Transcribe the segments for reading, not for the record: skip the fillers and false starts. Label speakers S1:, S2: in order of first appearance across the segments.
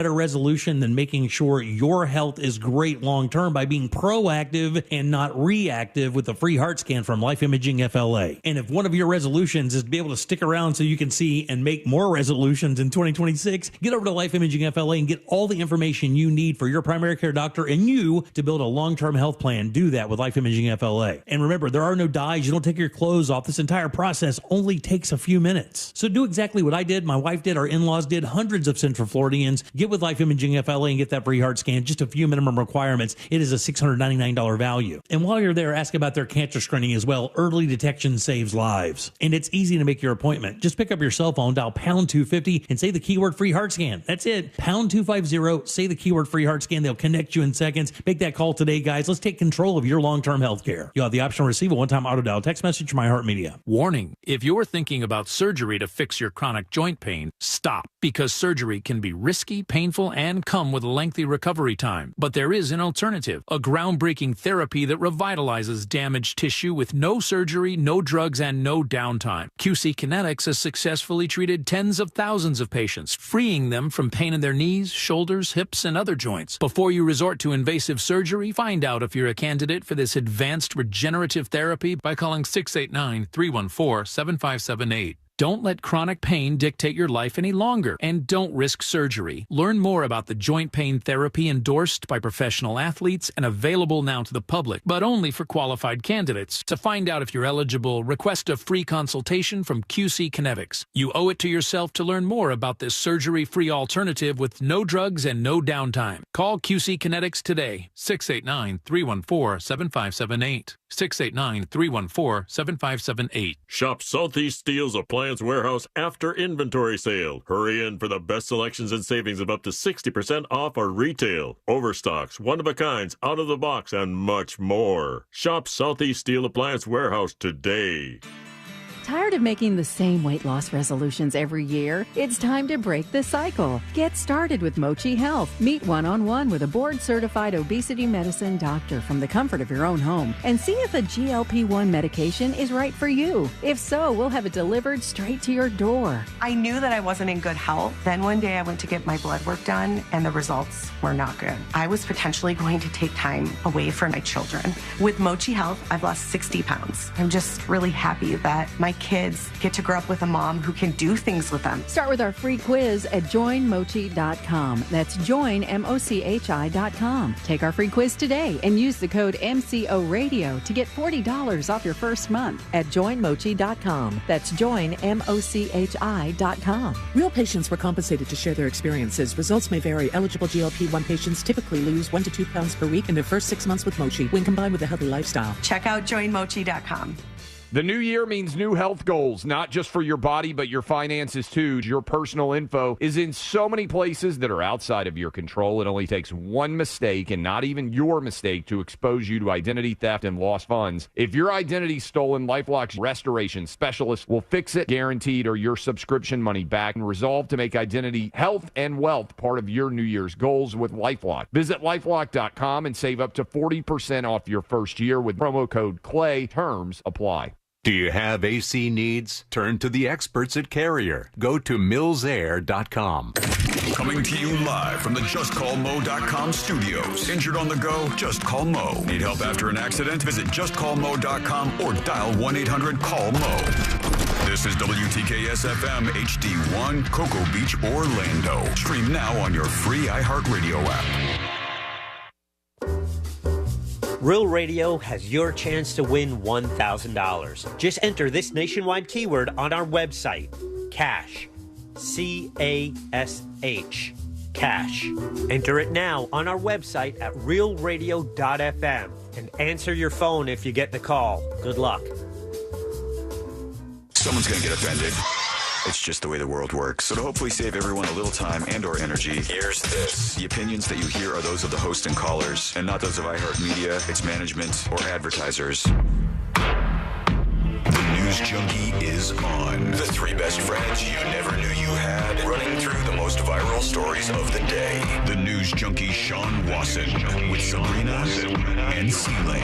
S1: better resolution than making sure your health is great long-term by being proactive and not reactive with the free heart scan from Life Imaging FLA. And if one of your resolutions is to be able to stick around so you can see and make more resolutions in 2026, get over to Life Imaging FLA and get all the information you need for your primary care doctor and you to build a long-term health plan. Do that with Life Imaging FLA. And remember, there are no dyes. You don't take your clothes off. This entire process only takes a few minutes. So do exactly what I did, my wife did, our in-laws did, hundreds of Central Floridians. Get with Life Imaging FLA and get that free heart scan. Just a few minimum requirements. It is a $699 value. And while you're there, ask about their cancer screening as well. Early detection saves lives. And it's easy to make your appointment. Just pick up your cell phone, dial pound 250 and say the keyword free heart scan. That's it. Pound 250, say the keyword free heart scan. They'll connect you in seconds. Make that call today, guys. Let's take control of your long-term health care. You'll have the option to receive a one-time auto dial text message from iHeartMedia.
S2: Warning, if you're thinking about surgery to fix your chronic joint pain, stop, because surgery can be risky, painful, and come with a lengthy recovery time. But there is an alternative, a groundbreaking therapy that revitalizes damaged tissue with no surgery, no drugs, and no downtime. QC Kinetics has successfully treated tens of thousands of patients, freeing them from pain in their knees, shoulders, hips, and other joints. Before you resort to invasive surgery, find out if you're a candidate for this advanced regenerative therapy by calling 689-314-7578. Don't let chronic pain dictate your life any longer, and don't risk surgery. Learn more about the joint pain therapy endorsed by professional athletes and available now to the public, but only for qualified candidates. To find out if you're eligible, request a free consultation from QC Kinetics. You owe it to yourself to learn more about this surgery-free alternative with no drugs and no downtime. Call QC Kinetics today, 689-314-7578. 689-314-7578.
S3: Shop Southeast Steel's Appliance Warehouse after inventory sale. Hurry in for the best selections and savings of up to 60% off our retail. Overstocks, one-of-a-kinds, out-of-the-box, and much more. Shop Southeast Steel Appliance Warehouse today.
S4: Tired of making the same weight loss resolutions every year? It's time to break the cycle. Get started with Mochi Health. Meet one-on-one with a board-certified obesity medicine doctor from the comfort of your own home and see if a GLP-1 medication is right for you. If so, we'll have it delivered straight to your door.
S5: I knew that I wasn't in good health. Then one day I went to get my blood work done and the results were not good. I was potentially going to take time away from my children. With Mochi Health, I've lost 60 pounds. I'm just really happy that my kids get to grow up with a mom who can do things with them.
S4: Start with our free quiz at joinmochi.com. That's joinmochi.com. Take our free quiz today and use the code MCORadio to get $40 off your first month at joinmochi.com. That's joinmochi.com.
S6: Real patients were compensated to share their experiences. Results may vary. Eligible GLP-1 patients typically lose 1 to 2 pounds per week in their first 6 months with Mochi when combined with a healthy lifestyle.
S5: Check out joinmochi.com.
S7: The new year means new health goals, not just for your body, but your finances too. Your personal info is in so many places that are outside of your control. It only takes one mistake, and not even your mistake, to expose you to identity theft and lost funds. If your identity's stolen, LifeLock's restoration specialist will fix it, guaranteed, or your subscription money back, and resolve to make identity, health, and wealth part of your New Year's goals with LifeLock. Visit LifeLock.com and save up to 40% off your first year with promo code CLAY. Terms apply.
S8: Do you have AC needs? Turn to the experts at Carrier. Go to millsair.com.
S9: Coming to you live from the JustCallMo.com studios. Injured on the go? Just call Mo. Need help after an accident? Visit JustCallMo.com or dial 1-800-CALL-MO. This is WTKS-FM HD1, Cocoa Beach, Orlando. Stream now on your free iHeartRadio app.
S10: Real Radio has your chance to win $1,000. Just enter this nationwide keyword on our website, CASH, C-A-S-H, CASH. Enter it now on our website at realradio.fm and answer your phone if you get the call. Good luck.
S9: Someone's going to get offended. It's just the way the world works. So to hopefully save everyone a little time and or energy, here's this. The opinions that you hear are those of the host and callers, and not those of iHeartMedia, its management, or advertisers. The News Junkie is on. The 3 best friends you never knew you had, running through the most viral stories of the day. The News news junkie Sean Wasson with Sabrina and C-Lane.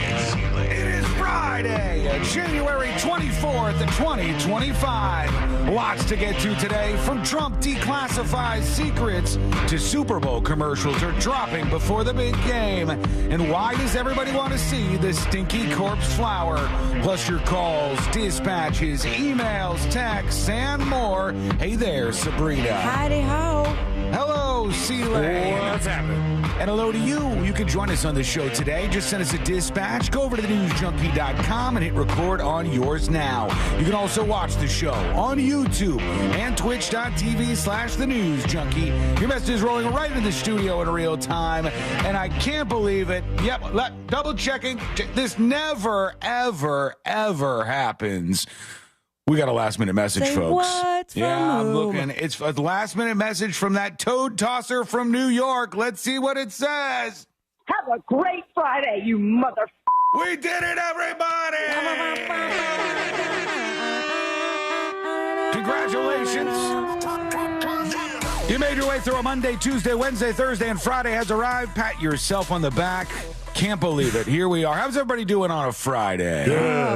S11: It is Friday, January 24th, 2025. Lots to get to today, from Trump declassifies secrets to Super Bowl commercials are dropping before the big game. And why does everybody want to see the stinky corpse flower? Plus your calls, dispatches, emails, texts, and more. Hey there, Sabrina.
S12: Howdy ho.
S11: Hello, C-Lane.
S13: What's happening?
S11: And hello to you. You can join us on the show today. Just send us a dispatch. Go over to thenewsjunkie.com and hit record on yours now. You can also watch the show on YouTube and twitch.tv/thenewsjunkie. Your message is rolling right into the studio in real time, and I can't believe it. Yep, double checking. This never, ever, ever happens. We got a last-minute message,
S12: Say
S11: folks.
S12: what? From
S11: I'm
S12: whom?
S11: looking. It's a last-minute message from that toad tosser from New York. Let's see what it says.
S14: Have a great Friday, you mother.
S11: We did it, everybody! Congratulations. You made your way through a Monday, Tuesday, Wednesday, Thursday, and Friday has arrived. Pat yourself on the back. Can't believe it. Here we are. How's everybody doing on a Friday?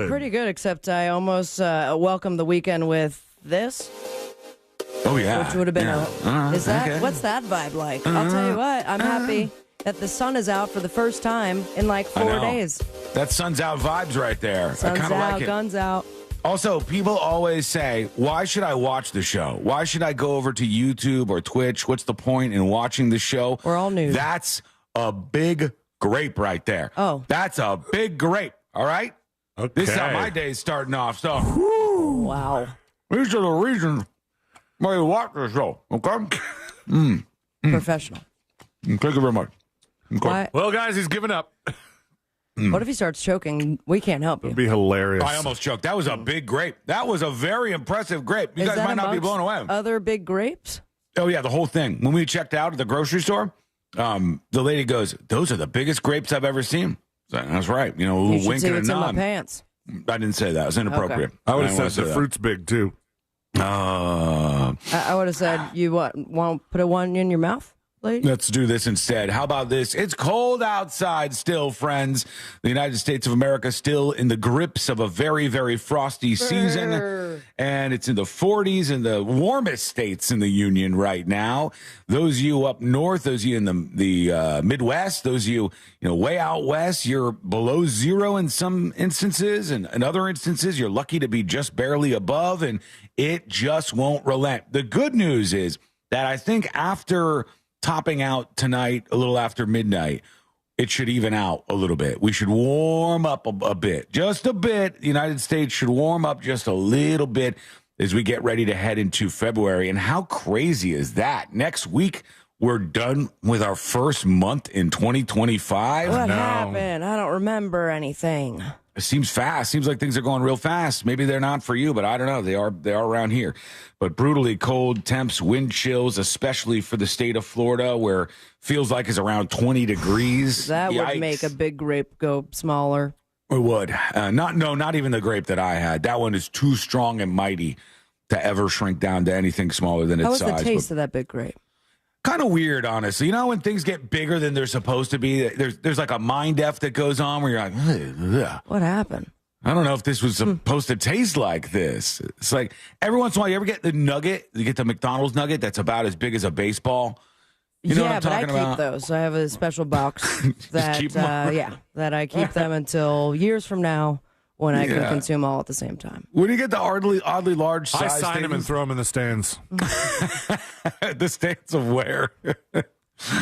S12: Pretty good, except I almost welcomed the weekend with this.
S11: Oh, yeah.
S12: Which would have been what's that vibe like? I'll tell you what, I'm happy that the sun is out for the first time in like 4 days.
S11: That sun's out vibes right there.
S12: Sun's
S11: I kind of
S12: out,
S11: like it.
S12: guns out.
S11: Also, people always say, why should I watch the show? Why should I go over to YouTube or Twitch? What's the point in watching the show?
S12: We're all new.
S11: That's a big grape right there.
S12: Oh.
S11: That's a big grape, all right?
S13: Okay.
S11: This is how my day's starting off, so.
S12: Wow.
S11: These are the reasons why you watch the show, okay?
S12: Professional.
S11: Thank you very much. Okay.
S12: Why?
S13: Well, guys, he's given up.
S12: What if he starts choking? We can't help you.
S13: It'd be hilarious.
S11: I almost choked. That was a big grape. That was a very impressive grape. You
S12: Is
S11: guys
S12: that
S11: might not be
S12: amongst
S11: blown away.
S12: Other big grapes?
S11: Oh, yeah, the whole thing. When we checked out at the grocery store, the lady goes, "Those are the biggest grapes I've ever seen." So, that's right. You know, a
S12: You
S11: little
S12: should
S11: wink
S12: see
S11: and a
S12: what's in my
S11: nod.
S12: pants.
S11: I didn't say that. It was inappropriate.
S12: Okay.
S13: I would have
S11: didn't
S13: said
S11: wanna
S13: the
S11: say
S13: fruit's big, too.
S11: that.
S12: I would have said, you want to put one in your mouth, lady?
S11: Let's do this instead. How about this? It's cold outside still, friends. The United States of America still in the grips of a very, very frosty season. And it's in the 40s in the warmest states in the union right now. Those of you up north, those of you in the Midwest, those of you, way out west, you're below zero in some instances. And in other instances, you're lucky to be just barely above. And it just won't relent. The good news is that I think after topping out tonight, a little after midnight, it should even out a little bit. We should warm up a bit, just a bit. The United States should warm up just a little bit as we get ready to head into February. And how crazy is that? Next week, we're done with our first month in 2025.
S12: What happened? I don't remember anything.
S11: It seems fast. Seems like things are going real fast. Maybe they're not for you, but I don't know. They are around here. But brutally cold temps, wind chills, especially for the state of Florida, where feels like it's around 20 degrees.
S12: That
S11: Yikes.
S12: would make a big grape go smaller.
S11: It would. Not even the grape that I had. That one is too strong and mighty to ever shrink down to anything smaller than its
S12: How was
S11: size.
S12: the taste of that big grape?
S11: Kind of weird, honestly. When things get bigger than they're supposed to be, there's like a mind F that goes on where you're like, ugh.
S12: What happened?
S11: I don't know if this was supposed to taste like this. It's like every once in a while, you ever get the nugget? You get the McDonald's nugget that's about as big as a baseball. You know what I'm talking
S12: but I
S11: about?
S12: keep those. I have a special box that
S11: keep 'em
S12: that I keep them until years from now when I can consume all at the same time.
S11: When you get the oddly large size,
S13: I sign them and throw them in the stands.
S11: The stands of where?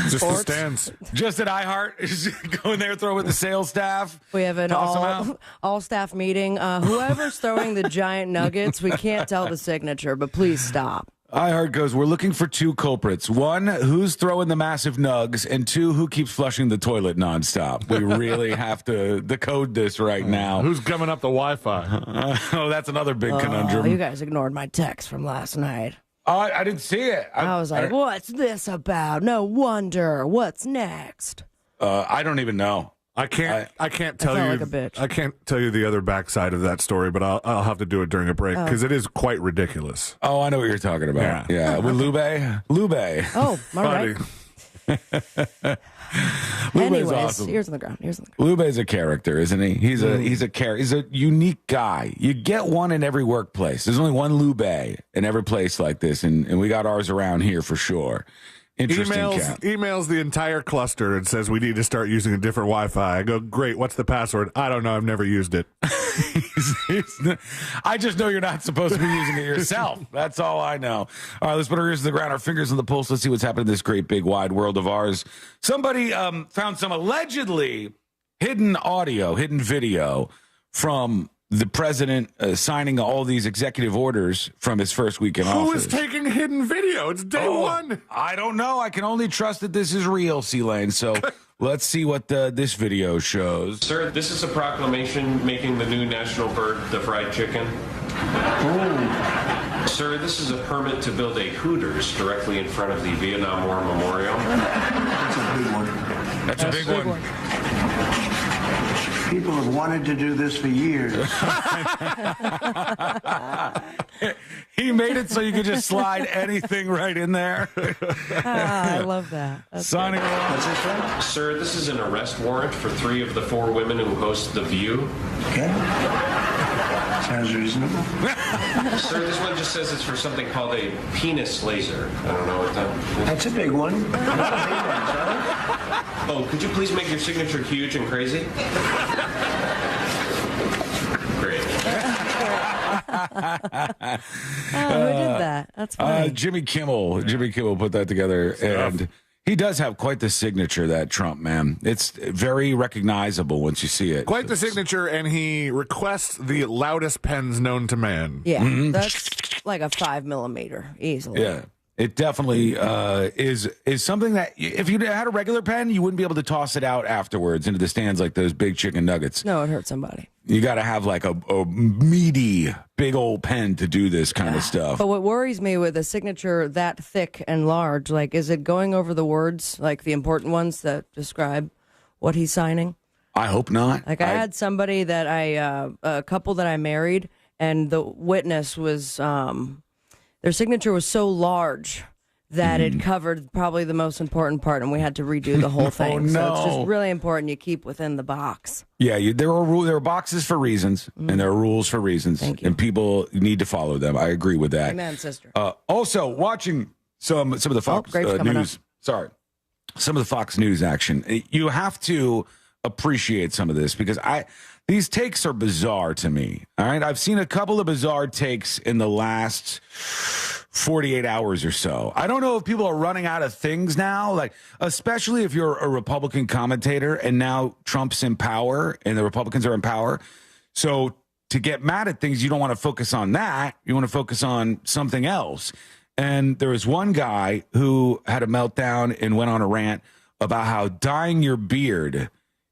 S13: Just the stands.
S11: Just at iHeart? Just go in there, throw with the sales staff.
S12: We have an all staff meeting. Whoever's throwing the giant nuggets, we can't tell the signature, but please stop.
S11: iHeart goes, we're looking for two culprits. One, who's throwing the massive nugs, and two, who keeps flushing the toilet nonstop. We really have to decode this right now.
S13: Who's gumming up the Wi-Fi?
S11: That's another big conundrum.
S12: You guys ignored my text from last night.
S11: I didn't see it.
S12: I was like, what's this about? No wonder. What's next?
S11: I don't even know.
S13: I can't tell you.
S12: Like a bitch.
S13: I can't tell you the other backside of that story, but I'll have to do it during a break because it is quite ridiculous.
S11: Oh, I know what you're talking about. Yeah. With Lube.
S12: Oh, all right. Anyways,
S11: awesome.
S12: Ears on the ground.
S11: Lube's a character, isn't he? He's a unique guy. You get one in every workplace. There's only one Lube in every place like this, and we got ours around here for sure. Interesting.
S13: Emails the entire cluster and says we need to start using a different Wi-Fi. I go, great. What's the password? I don't know. I've never used it.
S11: I just know you're not supposed to be using it yourself. That's all I know. All right, let's put our ears to the ground, our fingers on the pulse. Let's see what's happening in this great big wide world of ours. Somebody found some allegedly hidden audio, hidden video from the president signing all these executive orders from his first week in office.
S13: Who is taking hidden video? It's day one.
S11: I don't know. I can only trust that this is real, C-Lane. So let's see what this video shows.
S15: Sir, this is a proclamation making the new national bird the fried chicken. Oh. Sir, this is a permit to build a Hooters directly in front of the Vietnam War Memorial.
S16: That's a big one.
S11: That's a big one.
S16: People have wanted to do this for years.
S11: He made it so you could just slide anything right in there.
S12: I love that.
S11: Signing off.
S16: What's this one?
S15: Sir, this is an arrest warrant for 3 of the 4 women who host The View.
S16: Okay. Sounds reasonable.
S15: Sir, this one just says it's for something called a penis laser. I don't know what that is.
S16: That's a big one.
S15: Oh, could you please make your signature huge and crazy? Great.
S12: Who did that? That's funny.
S11: Jimmy Kimmel. Jimmy Kimmel put that together, and he does have quite the signature, that Trump man. It's very recognizable once you see it.
S13: Quite the signature, and he requests the loudest pens known to man.
S12: Yeah, that's like a 5mm easily.
S11: Yeah. It definitely is something that if you had a regular pen, you wouldn't be able to toss it out afterwards into the stands like those big chicken nuggets.
S12: No, it hurt somebody.
S11: You got to have like a meaty, big old pen to do this kind of stuff.
S12: But what worries me with a signature that thick and large, like, is it going over the words, like the important ones that describe what he's signing?
S11: I hope not.
S12: Like I had somebody that a couple that I married, and the witness was... their signature was so large that it covered probably the most important part, and we had to redo the whole thing.
S11: Oh, no.
S12: So it's just really important you keep within the box.
S11: Yeah, there are boxes for reasons, and there are rules for reasons, and people need to follow them. I agree with that.
S12: Amen, sister.
S11: Also, watching some of the Fox News. Sorry, some of the Fox News action. You have to appreciate some of this because these takes are bizarre to me. All right. I've seen a couple of bizarre takes in the last 48 hours or so. I don't know if people are running out of things now, like, especially if you're a Republican commentator and now Trump's in power and the Republicans are in power. So to get mad at things, you don't want to focus on that. You want to focus on something else. And there was one guy who had a meltdown and went on a rant about how dyeing your beard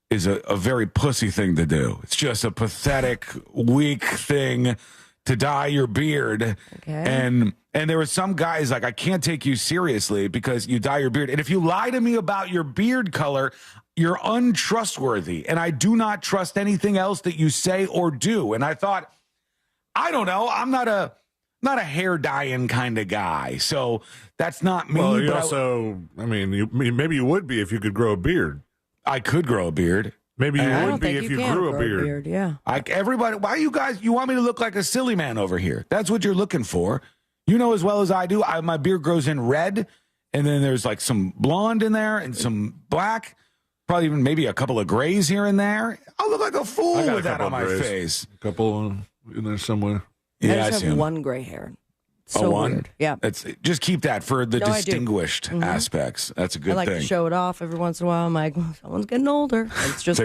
S11: is a very pussy thing to do. It's just a pathetic, weak thing to dye your beard. Okay. And there were some guys like, I can't take you seriously because you dye your beard. And if you lie to me about your beard color, you're untrustworthy. And I do not trust anything else that you say or do. And I thought, I don't know. I'm not a hair dyeing kind of guy. So that's not me.
S13: Well, you also, maybe you would be if you could grow a beard.
S11: I could grow a beard.
S13: Maybe you would be if you grew a beard.
S12: Yeah.
S11: Everybody, why you guys, you want me to look like a silly man over here? That's what you're looking for. You know as well as I do, my beard grows in red, and then there's like some blonde in there and some black, probably even maybe a couple of grays here and there. I'll look like a fool with that on my face.
S13: A couple in there somewhere.
S11: Yeah,
S12: I just have one gray hair. So
S11: one?
S12: weird. Yeah.
S11: Just keep that for the distinguished aspects. That's a good thing.
S12: I like to show it off every once in a while. I'm like, someone's getting older. It's just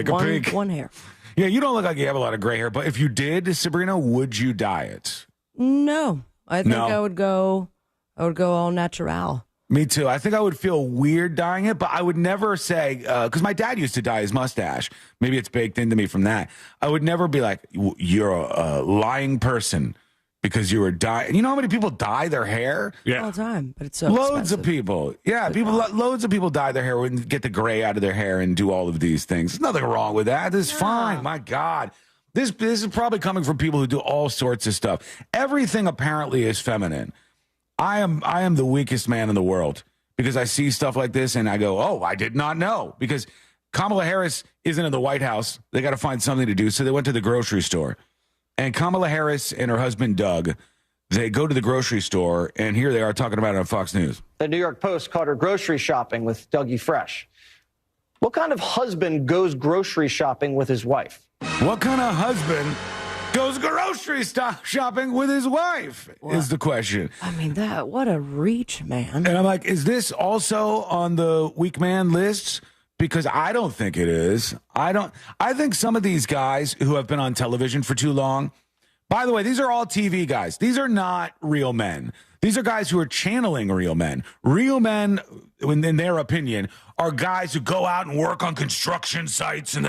S12: one hair.
S11: Yeah, you don't look like you have a lot of gray hair, but if you did, Sabrina, would you dye it?
S12: No. I think I would go all natural.
S11: Me too. I think I would feel weird dyeing it, but I would never say, because my dad used to dye his mustache. Maybe it's baked into me from that. I would never be like, you're a lying person. Because you were dyeing. You know how many people dye their hair?
S12: Yeah. All the time. But it's so
S11: loads
S12: expensive.
S11: of people. Yeah, loads of people dye their hair and get the gray out of their hair and do all of these things. There's nothing wrong with that. This is fine. My God. This is probably coming from people who do all sorts of stuff. Everything apparently is feminine. I am the weakest man in the world because I see stuff like this and I go, oh, I did not know. Because Kamala Harris isn't in the White House. They got to find something to do. So they went to the grocery store. And Kamala Harris and her husband, Doug, they go to the grocery store, and here they are talking about it on Fox News.
S17: The New York Post caught her grocery shopping with Dougie Fresh. What kind of husband goes grocery shopping with his wife?
S11: What kind of husband goes grocery shopping with his wife is the question.
S12: I mean, what a reach, man.
S11: And I'm like, is this also on the weak man list? Because I don't think it is. I think some of these guys who have been on television for too long, by the way, these are all TV guys. These are not real men. These are guys who are channeling real men. Real men, in their opinion, are guys who go out and work on construction sites and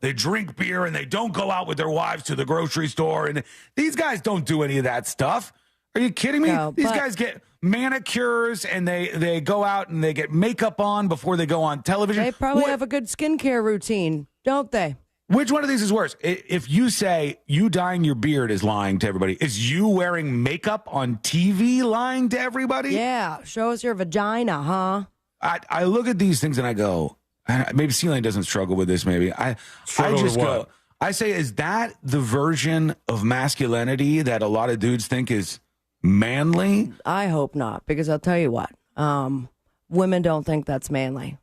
S11: they drink beer and they don't go out with their wives to the grocery store. And these guys don't do any of that stuff. Are you kidding me?
S12: No,
S11: these guys get manicures and they go out and they get makeup on before they go on television.
S12: They probably have a good skincare routine, don't they?
S11: Which one of these is worse? If you say you dyeing your beard is lying to everybody, is you wearing makeup on TV lying to everybody?
S12: Yeah, show us your vagina, huh?
S11: I look at these things and I go, maybe C-Lane doesn't struggle with this, maybe. I just go, I say, is that the version of masculinity that a lot of dudes think is manly?
S12: I hope not, because I'll tell you what, women don't think that's manly.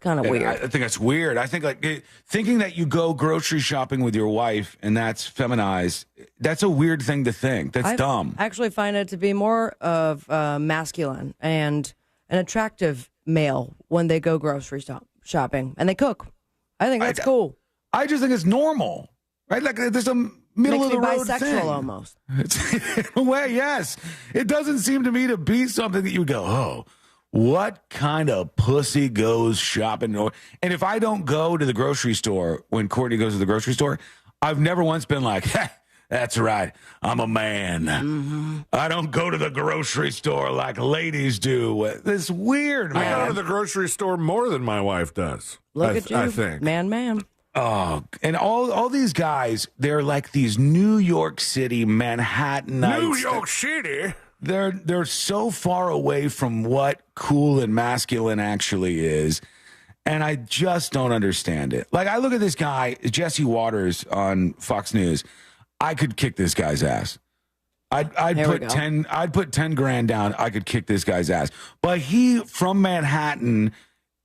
S12: Kind of weird.
S11: I think that's weird. I think thinking that you go grocery shopping with your wife and that's feminized, that's a weird thing to think. That's dumb.
S12: I actually find it to be more of masculine and an attractive male when they go grocery shopping and they cook. I think that's cool.
S11: I just think it's normal, right? Like there's a middle of the road
S12: bisexual
S11: thing.
S12: Almost.
S11: In a way, yes. It doesn't seem to me to be something that you go, oh, what kind of pussy goes shopping? And if I don't go to the grocery store when Courtney goes to the grocery store, I've never once been like, that's right, I'm a man. Mm-hmm. I don't go to the grocery store like ladies do. It's weird, man.
S13: I go to the grocery store more than my wife does.
S12: Look at you,
S13: I think.
S12: Man.
S11: Oh, and all these guys, they're like these New York City, Manhattanites.
S13: New York City?
S11: They're so far away from what cool and masculine actually is, and I just don't understand it. Like, I look at this guy, Jesse Waters on Fox News. I could kick this guy's ass. I'd put $10,000 down. I could kick this guy's ass. But he, from Manhattan,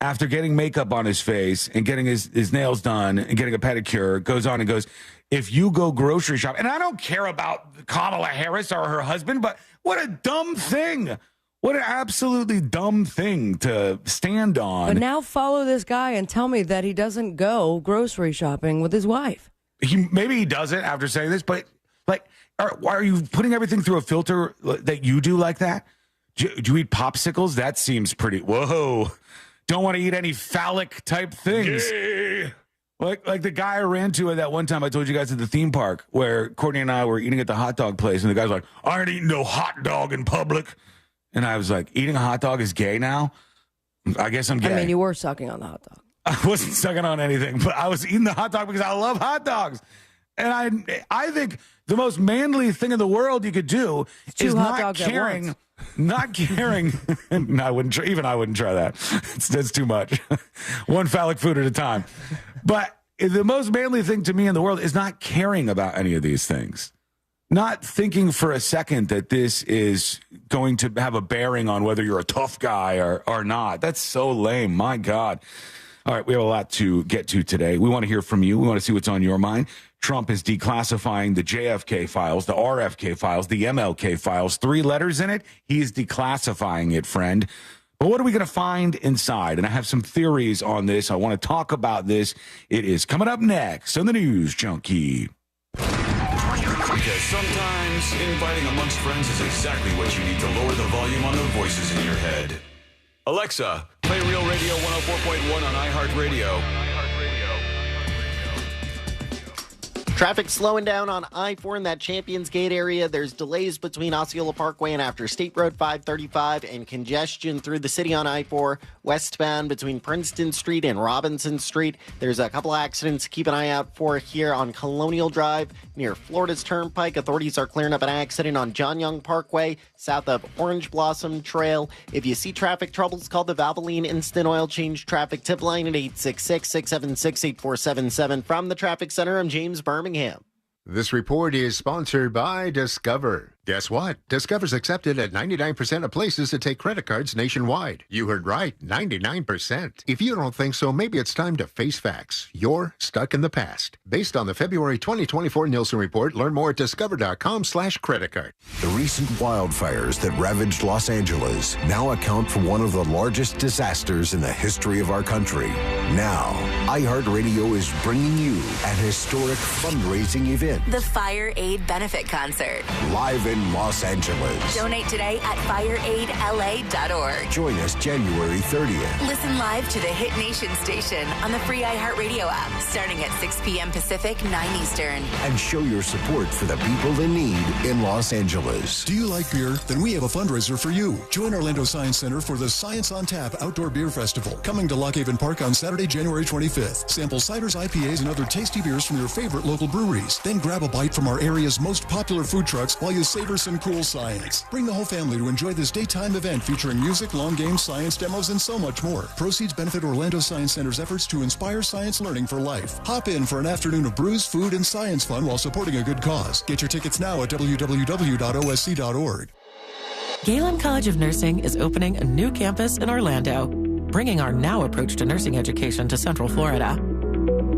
S11: after getting makeup on his face and getting his nails done and getting a pedicure, goes on and goes, if you go grocery shop, and I don't care about Kamala Harris or her husband, but what a dumb thing. What an absolutely dumb thing to stand on.
S12: But now follow this guy and tell me that he doesn't go grocery shopping with his wife.
S11: Maybe he doesn't after saying this, but like, are you putting everything through a filter that you do like that? Do you eat popsicles? That seems pretty, whoa. Don't want to eat any phallic type things.
S13: Yay.
S11: Like the guy I ran to at that one time I told you guys at the theme park where Courtney and I were eating at the hot dog place, and the guy's like, I ain't eating no hot dog in public. And I was like, eating a hot dog is gay now? I guess I'm gay.
S12: I mean, you were sucking on the hot dog.
S11: I wasn't sucking on anything, but I was eating the hot dog because I love hot dogs. And I think the most manly thing in the world you could do is not caring. Not caring. No, I wouldn't try that. That's too much. One phallic food at a time. But the most manly thing to me in the world is not caring about any of these things. Not thinking for a second that this is going to have a bearing on whether you're a tough guy or not. That's so lame. My God. All right, we have a lot to get to today. We want to hear from you. We want to see what's on your mind. Trump is declassifying the JFK files, the RFK files, the MLK files. 3 letters in it. He's declassifying it, friend. But what are we going to find inside? And I have some theories on this. I want to talk about this. It is coming up next on the News Junkie.
S9: Because sometimes infighting amongst friends is exactly what you need to lower the volume on the voices in your head. Alexa, play Real Radio 104.1 on iHeartRadio.
S18: Traffic slowing down on I-4 in that Champions Gate area. There's delays between Osceola Parkway and after State Road 535 and congestion through the city on I-4 westbound between Princeton Street and Robinson Street. There's a couple accidents to keep an eye out for here on Colonial Drive Near Florida's Turnpike, authorities are clearing up an accident on John Young Parkway, south of Orange Blossom Trail. If you see traffic troubles, call the Valvoline Instant Oil Change Traffic Tip Line at 866-676-8477. From the Traffic Center, I'm James Birmingham.
S19: This report is sponsored by Discover. Guess what? Discover's accepted at 99% of places that take credit cards nationwide. You heard right, 99%. If you don't think so, maybe it's time to face facts. You're stuck in the past. Based on the February 2024 Nielsen report, learn more at discover.com/creditcard.
S20: The recent wildfires that ravaged Los Angeles now account for one of the largest disasters in the history of our country. Now, iHeartRadio is bringing you an historic fundraising event.
S21: The Fire Aid Benefit Concert.
S20: Live in Los Angeles.
S21: Donate today at fireaidla.org.
S20: Join us January 30th.
S21: Listen live to the Hit Nation station on the free iHeartRadio app, starting at 6 p.m. Pacific, 9 Eastern.
S20: And show your support for the people in need in Los Angeles.
S22: Do you like beer? Then we have a fundraiser for you. Join Orlando Science Center for the Science on Tap Outdoor Beer Festival, coming to Lock Haven Park on Saturday, January 25th. Sample ciders, IPAs, and other tasty beers from your favorite local breweries. Then grab a bite from our area's most popular food trucks while you savor some cool science. Bring the whole family to enjoy this daytime event featuring music, long games, science demos, and so much more. Proceeds benefit Orlando Science Center's efforts to inspire science learning for life. Hop in for an afternoon of brews, food, and science fun while supporting a good cause. Get your tickets now at www.osc.org.
S6: Galen College of Nursing is opening a new campus in Orlando, bringing our now approach to nursing education to Central Florida.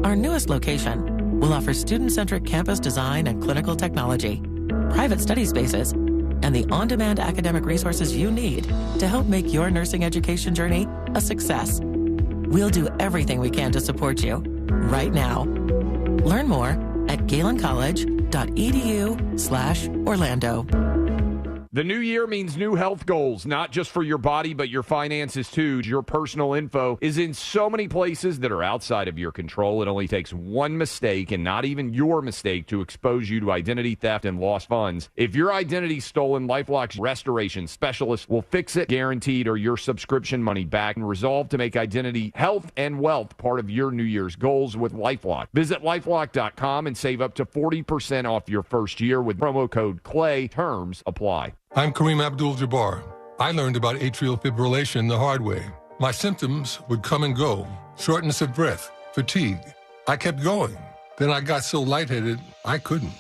S6: Our newest location will offer student-centric campus design and clinical technology, private study spaces, and the on-demand academic resources you need to help make your nursing education journey a success. We'll do everything we can to support you right now. Learn more at galencollege.edu/Orlando.
S7: The new year means new health goals, not just for your body, but your finances too. Your personal info is in so many places that are outside of your control. It only takes one mistake, and not even your mistake, to expose you to identity theft and lost funds. If your identity's stolen, LifeLock's restoration specialist will fix it, guaranteed, or your subscription money back, and resolve to make identity, health, and wealth part of your New Year's goals with LifeLock. Visit LifeLock.com and save up to 40% off your first year with promo code CLAY. Terms apply.
S23: I'm Kareem Abdul-Jabbar. I learned about atrial fibrillation the hard way. My symptoms would come and go: shortness of breath, fatigue. I kept going. Then I got so lightheaded, I couldn't.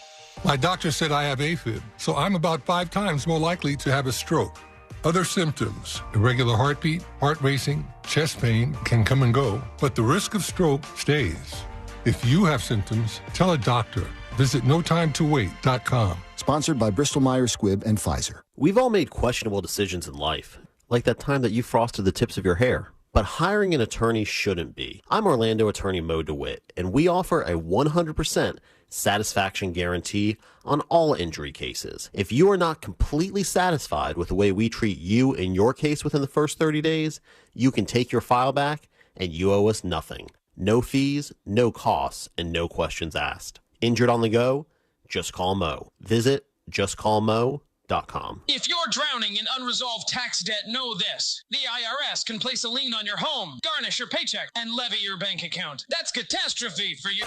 S23: My doctor said I have AFib, so I'm about 5 times more likely to have a stroke. Other symptoms: irregular heartbeat, heart racing, chest pain can come and go, but the risk of stroke stays. If you have symptoms, tell a doctor. Visit notimetowait.com.
S24: Sponsored by Bristol-Myers Squibb and Pfizer.
S25: We've all made questionable decisions in life, like that time that you frosted the tips of your hair. But hiring an attorney shouldn't be. I'm Orlando attorney Mo DeWitt, and we offer a 100% satisfaction guarantee on all injury cases. If you are not completely satisfied with the way we treat you in your case within the first 30 days, you can take your file back and you owe us nothing. No fees, no costs, and no questions asked. Injured on the go? Just call Mo. Visit justcallmo.com.
S26: If you're drowning in unresolved tax debt, know this. The IRS can place a lien on your home, garnish your paycheck, and levy your bank account. That's catastrophe for you.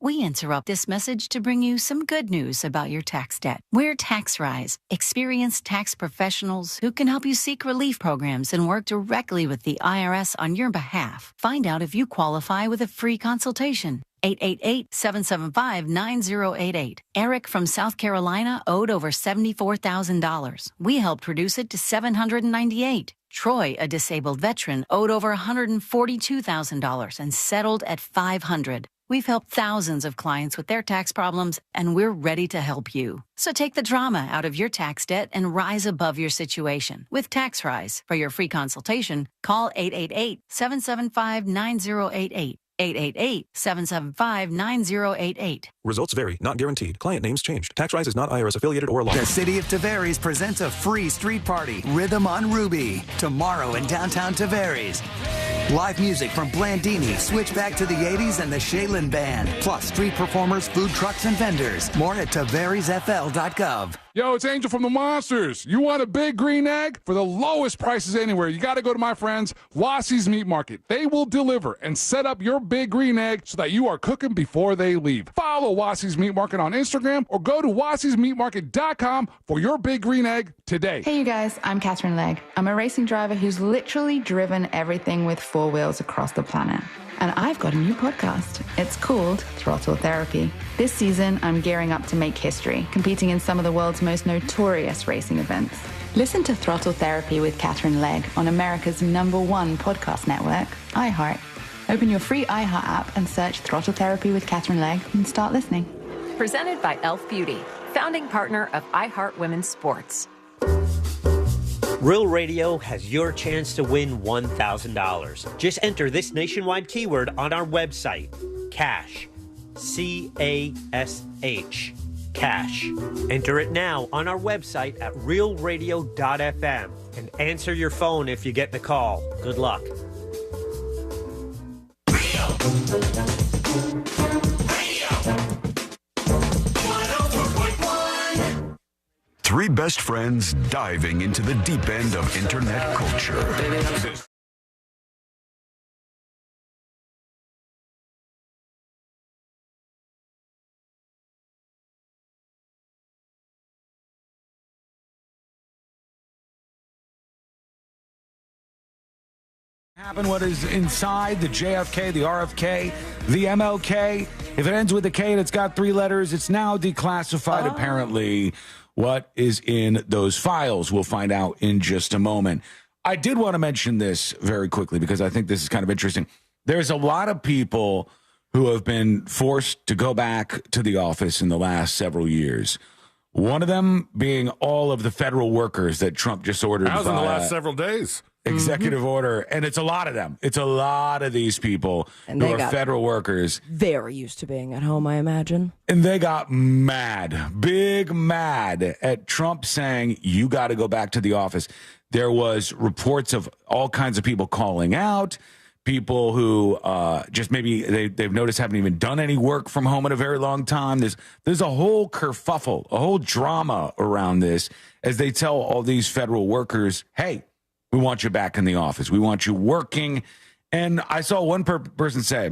S27: We interrupt this message to bring you some good news about your tax debt. We're TaxRise, experienced tax professionals who can help you seek relief programs and work directly with the IRS on your behalf. Find out if you qualify with a free consultation. 888-775-9088. Eric from South Carolina owed over $74,000. We helped reduce it to $798. Troy, a disabled veteran, owed over $142,000 and settled at $500. We've helped thousands of clients with their tax problems, and we're ready to help you. So take the drama out of your tax debt and rise above your situation with TaxRise. For your free consultation, call 888-775-9088. 888-775-9088.
S28: Results vary, not guaranteed. Client names changed. TaxRise is not IRS affiliated or law.
S29: The City of Tavares presents a free street party, Rhythm on Ruby, tomorrow in downtown Tavares.
S1: Live music from Blandini, Switchback to the 80s, and the Shaylin Band. Plus, street performers, food trucks, and vendors. More at TaverisFL.gov.
S2: Yo, it's Angel from the Monsters. You want a big green egg? For the lowest prices anywhere, you got to go to my friends, Wassie's Meat Market. They will deliver and set up your big green egg so that you are cooking before they leave. Follow Wassie's Meat Market on Instagram or go to wassiesmeatmarket.com for your big green egg today.
S3: Hey, you guys, I'm Catherine Legg. I'm a racing driver who's literally driven everything with 4 wheels across the planet. And I've got a new podcast. It's called Throttle Therapy. This season, I'm gearing up to make history, competing in some of the world's most notorious racing events. Listen to Throttle Therapy with Catherine Legg on America's #1 podcast network, iHeart. Open your free iHeart app and search Throttle Therapy with Catherine Legg and start listening.
S4: Presented by Elf Beauty, founding partner of iHeart Women's Sports.
S5: Real Radio has your chance to win $1,000. Just enter this nationwide keyword on our website, CASH, C-A-S-H, CASH. Enter it now on our website at realradio.fm and answer your phone if you get the call. Good luck.
S20: Three best friends diving into the deep end of internet culture.
S11: Happen what is inside the JFK, the RFK, the MLK. If it ends with a K and it's got 3 letters, it's now declassified, apparently. What is in those files? We'll find out in just a moment. I did want to mention this very quickly because I think this is kind of interesting. There's a lot of people who have been forced to go back to the office in the last several years. One of them being all of the federal workers that Trump just ordered.
S13: That was in the last several days.
S11: Executive order, and it's a lot of them. It's a lot of these people who are federal workers.
S12: Very used to being at home, I imagine.
S11: And they got mad, big mad at Trump saying, you got to go back to the office. There was reports of all kinds of people calling out, people who just maybe they've noticed haven't even done any work from home in a very long time. There's a whole kerfuffle, a whole drama around this as they tell all these federal workers, hey, we want you back in the office. We want you working. And I saw one person say,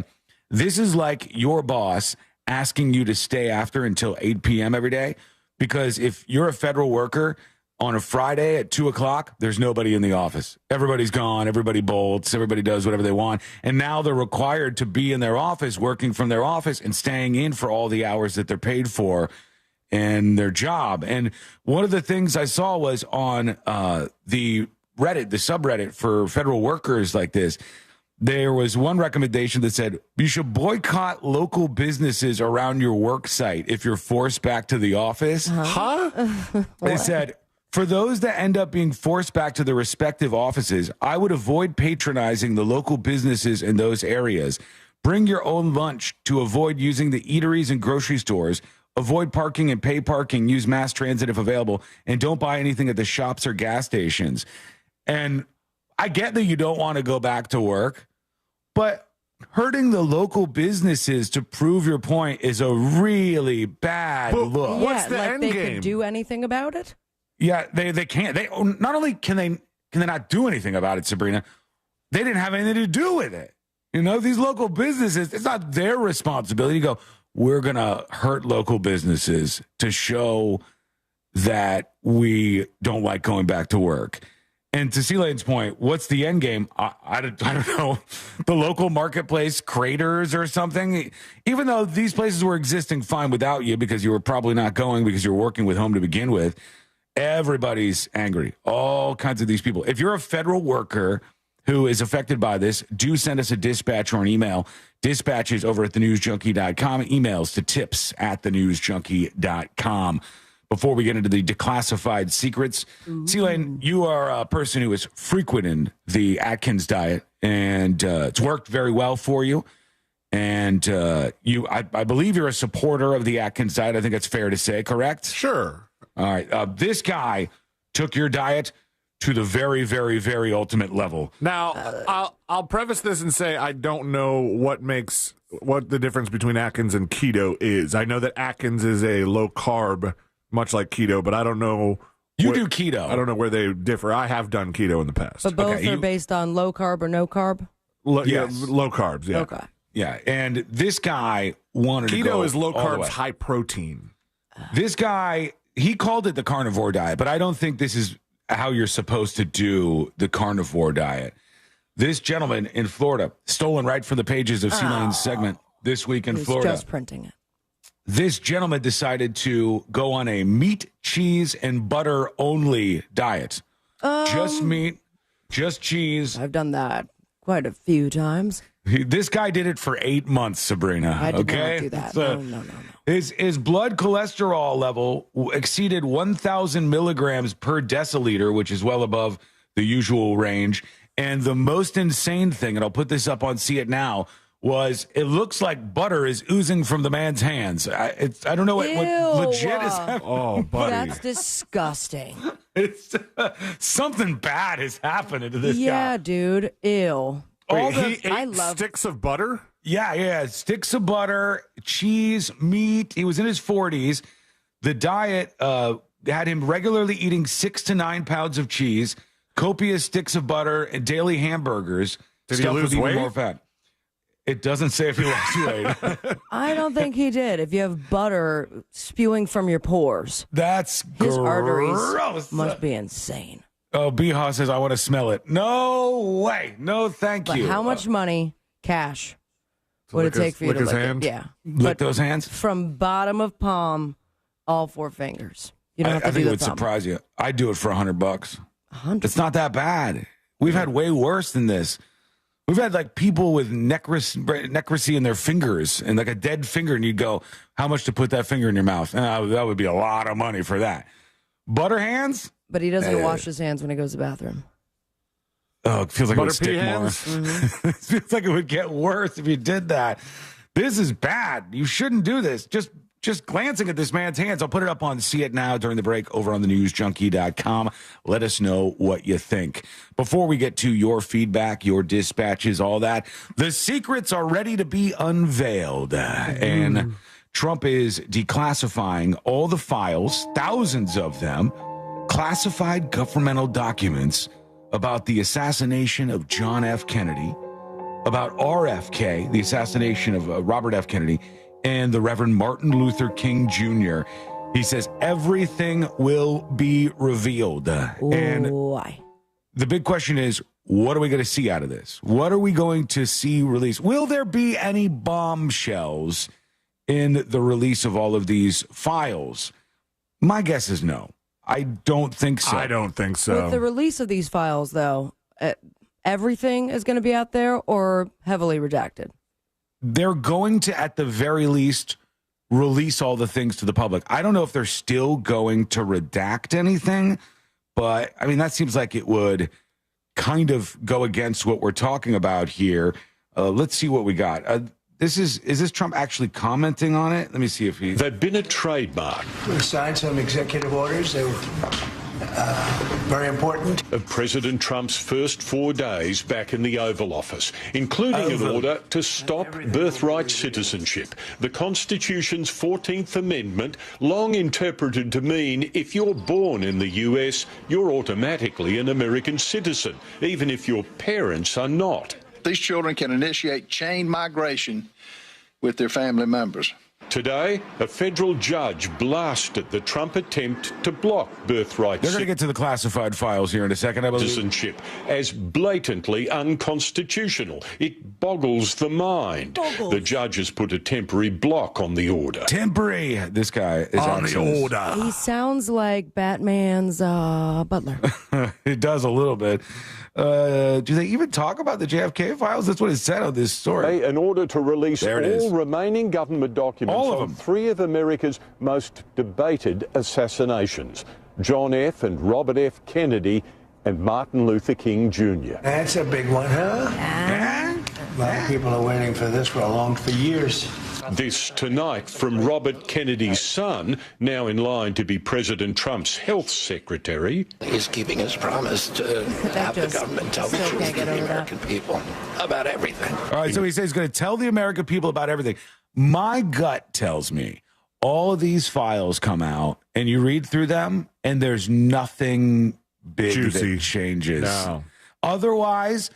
S11: this is like your boss asking you to stay after until 8 p.m. every day. Because if you're a federal worker on a Friday at 2 o'clock, there's nobody in the office. Everybody's gone. Everybody bolts. Everybody does whatever they want. And now they're required to be in their office, working from their office and staying in for all the hours that they're paid for in their job. And one of the things I saw was on the Reddit, the subreddit for federal workers like this, there was one recommendation that said you should boycott local businesses around your work site if you're forced back to the office. They said, for those that end up being forced back to their respective offices, I would avoid patronizing the local businesses in those areas. Bring your own lunch to avoid using the eateries and grocery stores. Avoid parking and pay parking. Use mass transit if available. And don't buy anything at the shops or gas stations. And I get that you don't want to go back to work, but hurting the local businesses to prove your point is a really bad look.
S12: What's the end game? They could do anything about it?
S11: Yeah, they can't. They not only can they not do anything about it, Sabrina, they didn't have anything to do with it. You know, these local businesses, it's not their responsibility to go, we're going to hurt local businesses to show that we don't like going back to work. And to C-Lane's point, what's the end game? I don't know. The local marketplace craters or something? Even though these places were existing fine without you because you were probably not going because you're working with home to begin with, everybody's angry. All kinds of these people. If you're a federal worker who is affected by this, do send us a dispatch or an email. Dispatches over at thenewsjunkie.com. Emails to tips@thenewsjunkie.com. Before we get into the declassified secrets, C-Lane, you are a person who is frequenting the Atkins diet, and it's worked very well for you. And I believe you're a supporter of the Atkins diet. I think that's fair to say, correct?
S13: Sure.
S11: All right. This guy took your diet to the very, very, very ultimate level.
S13: Now, I'll preface this and say I don't know what the difference between Atkins and keto is. I know that Atkins is a low carb, much like keto, but I don't know.
S11: You do keto.
S13: I don't know where they differ. I have done keto in the past.
S12: But both are based on low carb or no carb?
S13: Yes.
S11: Yeah,
S13: low carbs, yeah.
S12: Okay.
S11: Yeah, and this guy wanted to go
S13: keto is low
S11: all the
S13: carbs,
S11: way.
S13: high protein.
S11: This guy, he called it the carnivore diet, but I don't think this is how you're supposed to do the carnivore diet. This gentleman in Florida, stolen right from the pages of C-Line's segment This Week in Florida.
S12: Just printing it.
S11: This gentleman decided to go on a meat, cheese, and butter only diet. Just meat, just cheese.
S12: I've done that quite a few times.
S11: This guy did it for 8 months, Sabrina.
S12: I did
S11: okay?
S12: not do that.
S11: So
S12: No.
S11: His blood cholesterol level exceeded 1,000 milligrams per deciliter, which is well above the usual range. And the most insane thing, and I'll put this up on See It Now, was it looks like butter is oozing from the man's hands. I don't know what legit is happening.
S13: Oh, buddy.
S12: That's disgusting.
S11: It's something bad is happening to this guy.
S12: Yeah, dude. Ew.
S13: Wait, he ate sticks of butter?
S11: Yeah. Sticks of butter, cheese, meat. He was in his 40s. The diet had him regularly eating 6 to 9 pounds of cheese, copious sticks of butter, and daily hamburgers.
S13: Did he lose
S11: with
S13: weight?
S11: Even more fat. It doesn't say if he lost weight.
S12: I don't think he did. If you have butter spewing from your pores,
S11: That's
S12: his
S11: gross.
S12: arteries must be insane.
S11: Oh, Beha says, I want to smell it. No way. No, thank
S12: But
S11: you.
S12: how much money, cash, would it take for you to
S13: lick his
S12: lick
S13: hand?
S12: it? Yeah.
S11: Lick those hands?
S12: From bottom of palm, all 4 fingers. You don't have to
S11: I
S12: do
S11: think it
S12: the
S11: would
S12: thumb.
S11: surprise you. I'd do it for $100.
S12: 100.
S11: It's not that bad. We've had way worse than this. We've had like people with necrosis in their fingers and like a dead finger, and you'd go, how much to put that finger in your mouth? That would be a lot of money for that. Butter hands?
S12: But he doesn't wash his hands when he goes to the bathroom.
S11: Oh, it feels like it would stick more.
S12: Mm-hmm.
S11: It feels like it would get worse if you did that. This is bad. You shouldn't do this. Just glancing at this man's hands, I'll put it up on See It Now during the break over on thenewsjunkie.com. Let us know what you think. Before we get to your feedback, your dispatches, all that, the secrets are ready to be unveiled. And Trump is declassifying all the files, thousands of them, classified governmental documents about the assassination of John F. Kennedy, about RFK, the assassination of Robert F. Kennedy, and the Reverend Martin Luther King Jr. He says everything will be revealed. And
S12: why?
S11: The big question is, what are we going to see out of this? What are we going to see released? Will there be any bombshells in the release of all of these files? My guess is no. I don't think so.
S13: I don't think so.
S12: With the release of these files, though, everything is going to be out there or heavily redacted?
S11: They're going to, at the very least, release all the things to the public. I don't know if they're still going to redact anything, but, I mean, that seems like it would kind of go against what we're talking about here. Let's see what we got. Is this Trump actually commenting on it? Let me see if he...
S8: They've been a trademark.
S9: We signed some executive orders. They were very important.
S8: Of President Trump's first 4 days back in the Oval Office, including an order to stop birthright citizenship. The Constitution's 14th Amendment, long interpreted to mean if you're born in the US, you're automatically an American citizen, even if your parents are not.
S10: These children can initiate chain migration with their family members.
S8: Today, a federal judge blasted the Trump attempt to block birthright
S11: They're going to get to the classified files here in a second, I believe.
S8: Citizenship as blatantly unconstitutional. It boggles the mind. The judge has put a temporary block on the order.
S11: Temporary. This guy is
S13: on the order.
S12: He sounds like Batman's butler.
S11: It does a little bit. Do they even talk about the JFK files? That's what it said on this story.
S8: An order to release
S11: There it is.
S8: all remaining government documents
S11: All of
S8: on
S11: them.
S8: 3 of America's most debated assassinations, John F. and Robert F. Kennedy and Martin Luther King Jr.
S9: That's a big one, huh? A lot of people are waiting for this for years.
S8: This tonight from Robert Kennedy's son, now in line to be President Trump's health secretary.
S9: He's keeping his promise to have the government tell the truth to the American people about everything.
S11: All right, so he says he's going to tell the American people about everything. My gut tells me all of these files come out, and you read through them, and there's nothing big
S13: juicy
S11: that changes.
S13: No.
S11: Otherwise,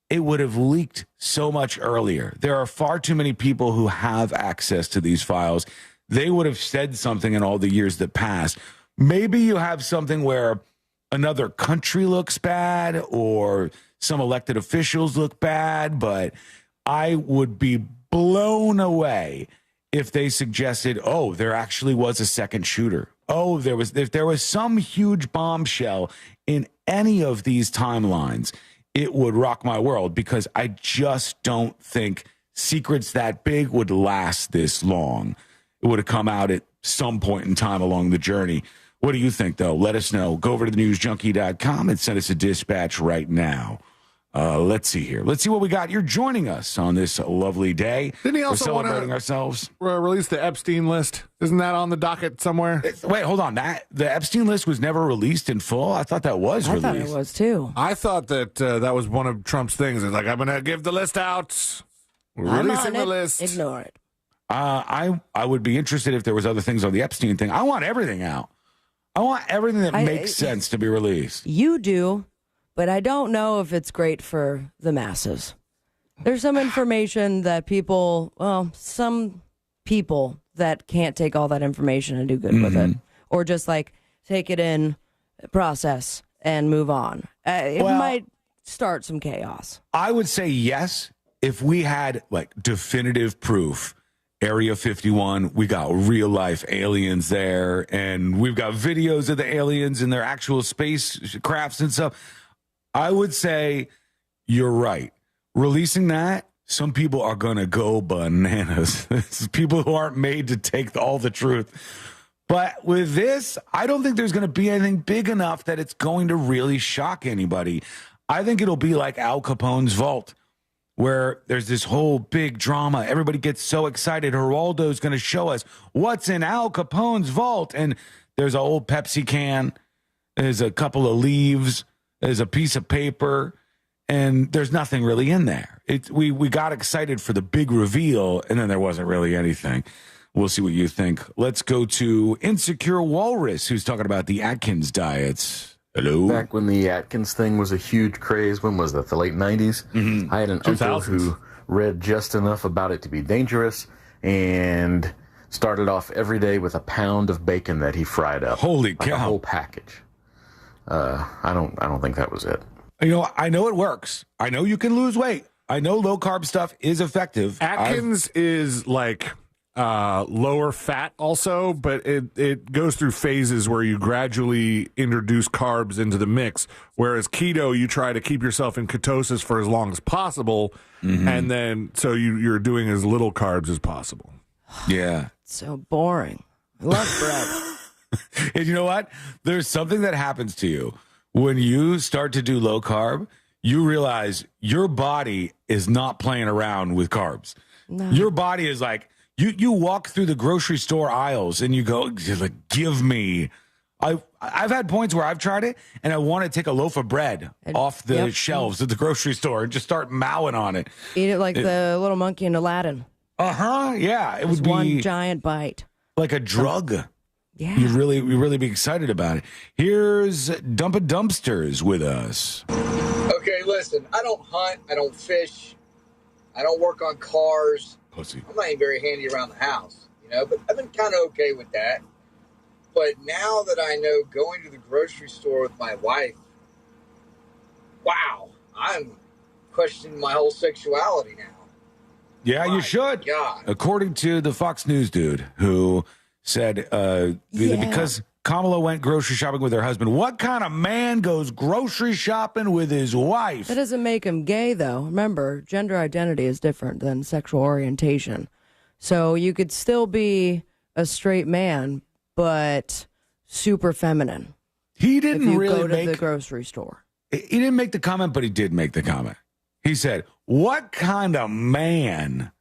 S11: it would have leaked so much earlier. There are far too many people who have access to these files. They would have said something in all the years that passed. Maybe you have something where another country looks bad or some elected officials look bad, but I would be blown away if they suggested, oh, there actually was a second shooter. Oh, if there was some huge bombshell in any of these timelines, it would rock my world, because I just don't think secrets that big would last this long. It would have come out at some point in time along the journey. What do you think, though? Let us know. Go over to thenewsjunkie.com and send us a dispatch right now. Let's see here. Let's see what we got. You're joining us on this lovely day.
S13: Didn't he also
S11: We're celebrating ourselves?
S13: Release the Epstein list? Isn't that on the docket somewhere?
S11: Wait, hold on. The Epstein list was never released in full? I thought that was released.
S12: I thought it was, too.
S13: I thought that that was one of Trump's things. It's like, I'm going to give the list out. We're releasing the list.
S12: Ignore it.
S11: I would be interested if there was other things on the Epstein thing. I want everything out. I want everything that makes sense to be released.
S12: You do. But I don't know if it's great for the masses. There's some information that some people that can't take all that information and do good with it. Or just like take it in, process, and move on. It might start some chaos.
S11: I would say yes if we had like definitive proof. Area 51, we got real life aliens there, and we've got videos of the aliens and their actual spacecrafts and stuff. I would say you're right. Releasing that, some people are going to go bananas. People who aren't made to take all the truth. But with this, I don't think there's going to be anything big enough that it's going to really shock anybody. I think it'll be like Al Capone's vault, where there's this whole big drama. Everybody gets so excited. Geraldo's going to show us what's in Al Capone's vault. And there's an old Pepsi can. There's a couple of leaves. There's a piece of paper, and there's nothing really in there. We got excited for the big reveal, and then there wasn't really anything. We'll see what you think. Let's go to Insecure Walrus, who's talking about the Atkins diets. Hello?
S14: Back when the Atkins thing was a huge craze, when was that, the late 90s?
S11: Mm-hmm.
S14: I had an uncle who read just enough about it to be dangerous and started off every day with a pound of bacon that he fried up.
S11: Holy
S14: cow.
S11: A
S14: whole package. I don't think that was it.
S11: You know, I know it works. I know you can lose weight. I know low carb stuff is effective.
S13: Atkins is like lower fat also, but it goes through phases where you gradually introduce carbs into the mix. Whereas keto, you try to keep yourself in ketosis for as long as possible, and then so you're doing as little carbs as possible.
S11: Yeah.
S12: So boring. I love bread.
S11: And you know what? There's something that happens to you when you start to do low carb. You realize your body is not playing around with carbs. No. Your body is like, you walk through the grocery store aisles and you go, like, give me. I've had points where I've tried it and I want to take a loaf of bread off the shelves at the grocery store and just start mowing on it.
S12: Eat it like the little monkey in Aladdin.
S11: Yeah. It would be
S12: one giant bite.
S11: Like a drug.
S12: Yeah.
S11: You really be excited about it. Here's Dumpa Dumpsters with us.
S15: Okay, listen, I don't hunt, I don't fish, I don't work on cars.
S11: Pussy.
S15: I'm not even very handy around the house, but I've been kind of okay with that. But now that I know going to the grocery store with my wife, wow, I'm questioning my whole sexuality now.
S11: Yeah, you should.
S15: God.
S11: According to the Fox News dude who said because Kamala went grocery shopping with her husband, what kind of man goes grocery shopping with his wife?
S12: That doesn't make him gay, though. Remember, gender identity is different than sexual orientation. So you could still be a straight man, but super feminine.
S11: He didn't really
S12: go to the grocery store.
S11: He didn't make the comment, but he did make the comment. He said, what kind of man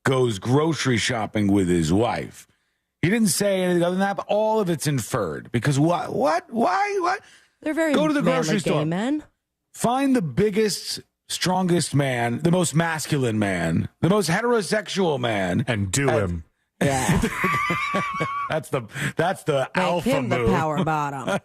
S11: goes grocery shopping with his wife. He didn't say anything other than that, but all of it's inferred. Because what? Why?
S12: They're very
S11: Go to the grocery store.
S12: men. Find
S11: the biggest, strongest man, the most masculine man, the most heterosexual man,
S13: and do him.
S12: Yeah,
S11: that's the
S12: Make
S11: alpha
S12: him
S11: move.
S12: the power bottom.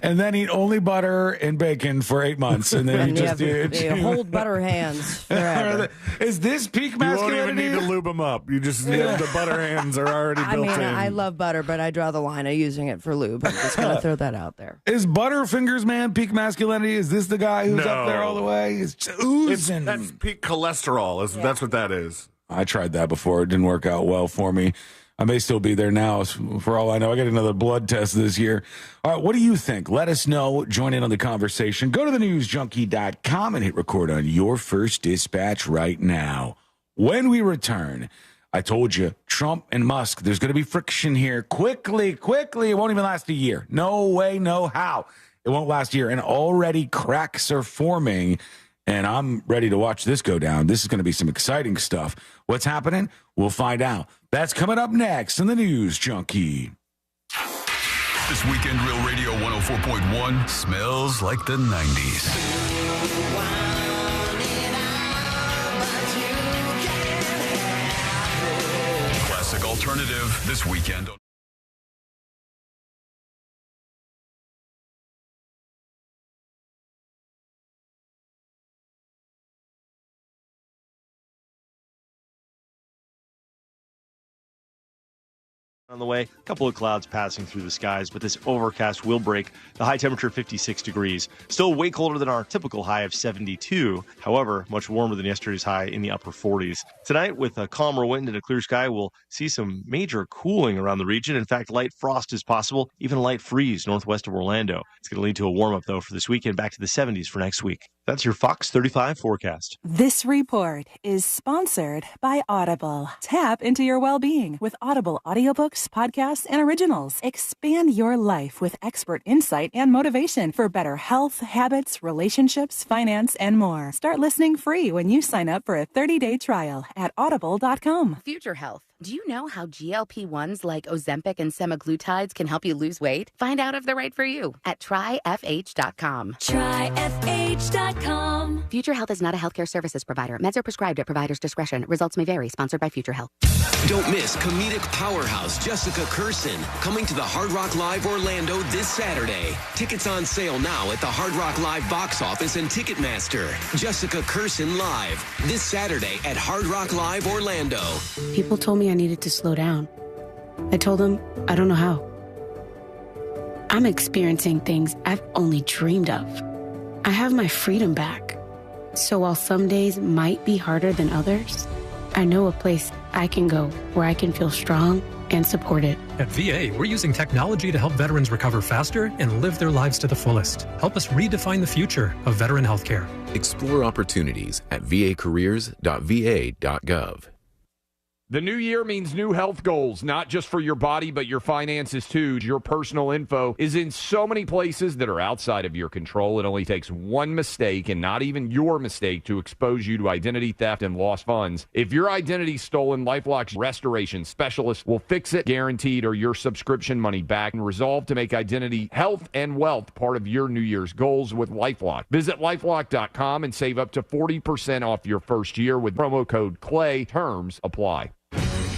S11: And then eat only butter and bacon for 8 months, and then
S12: you hold butter hands forever.
S11: Is this peak
S13: You
S11: masculinity?
S13: won't even need to lube them up. You just the butter hands are already built in.
S12: I love butter, but I draw the line of using it for lube. I'm just going to throw that out there.
S11: Is Butterfingers man peak masculinity? Is this the guy who's up there all the way? It's oozing.
S13: That's peak cholesterol. That's what that is.
S11: I tried that before. It didn't work out well for me. I may still be there now. For all I know, I got another blood test this year. All right, what do you think? Let us know. Join in on the conversation. Go to thenewsjunkie.com and hit record on your first dispatch right now. When we return, I told you, Trump and Musk, there's going to be friction here. Quickly. It won't even last a year. No way, no how. It won't last a year. And already cracks are forming. And I'm ready to watch this go down. This is going to be some exciting stuff. What's happening? We'll find out. That's coming up next in the News Junkie.
S6: This weekend, Real Radio 104.1 smells like the 90s. Classic alternative this weekend.
S7: On the way, a couple of clouds passing through the skies, but this overcast will break. The high temperature 56 degrees. Still way colder than our typical high of 72. However, much warmer than yesterday's high in the upper 40s. Tonight, with a calmer wind and a clear sky, we'll see some major cooling around the region. In fact, light frost is possible, even a light freeze northwest of Orlando. It's going to lead to a warm-up, though, for this weekend, back to the 70s for next week. That's your Fox 35 forecast.
S16: This report is sponsored by Audible. Tap into your well-being with Audible audiobooks, podcasts, and originals. Expand your life with expert insight and motivation for better health, habits, relationships, finance, and more. Start listening free when you sign up for a 30-day trial at audible.com.
S17: Future Health. Do you know how GLP-1s like Ozempic and semaglutides can help you lose weight? Find out if they're right for you at tryfh.com. Tryfh.com. Future Health is not a healthcare services provider. Meds are prescribed at provider's discretion. Results may vary. Sponsored by Future Health.
S18: Don't miss comedic powerhouse Jessica Kirson coming to the Hard Rock Live Orlando this Saturday. Tickets on sale now at the Hard Rock Live box office and Ticketmaster. Jessica Kirson live this Saturday at Hard Rock Live Orlando.
S19: People told me I needed to slow down. I told them I don't know how. I'm experiencing things I've only dreamed of. I have my freedom back. So while some days might be harder than others, I know a place I can go where I can feel strong and supported.
S21: At VA, we're using technology to help veterans recover faster and live their lives to the fullest. Help us redefine the future of veteran healthcare.
S22: Explore opportunities at vacareers.va.gov.
S29: The new year means new health goals, not just for your body, but your finances too. Your personal info is in so many places that are outside of your control. It only takes one mistake, and not even your mistake, to expose you to identity theft and lost funds. If your identity's stolen, LifeLock's restoration specialist will fix it, guaranteed, or your subscription money back, and resolve to make identity, health, and wealth part of your New Year's goals with LifeLock. Visit LifeLock.com and save up to 40% off your first year with promo code CLAY. Terms apply.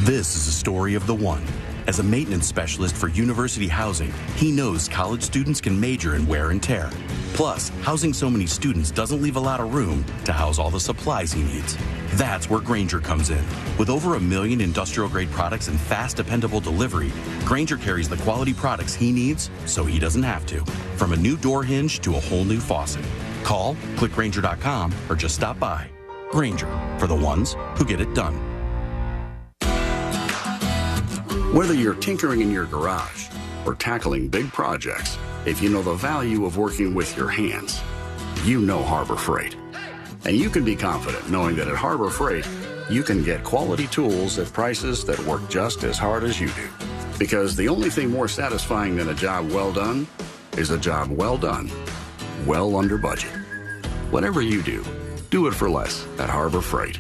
S30: This is a story of the one. As a maintenance specialist for university housing, he knows college students can major in wear and tear. Plus, housing so many students doesn't leave a lot of room to house all the supplies he needs. That's where Grainger comes in. With over 1 million industrial-grade products and fast, dependable delivery, Grainger carries the quality products he needs so he doesn't have to. From a new door hinge to a whole new faucet. Call, click Grainger.com, or just stop by. Grainger, for the ones who get it done.
S31: Whether you're tinkering in your garage or tackling big projects, if you know the value of working with your hands, you know Harbor Freight. And you can be confident knowing that at Harbor Freight, you can get quality tools at prices that work just as hard as you do. Because the only thing more satisfying than a job well done is a job well done, well under budget. Whatever you do, do it for less at Harbor Freight.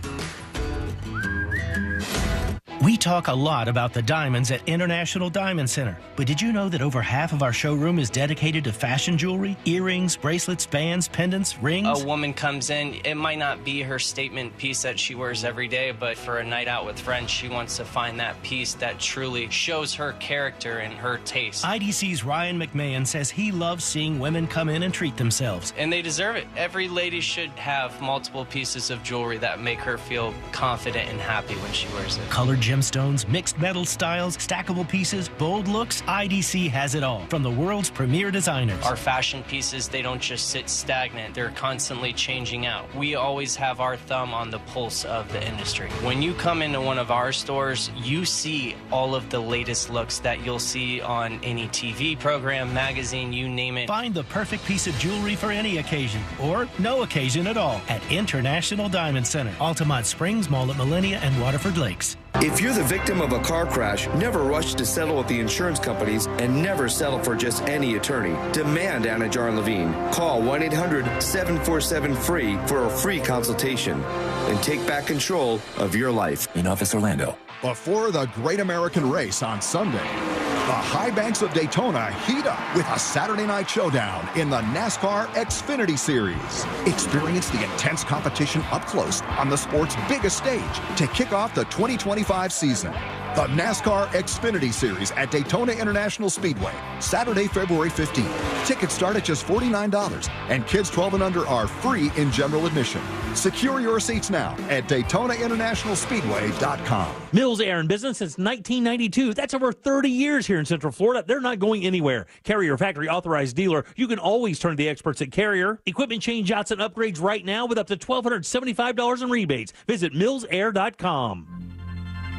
S1: We talk a lot about the diamonds at International Diamond Center, but did you know that over half of our showroom is dedicated to fashion jewelry, earrings, bracelets, bands, pendants, rings?
S2: A woman comes in, it might not be her statement piece that she wears every day, but for a night out with friends, she wants to find that piece that truly shows her character and her taste.
S1: IDC's Ryan McMahon says he loves seeing women come in and treat themselves.
S2: And they deserve it. Every lady should have multiple pieces of jewelry that make her feel confident and happy when she wears it.
S1: Colored gemstones, mixed metal styles, stackable pieces, bold looks, IDC has it all from the world's premier designers.
S2: Our fashion pieces, they don't just sit stagnant. They're constantly changing out. We always have our thumb on the pulse of the industry. When you come into one of our stores, you see all of the latest looks that you'll see on any TV program, magazine, you name it.
S1: Find the perfect piece of jewelry for any occasion or no occasion at all at International Diamond Center, Altamont Springs Mall at Millennia and Waterford Lakes.
S3: If you're the victim of a car crash, never rush to settle with the insurance companies and never settle for just any attorney. Demand Anna Jar and Levine. Call 1-800-747-FREE for a free consultation and take back control of your life.
S4: In Office, Orlando.
S5: Before the Great American Race on Sunday, the high banks of Daytona heat up with a Saturday night showdown in the NASCAR Xfinity Series. Experience the intense competition up close on the sport's biggest stage to kick off the 2025 season. The NASCAR Xfinity Series at Daytona International Speedway, Saturday, February 15th. Tickets start at just $49, and kids 12 and under are free in general admission. Secure your seats now at DaytonaInternationalSpeedway.com.
S23: Mills Air in business since 1992. That's over 30 years here in Central Florida. They're not going anywhere. Carrier factory authorized dealer. You can always turn to the experts at Carrier. Equipment change-outs and upgrades right now with up to $1,275 in rebates. Visit millsair.com.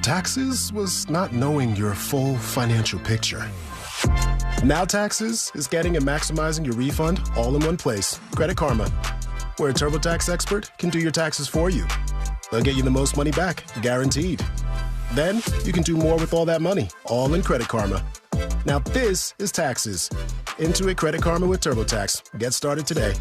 S24: Taxes was not knowing your full financial picture. Now Taxes is getting and maximizing your refund all in one place. Credit Karma, where a TurboTax expert can do your taxes for you. They'll get you the most money back, guaranteed. Then you can do more with all that money, all in Credit Karma. Now this is Taxes. Intuit Credit Karma with TurboTax. Get started today.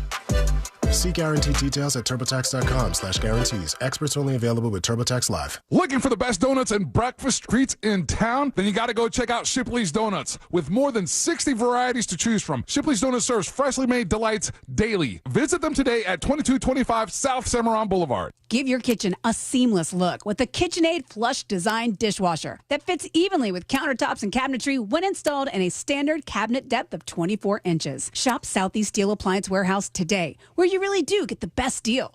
S24: See guaranteed details at TurboTax.com/guarantees. Experts only available with TurboTax Live.
S25: Looking for the best donuts and breakfast treats in town? Then you got to go check out Shipley's Donuts. With more than 60 varieties to choose from, Shipley's Donuts serves freshly made delights daily. Visit them today at 2225 South Cimarron Boulevard.
S26: Give your kitchen a seamless look with the KitchenAid Flush Design dishwasher that fits evenly with countertops and cabinetry when installed in a standard cabinet depth of 24 inches. Shop Southeast Steel Appliance Warehouse today, where you really do get the best deal.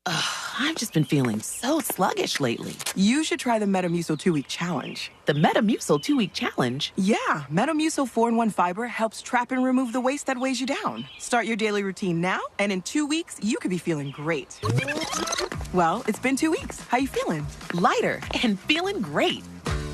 S27: I've just been feeling so sluggish lately. You should try the Metamucil 2-Week Challenge. The Metamucil 2-Week Challenge? Yeah, Metamucil 4-in-1 Fiber helps trap and remove the waste that weighs you down. Start your daily routine now, and in 2 weeks, you could be feeling great. Well, it's been 2 weeks. How you feeling? Lighter and feeling great.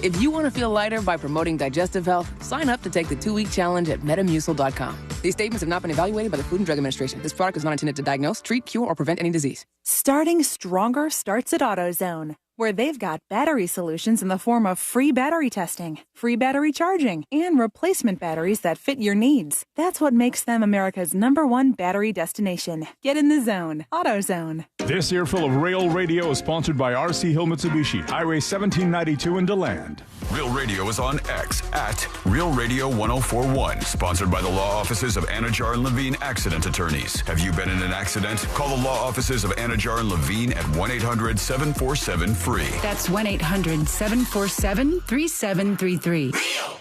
S28: If you want to feel lighter by promoting digestive health, sign up to take the 2-week challenge at Metamucil.com. These statements have not been evaluated by the Food and Drug Administration. This product is not intended to diagnose, treat, cure, or prevent any disease.
S16: Starting stronger starts at AutoZone, where they've got battery solutions in the form of free battery testing, free battery charging, and replacement batteries that fit your needs. That's what makes them America's #1 battery destination. Get in the zone. AutoZone.
S32: This earful of Rail Radio is sponsored by RC Hill Mitsubishi, Highway 1792 in DeLand.
S6: Real Radio is on X at Real Radio 1041. Sponsored by the law offices of Anna Jar and Levine Accident Attorneys. Have you been in an accident? Call the law offices of Anna Jar and Levine at 1-800-747-FREE.
S33: That's 1-800-747-3733.
S18: Real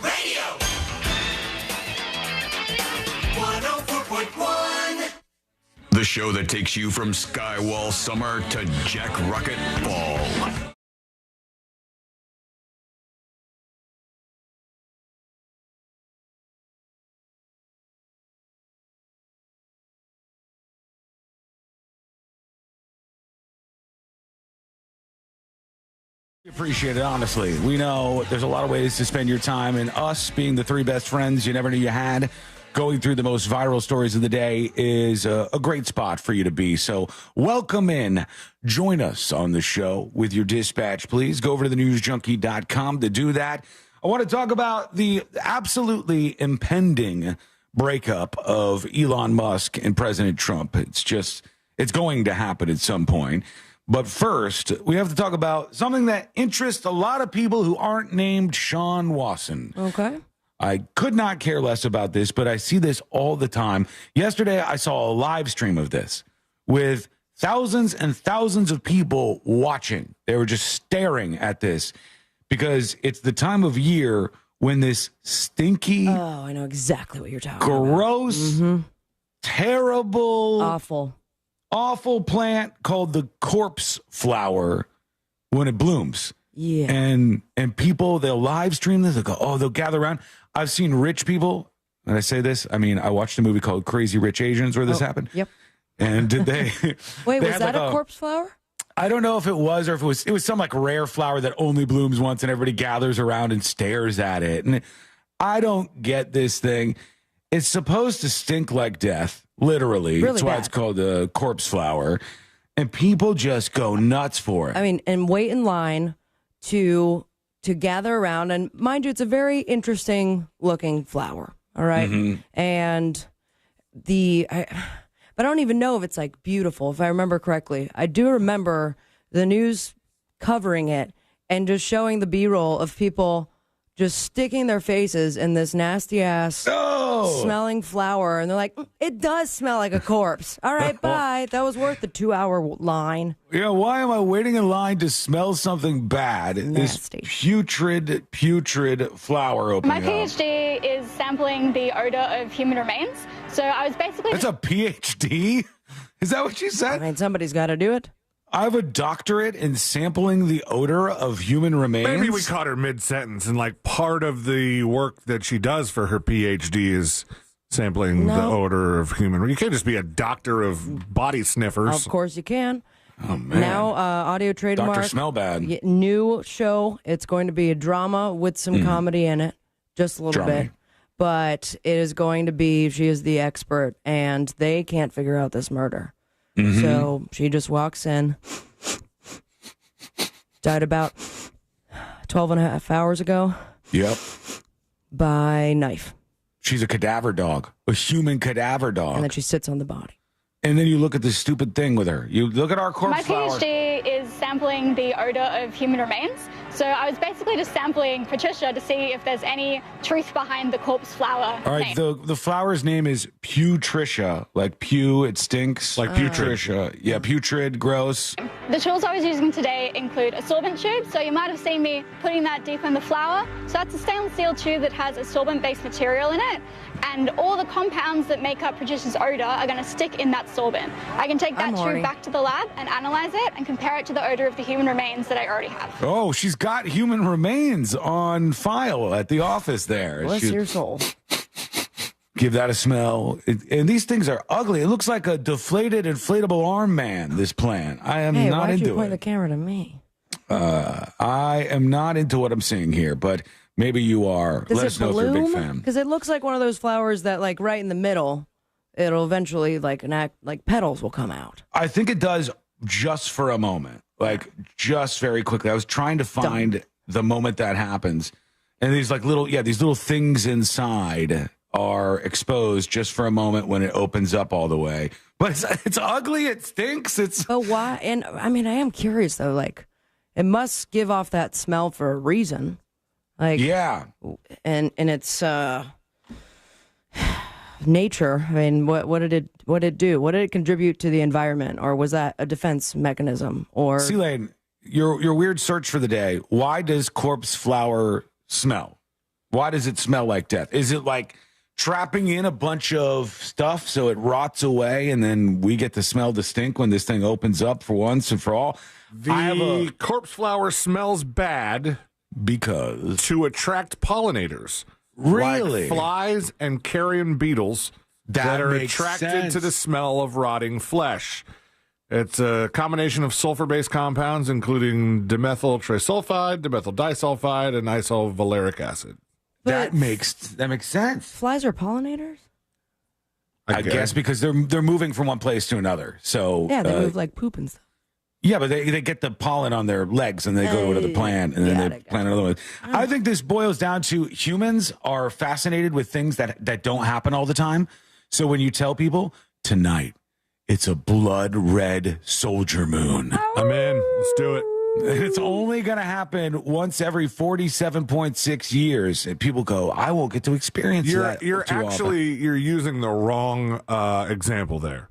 S18: Radio 104.1.
S6: The show that takes you from Skywall Summer to Jack Rocket Fall.
S11: Appreciate it, honestly. We know there's a lot of ways to spend your time, and us being the three best friends you never knew you had, going through the most viral stories of the day is a great spot for you to be. So welcome in. Join us on the show with your dispatch, please. Go over to thenewsjunkie.com to do that. I want to talk about the absolutely impending breakup of Elon Musk and President Trump. It's going to happen at some point. But first, we have to talk about something that interests a lot of people who aren't named Sean Wasson.
S4: Okay.
S11: I could not care less about this, but I see this all the time. Yesterday, I saw a live stream of this with thousands and thousands of people watching. They were just staring at this because it's the time of year when this stinky...
S4: Oh, I know exactly what you're talking
S11: gross,
S4: about.
S11: terrible...
S4: Awful
S11: plant called the corpse flower when it blooms.
S4: Yeah.
S11: And people, they'll live stream this. They'll go, they'll gather around. I've seen rich people, and I say this, I mean, I watched a movie called Crazy Rich Asians where this happened.
S4: Yep.
S11: And did they...
S4: Wait,
S11: they
S4: was that a corpse flower?
S11: I don't know if it was or if it was some like rare flower that only blooms once and everybody gathers around and stares at it. And I don't get this thing. It's supposed to stink like death. Literally.
S4: Really
S11: That's why
S4: bad.
S11: it's called a corpse flower. And people just go nuts for it.
S4: I mean, and wait in line to gather around. And mind you, it's a very interesting looking flower. All right. And but I don't even know if it's like beautiful, if I remember correctly. I do remember the news covering it and just showing the B-roll of people just sticking their faces in this nasty ass smelling flower. And they're like, it does smell like a corpse. All right, bye. That was worth the 2-hour line.
S11: Yeah, why am I waiting in line to smell something bad?
S4: Nasty.
S11: This putrid flower opening
S7: My
S11: up.
S7: PhD is sampling the odor of human remains. So I was basically...
S11: That's a PhD? Is that what you said?
S4: I mean, somebody's got to do it.
S11: I have a doctorate in sampling the odor of human remains.
S8: Maybe we caught her mid-sentence, and like part of the work that she does for her PhD is sampling the odor of human. You can't just be a doctor of body sniffers.
S4: Of course you can.
S11: Oh, man.
S4: Now, audio trademark.
S11: Dr. Smellbad.
S4: New show. It's going to be a drama with some comedy in it. Just a little bit. But it is going to be, she is the expert, and they can't figure out this murder. So she just walks in, died about 12 and a half hours ago.
S11: Yep.
S4: By knife.
S11: She's a cadaver dog, a human cadaver dog.
S4: And then she sits on the body.
S11: And then you look at this stupid thing with her. You look at our corpse
S7: My
S11: flower.
S7: PhD is sampling the odor of human remains. So I was basically just sampling Patricia to see if there's any truth behind the corpse flower
S11: All right,
S7: name.
S11: the flower's name is Putricia. Like pew, it stinks. Like Putricia. Yeah, putrid, gross.
S7: The tools I was using today include a sorbent tube, so you might have seen me putting that deep in the flour. So that's a stainless steel tube that has a sorbent-based material in it, and all the compounds that make up Patricia's odor are going to stick in that sorbent. I can take that tube back to the lab and analyze it and compare it to the odor of the human remains that I already have.
S11: Oh, she's got human remains on file at the office there.
S4: Bless your soul.
S11: Give that a smell. And these things are ugly. It looks like a deflated inflatable arm man, this plant. I am not
S4: why'd you
S11: into
S4: point
S11: it.
S4: the camera to me?
S11: I am not into what I'm seeing here, but maybe you are.
S4: Does
S11: Let
S4: it
S11: us know if you're a big
S4: bloom?
S11: fan.
S4: Because it looks like one of those flowers that, like, right in the middle, it'll eventually, like petals will come out.
S11: I think it does just for a moment, like just very quickly. I was trying to find the moment that happens, and these like these little things inside are exposed just for a moment when it opens up all the way. But it's ugly. It stinks.
S4: But why? And I mean, I am curious though. Like, it must give off that smell for a reason. Like,
S11: yeah,
S4: and it's nature. I mean, what did it do? What did it contribute to the environment, or was that a defense mechanism? Or
S11: C-Lane, your weird search for the day. Why does corpse flower smell? Why does it smell like death? Is it like trapping in a bunch of stuff so it rots away, and then we get to smell the stink when this thing opens up for once and for all?
S8: The corpse flower smells bad
S11: because
S8: to attract pollinators.
S11: Really?
S8: Like flies and carrion beetles that are
S11: makes
S8: attracted
S11: sense.
S8: to the smell of rotting flesh. It's a combination of sulfur-based compounds, including dimethyl trisulfide, dimethyl disulfide, and isovaleric acid.
S11: That makes sense.
S4: Flies are pollinators?
S11: I guess because they're moving from one place to another. So
S4: Yeah, they move like poop and stuff.
S11: Yeah, but they get the pollen on their legs and they go to the plant and then they plant another one. I think this boils down to humans are fascinated with things that don't happen all the time. So when you tell people tonight It's a blood red soldier moon.
S8: I'm in. Let's do it.
S11: And it's only going to happen once every 47.6 years. And people go, I won't get to experience that.
S8: You're using the wrong example there.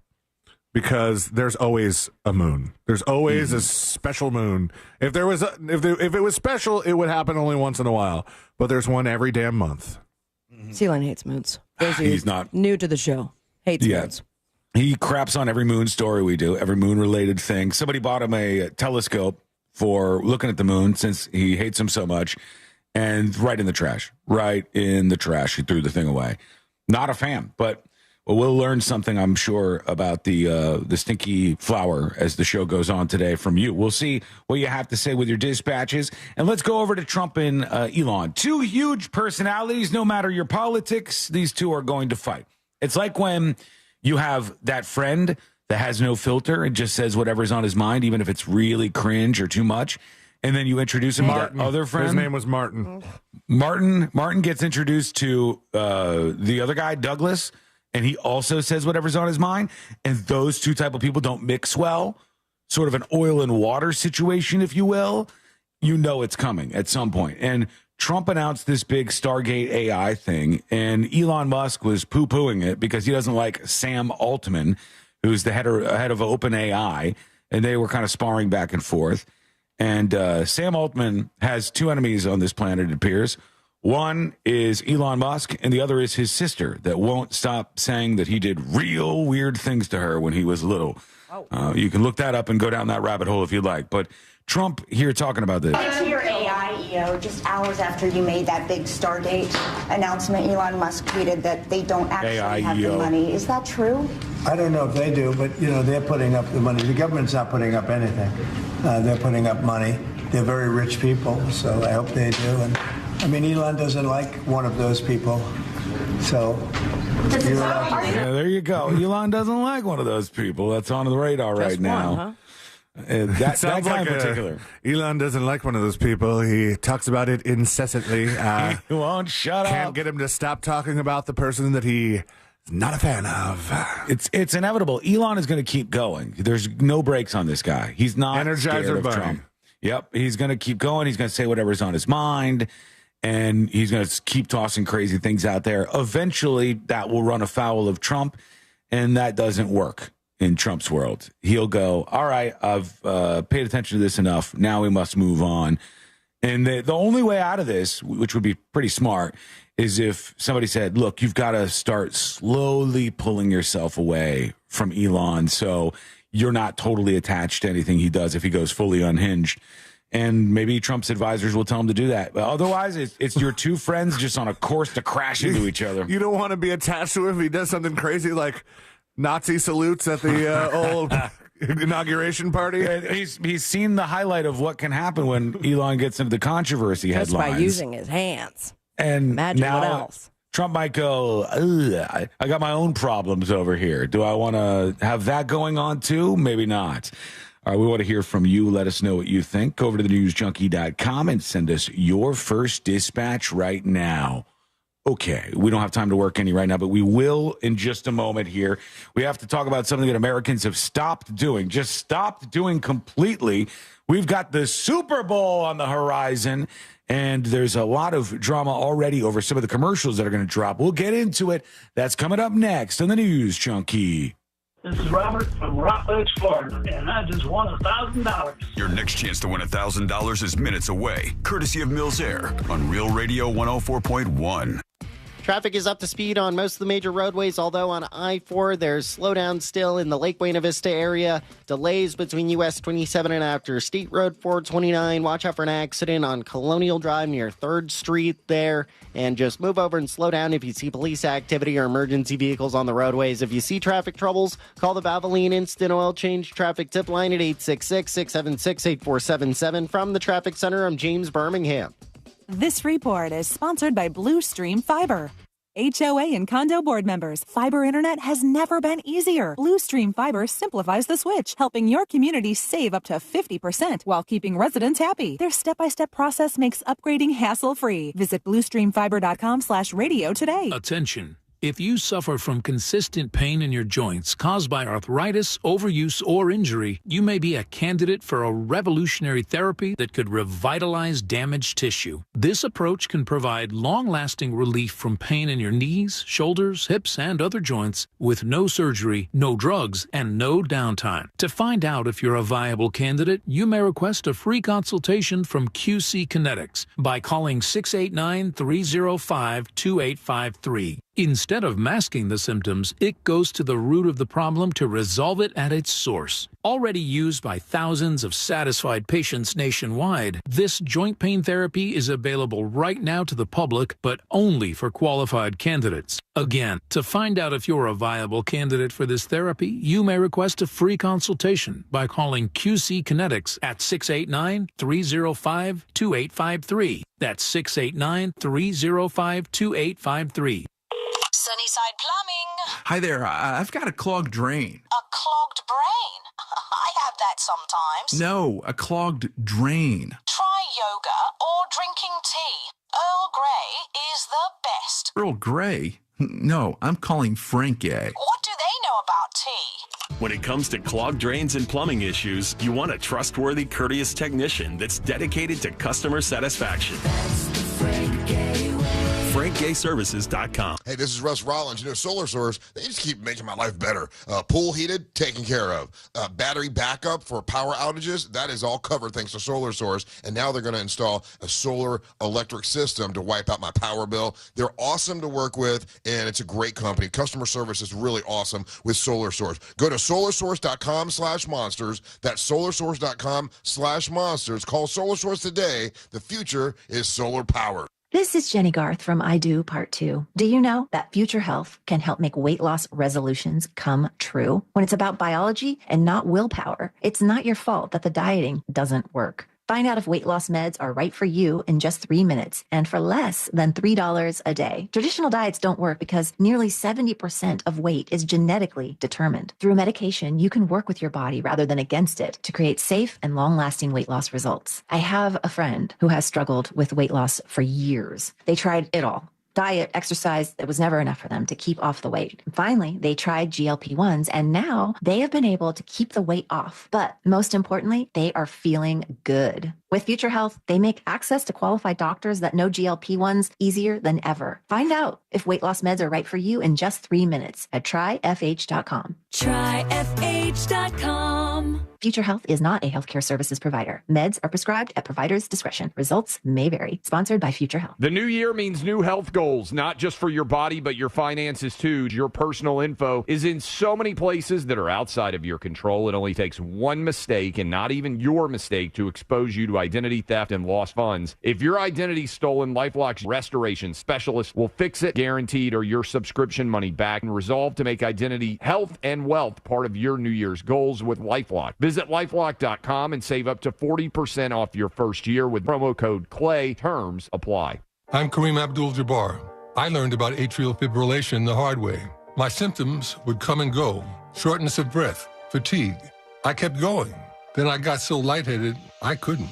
S8: Because there's always a moon. There's always a special moon. If it was special, it would happen only once in a while. But there's one every damn month.
S4: Sea Lion hates moons.
S11: He's not
S4: new to the show. Hates moons.
S11: He craps on every moon story we do, every moon-related thing. Somebody bought him a telescope for looking at the moon since he hates him so much, and right in the trash. He threw the thing away. Not a fan, but we'll learn something, I'm sure, about the stinky flower as the show goes on today from you. We'll see what you have to say with your dispatches. And let's go over to Trump and Elon. Two huge personalities. No matter your politics, these two are going to fight. It's like when you have that friend that has no filter and just says whatever's on his mind, even if it's really cringe or too much. And then you introduce him to that other friend.
S8: His name was Martin.
S11: Martin gets introduced to the other guy, Douglas, and he also says whatever's on his mind. And those two type of people don't mix well. Sort of an oil and water situation, if you will. You know it's coming at some point. And Trump announced this big Stargate AI thing, and Elon Musk was poo-pooing it because he doesn't like Sam Altman, who's the head of OpenAI, and they were kind of sparring back and forth. And Sam Altman has two enemies on this planet, it appears. One is Elon Musk, and the other is his sister that won't stop saying that he did real weird things to her when he was little. You can look that up and go down that rabbit hole if you'd like. But Trump here talking about this.
S9: Into your AI, just hours after you made that big Stargate announcement, Elon Musk tweeted that they don't actually have the money. Is that true?
S10: I don't know if they do, but, they're putting up the money. The government's not putting up anything. They're putting up money. They're very rich people, so I hope they do. And, Elon doesn't like one of those people, so...
S11: Yeah, there you go. Elon doesn't like one of those people. That's on the radar right now.
S4: Huh?
S11: That
S8: sounds
S11: guy
S8: like
S11: in particular.
S8: Elon doesn't like one of those people. He talks about it incessantly.
S11: He won't shut up.
S8: Can't get him to stop talking about the person that he's not a fan of.
S11: It's inevitable. Elon is going to keep going. There's no brakes on this guy. He's not scared of Trump. Yep, he's going to keep going. He's going to say whatever's on his mind, and he's going to keep tossing crazy things out there. Eventually, that will run afoul of Trump, and that doesn't work. In Trump's world, he'll go, all right, I've paid attention to this enough. Now we must move on. And the only way out of this, which would be pretty smart, is if somebody said, look, you've got to start slowly pulling yourself away from Elon so you're not totally attached to anything he does if he goes fully unhinged. And maybe Trump's advisors will tell him to do that. But otherwise, it's your two friends just on a course to crash into each other.
S8: You don't want to be attached to him if he does something crazy like Nazi salutes at the old inauguration party.
S11: He's seen the highlight of what can happen when Elon gets into the controversy
S4: just
S11: headlines.
S4: by using his hands.
S11: And
S4: imagine
S11: now
S4: what else.
S11: Trump might go, I got my own problems over here. Do I want to have that going on too? Maybe not. All right, we want to hear from you. Let us know what you think. Go over to thenewsjunkie.com and send us your first dispatch right now. Okay, we don't have time to work any right now, but we will in just a moment here. We have to talk about something that Americans have stopped doing, just stopped doing completely. We've got the Super Bowl on the horizon, and there's a lot of drama already over some of the commercials that are going to drop. We'll get into it. That's coming up next on the News Junkie.
S12: This is Robert from Rockledge, Florida, and I just won $1,000.
S6: Your next chance to win $1,000 is minutes away, courtesy of Mills Air on Real Radio 104.1.
S13: Traffic is up to speed on most of the major roadways, although on I-4, there's slowdown still in the Lake Buena Vista area. Delays between US 27 and after State Road 429. Watch out for an accident on Colonial Drive near 3rd Street there. And just move over and slow down if you see police activity or emergency vehicles on the roadways. If you see traffic troubles, call the Valvoline Instant Oil Change Traffic Tip Line at 866-676-8477. From the Traffic Center, I'm James Birmingham.
S16: This report is sponsored by Blue Stream Fiber. HOA and condo board members, fiber internet has never been easier. Blue Stream Fiber simplifies the switch, helping your community save up to 50% while keeping residents happy. Their step-by-step process makes upgrading hassle-free. Visit bluestreamfiber.com/radio today.
S14: Attention.
S1: If you suffer from consistent pain in your joints caused by arthritis, overuse, or injury, you may be a candidate for a revolutionary therapy that could revitalize damaged tissue. This approach can provide long-lasting relief from pain in your knees, shoulders, hips, and other joints with no surgery, no drugs, and no downtime. To find out if you're a viable candidate, you may request a free consultation from QC Kinetics by calling 689-305-2853. Instead of masking the symptoms, it goes to the root of the problem to resolve it at its source. Already used by thousands of satisfied patients nationwide, this joint pain therapy is available right now to the public, but only for qualified candidates. Again, to find out if you're a viable candidate for this therapy, you may request a free consultation by calling QC Kinetics at 689-305-2853. That's 689-305-2853.
S2: Sunnyside Plumbing.
S14: Hi there. I've got a clogged drain.
S2: A clogged brain? I have that sometimes.
S14: No, a clogged drain.
S2: Try yoga or drinking tea. Earl Grey is the best.
S14: Earl Grey? No, I'm calling Frank A.
S2: What do they know about tea?
S15: When it comes to clogged drains and plumbing issues, you want a trustworthy, courteous technician that's dedicated to customer satisfaction. That's the Frank A way. FrankGayServices.com.
S17: Hey, this is Russ Rollins. You know, Solar Source, they just keep making my life better. Pool heated, taken care of. Battery backup for power outages, that is all covered thanks to Solar Source. And now they're going to install a solar electric system to wipe out my power bill. They're awesome to work with, and it's a great company. Customer service is really awesome with Solar Source. Go to solarsource.com/monsters. That's solarsource.com/monsters. Call Solar Source today. The future is solar power.
S19: This is Jenny Garth from I Do Part 2. Do you know that Future Health can help make weight loss resolutions come true? When it's about biology and not willpower, it's not your fault that the dieting doesn't work. Find out if weight loss meds are right for you in just 3 minutes and for less than $3 a day. Traditional diets don't work because nearly 70% of weight is genetically determined. Through medication, you can work with your body rather than against it to create safe and long-lasting weight loss results. I have a friend who has struggled with weight loss for years. They tried it all. Diet, exercise, it was never enough for them to keep off the weight. And finally, they tried GLP-1s, and now they have been able to keep the weight off. But most importantly, they are feeling good. With Future Health, they make access to qualified doctors that know GLP-1s easier than ever. Find out if weight loss meds are right for you in just 3 minutes at tryfh.com. Tryfh.com. Future Health is not a healthcare services provider. Meds are prescribed at provider's discretion. Results may vary. Sponsored by Future Health.
S20: The new year means new health goals, not just for your body, but your finances too. Your personal info is in so many places that are outside of your control. It only takes one mistake, and not even your mistake, to expose you to identity theft and lost funds. If your identity's stolen, LifeLock's restoration specialist will fix it, guaranteed, or your subscription money back, and resolve to make identity, health, and wealth part of your New Year's goals with LifeLock. Visit LifeLock.com and save up to 40% off your first year with promo code CLAY. Terms apply.
S21: I'm Kareem Abdul-Jabbar. I learned about atrial fibrillation the hard way. My symptoms would come and go. Shortness of breath, fatigue. I kept going. Then I got so lightheaded, I couldn't.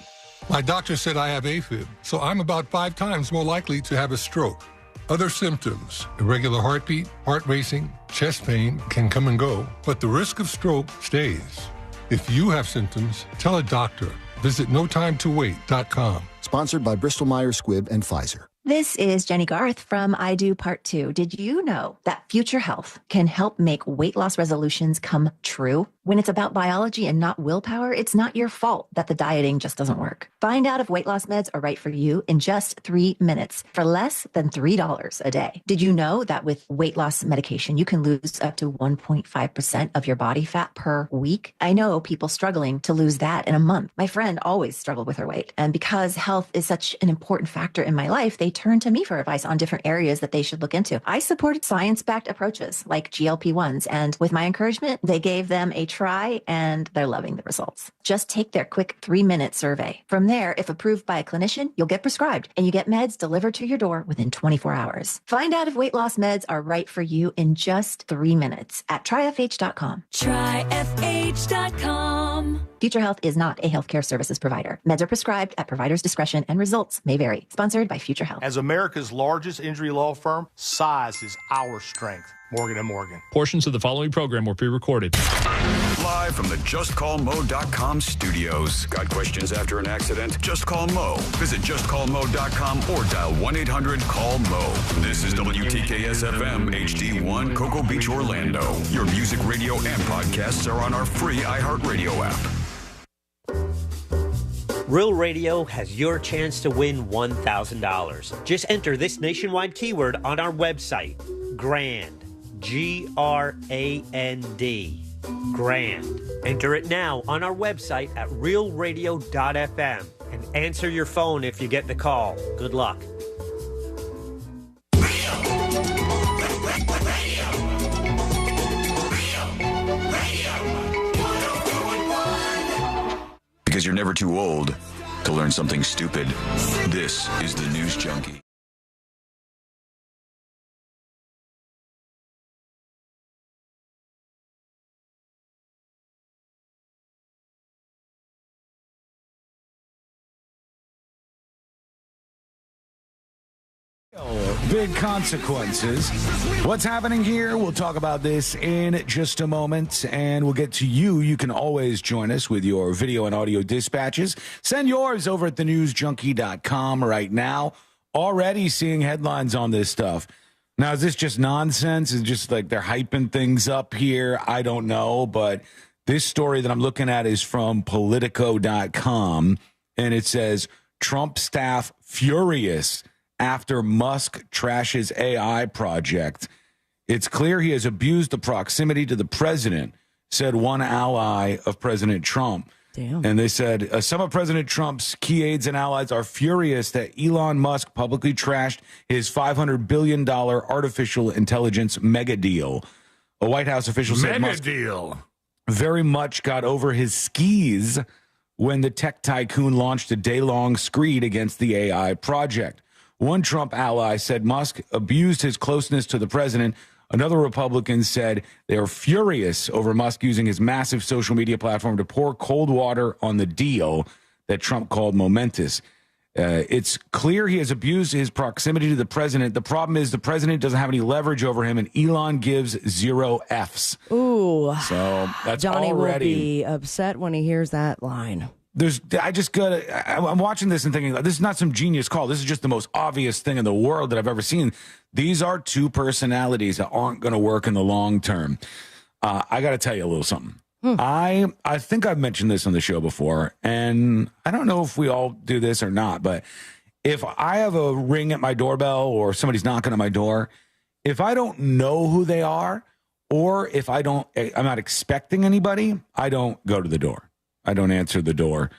S21: My doctor said I have AFib, so I'm about 5 times more likely to have a stroke. Other symptoms, irregular heartbeat, heart racing, chest pain can come and go, but the risk of stroke stays. If you have symptoms, tell a doctor. Visit notimetowait.com.
S22: Sponsored by Bristol-Myers Squibb and Pfizer.
S19: This is Jenny Garth from I Do Part 2. Did you know that Future Health can help make weight loss resolutions come true? When it's about biology and not willpower, it's not your fault that the dieting just doesn't work. Find out if weight loss meds are right for you in just 3 minutes for less than $3 a day. Did you know that with weight loss medication, you can lose up to 1.5% of your body fat per week? I know people struggling to lose that in a month. My friend always struggled with her weight. And because health is such an important factor in my life, they turned to me for advice on different areas that they should look into. I supported science-backed approaches like GLP-1s. And with my encouragement, they gave them a try, and they're loving the results. Just take their quick 3-minute survey. From there, if approved by a clinician, you'll get prescribed and you get meds delivered to your door within 24 hours. Find out if weight loss meds are right for you in just 3 minutes at tryfh.com. Tryfh.com. Future Health is not a healthcare services provider. Meds are prescribed at provider's discretion and results may vary. Sponsored by Future Health.
S3: As America's largest injury law firm, size is our strength. Morgan & Morgan.
S1: Portions of the following program were pre-recorded.
S6: Live from the JustCallMo.com studios. Got questions after an accident? Just call Mo. Visit JustCallMo.com or dial 1-800-CALL-MO. This is WTKS-FM HD1 Cocoa Beach, Orlando. Your music, radio, and podcasts are on our free iHeartRadio app.
S5: Real Radio has your chance to win $1,000. Just enter this nationwide keyword on our website, GRAND. G-R-A-N-D. Grand. Enter it now on our website at realradio.fm and answer your phone if you get the call. Good luck.
S6: Because you're never too old to learn something stupid. This is the News Junkie.
S11: Big consequences. What's happening here? We'll talk about this in just a moment, and we'll get to you. You can always join us with your video and audio dispatches. Send yours over at thenewsjunkie.com right now. Already seeing headlines on this stuff. Now, is this just nonsense? Is it just like they're hyping things up here? I don't know, but this story that I'm looking at is from Politico.com, and it says, Trump staff furious after Musk trashes AI project. It's clear he has abused the proximity to the president, said one ally of President Trump.
S4: Damn.
S11: And they said some of President Trump's key aides and allies are furious that Elon Musk publicly trashed his $500 billion artificial intelligence mega deal. A White House official said Musk very much got over his skis when the tech tycoon launched a day-long screed against the AI project. One Trump ally said Musk abused his closeness to the president. Another Republican said they are furious over Musk using his massive social media platform to pour cold water on the deal that Trump called momentous. It's clear he has abused his proximity to the president. The problem is the president doesn't have any leverage over him, and Elon gives 0 Fs.
S4: Ooh.
S11: So that's
S4: Johnny
S11: already...
S4: will be upset when he hears that line.
S11: I'm watching this and thinking, this is not some genius call. This is just the most obvious thing in the world that I've ever seen. These are two personalities that aren't going to work in the long term. I got to tell you a little something. I think I've mentioned this on the show before, and I don't know if we all do this or not, but if I have a ring at my doorbell or somebody's knocking at my door, if I don't know who they are, or if I'm not expecting anybody, I don't go to the door. I don't answer the door.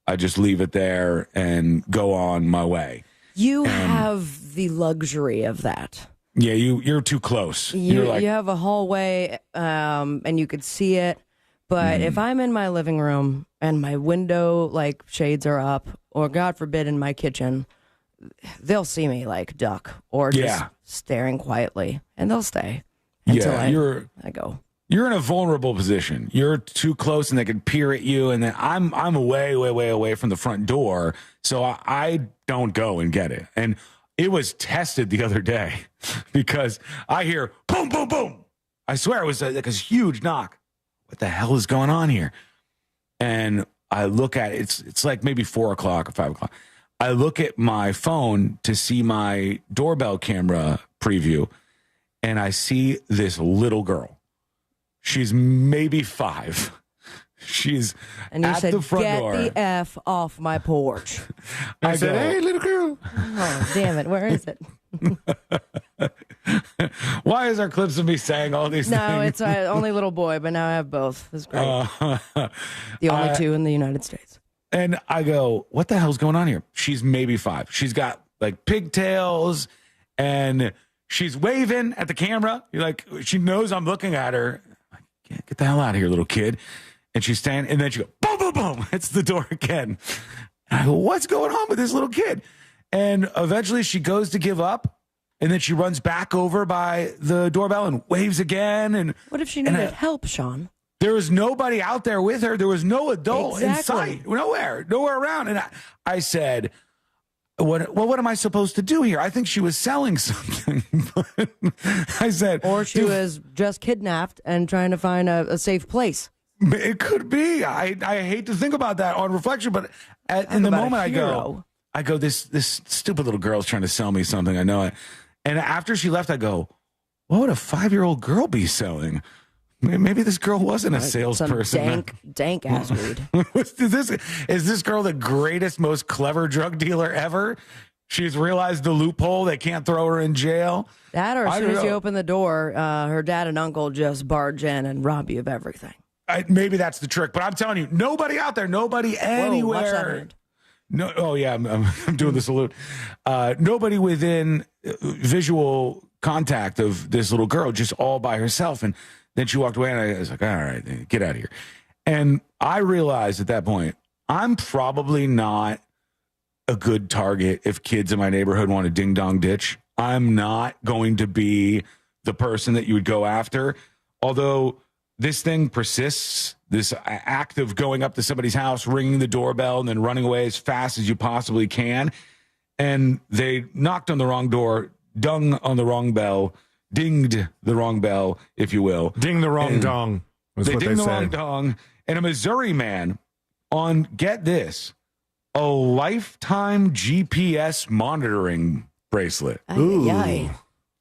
S11: I just leave it there and go on my way.
S4: You have the luxury of that.
S11: Yeah, you're too close.
S4: You have a hallway, and you could see it. But if I'm in my living room and my window shades are up, or God forbid in my kitchen, they'll see me duck or just staring quietly, and they'll stay until I go.
S11: You're in a vulnerable position. You're too close, and they can peer at you. And then I'm way away from the front door, so I don't go and get it. And it was tested the other day because I hear boom, boom, boom. I swear it was like a huge knock. What the hell is going on here? And I look at it. It's like maybe 4 o'clock or 5 o'clock. I look at my phone to see my doorbell camera preview, and I see this little girl. She's maybe 5. She's
S4: and you
S11: at
S4: said,
S11: the front
S4: "Get
S11: door.
S4: the F off my porch."
S11: I said, "Hey, little girl."
S4: Oh, damn it. Where is it?
S11: Why is there clips of me saying all these things?
S4: No, it's only little boy, but now I have both. It's great. The only two in the United States.
S11: And I go, what the hell's going on here? She's maybe 5. She's got pigtails, and she's waving at the camera. She knows I'm looking at her. Get the hell out of here, little kid. And she's standing, and then she goes, boom, boom, boom. Hits the door again. And I go, what's going on with this little kid? And eventually she goes to give up, and then she runs back over by the doorbell and waves again. And
S4: what if she needed help, Sean?
S11: There was nobody out there with her. There was no adult in
S4: Exactly.
S11: sight. Nowhere around. And I said, what am I supposed to do here? I think she was selling something. I said,
S4: or she was just kidnapped and trying to find a safe place.
S11: It could be. I hate to think about that on reflection, but in the moment I go, this stupid little girl's trying to sell me something. I know it. And after she left, I go, what would a 5-year-old girl be selling? Maybe this girl wasn't a salesperson.
S4: Dank ass weed.
S11: Is this girl the greatest, most clever drug dealer ever? She's realized the loophole. They can't throw her in jail.
S4: That, or as soon as you open the door, her dad and uncle just barge in and rob you of everything.
S11: Maybe that's the trick. But I'm telling you, nobody out there, nobody anywhere. No, oh yeah, I'm doing the salute. Nobody within visual contact of this little girl, just all by herself. And then she walked away, and I was like, all right, get out of here. And I realized at that point, I'm probably not a good target if kids in my neighborhood want to ding-dong ditch. I'm not going to be the person that you would go after. Although this thing persists, this act of going up to somebody's house, ringing the doorbell, and then running away as fast as you possibly can. And they knocked on the wrong door, dung on the wrong bell, dinged the wrong bell, if you will.
S8: Ding the wrong dong.
S11: They dinged the wrong dong. And a Missouri man on, get this, a lifetime GPS monitoring bracelet.
S4: Ooh.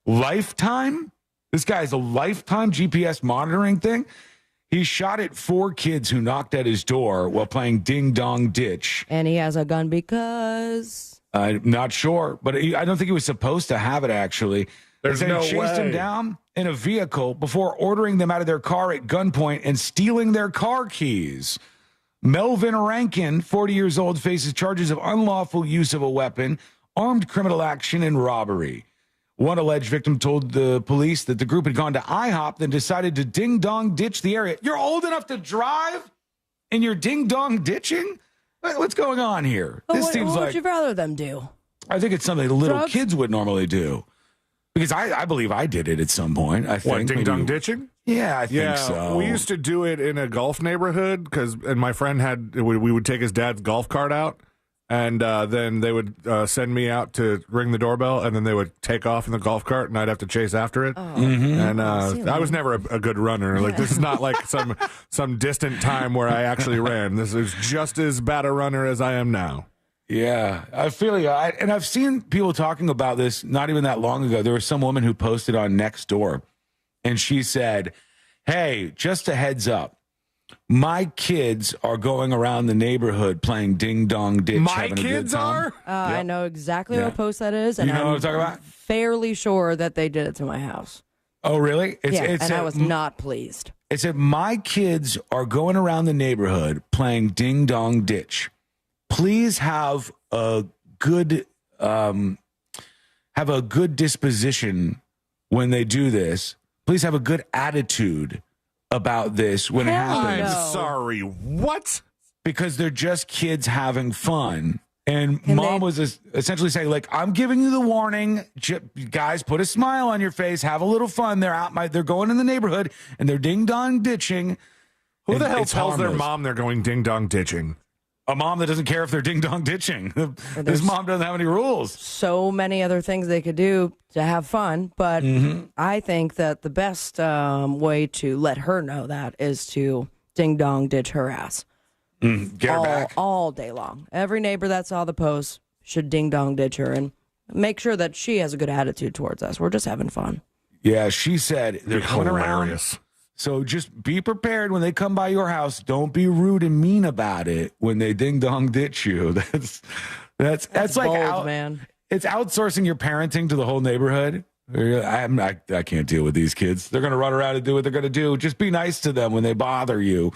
S11: Lifetime? This guy's a lifetime GPS monitoring thing. He shot at 4 kids who knocked at his door while playing Ding Dong Ditch.
S4: And he has a gun because...
S11: I'm not sure, but I don't think he was supposed to have it, actually.
S8: There's no way.
S11: He chased him down in a vehicle before ordering them out of their car at gunpoint and stealing their car keys. Melvin Rankin, 40 years old, faces charges of unlawful use of a weapon, armed criminal action, and robbery. One alleged victim told the police that the group had gone to IHOP, then decided to ding-dong ditch the area. You're old enough to drive, and you're ding-dong ditching? What's going on here?
S4: What would you rather them do?
S11: I think it's something the little
S4: Drugs?
S11: kids would normally do. Because I believe I did it at some point. I think.
S8: What, ding-dong ditching?
S11: Yeah, I think so.
S8: We used to do it in a golf neighborhood, and my friend we would take his dad's golf cart out, and then they would send me out to ring the doorbell, and then they would take off in the golf cart, and I'd have to chase after it. And I was never a good runner. Like, this is not like some distant time where I actually ran. This is just as bad a runner as I am now.
S11: Yeah, I feel you. And I've seen people talking about this not even that long ago. There was some woman who posted on Nextdoor, and she said, hey, just a heads up. My kids are going around the neighborhood playing ding-dong ditch.
S8: My kids are?
S4: I know exactly what post that is. And
S11: you know what I'm talking about?
S4: Fairly sure that they did it to my house.
S11: Oh, really?
S4: I was not pleased.
S11: It said, my kids are going around the neighborhood playing ding-dong ditch. Please have a good disposition when they do this. Please have a good attitude about this when it happens.
S8: I'm sorry, what?
S11: Because they're just kids having fun. And mom was essentially saying, like, I'm giving you the warning. Guys, put a smile on your face. Have a little fun. They're going in the neighborhood, and they're ding-dong ditching.
S8: Who the hell tells their mom they're going ding-dong ditching?
S11: A mom that doesn't care if they're ding-dong ditching. This mom doesn't have any rules.
S4: So many other things they could do to have fun, but I think that the best way to let her know that is to ding-dong ditch her ass.
S11: Get her back.
S4: All day long. Every neighbor that saw the post should ding-dong ditch her and make sure that she has a good attitude towards us. We're just having fun.
S11: Yeah, she said they're coming around. So just be prepared when they come by your house. Don't be rude and mean about it when they ding-dong ditch you. That's like
S4: bold, man.
S11: It's outsourcing your parenting to the whole neighborhood. I can't deal with these kids. They're going to run around and do what they're going to do. Just be nice to them when they bother you.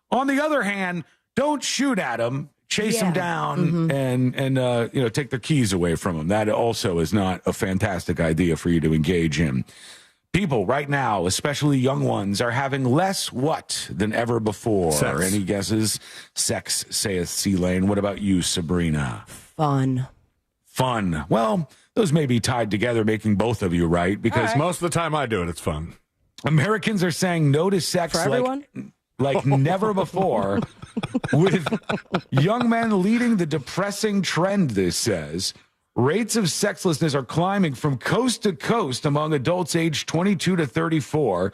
S11: On the other hand, don't shoot at them. Chase them down and take their keys away from them. That also is not a fantastic idea for you to engage in. People right now, especially young ones, are having less what than ever before.
S8: Sex.
S11: Any guesses? Sex, saith C-Lane. What about you, Sabrina?
S4: Fun.
S11: Well, those may be tied together, making both of you right, because
S8: most of the time I do it, it's fun.
S11: Americans are saying no to sex
S4: for everyone?
S11: like never before, with young men leading the depressing trend, this says. Rates of sexlessness are climbing from coast to coast among adults aged 22 to 34.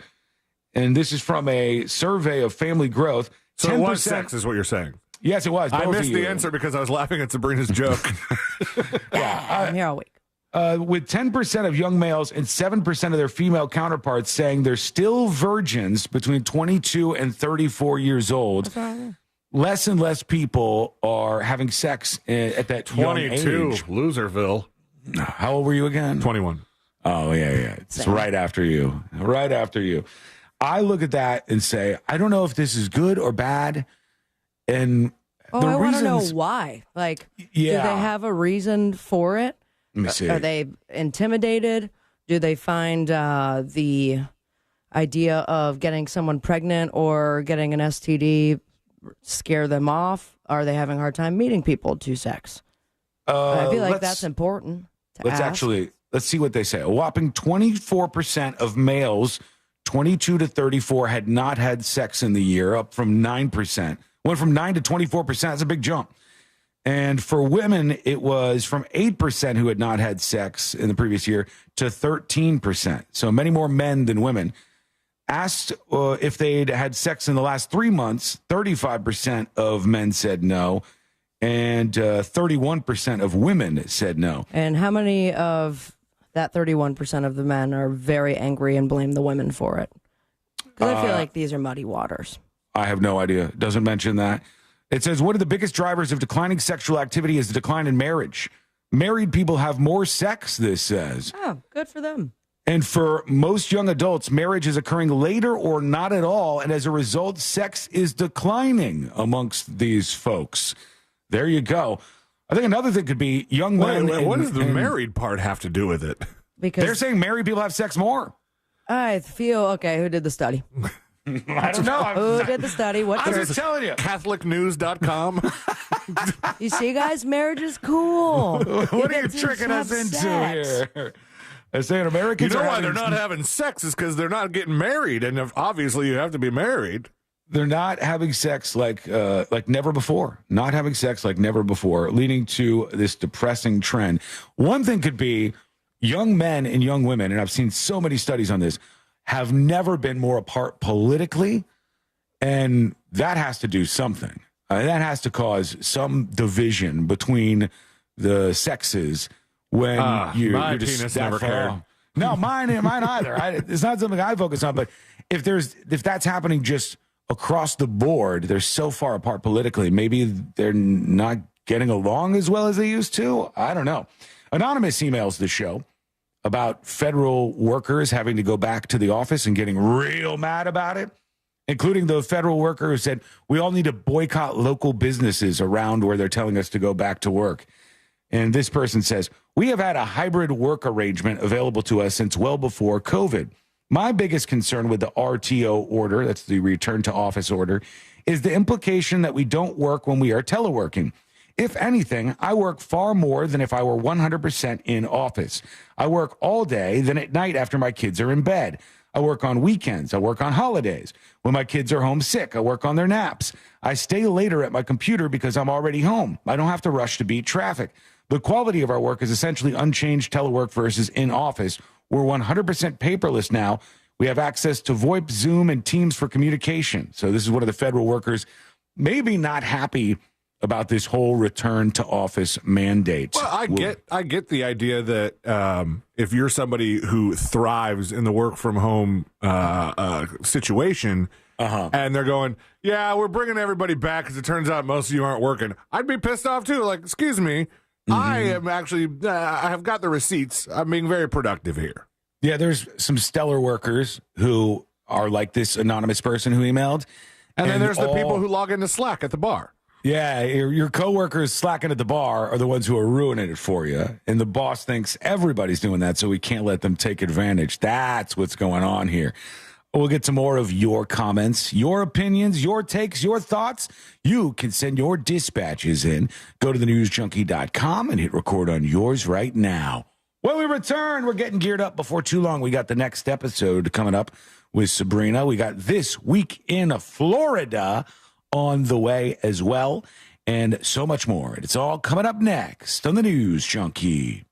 S11: And this is from a survey of family growth.
S8: So it was sex is what you're saying?
S11: Yes, it was.
S8: I missed the answer because I was laughing at Sabrina's joke.
S4: I'm here all week.
S11: With 10% of young males and 7% of their female counterparts saying they're still virgins between 22 and 34 years old, less and less people are having sex at that
S8: 22,
S11: young age.
S8: Loserville.
S11: How old were you again?
S8: 21.
S11: Oh, yeah. It's right after you. Right after you. I look at that and say, I don't know if this is good or bad. And
S4: I want to know why. Like, do they have a reason for it?
S11: Let me see.
S4: Are they intimidated? Do they find the idea of getting someone pregnant or getting an STD scare them off? Are they having a hard time meeting people to sex? I feel like that's important to ask.
S11: Let's see what they say. A whopping 24% of males 22 to 34 had not had sex in the year, up from 9%. Went from 9 to 24%. That's a big jump. And for women, it was from 8% who had not had sex in the previous year to 13%. So many more men than women. Asked if they'd had sex in the last 3 months, 35% of men said no, and 31% of women said no.
S4: And how many of that 31% of the men are very angry and blame the women for it? Because I feel like these are muddy waters.
S11: I have no idea. It doesn't mention that. It says, one of the biggest drivers of declining sexual activity is the decline in marriage. Married people have more sex, this says.
S4: Oh, good for them.
S11: And for most young adults, marriage is occurring later or not at all. And as a result, sex is declining amongst these folks. There you go. I think another thing could be young men.
S8: What does the married part have to do with it?
S4: Because
S11: they're saying married people have sex more.
S4: I feel, okay, who did the study?
S11: I don't know.
S4: Who did the study? What
S11: I'm just telling you.
S8: CatholicNews.com.
S4: You see, guys, marriage is cool.
S11: What are you tricking us into here? They're saying Americans
S8: You know
S11: are
S8: why they're
S11: having-
S8: not having sex is because they're not getting married. And obviously you have to be married.
S11: They're not having sex like never before. Not having sex like never before, leading to this depressing trend. One thing could be young men and young women, and I've seen so many studies on this, have never been more apart politically, and that has to do something. That has to cause some division between the sexes when
S8: my
S11: you're just
S8: penis
S11: that
S8: never
S11: far
S8: cared.
S11: off. No, mine either. It's not something I focus on, but if that's happening just across the board, they're so far apart politically, maybe they're not getting along as well as they used to. I don't know. Anonymous emails the show about federal workers having to go back to the office and getting real mad about it, including the federal worker who said, we all need to boycott local businesses around where they're telling us to go back to work. And this person says, we have had a hybrid work arrangement available to us since well before COVID. My biggest concern with the RTO order, that's the return to office order, is the implication that we don't work when we are teleworking. If anything, I work far more than if I were 100% in office. I work all day, then at night after my kids are in bed. I work on weekends. I work on holidays. When my kids are home sick, I work on their naps. I stay later at my computer because I'm already home. I don't have to rush to beat traffic. The quality of our work is essentially unchanged telework versus in office. We're 100% paperless now. We have access to VoIP, Zoom, and Teams for communication. So this is one of the federal workers maybe not happy about this whole return to office mandate.
S8: Well, I get the idea that if you're somebody who thrives in the work from home situation, and they're going, yeah, we're bringing everybody back because it turns out most of you aren't working, I'd be pissed off too. Like, excuse me, I am actually, I have got the receipts. I'm being very productive here.
S11: Yeah, there's some stellar workers who are like this anonymous person who emailed.
S8: And then there's the people who log into Slack at the bar.
S11: Yeah, your coworkers slacking at the bar are the ones who are ruining it for you. And the boss thinks everybody's doing that, so we can't let them take advantage. That's what's going on here. We'll get some more of your comments, your opinions, your takes, your thoughts. You can send your dispatches in. Go to thenewsjunkie.com and hit record on yours right now. When we return, we're getting geared up before too long. We got the next episode coming up with Sabrina. We got This Week in Florida on the way as well. and so much more. It's all coming up next on the News Junkie.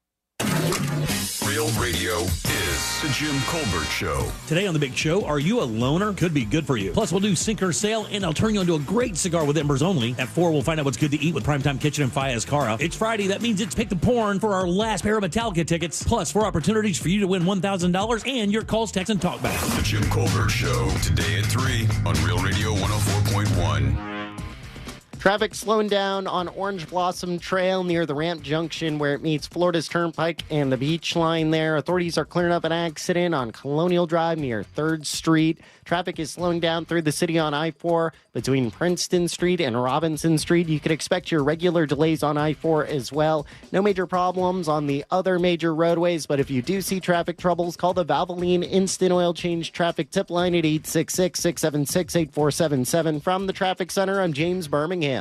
S6: Real Radio is the Jim Colbert Show.
S7: Today on The Big Show, are you a loner? Could be good for you. Plus, we'll do Sink or Sale, and I'll turn you into a great cigar with embers only. At 4, we'll find out what's good to eat with Primetime Kitchen and Fayez Cara. It's Friday. That means it's Pick the Porn for our last pair of Metallica tickets. Plus, 4 opportunities for you to win $1,000 and your calls, texts, and talkbacks.
S6: The Jim Colbert Show, today at 3 on Real Radio 104.1.
S13: Traffic slowing down on Orange Blossom Trail near the Ramp Junction where it meets Florida's Turnpike and the Beach Line there. Authorities are clearing up an accident on Colonial Drive near 3rd Street. Traffic is slowing down through the city on I-4 between Princeton Street and Robinson Street. You can expect your regular delays on I-4 as well. No major problems on the other major roadways, but if you do see traffic troubles, call the Valvoline Instant Oil Change Traffic Tip Line at 866-676-8477. From the Traffic Center, I'm James Birmingham.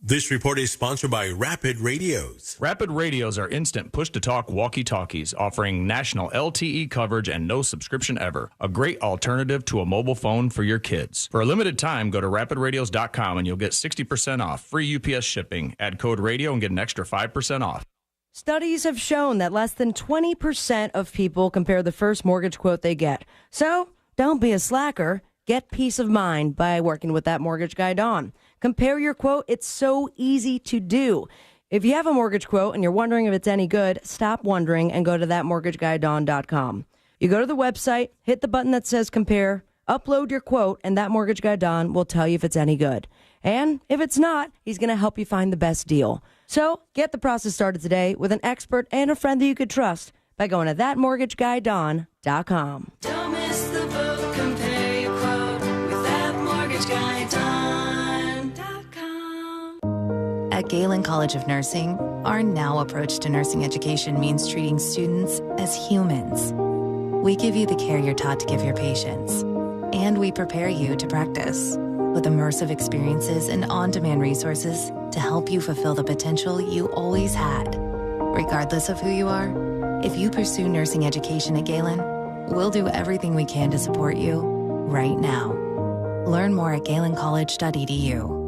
S18: This report is sponsored by Rapid Radios.
S23: Rapid Radios are instant push-to-talk walkie-talkies offering national LTE coverage and no subscription ever. A great alternative to a mobile phone for your kids. For a limited time, go to rapidradios.com and you'll get 60% off, free UPS shipping. Add code radio and get an extra 5% off.
S4: Studies have shown that less than 20% of people compare the first mortgage quote they get. So don't be a slacker. Get peace of mind by working with that mortgage guy, Don. Compare your quote. It's so easy to do. If you have a mortgage quote and you're wondering if it's any good, stop wondering and go to thatmortgageguyDon.com. You go to the website, hit the button that says compare, upload your quote, and that mortgage guy, Don, will tell you if it's any good. And if it's not, he's going to help you find the best deal. So get the process started today with an expert and a friend that you could trust by going to thatmortgageguyDon.com.
S24: Don't miss the boat. Compare your quote with thatmortgageguyDon.com.
S25: At Galen College of Nursing, our now approach to nursing education means treating students as humans. We give you the care you're taught to give your patients, and we prepare you to practice with immersive experiences and on-demand resources to help you fulfill the potential you always had. Regardless of who you are, if you pursue nursing education at Galen, we'll do everything we can to support you right now. Learn more at galencollege.edu.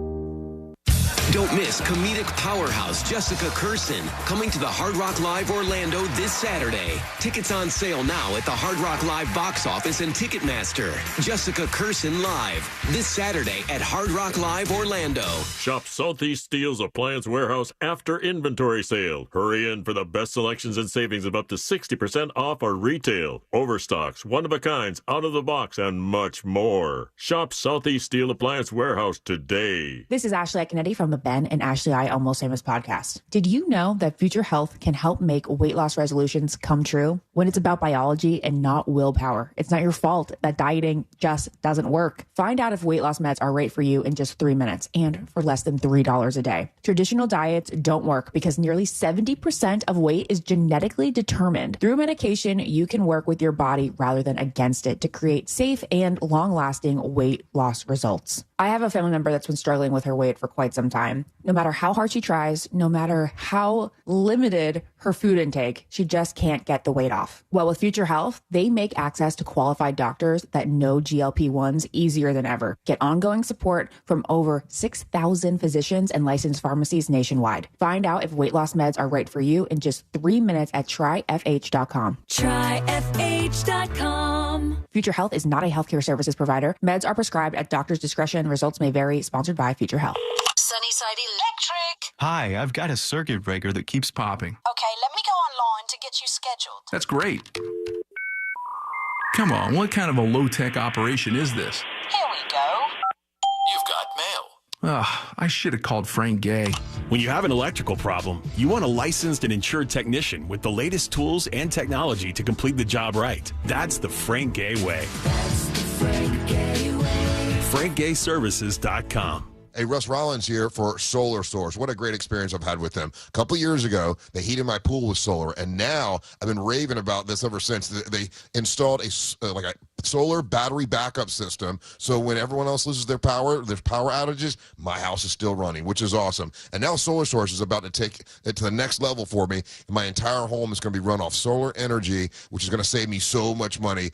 S26: Don't miss comedic powerhouse Jessica Kirson coming to the Hard Rock Live Orlando this Saturday. Tickets on sale now at the Hard Rock Live box office and Ticketmaster. Jessica Kirson live this Saturday at Hard Rock Live Orlando.
S27: Shop Southeast Steel's Appliance Warehouse after inventory sale. Hurry in for the best selections and savings of up to 60% off our retail. Overstocks, one-of-a-kinds, out of the box, and much more. Shop Southeast Steel Appliance Warehouse today.
S28: This is Ashley Akinetti from the Ben and Ashley I Almost Famous podcast. Did you know that Future Health can help make weight loss resolutions come true? When it's about biology and not willpower. It's not your fault that dieting just doesn't work. Find out if weight loss meds are right for you in just 3 minutes and for less than $3 a day. Traditional diets don't work because nearly 70% of weight is genetically determined. Through medication, you can work with your body rather than against it to create safe and long-lasting weight loss results. I have a family member that's been struggling with her weight for quite some time. No matter how hard she tries, no matter how limited her food intake, she just can't get the weight off. Well, with Future Health, they make access to qualified doctors that know GLP-1s easier than ever. Get ongoing support from over 6,000 physicians and licensed pharmacies nationwide. Find out if weight loss meds are right for you in just 3 minutes at tryfh.com. Tryfh.com. Future Health is not a healthcare services provider. Meds are prescribed at doctor's discretion. Results may vary. Sponsored by Future Health.
S2: Sunnyside Electric.
S14: Hi, I've got a circuit breaker that keeps popping.
S2: Okay, let me go online to get you scheduled.
S14: That's great. Come on, what kind of a low-tech operation is this?
S2: Here we go.
S15: You've got mail.
S14: Ugh, I should have called Frank Gay.
S15: When you have an electrical problem, you want a licensed and insured technician with the latest tools and technology to complete the job right. That's the Frank Gay way.
S24: That's the Frank Gay way.
S15: FrankGayServices.com.
S17: Hey, Russ Rollins here for Solar Source. What a great experience I've had with them. A couple years ago, they heated my pool with solar, and now I've been raving about this ever since. They installed a solar battery backup system, so when everyone else loses their power, there's power outages, my house is still running, which is awesome. And now Solar Source is about to take it to the next level for me. My entire home is going to be run off solar energy, which is going to save me so much money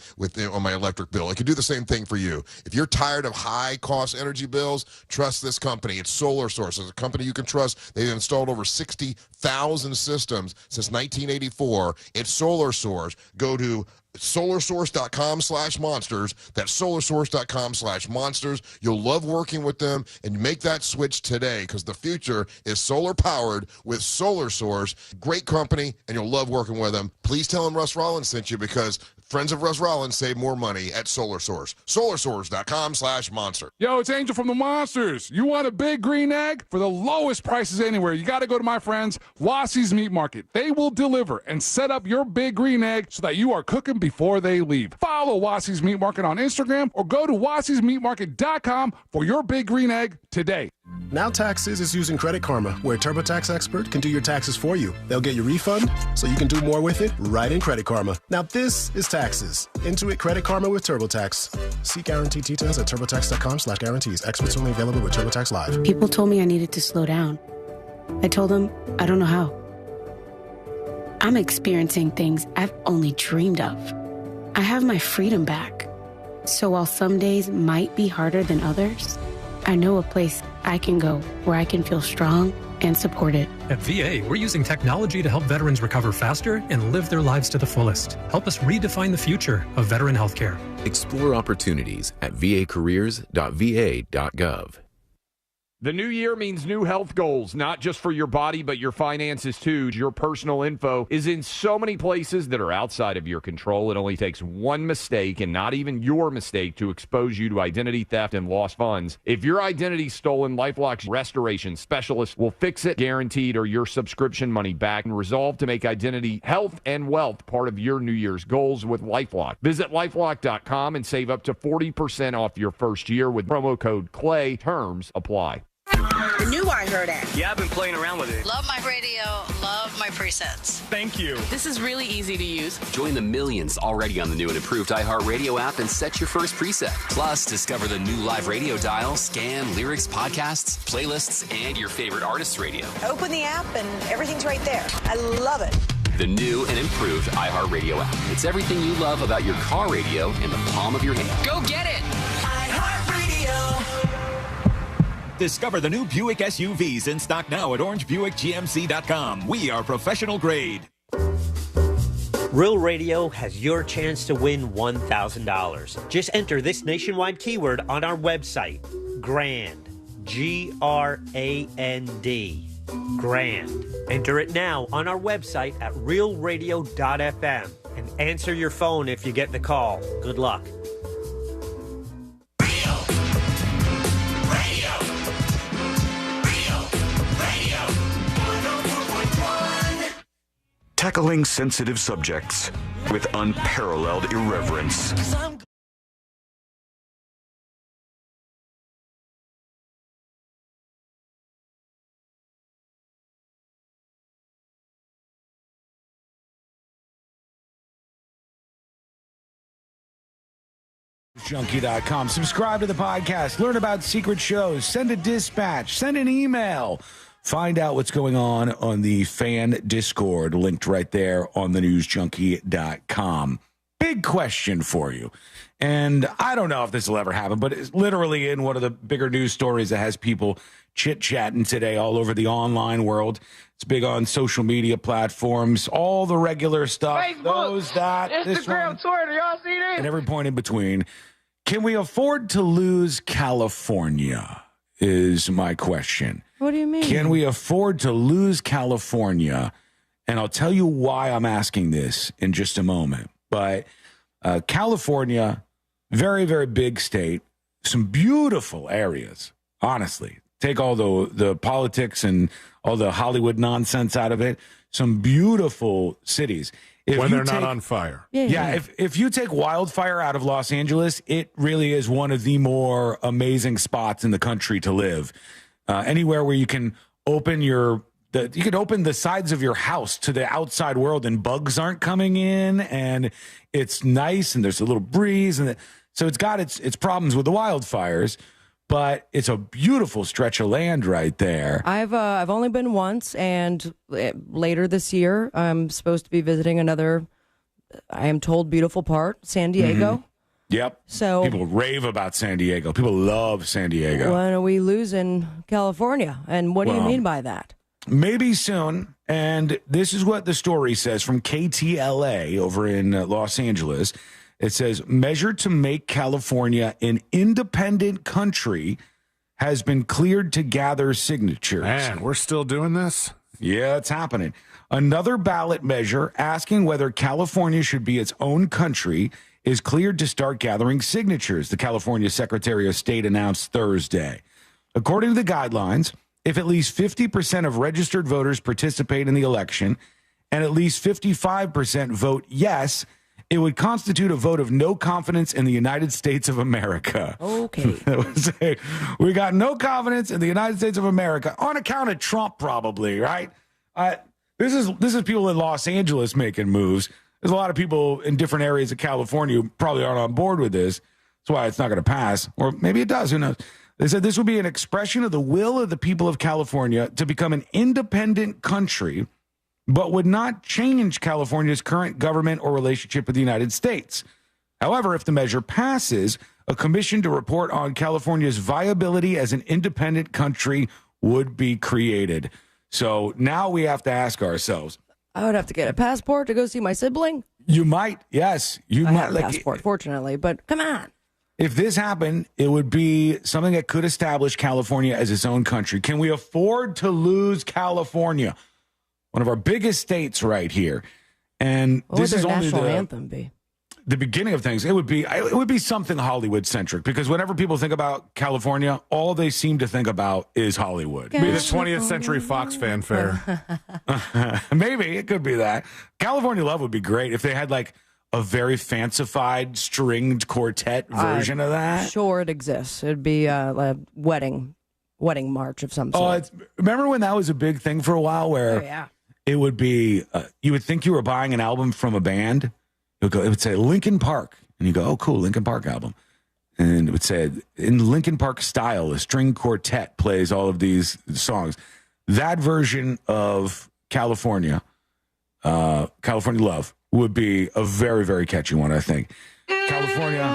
S17: on my electric bill. It can do the same thing for you. If you're tired of high-cost energy bills, trust this this company. It's Solar Source. It's a company you can trust. They've installed over 60,000 systems since 1984. It's Solar Source. Go to solarsource.com/monsters. That's solarsource.com/monsters. You'll love working with them, and make that switch today, because the future is solar powered with Solar Source. Great company, and you'll love working with them. Please tell them Russ Rollins sent you, because friends of Russ Rollins save more money at Solar Source. solarsource.com/monster.
S9: Yo, it's Angel from the Monsters. You want a big green egg for the lowest prices anywhere? You got to go to my friends, Wassie's Meat Market. They will deliver and set up your big green egg so that you are cooking before they leave. Follow Wassie's Meat Market on Instagram or go to wassiesmeatmarket.com for your big green egg today.
S10: Now Taxes is using Credit Karma, where a TurboTax expert can do your taxes for you. They'll get your refund so you can do more with it right in Credit Karma. Now this is taxes. Intuit Credit Karma with TurboTax. See guarantee details at turbotax.com/guarantees. Experts only available with TurboTax Live.
S12: People told me I needed to slow down. I told them I don't know how. I'm experiencing things I've only dreamed of. I have my freedom back. So while some days might be harder than others, I know a place I can go where I can feel strong and supported.
S16: At VA, we're using technology to help veterans recover faster and live their lives to the fullest. Help us redefine the future of veteran healthcare.
S19: Explore opportunities at vacareers.va.gov.
S20: The new year means new health goals, not just for your body, but your finances too. Your personal info is in so many places that are outside of your control. It only takes one mistake, and not even your mistake, to expose you to identity theft and lost funds. If your identity's stolen, LifeLock's restoration specialist will fix it, guaranteed, or your subscription money back, and resolve to make identity, health, and wealth part of your New Year's goals with LifeLock. Visit LifeLock.com and save up to 40% off your first year with promo code CLAY. Terms apply.
S2: The new I Heard app.
S21: Yeah, I've been playing around with it.
S2: Love my radio, love my presets.
S21: Thank you.
S2: This is really easy to use.
S26: Join the millions already on the new and improved iHeartRadio app and set your first preset. Plus, discover the new live radio dial, scan, lyrics, podcasts, playlists, and your favorite artist's radio.
S2: Open the app and everything's right there. I love it.
S26: The new and improved iHeartRadio app. It's everything you love about your car radio in the palm of your hand.
S2: Go get it. iHeartRadio.
S22: Discover the new Buick SUVs in stock now at orangebuickgmc.com. We are professional grade.
S5: Real Radio has your chance to win $1,000. Just enter this nationwide keyword on our website, GRAND, G-R-A-N-D, GRAND. Enter it now on our website at realradio.fm and answer your phone if you get the call. Good luck.
S6: Tackling sensitive subjects with unparalleled irreverence.
S11: Junkie.com. Subscribe to the podcast. Learn about secret shows. Send a dispatch. Send an email. Find out what's going on the fan Discord, linked right there on the newsjunkie.com. Big question for you. And I don't know if this will ever happen, but it's literally in one of the bigger news stories that has people chit-chatting today all over the online world. It's big on social media platforms, all the regular stuff.
S29: Facebook,
S11: those, that,
S29: Instagram, Twitter, y'all see this?
S11: and every point in between. Can we afford to lose California is my question.
S4: What do you mean?
S11: Can we afford to lose California? And I'll tell you why I'm asking this in just a moment. But California, very, very big state, some beautiful areas, honestly. Take all the politics and all the Hollywood nonsense out of it. Some beautiful cities.
S8: When they're not on fire.
S11: Yeah. If you take wildfire out of Los Angeles, it really is one of the more amazing spots in the country to live. Anywhere where you can open you could open the sides of your house to the outside world and bugs aren't coming in, and it's nice and there's a little breeze, and so it's got its problems with the wildfires, but it's a beautiful stretch of land right there.
S4: I've only been once, and later this year I'm supposed to be visiting another, I am told, beautiful part, San Diego.
S11: Yep.
S4: So
S11: people rave about San Diego. People love San Diego.
S4: When are we losing California? And what do you mean by that?
S11: Maybe soon. And this is what the story says from KTLA over in Los Angeles. It says, measure to make California an independent country has been cleared to gather signatures.
S8: Man, we're still doing this?
S11: Yeah, it's happening. Another ballot measure asking whether California should be its own country is cleared to start gathering signatures, the California Secretary of State announced Thursday. According to the guidelines, if at least 50% of registered voters participate in the election and at least 55% vote yes, it would constitute a vote of no confidence in the United States of America.
S4: Okay.
S11: We got no confidence in the United States of America on account of Trump, probably, right? This is people in Los Angeles making moves. There's a lot of people in different areas of California who probably aren't on board with this. That's why it's not going to pass. Or maybe it does. Who knows? They said this would be an expression of the will of the people of California to become an independent country, but would not change California's current government or relationship with the United States. However, if the measure passes, a commission to report on California's viability as an independent country would be created. So now we have to ask ourselves.
S4: I would have to get a passport to go see my sibling.
S11: You might, yes. You
S4: I
S11: might
S4: have a passport, fortunately, but come on.
S11: If this happened, it would be something that could establish California as its own country. Can we afford to lose California? One of our biggest states right here. And
S4: What
S11: this
S4: would
S11: is
S4: their
S11: only
S4: national anthem be?
S11: the beginning of things. It would be something Hollywood centric, because whenever people think about California, all they seem to think about is Hollywood.
S8: Be the 20th Century Fox fanfare.
S11: Maybe it could be that. California Love would be great if they had like a very fancified stringed quartet version of that.
S4: Sure, it exists. It'd be a wedding march of some sort.
S11: Remember when that was a big thing for a while, where it would be you would think you were buying an album from a band. It would say Linkin Park, and you go, "Oh, cool, Linkin Park album," and it would say in Linkin Park style, a string quartet plays all of these songs. That version of California Love would be a very, very catchy one, I think. California,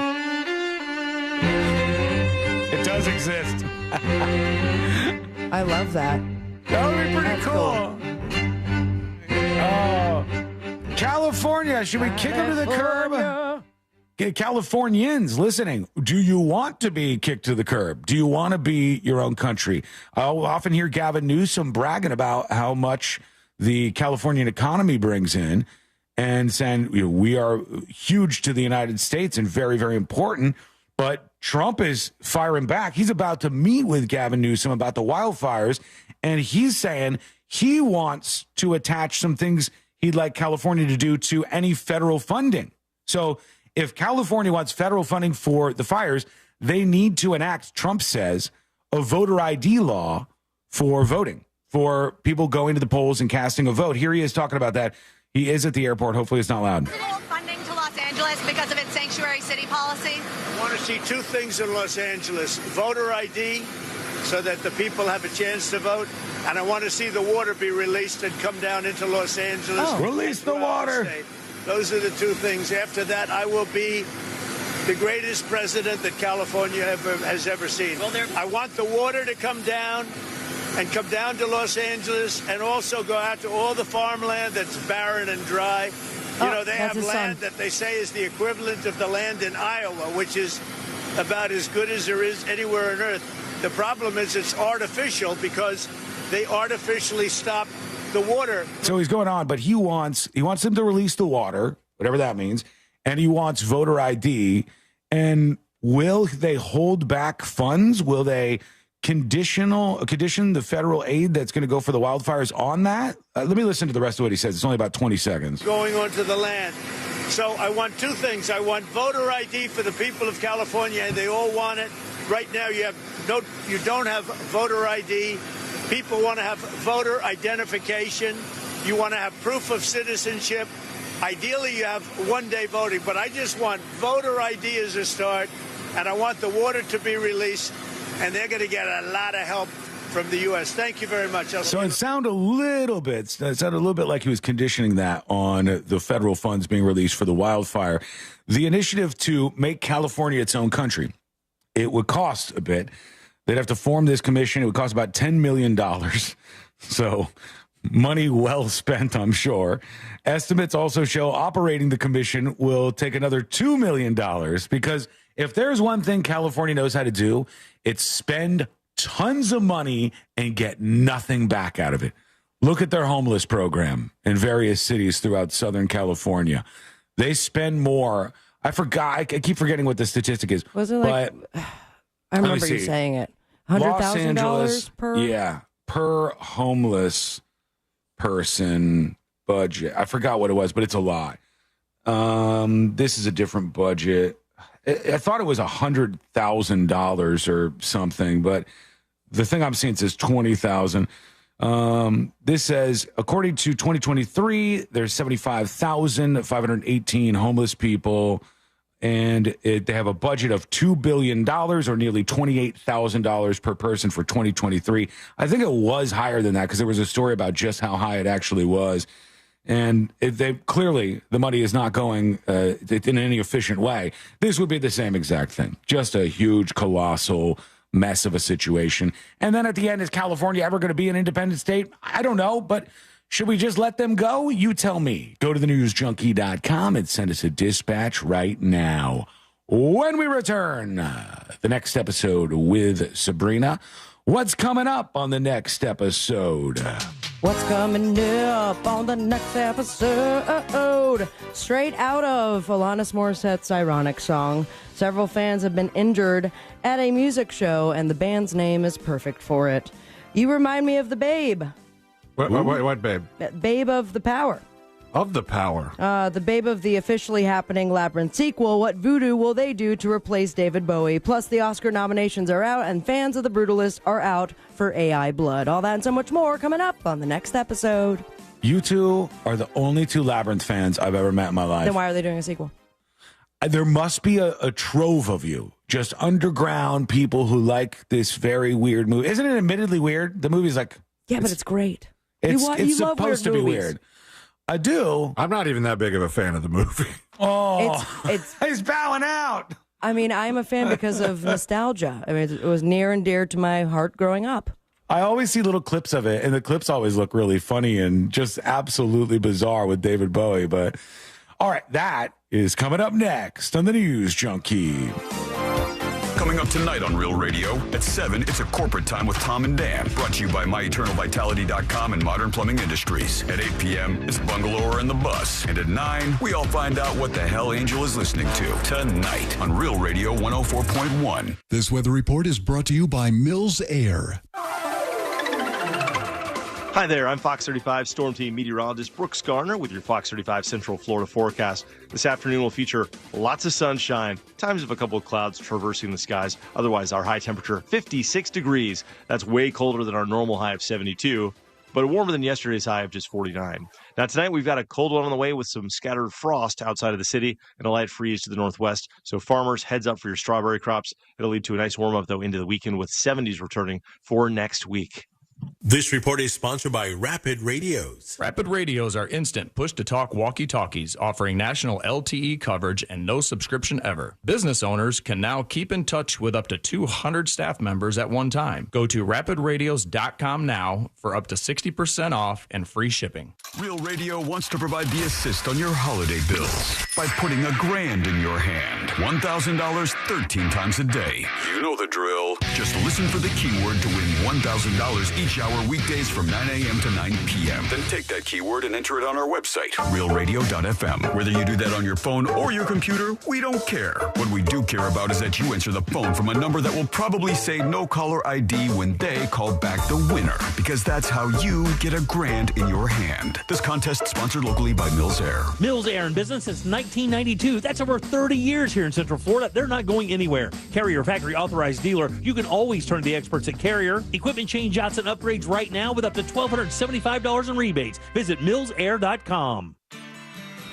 S11: it does exist.
S4: I love that.
S11: That would be pretty cool. California, should we kick them to the curb? Californians listening, do you want to be kicked to the curb? Do you want to be your own country? I'll often hear Gavin Newsom bragging about how much the Californian economy brings in and saying, we are huge to the United States and very, very important. But Trump is firing back. He's about to meet with Gavin Newsom about the wildfires, and he's saying he wants to attach some things he'd like California to do to any federal funding. So if California wants federal funding for the fires, they need to enact, Trump says, a voter ID law for voting, for people going to the polls and casting a vote. Here he is talking about that. He is at the airport. Hopefully it's not loud.
S1: Funding to Los Angeles because of its sanctuary city policy.
S3: I want to see two things in Los Angeles: voter ID, so that the people have a chance to vote, and I want to see the water be released and come down into Los Angeles.
S11: Release the water.
S3: Those are the two things. After that, I will be the greatest president that California has ever seen. I want the water to come down and come down to Los Angeles, and also go out to all the farmland that's barren and dry. They have land that they say is the equivalent of the land in Iowa, which is about as good as there is anywhere on earth. The problem is it's artificial, because they artificially stop the water.
S11: So he's going on, but he wants them to release the water, whatever that means, and he wants voter ID. And will they hold back funds? Will they condition the federal aid that's going to go for the wildfires on that? Let me listen to the rest of what he says. It's only about 20 seconds.
S3: Going onto the land. So I want two things. I want voter ID for the people of California, and they all want it. Right now, you don't have voter ID. People want to have voter identification. You want to have proof of citizenship. Ideally, you have one-day voting, but I just want voter ID as a start, and I want the water to be released, and they're going to get a lot of help from the U.S. Thank you very much.
S11: So it sounded a little bit like he was conditioning that on the federal funds being released for the wildfire. The initiative to make California its own country, it would cost a bit. They'd have to form this commission. It would cost about $10 million. So money well spent, I'm sure. Estimates also show operating the commission will take another $2 million because if there's one thing California knows how to do, it's spend tons of money and get nothing back out of it. Look at their homeless program in various cities throughout Southern California. They spend more. I forgot. I keep forgetting what the statistic is.
S4: Was it like, I remember you saying it. $100,000 per?
S11: Yeah, per homeless person budget. I forgot what it was, but it's a lot. This is a different budget. I thought it was $100,000 or something, but the thing I'm seeing says $20,000. This says, according to 2023, there's 75,518 homeless people, and they have a budget of $2 billion or nearly $28,000 per person for 2023. I think it was higher than that because there was a story about just how high it actually was. And clearly, the money is not going in any efficient way. This would be the same exact thing. Just a huge, colossal mess of a situation. And then at the end, is California ever going to be an independent state? I don't know, but should we just let them go? You tell me. Go to thenewsjunkie.com and send us a dispatch right now. When we return, the next episode with Sabrina. What's coming up on the next episode?
S4: What's coming up on the next episode? Straight out of Alanis Morissette's Ironic song, several fans have been injured at a music show, and the band's name is perfect for it. You remind me of the Babe.
S8: What Babe?
S4: Babe of the Power.
S8: Of the Power.
S4: The Babe of the officially happening Labyrinth sequel. What voodoo will they do to replace David Bowie? Plus, the Oscar nominations are out, and fans of The Brutalist are out for AI Blood. All that and so much more coming up on the next episode.
S11: You two are the only two Labyrinth fans I've ever met in my life.
S4: Then why are they doing a sequel?
S11: There must be a trove of you, just underground people who like this very weird movie. Isn't it admittedly weird? The movie's like...
S4: Yeah, but it's great.
S11: It's
S4: love
S11: supposed to be weird. I do.
S8: I'm not even that big of a fan of the movie.
S11: Oh, he's bowing out.
S4: I mean, I'm a fan because of nostalgia. I mean, it was near and dear to my heart growing up.
S11: I always see little clips of it, and the clips always look really funny and just absolutely bizarre with David Bowie. But all right, that is coming up next on the News Junkie.
S6: Coming up tonight on Real Radio at 7, it's a corporate time with Tom and Dan, brought to you by MyEternalVitality.com and Modern Plumbing Industries. At 8 p.m., it's Bungalower and the Bus. And at 9, we all find out what the hell Angel is listening to tonight on Real Radio 104.1.
S7: This weather report is brought to you by Mills Air.
S13: Hi there, I'm Fox 35 Storm Team meteorologist Brooks Garner with your Fox 35 Central Florida forecast. This afternoon will feature lots of sunshine, times of a couple of clouds traversing the skies. Otherwise, our high temperature, 56 degrees. That's way colder than our normal high of 72, but warmer than yesterday's high of just 49. Now, tonight we've got a cold one on the way with some scattered frost outside of the city and a light freeze to the northwest. So farmers, heads up for your strawberry crops. It'll lead to a nice warm-up, though, into the weekend with 70s returning for next week.
S14: This report is sponsored by Rapid Radios.
S18: Rapid Radios are instant push-to-talk walkie-talkies offering national LTE coverage and no subscription ever. Business owners can now keep in touch with up to 200 staff members at one time. Go to rapidradios.com now for up to 60% off and free shipping.
S6: Real Radio wants to provide the assist on your holiday bills by putting $1,000 in your hand. $1,000 13 times a day. You know the drill. Just listen for the keyword to win $1,000 each hour weekdays from 9 a.m. to 9 p.m. Then take that keyword and enter it on our website, realradio.fm. Whether you do that on your phone or your computer, we don't care. What we do care about is that you answer the phone from a number that will probably say no caller ID when they call back the winner, because that's how you get $1,000 in your hand. This contest sponsored locally by Mills Air.
S21: Mills Air in business since 1992. That's over 30 years here in Central Florida. They're not going anywhere. Carrier factory authorized dealer. You can always turn to the experts at Carrier. Equipment change-outs and upgrades right now with up to $1,275 in rebates. Visit millsair.com.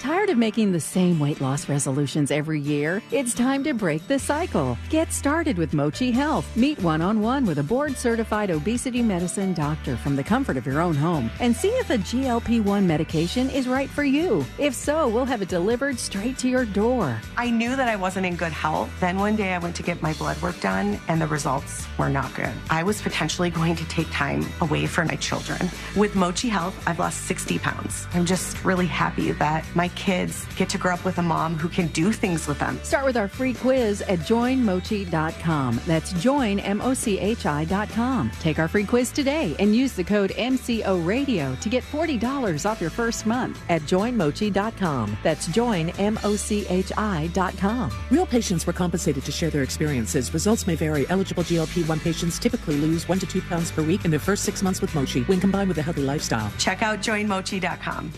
S9: Tired of making the same weight loss resolutions every year? It's time to break the cycle. Get started with Mochi Health. Meet one-on-one with a board-certified obesity medicine doctor from the comfort of your own home and see if a GLP-1 medication is right for you. If so, we'll have it delivered straight to your door.
S10: I knew that I wasn't in good health. Then one day I went to get my blood work done and the results were not good. I was potentially going to take time away from my children. With Mochi Health, I've lost 60 pounds. I'm just really happy that my kids get to grow up with a mom who can do things with them.
S9: Start with our free quiz at joinmochi.com. That's joinmochi.com. Take our free quiz today and use the code MCORadio to get $40 off your first month at joinmochi.com. That's joinmochi.com.
S15: Real patients were compensated to share their experiences. Results may vary. Eligible GLP-1 patients typically lose 1 to 2 pounds per week in their first 6 months with Mochi when combined with a healthy lifestyle.
S10: Check out joinmochi.com.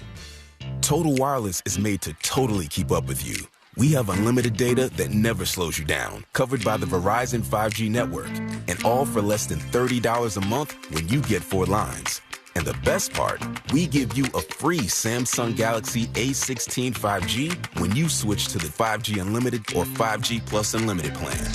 S17: Total Wireless is made to totally keep up with you. We have unlimited data that never slows you down, covered by the Verizon 5G network, and all for less than $30 a month when you get 4 lines. And the best part, we give you a free Samsung Galaxy A16 5G when you switch to the 5G Unlimited or 5G Plus Unlimited plan.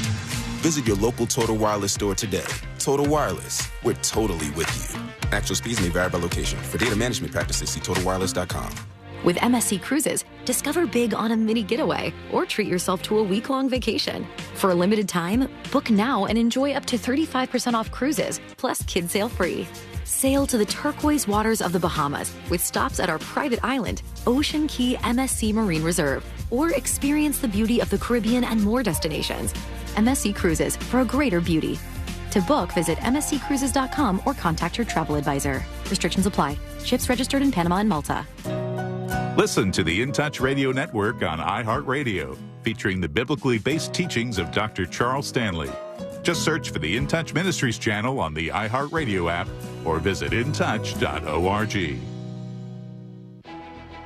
S17: Visit your local Total Wireless store today. Total Wireless, we're totally with you. Actual speeds may vary by location. For data management practices, see TotalWireless.com.
S23: With MSC Cruises, discover big on a mini getaway or treat yourself to a week-long vacation. For a limited time, book now and enjoy up to 35% off cruises, plus kids sail free. Sail to the turquoise waters of the Bahamas with stops at our private island, Ocean Key MSC Marine Reserve, or experience the beauty of the Caribbean and more destinations. MSC Cruises, for a greater beauty. To book, visit msccruises.com or contact your travel advisor. Restrictions apply. Ships registered in Panama and Malta.
S24: Listen to the In Touch Radio Network on iHeartRadio, featuring the biblically based teachings of Dr. Charles Stanley. Just search for the In Touch Ministries channel on the iHeartRadio app or visit intouch.org.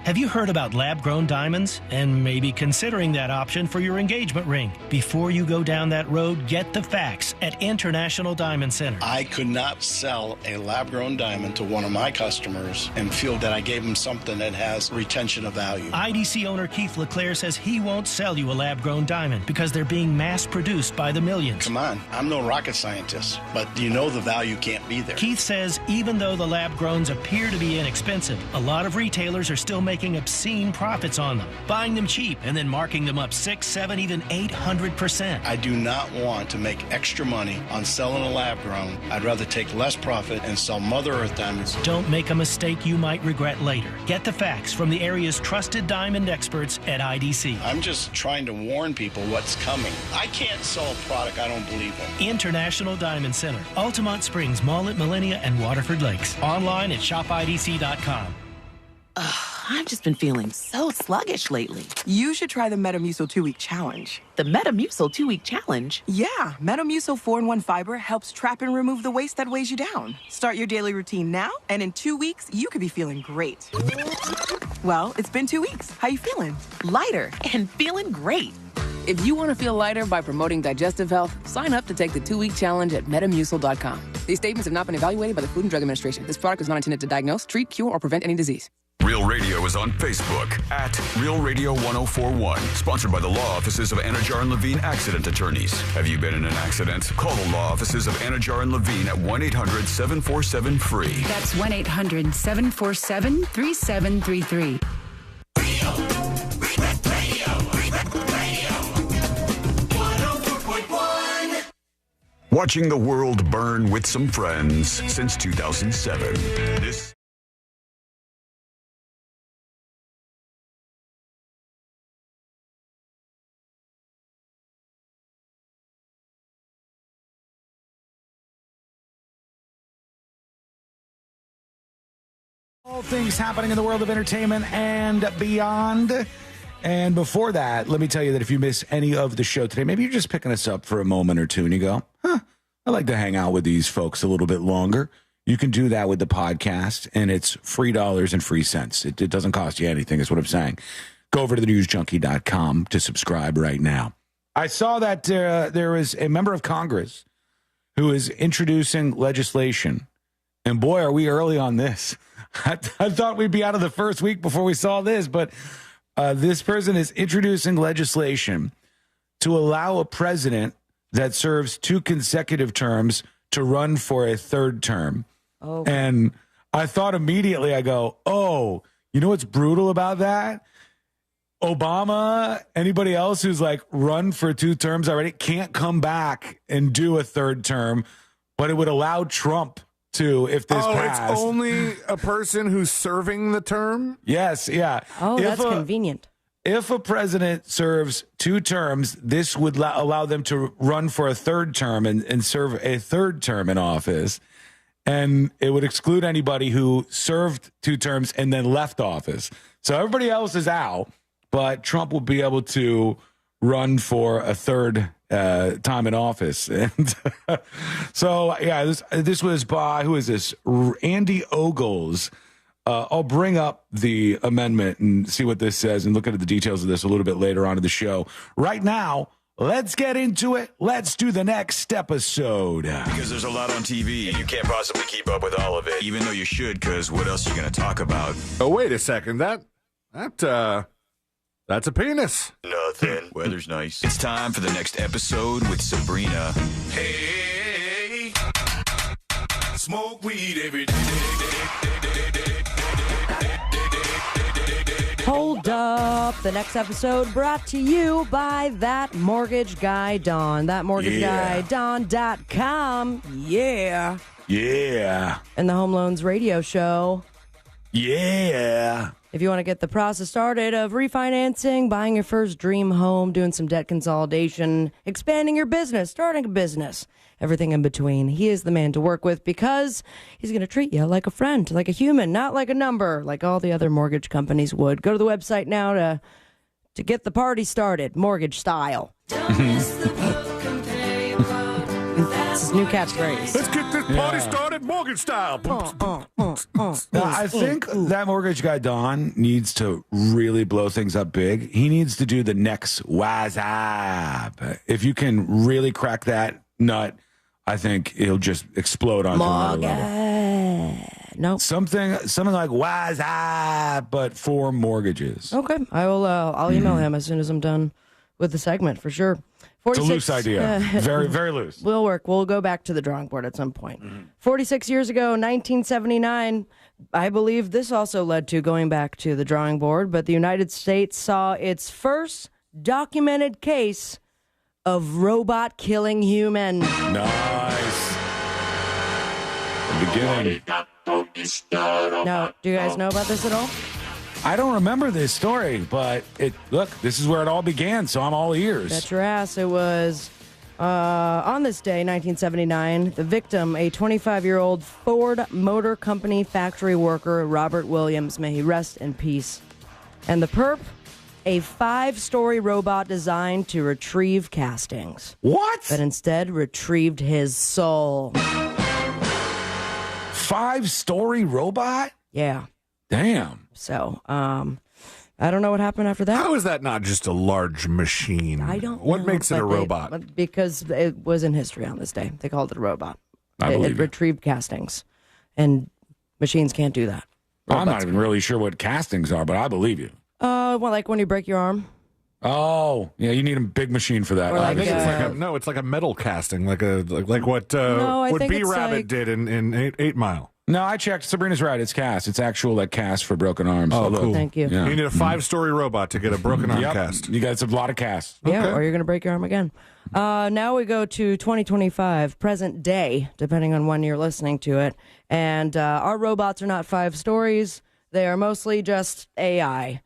S25: Have you heard about lab-grown diamonds and maybe considering that option for your engagement ring? Before you go down that road, get the facts at International Diamond Center.
S27: I could not sell a lab-grown diamond to one of my customers and feel that I gave them something that has retention of value.
S25: IDC owner Keith LeClaire says he won't sell you a lab-grown diamond because they're being mass-produced by the millions.
S27: Come on, I'm no rocket scientist, but you know the value can't be there.
S25: Keith says even though the lab-growns appear to be inexpensive, a lot of retailers are still making obscene profits on them, buying them cheap and then marking them up 6, 7, even 800%.
S27: I do not want to make extra money on selling a lab grown. I'd rather take less profit and sell Mother Earth diamonds.
S25: Don't make a mistake you might regret later. Get the facts from the area's trusted diamond experts at IDC.
S27: I'm just trying to warn people what's coming. I can't sell a product I don't believe in.
S25: International Diamond Center, Altamont Springs, Mullet, Millenia, and Waterford Lakes. Online at shopidc.com.
S28: I've just been feeling so sluggish lately.
S30: You should try the Metamucil 2-week challenge.
S28: The Metamucil 2-week challenge?
S30: Yeah, Metamucil 4-in-1 fiber helps trap and remove the waste that weighs you down. Start your daily routine now, and in 2 weeks, you could be feeling great. Well, it's been 2 weeks. How you feeling?
S28: Lighter and feeling great.
S30: If you want to feel lighter by promoting digestive health, sign up to take the 2-week challenge at Metamucil.com. These statements have not been evaluated by the Food and Drug Administration. This product is not intended to diagnose, treat, cure, or prevent any disease.
S6: Real Radio is on Facebook at Real Radio 1041. Sponsored by the law offices of Anajar and Levine Accident Attorneys. Have you been in an accident? Call the law offices of Anajar and Levine at 1-800-747-FREE.
S31: That's 1-800-747-3733.
S6: Watching the world burn with some friends since 2007.
S11: All things happening in the world of entertainment and beyond. And before that, let me tell you that if you miss any of the show today, maybe you're just picking us up for a moment or two and you go, I like to hang out with these folks a little bit longer. You can do that with the podcast, and it's free dollars and free cents. It doesn't cost you anything, is what I'm saying. Go over to thenewsjunkie.com to subscribe right now. I saw that there is a member of Congress who is introducing legislation, and boy, are we early on this. I thought we'd be out of the first week before we saw this, but This person is introducing legislation to allow a president that serves 2 consecutive terms to run for a 3rd term.
S4: Oh.
S11: And I thought immediately, I go, oh, you know what's brutal about that? Obama, anybody else who's like run for 2 terms already can't come back and do a 3rd term, but it would allow Trump to, if this passed.
S8: It's only a person who's serving the term?
S11: Yes, yeah.
S4: Oh, that's convenient.
S11: If a president serves 2 terms, this would allow them to run for a 3rd term and serve a 3rd term in office. And it would exclude anybody who served 2 terms and then left office. So everybody else is out, but Trump will be able to run for a 3rd time in office. And so, yeah, this was by, who is this? Andy Ogles. I'll bring up the amendment and see what this says and look at the details of this a little bit later on in the show. Right now, let's get into it. Let's do the next episode.
S6: Because there's a lot on TV, and you can't possibly keep up with all of it, even though you should, because what else are you going to talk about?
S8: Oh, wait a second. That's a penis.
S6: Nothing. Weather's nice. It's time for the next episode with Sabrina. Hey, smoke weed every day.
S4: Hold up. The next episode brought to you by That Mortgage Guy Don. ThatMortgageGuyDon.com. Yeah.
S11: Yeah.
S4: And the Home Loans Radio Show.
S11: Yeah.
S4: If you want to get the process started of refinancing, buying your first dream home, doing some debt consolidation, expanding your business, starting a business, everything in between, he is the man to work with because he's going to treat you like a friend, like a human, not like a number, like all the other mortgage companies would. Go to the website now to get the party started, mortgage style. It's his new catchphrase.
S8: Let's get this party started mortgage style.
S11: I think that mortgage guy, Don, needs to really blow things up big. He needs to do the next WhatsApp. If you can really crack that nut, I think he'll just explode on another level.
S4: Nope.
S11: Something like WhatsApp, but for mortgages.
S4: Okay. I'll email him as soon as I'm done with the segment for sure.
S11: It's a loose idea. Very, very loose.
S4: Will work. We'll go back to the drawing board at some point. 46 years ago, 1979, I believe this also led to going back to the drawing board, but the United States saw its first documented case of robot killing human.
S11: Nice. The beginning.
S4: Now, do you guys know about this at all?
S11: I don't remember this story, but look, this is where it all began, so I'm all ears.
S4: Bet your ass. It was on this day, 1979, the victim, a 25-year-old Ford Motor Company factory worker, Robert Williams, may he rest in peace. And the perp, a 5-story robot designed to retrieve castings.
S11: What?
S4: But instead retrieved his soul.
S11: 5-story robot?
S4: Yeah.
S11: Damn.
S4: So, I don't know what happened after that.
S8: How is that not just a large machine?
S4: I don't know.
S8: What makes it a robot?
S4: Because it was in history on this day. They called it a robot.
S11: It
S4: retrieved castings. And machines can't do that.
S11: I'm not even really sure what castings are, but I believe you.
S4: Well, like when you break your arm.
S11: Oh, yeah, you need a big machine for that.
S8: I think it's like a metal casting, like what B-Rabbit did in 8 Mile.
S11: No, I checked. Sabrina's right. It's cast. It's actual like cast for broken arms.
S8: Oh, cool.
S4: Thank you.
S11: Yeah.
S8: You need a 5-story robot to get a broken arm cast.
S11: You got a lot of casts.
S4: Yeah, or you're going to break your arm again. Now we go to 2025, present day, depending on when you're listening to it. And our robots are not 5 stories. They are mostly just AI.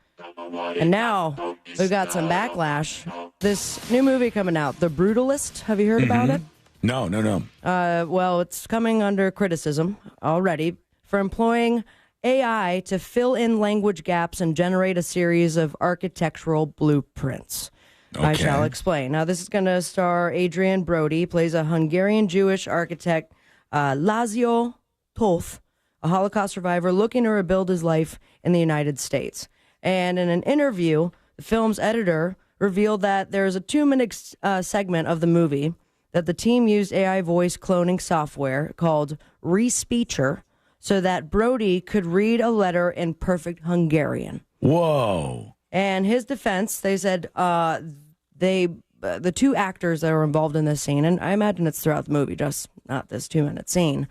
S4: And now we've got some backlash. This new movie coming out, The Brutalist. Have you heard about it?
S11: No.
S4: Well, it's coming under criticism already for employing AI to fill in language gaps and generate a series of architectural blueprints. Okay. I shall explain. Now, this is going to star Adrian Brody, plays a Hungarian Jewish architect, Laszlo Toth, a Holocaust survivor looking to rebuild his life in the United States. And in an interview, the film's editor revealed that there's a 2-minute segment of the movie that the team used AI voice cloning software called Respeecher so that Brody could read a letter in perfect Hungarian.
S11: Whoa.
S4: And his defense, they said the two actors that were involved in this scene, and I imagine it's throughout the movie, just not this 2-minute scene,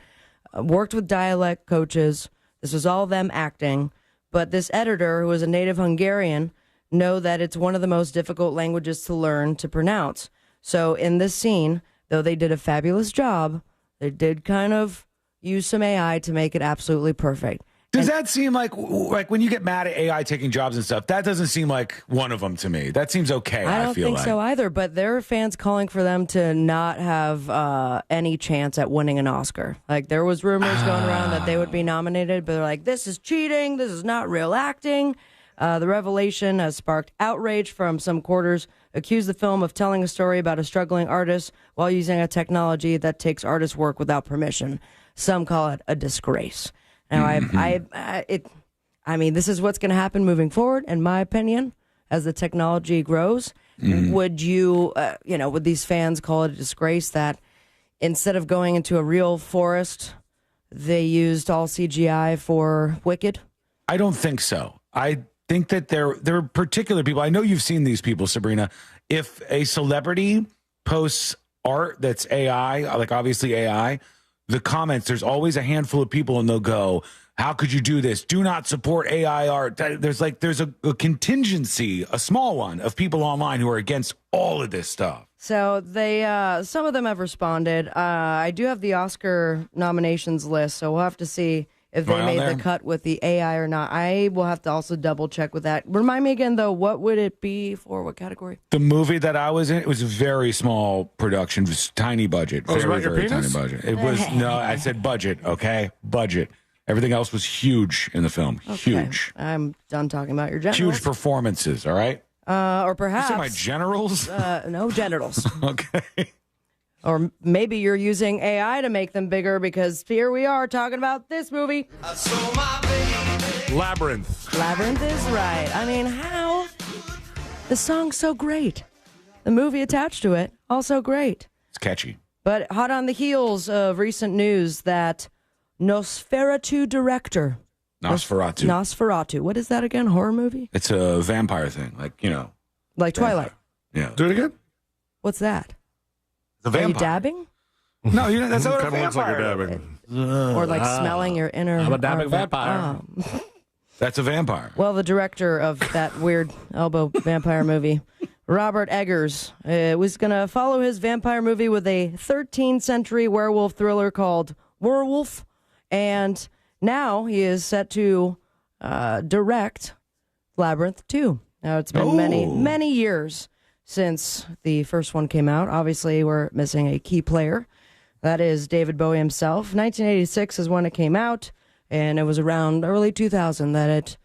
S4: worked with dialect coaches. This was all them acting. But this editor, who was a native Hungarian, know that it's one of the most difficult languages to learn to pronounce. So in this scene, though they did a fabulous job, they did kind of use some AI to make it absolutely perfect.
S11: Does that seem like when you get mad at AI taking jobs and stuff, that doesn't seem like one of them to me. That seems okay,
S4: I don't
S11: feel
S4: think
S11: like.
S4: so either, but there are fans calling for them to not have any chance at winning an Oscar. Like, there was rumors going around that they would be nominated, but they're like, this is cheating, this is not real acting. The revelation has sparked outrage from some quarters, accused the film of telling a story about a struggling artist while using a technology that takes artists' work without permission. Some call it a disgrace. Now, I mean, this is what's going to happen moving forward, in my opinion, as the technology grows. Would you, would these fans call it a disgrace that instead of going into a real forest, they used all CGI for Wicked?
S11: I don't think so. I think that there are particular people. I know you've seen these people, Sabrina. If a celebrity posts art that's AI, like obviously AI, the comments, there's always a handful of people and they'll go, how could you do this? Do not support AI art. There's a contingency, a small one, of people online who are against all of this stuff.
S4: So they, some of them have responded. I do have the Oscar nominations list, so we'll have to see if they made the cut with the AI or not. I will have to also double check with that. Remind me again, though, what would it be for? What category?
S11: The movie that I was in, it was a very small production, it was tiny budget.
S8: Oh,
S11: very,
S8: your
S11: very
S8: penis?
S11: tiny budget. It was, no, I said budget, okay? Budget. Everything else was huge in the film. Okay. Huge.
S4: I'm done talking about your genitals.
S11: Huge performances, all right?
S4: Or perhaps.
S11: You say my generals?
S4: No, genitals.
S11: Okay.
S4: Or maybe you're using AI to make them bigger, because here we are talking about this movie.
S8: Labyrinth.
S4: Labyrinth is right. I mean, how? The song's so great. The movie attached to it, also great.
S11: It's catchy.
S4: But hot on the heels of recent news that Nosferatu director. Nosferatu. What is that again? Horror movie?
S11: It's a vampire thing,
S4: like Twilight.
S11: Yeah.
S8: Do it again?
S4: What's that?
S11: The vampire.
S4: Are you dabbing?
S11: No, that's not
S8: kind of looks like you're dabbing.
S4: Or like smelling your inner...
S8: I'm a dabbing vampire.
S11: That's a vampire.
S4: Well, the director of that weird elbow vampire movie, Robert Eggers, was going to follow his vampire movie with a 13th century werewolf thriller called Werewolf. And now he is set to direct Labyrinth 2. Now, it's been many years since the first one came out. Obviously, we're missing a key player. That is David Bowie himself. 1986 is when it came out, and it was around early 2000 that it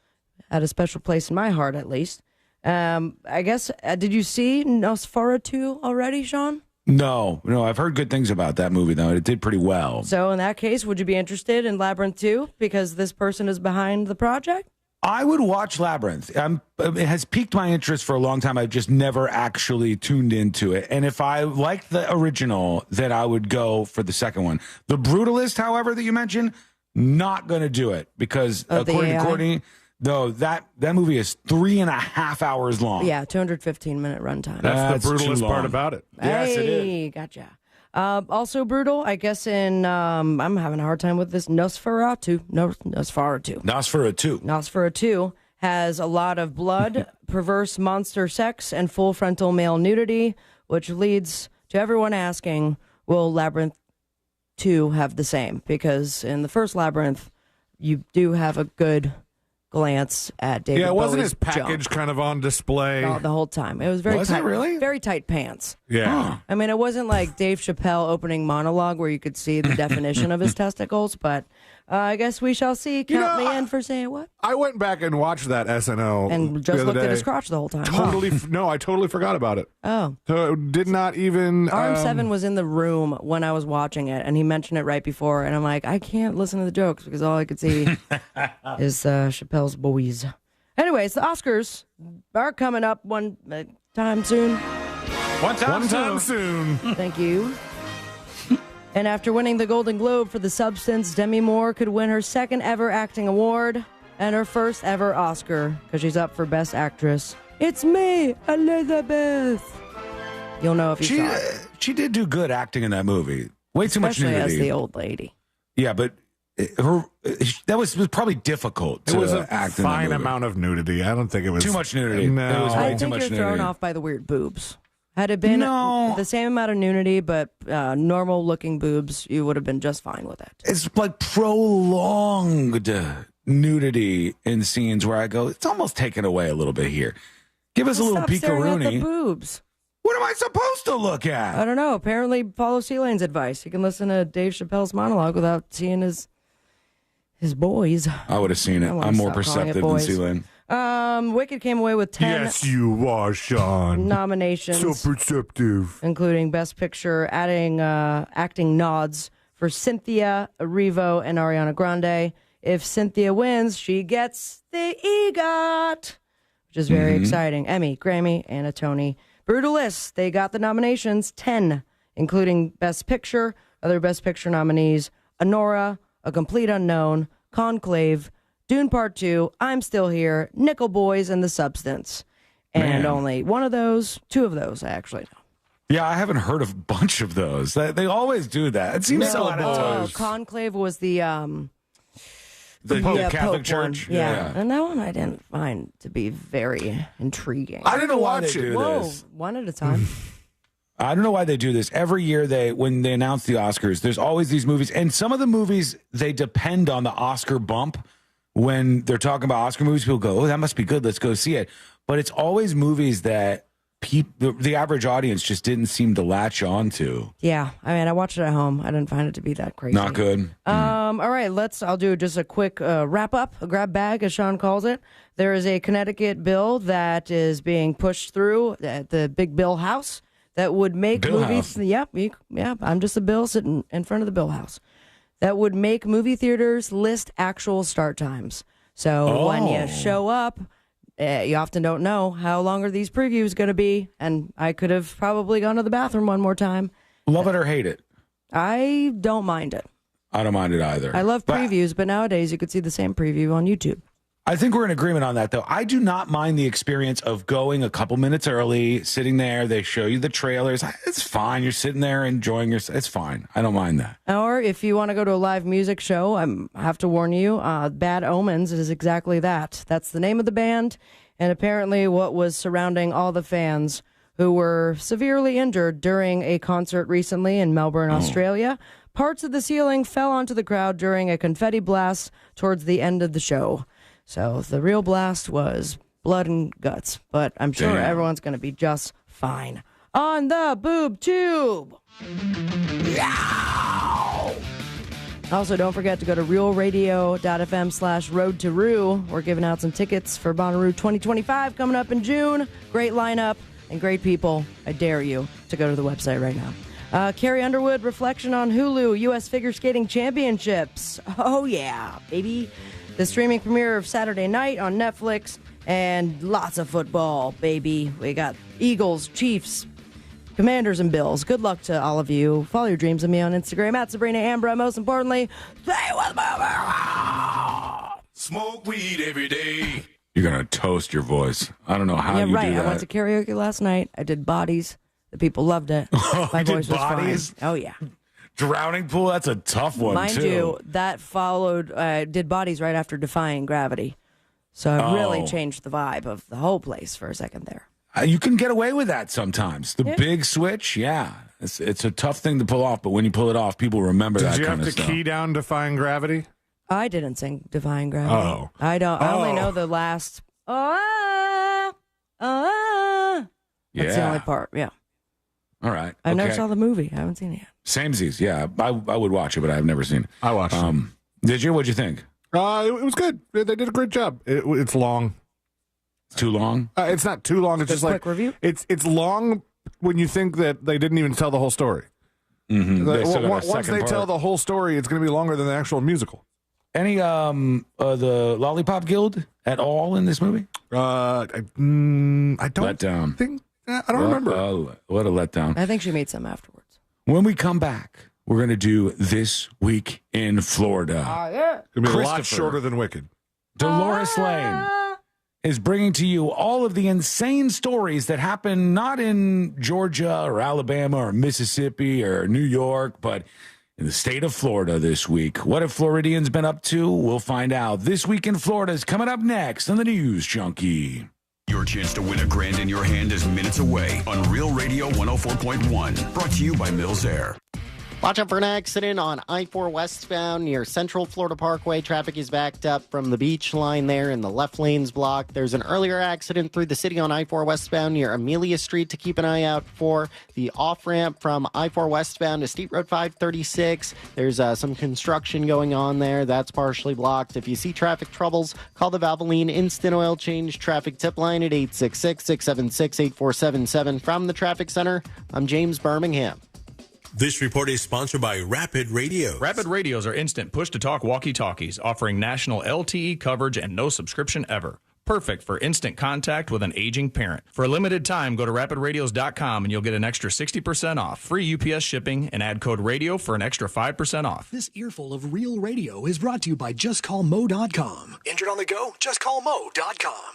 S4: had a special place in my heart, at least. I guess, did you see Nosferatu already, Sean?
S11: No, I've heard good things about that movie, though. It did pretty well.
S4: So in that case, would you be interested in Labyrinth 2 because this person is behind the project?
S11: I would watch Labyrinth. It has piqued my interest for a long time. I've just never actually tuned into it. And if I liked the original, then I would go for the second one. The Brutalist, however, that you mentioned, not going to do it because according to Courtney, though, that movie is 3.5 hours long.
S4: Yeah, 215-minute runtime.
S8: That's the brutalist part about it.
S11: Yes, it is.
S4: Gotcha. Also brutal, I guess, in, I'm having a hard time with this, Nosferatu has a lot of blood, perverse monster sex, and full frontal male nudity, which leads to everyone asking, will Labyrinth 2 have the same? Because in the first Labyrinth, you do have a good glance at David Bowie's
S8: wasn't his package
S4: junk.
S8: kind of on display?
S4: The whole time. It was very tight.
S11: It really?
S4: Very tight pants.
S8: Yeah.
S4: I mean, it wasn't like Dave Chappelle opening monologue where you could see the definition of his testicles, but I guess we shall see. Count me in for saying what?
S8: I went back and watched that SNL
S4: and just looked at his crotch the whole time.
S8: No, I totally forgot about it.
S4: Oh.
S8: So did not even...
S4: RM7 was in the room when I was watching it, and he mentioned it right before, and I'm like, I can't listen to the jokes because all I could see is Chappelle's boys. Anyways, the Oscars are coming up one time soon.
S11: One time soon.
S4: Thank you. And after winning the Golden Globe for The Substance, Demi Moore could win her second ever acting award And her first ever Oscar, because she's up for Best Actress. It's me, Elizabeth. You'll know if you saw it.
S11: She did do good acting in that movie. Way too much nudity.
S4: Especially as the old lady.
S11: Yeah, but that was probably difficult to
S8: It was a
S11: act in that
S8: fine
S11: movie.
S8: amount of nudity. I don't think it was
S11: Too much nudity.
S8: No.
S11: It was way
S4: I
S11: too
S4: think
S11: much
S4: you're
S11: nudity.
S4: thrown off by the weird boobs. Had it been the same amount of nudity, but normal-looking boobs, you would have been just fine with it.
S11: It's like prolonged nudity in scenes where I go, it's almost taken away a little bit here. Give us a little
S4: Stop staring at the
S11: peekaroonie.
S4: boobs.
S11: What am I supposed to look at?
S4: I don't know. Apparently, follow C-Lane's advice. You can listen to Dave Chappelle's monologue without seeing his boys.
S11: I would have seen it.
S4: I wanna
S11: I'm more
S4: stop calling it
S11: perceptive than
S4: boys.
S11: C-Lane.
S4: Wicked came away with 10
S8: Yes, you are, Sean.
S4: nominations,
S8: So perceptive.
S4: including Best Picture, adding acting nods for Cynthia Erivo and Ariana Grande. If Cynthia wins, she gets the EGOT, which is very exciting. Emmy, Grammy, and a Tony. Brutalist, they got the nominations, 10, including Best Picture, other Best Picture nominees, Anora, A Complete Unknown, Conclave, Dune Part 2, I'm Still Here, Nickel Boys, and The Substance. And only one of those, two of those, I actually know.
S11: Yeah, I haven't heard of a bunch of those. They always do that. It seems so out of time.
S4: Conclave was the
S11: Catholic
S4: Pope
S11: Church.
S4: one. Yeah. And that one I didn't find to be very intriguing.
S11: I don't know why they do this.
S4: One at a time.
S11: I don't know why they do this. Every year when they announce the Oscars, there's always these movies. And some of the movies, they depend on the Oscar bump. When they're talking about Oscar movies, people go, oh, that must be good. Let's go see it. But it's always movies that the average audience just didn't seem to latch on to.
S4: Yeah. I mean, I watched it at home. I didn't find it to be that crazy.
S11: Not good.
S4: All right, I'll do just a quick wrap up, a grab bag, as Sean calls it. There is a Connecticut bill that is being pushed through at the Big Bill House that would make
S11: Bill
S4: movies.
S11: House.
S4: Yeah, I'm just a bill sitting in front of the Bill House. That would make movie theaters list actual start times. So when you show up, you often don't know how long are these previews going to be. And I could have probably gone to the bathroom one more time.
S11: Love it or hate it?
S4: I don't mind it.
S11: I don't mind it either.
S4: I love previews, but nowadays you could see the same preview on YouTube.
S11: I think we're in agreement on that, though. I do not mind the experience of going a couple minutes early, sitting there. They show you the trailers. It's fine. You're sitting there enjoying yourself. It's fine. I don't mind that.
S4: Or if you want to go to a live music show, I have to warn you, Bad Omens is exactly that. That's the name of the band, and apparently what was surrounding all the fans who were severely injured during a concert recently in Melbourne, Australia. Parts of the ceiling fell onto the crowd during a confetti blast towards the end of the show. So the real blast was blood and guts, but I'm sure everyone's going to be just fine. On the boob tube. Also, don't forget to go to realradio.fm/road to Rue. We're giving out some tickets for Bonnaroo 2025 coming up in June. Great lineup and great people. I dare you to go to the website right now. Carrie Underwood, reflection on Hulu, U.S. Figure Skating Championships. Oh, yeah, baby. The streaming premiere of Saturday night on Netflix, and lots of football, baby. We got Eagles, Chiefs, Commanders, and Bills. Good luck to all of you. Follow your dreams of me on Instagram, at Sabrina Ambra. Most importantly, stay with me.
S14: Smoke weed every day.
S11: You're going to toast your voice. I don't know how you do that.
S4: I went to karaoke last night. I did Bodies. The people loved it. My voice was
S11: Bodies?
S4: fine. Oh, yeah.
S11: Drowning Pool, that's a tough one,
S4: Mind
S11: too.
S4: you, that followed, did Bodies right after Defying Gravity. So it really changed the vibe of the whole place for a second there.
S11: You can get away with that sometimes. The big switch, it's a tough thing to pull off, but when you pull it off, people remember that kind of stuff.
S8: Did you have to key down Defying Gravity?
S4: I didn't sing Defying Gravity.
S8: Oh.
S4: I only know the last, That's the only part, yeah.
S11: All right.
S4: I never saw the movie. I haven't seen it yet.
S11: Samesies, yeah. I would watch it, but I've never seen it.
S8: I watched it.
S11: Did you? What'd you think?
S8: It was good. They did a great job. It's long.
S11: It's too long?
S8: It's not too long. It's just
S4: quick review?
S8: It's long when you think that they didn't even tell the whole story.
S11: Mm-hmm.
S8: Once they tell the whole story, it's going to be longer than the actual musical.
S11: Any the Lollipop Guild at all in this movie?
S8: I don't
S11: letdown.
S8: think. I don't remember.
S11: What a letdown.
S4: I think she meets him afterwards.
S11: When we come back, we're going to do This Week in Florida.
S4: Yeah.
S8: It's going to be a lot shorter than Wicked.
S11: Dolores Lane is bringing to you all of the insane stories that happen not in Georgia or Alabama or Mississippi or New York, but in the state of Florida this week. What have Floridians been up to? We'll find out. This Week in Florida is coming up next on the News Junkie.
S6: Your chance to win $1,000 in your hand is minutes away on Real Radio 104.1. Brought to you by Mills Air.
S1: Watch out for an accident on I-4 westbound near Central Florida Parkway. Traffic is backed up from the beach line there and the left lane's blocked. There's an earlier accident through the city on I-4 westbound near Amelia Street to keep an eye out for. The off-ramp from I-4 westbound to State Road 536. There's some construction going on there. That's partially blocked. If you see traffic troubles, call the Valvoline Instant Oil Change traffic tip line at 866-676-8477. From the Traffic Center, I'm James Birmingham.
S14: This report is sponsored by Rapid Radios.
S18: Rapid Radios are instant push-to-talk walkie-talkies offering national LTE coverage and no subscription ever. Perfect for instant contact with an aging parent. For a limited time, go to rapidradios.com and you'll get an extra 60% off. Free UPS shipping and add code radio for an extra 5% off.
S2: This earful of Real Radio is brought to you by JustCallMo.com. Injured on the go? JustCallMo.com.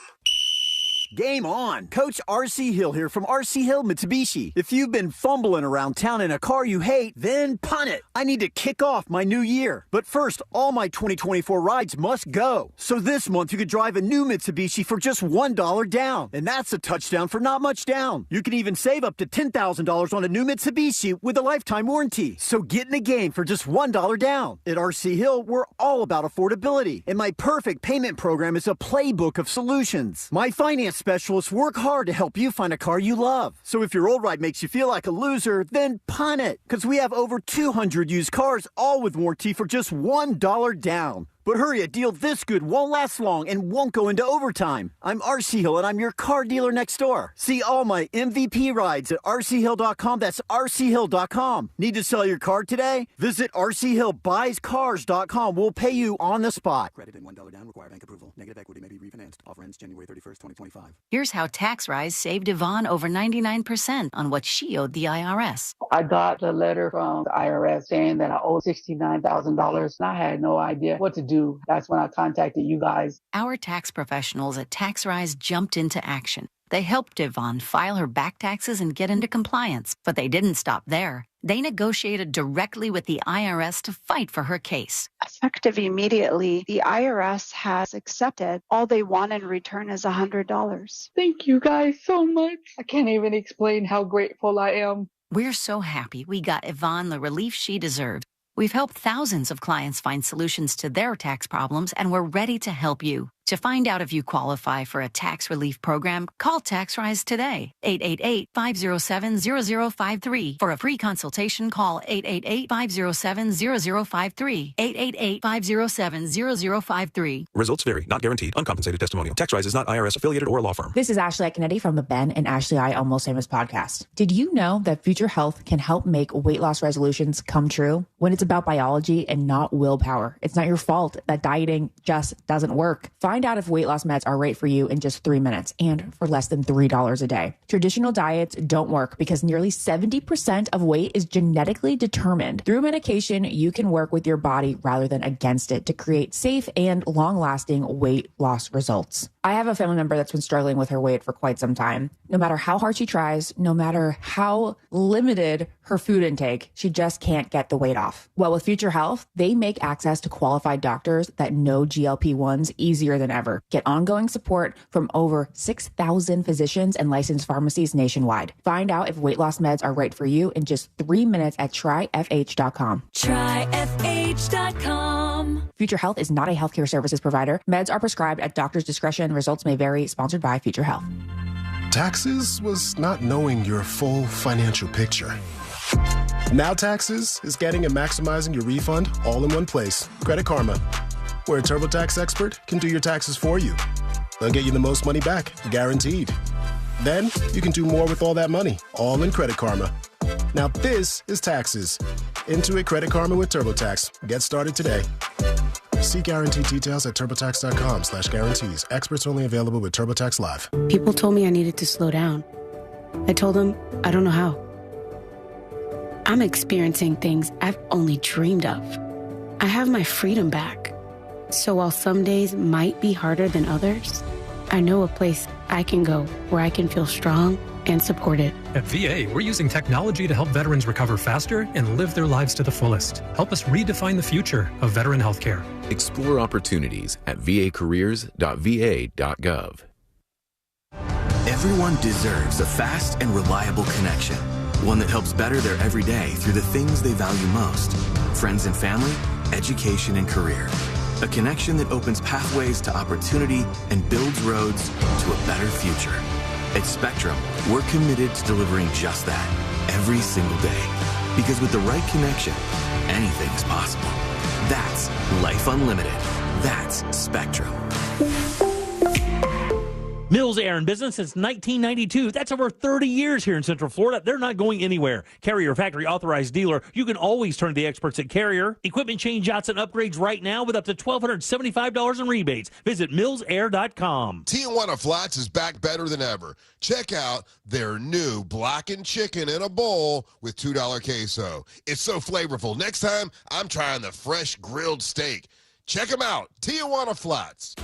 S5: Game on! Coach R.C. Hill here from R.C. Hill Mitsubishi. If you've been fumbling around town in a car you hate, then punt it. I need to kick off my new year. But first, all my 2024 rides must go. So this month you could drive a new Mitsubishi for just $1 down. And that's a touchdown for not much down. You can even save up to $10,000 on a new Mitsubishi with a lifetime warranty. So get in the game for just $1 down. At R.C. Hill, we're all about affordability. And my perfect payment program is a playbook of solutions. My finance specialists work hard to help you find a car you love. So if your old ride makes you feel like a loser, then punt it. Because we have over 200 used cars, all with warranty for just $1 down. But hurry, a deal this good won't last long and won't go into overtime. I'm RC Hill, and I'm your car dealer next door. See all my MVP rides at rchill.com. That's rchill.com. Need to sell your car today? Visit rchillbuyscars.com. We'll pay you on the spot.
S12: Credit and $1 down. Require bank approval. Negative equity may be refinanced. Offer ends January 31st, 2025.
S16: Here's how TaxRise saved Yvonne over 99% on what she owed the IRS.
S19: I got a letter from the IRS saying that I owe $69,000, and I had no idea what to do. That's when I contacted you guys.
S16: Our tax professionals at TaxRise jumped into action. They helped Yvonne file her back taxes and get into compliance, but they didn't stop there. They negotiated directly with the IRS to fight for her case.
S20: Effective immediately, the IRS has accepted. All they want in return is $100.
S19: Thank you guys so much. I can't even explain how grateful I am.
S16: We're so happy we got Yvonne the relief she deserved. We've helped thousands of clients find solutions to their tax problems, and we're ready to help you. To find out if you qualify for a tax relief program, call TaxRise today, 888-507-0053. For a free consultation, call 888-507-0053, 888-507-0053.
S22: Results vary, not guaranteed, uncompensated testimonial. TaxRise is not IRS affiliated or a law firm.
S26: This is Ashley Kennedy from the Ben and Ashley I Almost Famous podcast. Did you know that Future Health can help make weight loss resolutions come true? When it's about biology and not willpower. It's not your fault that dieting just doesn't work. Find out if weight loss meds are right for you in just 3 minutes and for less than $3 a day. Traditional diets don't work because nearly 70% of weight is genetically determined. Through medication, you can work with your body rather than against it to create safe and long-lasting weight loss results. I have a family member that's been struggling with her weight for quite some time. No matter how hard she tries, no matter how limited her food intake, she just can't get the weight off. Well, with Future Health, they make access to qualified doctors that know GLP-1s easier than ever. Get ongoing support from over 6,000 physicians and licensed pharmacies nationwide. Find out if weight loss meds are right for you in just 3 minutes at tryfh.com.
S16: Tryfh.com.
S26: Future Health is not a healthcare services provider. Meds are prescribed at doctor's discretion. Results may vary. Sponsored by Future Health.
S29: Taxes was not knowing your full financial picture. Now Taxes is getting and maximizing your refund all in one place. Credit Karma, where a TurboTax expert can do your taxes for you. They'll get you the most money back, guaranteed. Then you can do more with all that money, all in Credit Karma. Now this is Taxes. Intuit Credit Karma with TurboTax. Get started today. See guarantee details at TurboTax.com/guarantees. Experts only available with TurboTax Live.
S31: People told me I needed to slow down. I told them I don't know how. I'm experiencing things I've only dreamed of. I have my freedom back. So while some days might be harder than others, I know a place I can go where I can feel strong and supported.
S3: At VA, we're using technology to help veterans recover faster and live their lives to the fullest. Help us redefine the future of veteran healthcare.
S7: Explore opportunities at vacareers.va.gov.
S9: Everyone deserves a fast and reliable connection. One that helps better their everyday through the things they value most. Friends and family, education and career. A connection that opens pathways to opportunity and builds roads to a better future. At Spectrum, we're committed to delivering just that every single day. Because with the right connection, anything is possible. That's Life Unlimited. That's Spectrum.
S10: Mills Air in business since 1992. That's over 30 years here in Central Florida. They're not going anywhere. Carrier factory authorized dealer. You can always turn to the experts at Carrier. Equipment changeouts and upgrades right now with up to $1,275 in rebates. Visit millsair.com.
S13: Tijuana Flats is back better than ever. Check out their new blackened chicken in a bowl with $2 queso. It's so flavorful. Next time, I'm trying the fresh grilled steak. Check them out. Tijuana Flats.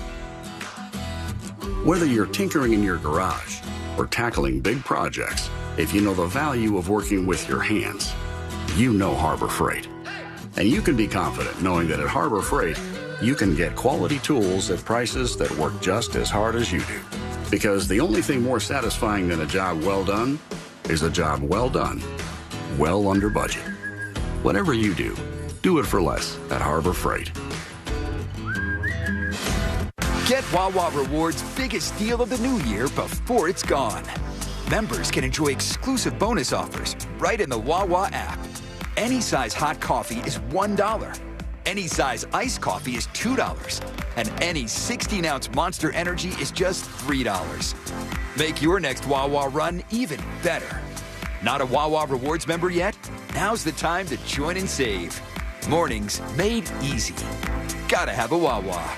S15: Whether you're tinkering in your garage or tackling big projects, if you know the value of working with your hands, you know Harbor Freight. And you can be confident knowing that at Harbor Freight, you can get quality tools at prices that work just as hard as you do. Because the only thing more satisfying than a job well done is a job well done, well under budget. Whatever you do, do it for less at Harbor Freight.
S17: Get Wawa Rewards' biggest deal of the new year before it's gone. Members can enjoy exclusive bonus offers right in the Wawa app. Any size hot coffee is $1. Any size iced coffee is $2. And any 16-ounce Monster Energy is just $3. Make your next Wawa run even better. Not a Wawa Rewards member yet? Now's the time to join and save. Mornings made easy. Gotta have a Wawa.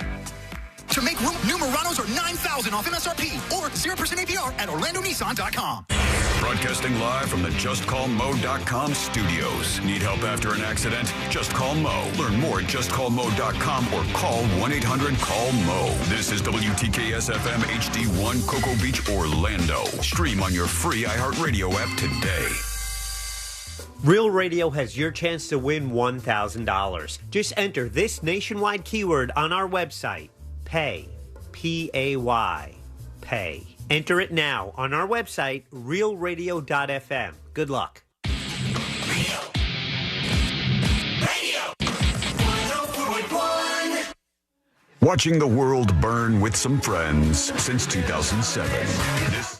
S2: To make room, new Muranos are $9,000 off MSRP or 0% APR at OrlandoNissan.com.
S6: Broadcasting live from the JustCallMo.com studios. Need help after an accident? Just call Mo. Learn more at JustCallMo.com or call 1-800-CALL-MO. This is WTKS-FM HD1 Cocoa Beach, Orlando. Stream on your free iHeartRadio app today.
S21: Real Radio has your chance to win $1,000. Just enter this nationwide keyword on our website. Pay. P-A-Y. Pay. Enter it now on our website, realradio.fm. Good luck.
S6: Watching the world burn with some friends since 2007.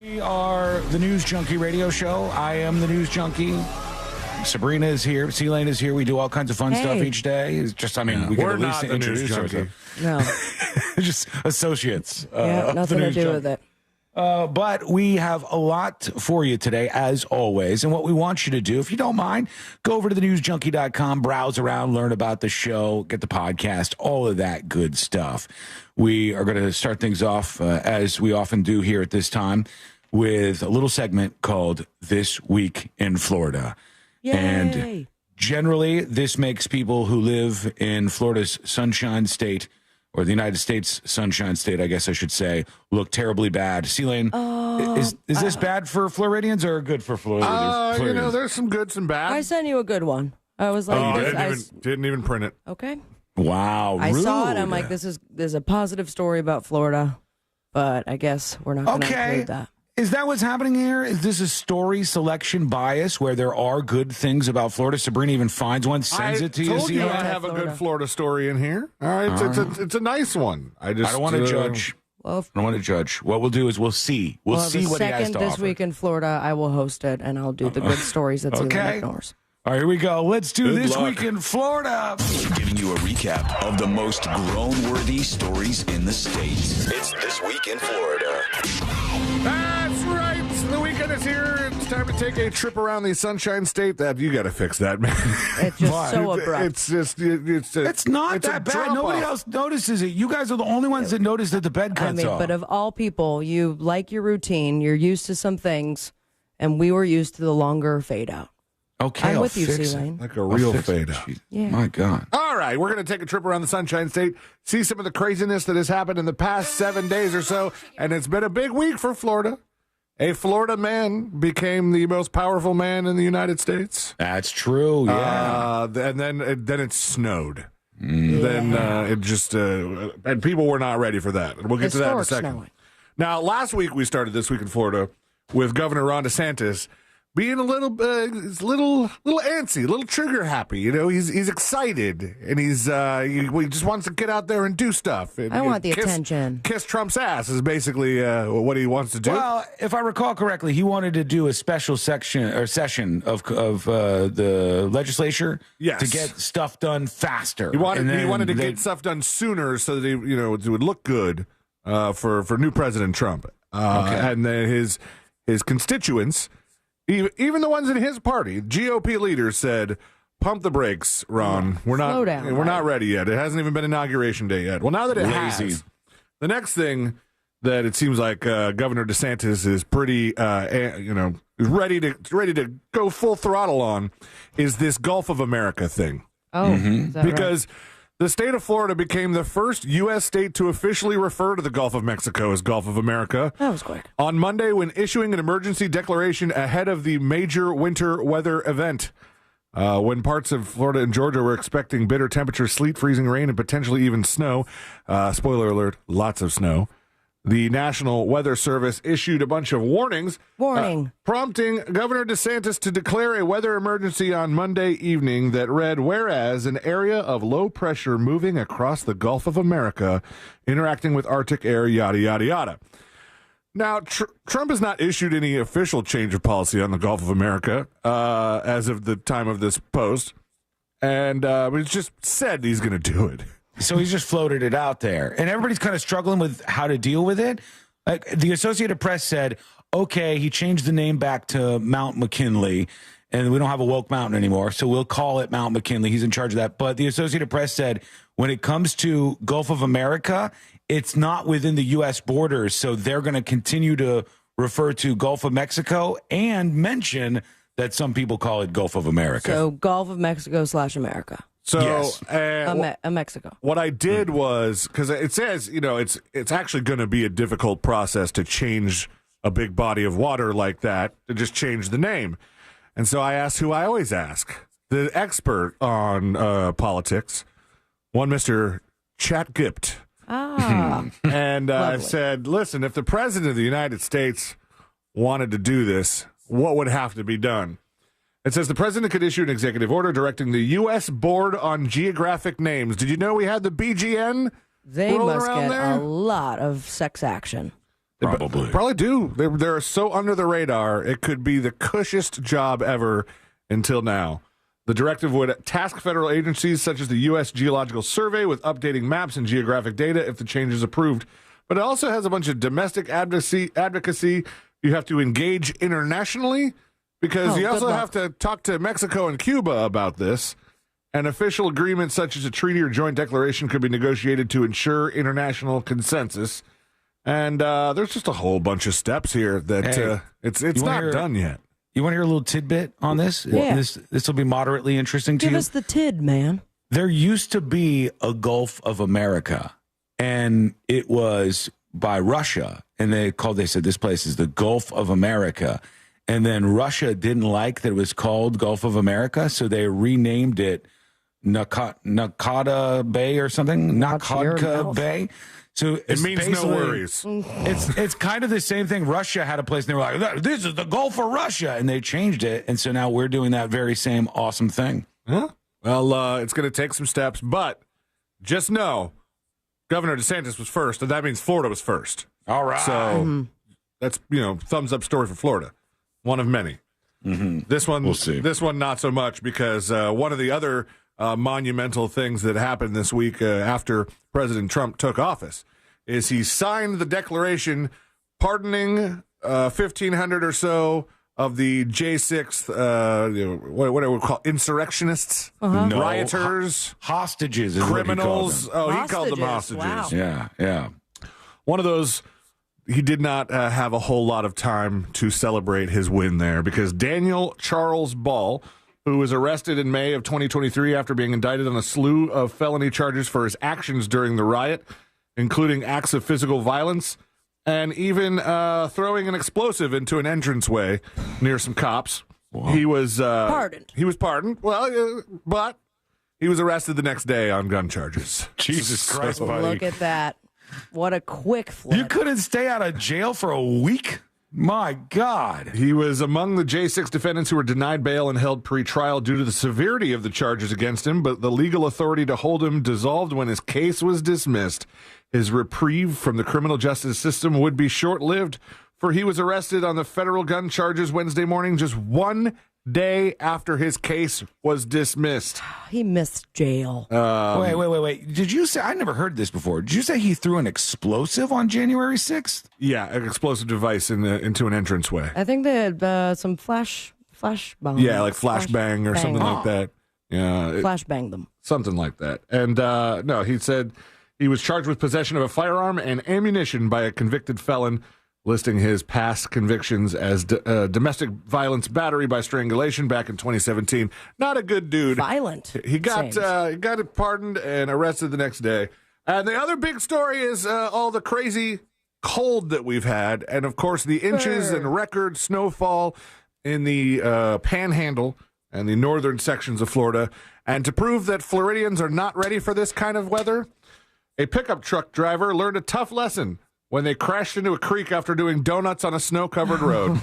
S11: We are the News Junkie radio show. I am the News Junkie. Sabrina is here. C-Lane is here. We do all kinds of fun stuff each day. It's just, I mean, we can at least introduce ourselves.
S4: No.
S11: Just associates.
S4: Nothing to do with it.
S11: But we have a lot for you today, as always. And what we want you to do, if you don't mind, go over to thenewsjunkie.com, browse around, learn about the show, get the podcast, all of that good stuff. We are going to start things off, as we often do here at this time, with a little segment called This Week in Florida.
S4: Yay.
S11: And generally, this makes people who live in Florida's Sunshine State, or the United States Sunshine State, I guess I should say, look terribly bad. C-Lane, is this bad for Floridians or good for Floridians?
S8: You know, there's some goods and bad.
S4: I sent you a good one. I was like,
S8: didn't even print it.
S4: Okay.
S11: Wow,
S4: I saw it. I'm like, there's a positive story about Florida, but I guess we're not going to include that.
S11: Is that what's happening here? Is this a story selection bias where there are good things about Florida? Sabrina even finds one, sends it to you.
S8: I told you I have a good Florida story in here. All right, it's a nice one. I don't
S11: want to judge. Well, I don't want to judge. What we'll do is we'll see. We'll see what he has to offer.
S4: This Week in Florida, I will host it, and I'll do the good stories that C-Lane ignores.
S11: All right, here we go. Let's do This Week in Florida.
S6: Giving you a recap of the most groan-worthy stories in the state. It's This Week in Florida.
S8: That's right. The Week in weekend is here. It's time to take a trip around the Sunshine State. That you got to fix that, man.
S4: It's just so abrupt.
S8: It's
S11: not that bad. Nobody else notices it. You guys are the only ones that notice that the bed cuts off.
S4: But of all people, you like your routine. You're used to some things, and we were used to the longer fade out.
S11: Okay,
S4: I'm
S11: I'll
S4: with you,
S11: fix it.
S4: C-Lane.
S8: Like a real fade out.
S4: Yeah.
S11: My God.
S8: All right, we're going to take a trip around the Sunshine State, see some of the craziness that has happened in the past 7 days or so, and it's been a big week for Florida. A Florida man became the most powerful man in the United States.
S11: That's true, yeah.
S8: And then it snowed. Then it just and people were not ready for that. We'll get to that in a second.
S4: Snowing.
S8: Now, last week we started This Week in Florida with Governor Ron DeSantis being a little antsy, a little trigger happy. You know, he's excited and he just wants to get out there and do stuff. And,
S4: I want the attention.
S8: Kiss Trump's ass is basically what he wants to do.
S11: Well, if I recall correctly, he wanted to do a special session of the legislature to get stuff done faster.
S8: He wanted to get stuff done sooner so that it would look good for new President Trump. And then his constituents. Even the ones in his party, GOP leaders said, "Pump the brakes, Ron. We're not.
S4: Slow down,
S8: we're not ready yet. It hasn't even been inauguration day yet." Well, now that it has, the next thing that it seems like Governor DeSantis is pretty, ready to go full throttle on is this Gulf of America thing.
S4: Oh, is that
S8: because the state of Florida became the first U.S. state to officially refer to the Gulf of Mexico as Gulf of America.
S4: That was quick.
S8: On Monday, when issuing an emergency declaration ahead of the major winter weather event, when parts of Florida and Georgia were expecting bitter temperatures, sleet, freezing rain, and potentially even snow. Spoiler alert, lots of snow. The National Weather Service issued a bunch of warnings. Prompting Governor DeSantis to declare a weather emergency on Monday evening that read, whereas an area of low pressure moving across the Gulf of America, interacting with Arctic air, yada, yada, yada. Now, Trump has not issued any official change of policy on the Gulf of America as of the time of this post. And he's just said he's going to do it.
S11: So he's just floated it out there. And everybody's kind of struggling with how to deal with it. Like the Associated Press said, okay, he changed the name back to Mount McKinley, and we don't have a woke mountain anymore, so we'll call it Mount McKinley. He's in charge of that. But the Associated Press said when it comes to Gulf of America, it's not within the U.S. borders, so they're going to continue to refer to Gulf of Mexico and mention that some people call it Gulf of America.
S4: So Gulf of Mexico / America.
S8: So,
S11: yes.
S4: Mexico.
S8: What I did was, because it says, it's actually going to be a difficult process to change a big body of water like that, to just change the name. And so I asked who I always ask, the expert on politics, one Mr. Chat Gipt. And I said, listen, if the president of the United States wanted to do this, what would have to be done? It says the president could issue an executive order directing the U.S. Board on Geographic Names. Did you know we had the BGN?
S4: They must get
S8: there?
S4: a lot of sex action.
S8: Probably do. They're so under the radar, it could be the cushest job ever until now. The directive would task federal agencies such as the U.S. Geological Survey with updating maps and geographic data if the change is approved. But it also has a bunch of domestic advocacy. You have to engage internationally. Because you also have to talk to Mexico and Cuba about this. An official agreement such as a treaty or joint declaration could be negotiated to ensure international consensus. And there's just a whole bunch of steps here that it's not done yet.
S11: You want to hear a little tidbit on this?
S4: Yeah.
S11: This will be moderately interesting to you.
S4: Give us the tid, man.
S11: There used to be a Gulf of America, and it was by Russia. And they said this place is the Gulf of America. And then Russia didn't like that it was called Gulf of America, so they renamed it Nakata Bay or something. Nakhodka Bay. So
S8: it means no worries.
S11: It's kind of the same thing. Russia had a place, and they were like, "This is the Gulf of Russia," and they changed it, and so now we're doing that very same awesome thing.
S8: Huh? Well, it's going to take some steps, but just know, Governor DeSantis was first, and that means Florida was first.
S11: All right.
S8: So that's thumbs up story for Florida. One of many. This one, we'll see. This one, not so much, because one of the other monumental things that happened this week after President Trump took office is he signed the declaration pardoning 1,500 or so of the J6, what do we call insurrectionists,
S11: No,
S8: rioters,
S11: hostages, is
S8: criminals.
S11: What
S8: He called them hostages.
S4: Wow.
S11: yeah.
S8: One of those. He did not have a whole lot of time to celebrate his win there because Daniel Charles Ball, who was arrested in May of 2023 after being indicted on a slew of felony charges for his actions during the riot, including acts of physical violence and even throwing an explosive into an entranceway near some cops. Wow. He was
S4: pardoned.
S8: He was pardoned. Well, but he was arrested the next day on gun charges.
S11: Jesus Christ, buddy.
S4: Look at that. What a quick flip.
S11: You couldn't stay out of jail for a week? My God.
S8: He was among the J6 defendants who were denied bail and held pre-trial due to the severity of the charges against him, but the legal authority to hold him dissolved when his case was dismissed. His reprieve from the criminal justice system would be short-lived, for he was arrested on the federal gun charges Wednesday morning, just one day after his case was dismissed.
S4: He missed jail.
S11: Wait. Did you say, I never heard this before. Did you say he threw an explosive on January 6th?
S8: Yeah, an explosive device into an entranceway.
S4: I think they had some flash bombs.
S8: Yeah, like flashbang or something like that. Yeah,
S4: Flashbang them.
S8: Something like that. And no, he said he was charged with possession of a firearm and ammunition by a convicted felon, listing his past convictions as domestic violence battery by strangulation back in 2017. Not a good dude.
S4: Violent.
S8: He got pardoned and arrested the next day. And the other big story is all the crazy cold that we've had. And, of course, the inches and record snowfall in the panhandle and the northern sections of Florida. And to prove that Floridians are not ready for this kind of weather, a pickup truck driver learned a tough lesson when they crashed into a creek after doing donuts on a snow-covered road.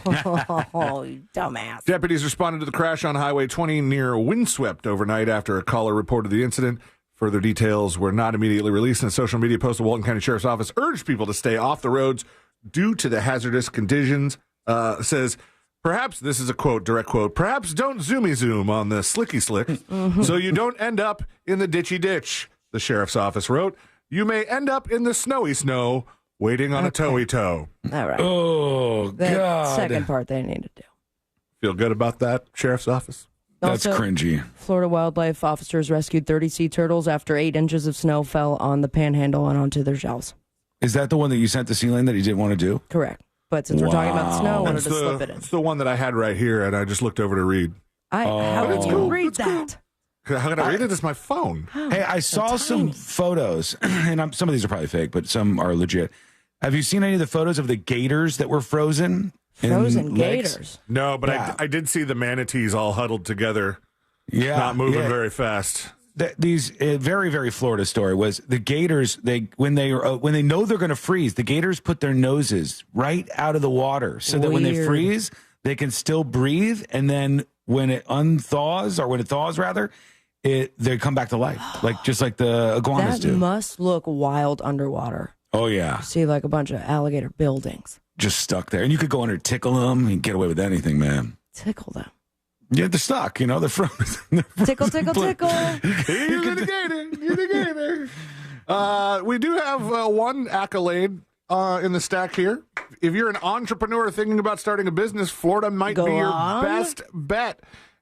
S4: Oh, you dumbass.
S8: Deputies responded to the crash on Highway 20 near Windswept overnight after a caller reported the incident. Further details were not immediately released, and a social media post of Walton County Sheriff's Office urged people to stay off the roads due to the hazardous conditions. Says, perhaps, this is a quote, direct quote, perhaps don't zoomy zoom on the slicky slick so you don't end up in the ditchy ditch, the Sheriff's Office wrote. You may end up in the snowy snow waiting on a towy toe.
S4: All right.
S11: Oh,
S4: the
S11: God.
S4: second part they need to do.
S8: Feel good about that, Sheriff's Office?
S11: That's
S4: Also,
S11: cringy.
S4: Florida wildlife officers rescued 30 sea turtles after 8 inches of snow fell on the panhandle and onto their shells.
S11: Is that the one that you sent to Sealand that he didn't want to do?
S4: Correct. But since we're talking about snow, I wanted
S8: That's
S4: to slip it in.
S8: It's the one that I had right here, and I just looked over to read.
S4: How did you read that?
S8: How can I read it? It's my phone.
S11: Hey, I saw some photos, and some of these are probably fake, but some are legit. Have you seen any of the photos of the gators that were frozen?
S4: Frozen gators?
S8: No, but I did see the manatees all huddled together.
S11: Yeah,
S8: not moving very fast.
S11: These very, very Florida story was the gators. When they know they're going to freeze, the gators put their noses right out of the water so that when they freeze, they can still breathe. And then when it unthaws, or when it thaws rather, they come back to life, just like the iguanas do.
S4: That must look wild underwater.
S11: Oh yeah,
S4: You see like a bunch of alligator buildings.
S11: just stuck there, and you could go under, tickle them, and get away with anything, man.
S4: Tickle them.
S11: Yeah, they're stuck. You know, they're frozen.
S4: Tickle, tickle, tickle.
S8: You're the gator. We do have one accolade in the stack here. If you're an entrepreneur thinking about starting a business, Florida might be your best bet.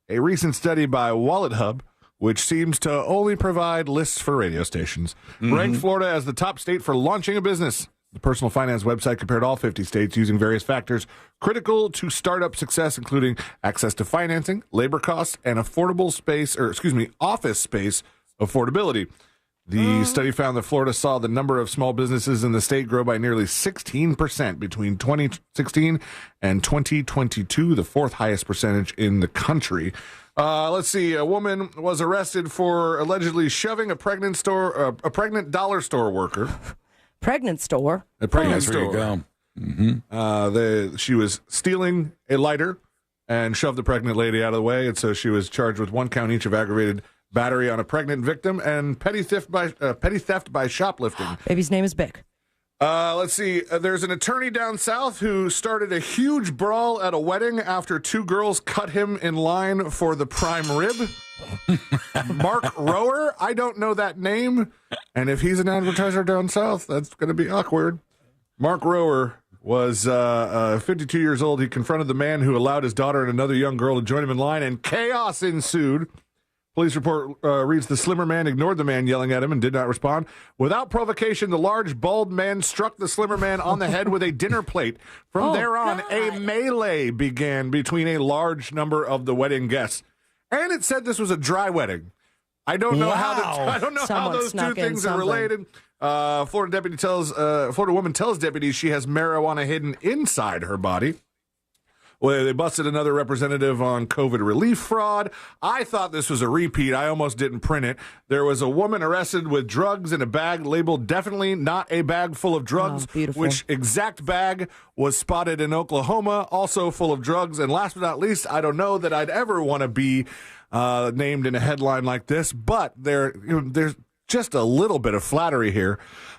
S8: A recent study by Wallet Hub, which seems to only provide lists for radio stations, ranked Florida as the top state for launching a business. The personal finance website compared all 50 states using various factors critical to startup success, including access to financing, labor costs, and office space affordability. The study found that Florida saw the number of small businesses in the state grow by nearly 16% between 2016 and 2022, the fourth highest percentage in the country. Let's see. A woman was arrested for allegedly shoving a pregnant dollar store worker.
S4: Pregnant store.
S8: A pregnant
S11: There you
S8: store.
S11: go.
S8: She was stealing a lighter and shoved the pregnant lady out of the way, and so she was charged with 1 count each of aggravated battery on a pregnant victim and petty theft by shoplifting.
S4: Baby's name is Bick.
S8: Let's see. There's an attorney down south who started a huge brawl at a wedding after 2 girls cut him in line for the prime rib. Mark Rower. I don't know that name. And if he's an advertiser down south, that's going to be awkward. Mark Rower was 52 years old. He confronted the man who allowed his daughter and another young girl to join him in line, and chaos ensued. Police report reads the slimmer man ignored the man yelling at him and did not respond. Without provocation, the large, bald man struck the slimmer man on the head with a dinner plate. From there on, a melee began between a large number of the wedding guests. And it said this was a dry wedding. I don't know how those two things are related. Florida woman tells deputies she has marijuana hidden inside her body. Well, they busted another representative on COVID relief fraud. I thought this was a repeat. I almost didn't print it. There was a woman arrested with drugs in a bag labeled definitely not a bag full of drugs, which exact bag was spotted in Oklahoma, also full of drugs. And last but not least, I don't know that I'd ever want to be named in a headline like this, but there's just a little bit of flattery here.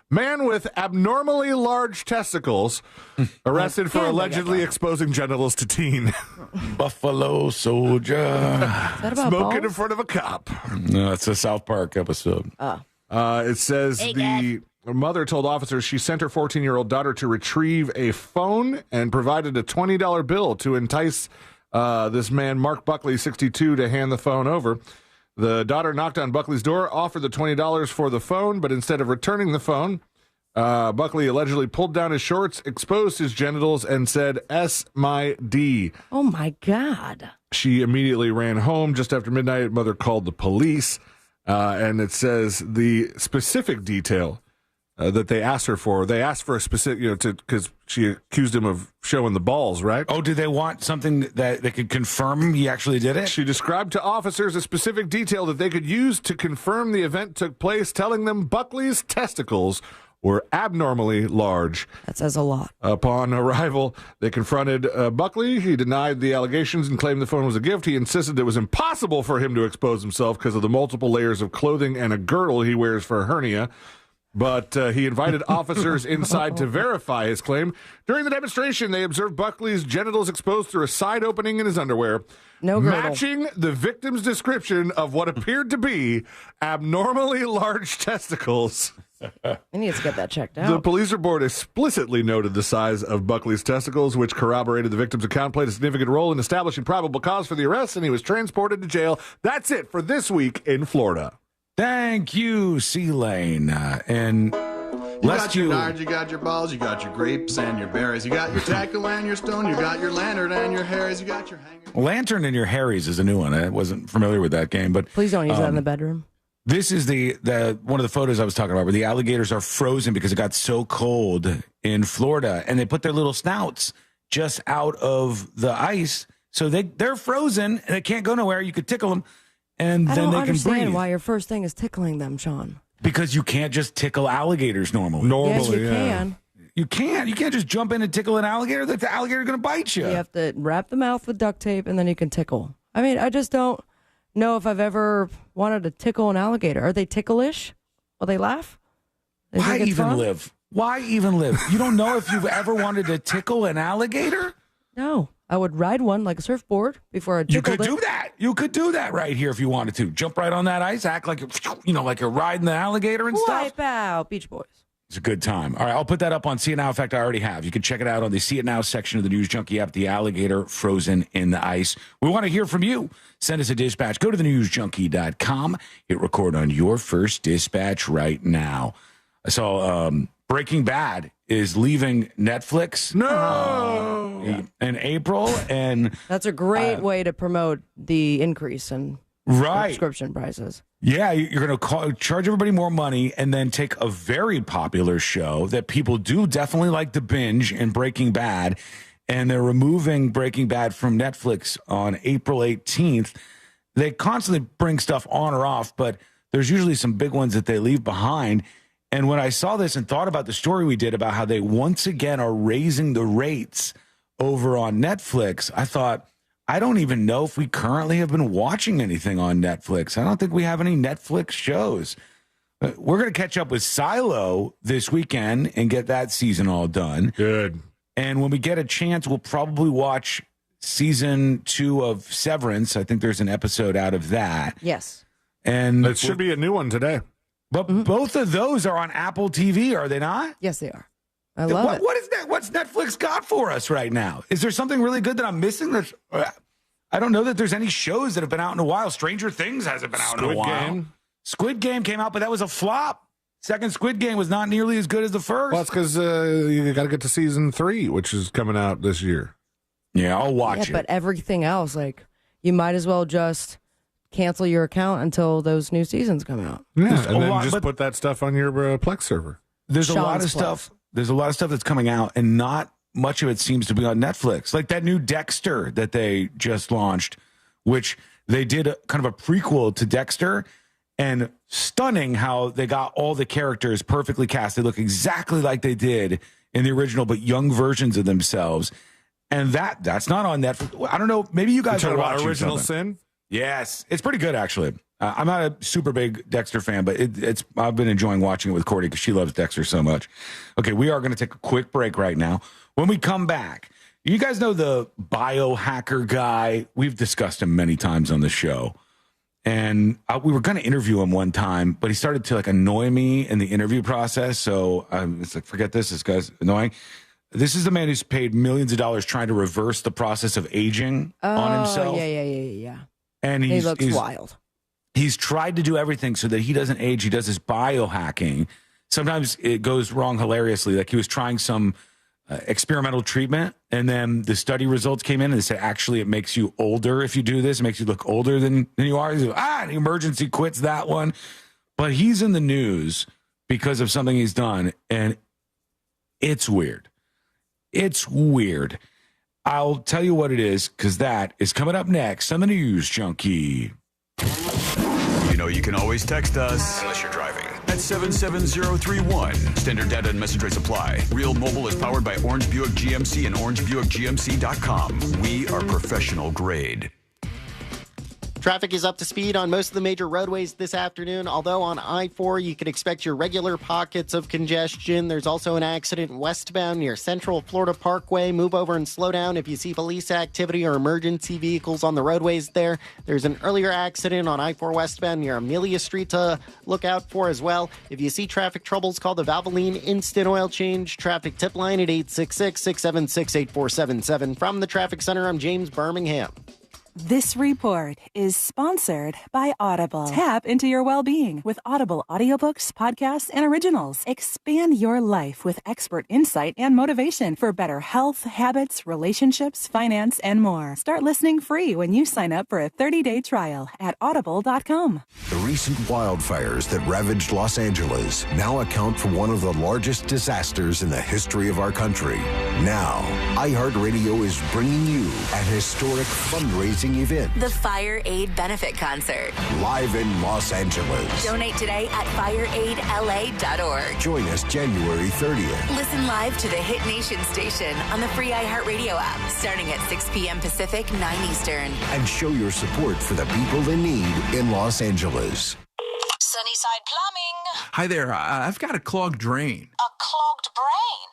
S8: Man with abnormally large testicles arrested for allegedly exposing genitals to teen.
S11: Buffalo Soldier.
S4: Is that about
S8: Smoking
S4: balls?
S8: in front of a cop.
S11: No, it's a South Park episode.
S8: It says the mother told officers she sent her 14-year-old daughter to retrieve a phone and provided a $20 bill to entice this man, Mark Buckley, 62, to hand the phone over. The daughter knocked on Buckley's door, offered the $20 for the phone, but instead of returning the phone, Buckley allegedly pulled down his shorts, exposed his genitals, and said, "S my D."
S4: Oh, my God.
S8: She immediately ran home. Just after midnight, mother called the police, and it says the specific detail that they asked her for. They asked for a specific, because she accused him of showing the balls, right?
S11: Oh, did they want something that they could confirm he actually did it?
S8: She described to officers a specific detail that they could use to confirm the event took place, telling them Buckley's testicles were abnormally large.
S4: That says a lot.
S8: Upon arrival, they confronted Buckley. He denied the allegations and claimed the phone was a gift. He insisted it was impossible for him to expose himself because of the multiple layers of clothing and a girdle he wears for a hernia. But he invited officers inside to verify his claim. During the demonstration, they observed Buckley's genitals exposed through a side opening in his underwear, matching the victim's description of what appeared to be abnormally large testicles.
S4: He needs to get that checked out.
S8: The police report explicitly noted the size of Buckley's testicles, which corroborated the victim's account, played a significant role in establishing probable cause for the arrest, and he was transported to jail. That's it for this week in Florida.
S11: Thank you, C-Lane. And
S1: you got your nards, you got your balls, you got your grapes and your berries, you got your tackle and your stone, you got your lantern and your Harrys, you got your hanger.
S11: Lantern and your Harrys is a new one. I wasn't familiar with that game, but
S4: please don't use that in the bedroom.
S11: This is the one of the photos I was talking about where the alligators are frozen because it got so cold in Florida, and they put their little snouts just out of the ice, so they're frozen and they can't go nowhere. You could tickle them. And then they can breathe.
S4: I don't understand why your first thing is tickling them, Sean.
S11: Because you can't just tickle alligators normally.
S4: Yes, you can.
S11: You can't. You can't just jump in and tickle an alligator. The alligator's going to bite you.
S4: You have to wrap the mouth with duct tape, and then you can tickle. I mean, I just don't know if I've ever wanted to tickle an alligator. Are they ticklish? Will they laugh?
S11: Why even live? Why even live? You don't know if you've ever wanted to tickle an alligator?
S4: No. I would ride one like a surfboard before I tickled it.
S11: You could do that. You could do that right here if you wanted to. Jump right on that ice, act like like you're riding the alligator and stuff.
S4: Wipe out, Beach Boys.
S11: It's a good time. All right, I'll put that up on See It Now. In fact, I already have. You can check it out on the See It Now section of the News Junkie app, the alligator frozen in the ice. We want to hear from you. Send us a dispatch. Go to thenewsjunkie.com. Hit record on your first dispatch right now. I saw Breaking Bad is leaving Netflix. In April, and
S4: that's a great way to promote the increase in subscription prices.
S11: Yeah, you're going to charge everybody more money and then take a very popular show that people do definitely like to binge in Breaking Bad, and they're removing Breaking Bad from Netflix on April 18th. They constantly bring stuff on or off, but there's usually some big ones that they leave behind. And when I saw this and thought about the story we did about how they once again are raising the rates over on Netflix, I thought, I don't even know if we currently have been watching anything on Netflix. I don't think we have any Netflix shows. We're going to catch up with Silo this weekend and get that season all done.
S8: Good.
S11: And when we get a chance, we'll probably watch season 2 of Severance. I think there's an episode out of that.
S4: Yes.
S11: And
S8: it should be a new one today.
S11: But both of those are on Apple TV, are they not?
S4: Yes, they are. I love it.
S11: What is that? What's Netflix got for us right now? Is there something really good that I'm missing? I don't know that there's any shows that have been out in a while. Stranger Things hasn't been out in a while. Squid Game came out, but that was a flop. Second Squid Game was not nearly as good as the first.
S8: Well, that's because you got to get to season 3, which is coming out this year.
S11: Yeah, I'll watch it.
S4: But everything else, like, you might as well just cancel your account until those new seasons come out.
S8: Yeah, and then just put that stuff on your Plex server.
S11: There's a lot of stuff. There's a lot of stuff that's coming out, and not much of it seems to be on Netflix. Like that new Dexter that they just launched, which they did kind of a prequel to Dexter. And stunning how they got all the characters perfectly cast. They look exactly like they did in the original, but young versions of themselves. And that's not on Netflix. I don't know. Maybe you guys are watching
S8: Original
S11: something.
S8: Sin?
S11: Yes. It's pretty good, actually. I'm not a super big Dexter fan, but I've been enjoying watching it with Cordy because she loves Dexter so much. Okay, we are going to take a quick break right now. When we come back, you guys know the Biohacker guy. We've discussed him many times on the show. And we were going to interview him one time, but he started to annoy me in the interview process. So it's like, forget this. This guy's annoying. This is the man who's paid millions of dollars trying to reverse the process of aging on himself.
S4: Yeah.
S11: And
S4: he looks wild.
S11: He's tried to do everything so that he doesn't age. He does this biohacking. Sometimes it goes wrong hilariously. Like he was trying some experimental treatment, and then the study results came in and they said, actually, it makes you older if you do this. It makes you look older than you are. He's like, the emergency quits that one. But he's in the news because of something he's done, and it's weird. It's weird. I'll tell you what it is, because that is coming up next on the News Junkie.
S6: You know you can always text us, unless you're driving, at 77031. Standard data and message rates apply. Real Mobile is powered by Orange Buick GMC and orangebuickgmc.com. We are professional grade.
S5: Traffic is up to speed on most of the major roadways this afternoon, although on I-4 you can expect your regular pockets of congestion. There's also an accident westbound near Central Florida Parkway. Move over and slow down if you see police activity or emergency vehicles on the roadways there. There's an earlier accident on I-4 westbound near Amelia Street to look out for as well. If you see traffic troubles, call the Valvoline Instant Oil Change traffic tip line at 866-676-8477. From the Traffic Center, I'm James Birmingham.
S12: This report is sponsored by Audible. Tap into your well-being with Audible audiobooks, podcasts, and originals. Expand your life with expert insight and motivation for better health, habits, relationships, finance, and more. Start listening free when you sign up for a 30-day trial at audible.com.
S14: The recent wildfires that ravaged Los Angeles now account for one of the largest disasters in the history of our country. Now, iHeartRadio is bringing you an historic fundraising event.
S18: The Fire Aid Benefit Concert.
S14: Live in Los Angeles.
S18: Donate today at fireaidla.org.
S14: Join us January 30th.
S18: Listen live to the Hit Nation station on the free iHeartRadio app, starting at 6 p.m. Pacific, 9 Eastern.
S14: And show your support for the people in need in Los Angeles.
S20: Sunnyside Plumbing.
S23: Hi there. I've got a clogged drain.
S20: A clogged brain?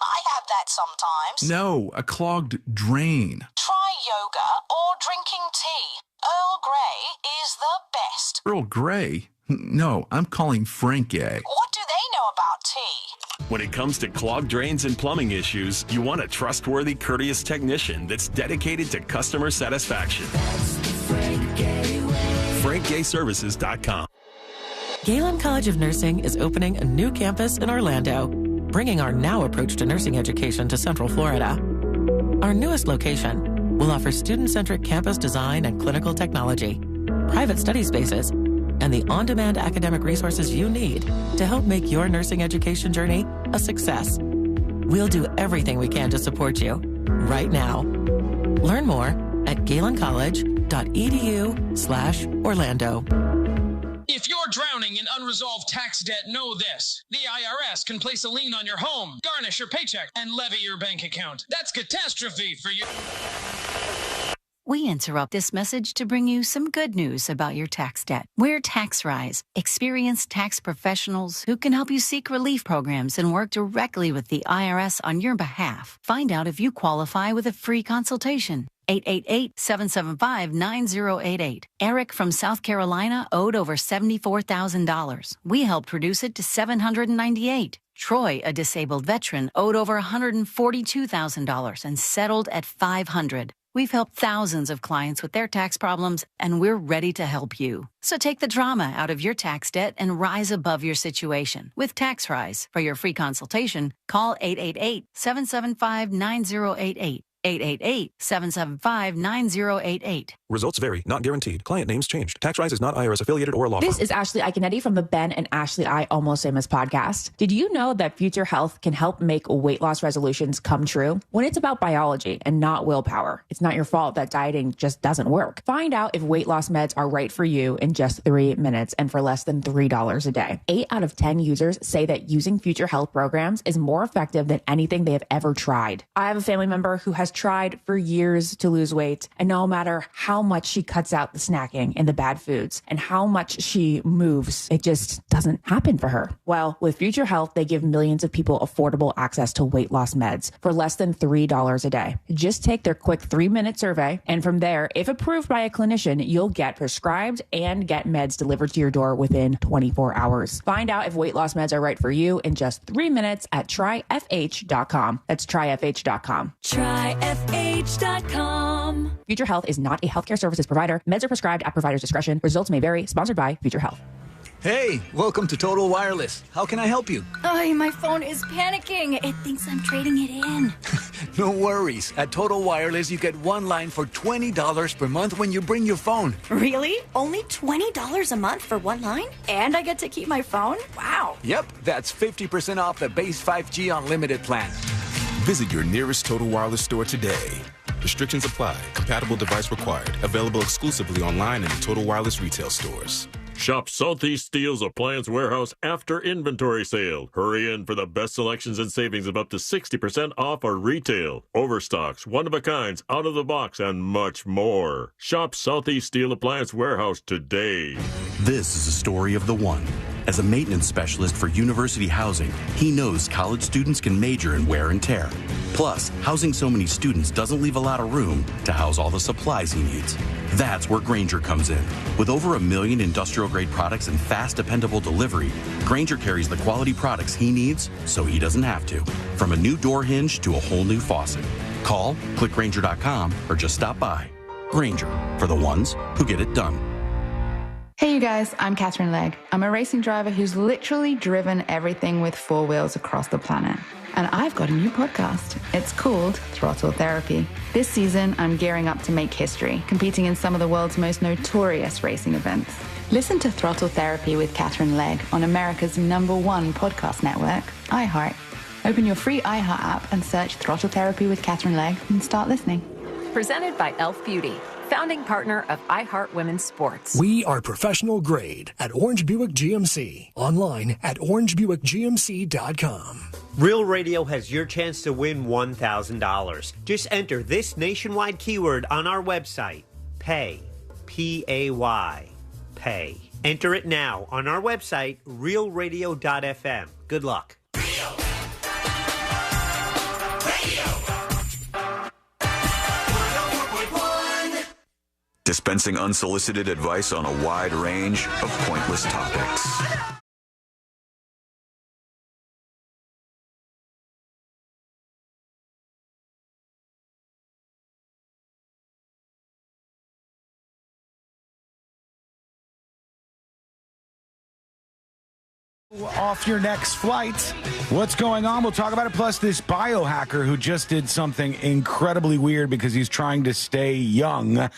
S20: I have that sometimes.
S23: No, a clogged drain.
S20: Try yoga or drinking tea. Earl Grey is the best.
S23: Earl Grey? No, I'm calling Frank A.
S20: What do they know about tea?
S24: When it comes to clogged drains and plumbing issues, you want a trustworthy, courteous technician that's dedicated to customer satisfaction. FrankGayServices.com.
S25: Galen College of Nursing is opening a new campus in Orlando, bringing our now approach to nursing education to Central Florida. Our newest location will offer student-centric campus design and clinical technology, private study spaces, and the on-demand academic resources you need to help make your nursing education journey a success. We'll do everything we can to support you right now. Learn more at galencollege.edu/Orlando.
S27: If you're drowning in unresolved tax debt, know this. The IRS can place a lien on your home, garnish your paycheck, and levy your bank account. That's catastrophe for you.
S16: We interrupt this message to bring you some good news about your tax debt. We're TaxRise, experienced tax professionals who can help you seek relief programs and work directly with the IRS on your behalf. Find out if you qualify with a free consultation. 888-775-9088. Eric from South Carolina owed over $74,000. We helped reduce it to $798. Troy, a disabled veteran, owed over $142,000 and settled at $500. We've helped thousands of clients with their tax problems, and we're ready to help you. So take the drama out of your tax debt and rise above your situation with TaxRise. For your free consultation, call 888-775-9088. 888-775-9088.
S3: Results vary, not guaranteed. Client names changed. TaxRise is not IRS affiliated or a law
S7: This
S3: firm.
S7: is Ashley Iconetti from the Ben and Ashley I Almost Famous podcast. Did you know that Future Health can help make weight loss resolutions come true? When it's about biology and not willpower, it's not your fault that dieting just doesn't work. Find out if weight loss meds are right for you in just 3 minutes and for less than $3 a day. 8 out of 10 users say that using Future Health programs is more effective than anything they have ever tried. I have a family member who has tried for years to lose weight, and no matter how much she cuts out the snacking and the bad foods and how much she moves, it just doesn't happen for her. Well, with Future Health, they give millions of people affordable access to weight loss meds for less than $3 a day. Just take their quick 3-minute survey, and from there, if approved by a clinician, you'll get prescribed and get meds delivered to your door within 24 hours. Find out if weight loss meds are right for you in just 3 minutes at tryfh.com. That's tryfh.com.
S9: Tryfh.com.
S7: Future Health is not a healthcare services provider. Meds are prescribed at provider's discretion. Results may vary. Sponsored by Future Health.
S10: Hey, welcome to Total Wireless. How can I help you?
S9: My phone is panicking. It thinks I'm trading it in.
S10: No worries. At Total Wireless, you get one line for $20 per month when you bring your phone.
S9: Really? Only $20 a month for one line? And I get to keep my phone? Wow.
S10: Yep, that's 50% off the base 5G unlimited plan.
S3: Visit your nearest Total Wireless store today. Restrictions apply. Compatible device required. Available exclusively online in the Total Wireless retail stores.
S19: Shop Southeast Steel's Appliance Warehouse after inventory sale. Hurry in for the best selections and savings of up to 60% off our retail. Overstocks, one-of-a-kinds, out-of-the-box, and much more. Shop Southeast Steel Appliance Warehouse today.
S22: This is a story of the one. As a maintenance specialist for university housing, he knows college students can major in wear and tear. Plus, housing so many students doesn't leave a lot of room to house all the supplies he needs. That's where Grainger comes in. With over 1 million industrial-grade products and fast, dependable delivery, Grainger carries the quality products he needs so he doesn't have to. From a new door hinge to a whole new faucet. Call, click Grainger.com, or just stop by. Grainger, for the ones who get it done.
S26: Hey you guys, I'm Catherine Legg. I'm a racing driver who's literally driven everything with 4 wheels across the planet. And I've got a new podcast. It's called Throttle Therapy. This season, I'm gearing up to make history, competing in some of the world's most notorious racing events. Listen to Throttle Therapy with Catherine Legg on America's #1 podcast network, iHeart. Open your free iHeart app and search Throttle Therapy with Catherine Legg and start listening.
S28: Presented by Elf Beauty, founding partner of iHeart Women's Sports.
S29: We are professional grade at Orange Buick GMC. Online at orangebuickgmc.com.
S21: Real Radio has your chance to win $1,000. Just enter this nationwide keyword on our website, pay, P-A-Y, pay. Enter it now on our website, realradio.fm. Good luck.
S6: Dispensing unsolicited advice on a wide range of pointless topics.
S11: Off your next flight. What's going on? We'll talk about it. Plus, this biohacker who just did something incredibly weird because he's trying to stay young.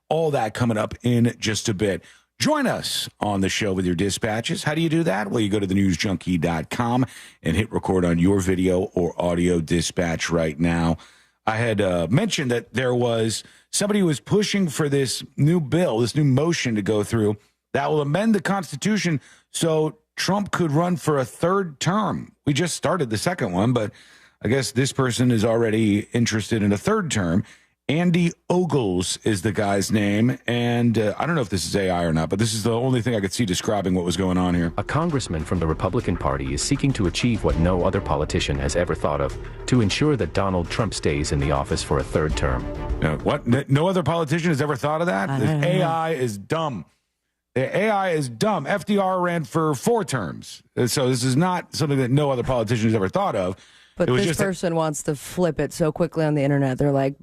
S11: All that coming up in just a bit. Join us on the show with your dispatches. How do you do that? Well, you go to thenewsjunkie.com and hit record on your video or audio dispatch right now. I had mentioned that there was somebody who was pushing for this new bill, this new motion to go through that will amend the Constitution so Trump could run for a 3rd term. We just started the 2nd one, but I guess this person is already interested in a 3rd term. Andy Ogles is the guy's name, and I don't know if this is AI or not, but this is the only thing I could see describing what was going on here.
S1: A congressman from the Republican Party is seeking to achieve what no other politician has ever thought of, to ensure that Donald Trump stays in the office for a third term.
S11: What? No other politician has ever thought of that? AI is dumb. The AI is dumb. FDR ran for 4 terms. So this is not something that no other politician has ever thought of.
S2: But this person wants to flip it so quickly on the internet. They're like,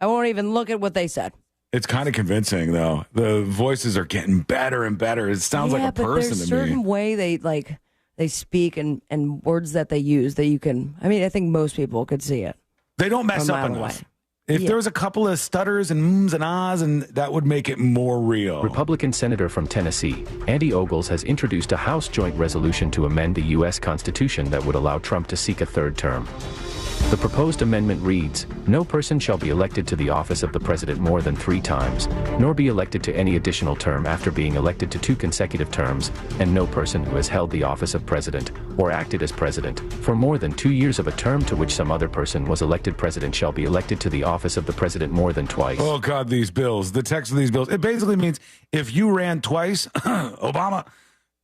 S2: I won't even look at what they said.
S11: It's kind of convincing, though. The voices are getting better and better. It sounds like a person to me.
S2: There's a certain way they speak and words that they use that you can. I mean, I think most people could see it.
S11: They don't mess up enough. If there was a couple of stutters and ums and ahs, and that would make it more real.
S1: Republican Senator from Tennessee, Andy Ogles, has introduced a House joint resolution to amend the U.S. Constitution that would allow Trump to seek a third term. The proposed amendment reads, "No person shall be elected to the office of the president more than 3 times, nor be elected to any additional term after being elected to 2 consecutive terms, and no person who has held the office of president or acted as president for more than 2 years of a term to which some other person was elected president shall be elected to the office of the president more than twice."
S11: Oh, God, these bills. The text of these bills. It basically means if you ran twice, Obama,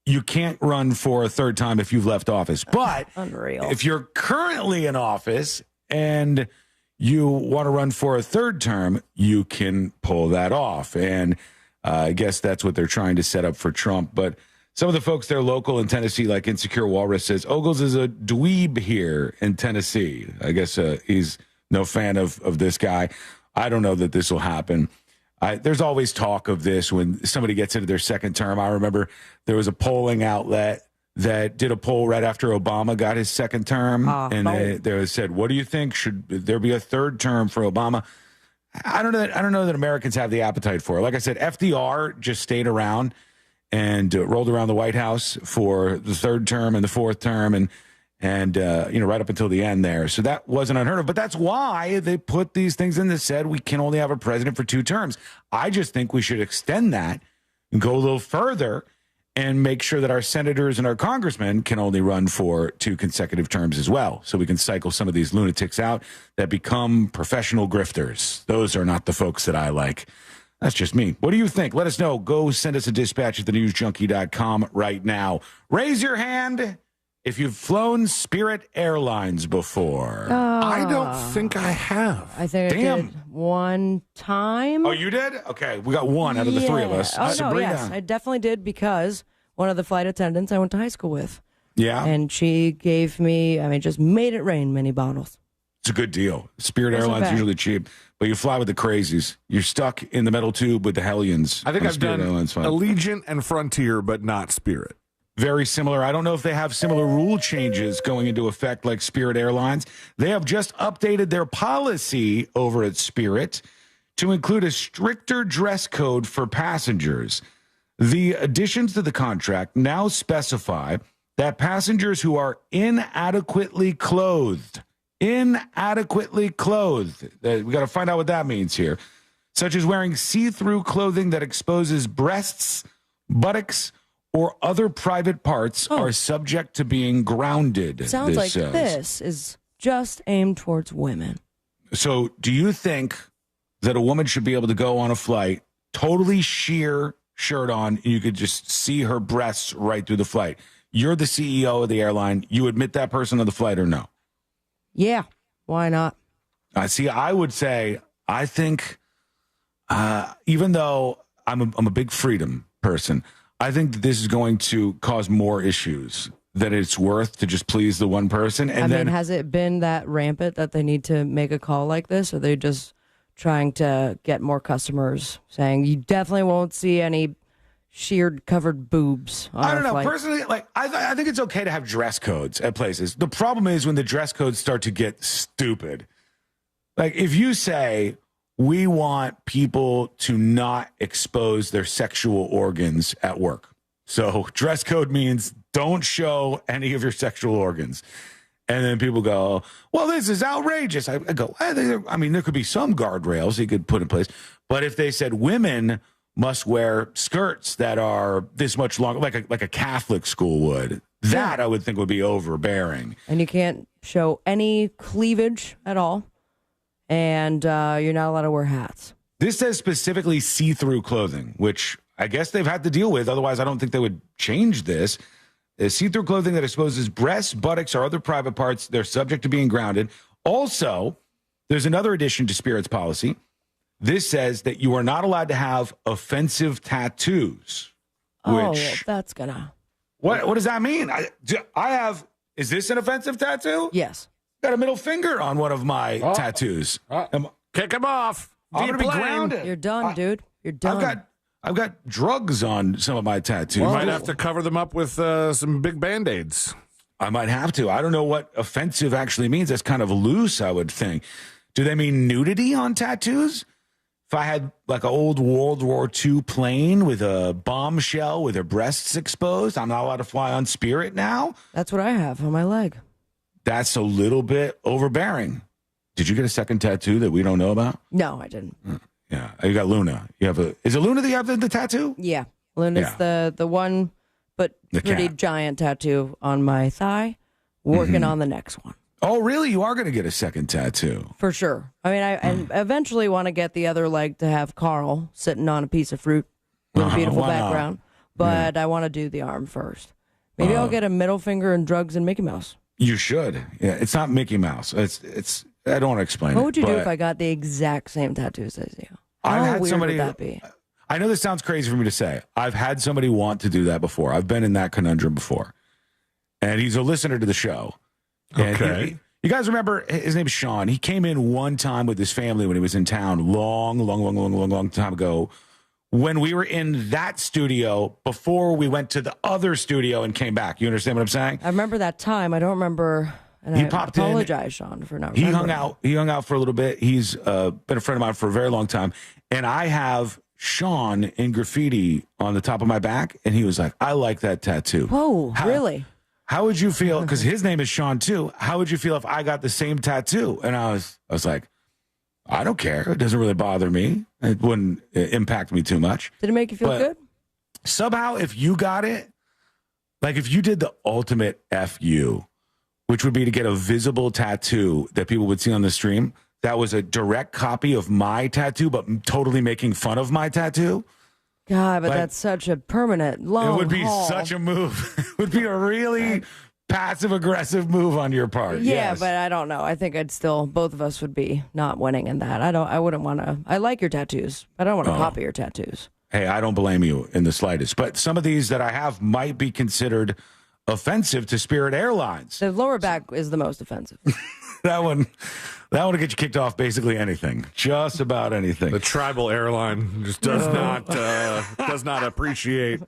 S11: you can't run for a third time if you've left office. But
S2: unreal.
S11: If you're currently in office and you want to run for a third term, you can pull that off. And I guess that's what they're trying to set up for Trump. But some of the folks there local in Tennessee, like Insecure Walrus, says Ogles is a dweeb here in Tennessee. I guess he's no fan of this guy. I don't know that this will happen. There's always talk of this when somebody gets into their second term. I remember there was a polling outlet that did a poll right after Obama got his second term. They said, what do you think? Should there be a third term for Obama? I don't know that Americans have the appetite for it. Like I said, FDR just stayed around and rolled around the White House for the third term and the fourth term and right up until the end there. So that wasn't unheard of. But that's why they put these things in that said we can only have a president for 2 terms. I just think we should extend that and go a little further and make sure that our senators and our congressmen can only run for 2 consecutive terms as well. So we can cycle some of these lunatics out that become professional grifters. Those are not the folks that I like. That's just me. What do you think? Let us know. Go send us a dispatch at thenewsjunkie.com right now. Raise your hand if you've flown Spirit Airlines before.
S4: I don't think I have.
S2: I think I did one time.
S11: Oh, you did? Okay, we got one out of the 3 of us.
S2: Oh, no, yes, I definitely did because one of the flight attendants I went to high school with.
S11: Yeah?
S2: And she gave me, just made it rain many bottles.
S11: It's a good deal. Spirit Airlines usually cheap, but you fly with the crazies. You're stuck in the metal tube with the hellions.
S4: I think I've done Allegiant and Frontier, but not Spirit.
S11: Very similar. I don't know if they have similar rule changes going into effect like Spirit Airlines. They have just updated their policy over at Spirit to include a stricter dress code for passengers. The additions to the contract now specify that passengers who are inadequately clothed, we got to find out what that means here, such as wearing see-through clothing that exposes breasts, buttocks, or other private parts are subject to being grounded.
S2: Sounds like this is just aimed towards women.
S11: So do you think that a woman should be able to go on a flight, totally sheer shirt on, and you could just see her breasts right through the flight? You're the CEO of the airline. You admit that person on the flight or no?
S2: Yeah, why not?
S11: See, I would say, I think, even though I'm a big freedom person, I think that this is going to cause more issues than it's worth to just please the one person. And then,
S2: has it been that rampant that they need to make a call like this? Or are they just trying to get more customers saying you definitely won't see any sheared covered boobs on
S11: I don't know.
S2: flight?
S11: Personally, I think it's okay to have dress codes at places. The problem is when the dress codes start to get stupid. Like if you say, we want people to not expose their sexual organs at work. So dress code means don't show any of your sexual organs. And then people go, well, this is outrageous. I go, there could be some guardrails you could put in place. But if they said women must wear skirts that are this much longer, like a Catholic school would, that I would think would be overbearing.
S2: And you can't show any cleavage at all. and you're not allowed to wear hats.
S11: This says specifically see-through clothing, which I guess they've had to deal with. Otherwise, I don't think they would change this. See-through clothing that exposes breasts, buttocks, or other private parts, they're subject to being grounded. Also, there's another addition to Spirit's policy. This says that you are not allowed to have offensive tattoos.
S2: That's gonna...
S11: What does that mean? I have... Is this an offensive tattoo?
S2: Yes.
S11: Got a middle finger on one of my tattoos.
S4: Kick him off.
S11: I'm going to be grounded.
S2: You're done, dude. You're done.
S11: I've got drugs on some of my tattoos.
S4: You might have to cover them up with some big Band-Aids.
S11: I might have to. I don't know what offensive actually means. That's kind of loose, I would think. Do they mean nudity on tattoos? If I had like an old World War II plane with a bombshell with her breasts exposed, I'm not allowed to fly on Spirit now?
S2: That's what I have on my leg.
S11: That's a little bit overbearing. Did you get a second tattoo that we don't know about?
S2: No, I didn't.
S11: Yeah. You got Luna. Is it Luna that you have the tattoo?
S2: Yeah. Luna's the one, but pretty giant tattoo on my thigh. Working on the next one.
S11: Oh, really? You are going to get a second tattoo?
S2: For sure. I mean, I eventually want to get the other leg to have Carl sitting on a piece of fruit with a beautiful background. But I want to do the arm first. Maybe I'll get a middle finger and drugs and Mickey Mouse.
S11: You should. Yeah, it's not Mickey Mouse. It's. I don't want to explain it.
S2: What would you do if I got the exact same tattoos as you? How weird would that be?
S11: I know this sounds crazy for me to say. I've had somebody want to do that before. I've been in that conundrum before. And he's a listener to the show.
S4: Okay.
S11: You guys remember, his name's Sean. He came in one time with his family when he was in town long time ago, when we were in that studio before we went to the other studio and came back. You understand what I'm saying?
S2: I remember that time. I don't remember. And
S11: He
S2: I
S11: popped in.
S2: apologize, Sean, for not remembering.
S11: He hung out for a little bit. He's been a friend of mine for a very long time. And I have Sean in graffiti on the top of my back. And he was like, I like that tattoo.
S2: Whoa, really?
S11: How would you feel? Because his name is Sean too. How would you feel if I got the same tattoo? And I was like, I don't care. It doesn't really bother me. It wouldn't impact me too much.
S2: Did it make you feel good?
S11: Somehow, if you got it, like if you did the ultimate FU, which would be to get a visible tattoo that people would see on the stream, that was a direct copy of my tattoo, but totally making fun of my tattoo.
S2: God, but that's such a permanent, long
S11: It would be
S2: haul.
S11: such a move. It would be a really passive-aggressive move on your part.
S2: Yeah,
S11: Yes.
S2: but I don't know. I think both of us would be not winning in that. I wouldn't want to. I like your tattoos. I don't want to copy your tattoos.
S11: Hey, I don't blame you in the slightest. But some of these that I have might be considered offensive to Spirit Airlines.
S2: The lower back is the most offensive.
S11: That one will get you kicked off basically anything. Just about anything.
S4: The tribal airline just does not appreciate.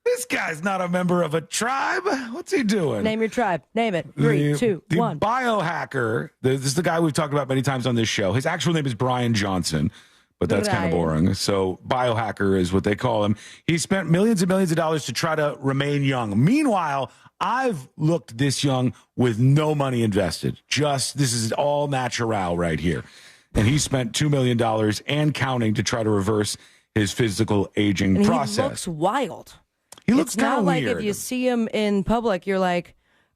S11: This guy's not a member of a tribe. What's he doing?
S2: Name your tribe. Name it. 3, 2, 1.
S11: Biohacker. This is the guy we've talked about many times on this show. His actual name is Brian Johnson, but that's kind of boring. So Biohacker is what they call him. He spent millions and millions of dollars to try to remain young. Meanwhile, I've looked this young with no money invested. This is all natural right here. And he spent $2 million and counting to try to reverse his physical aging process.
S2: He looks wild.
S11: He looks kind of weird.
S2: It's not like if you see him in public, you're like,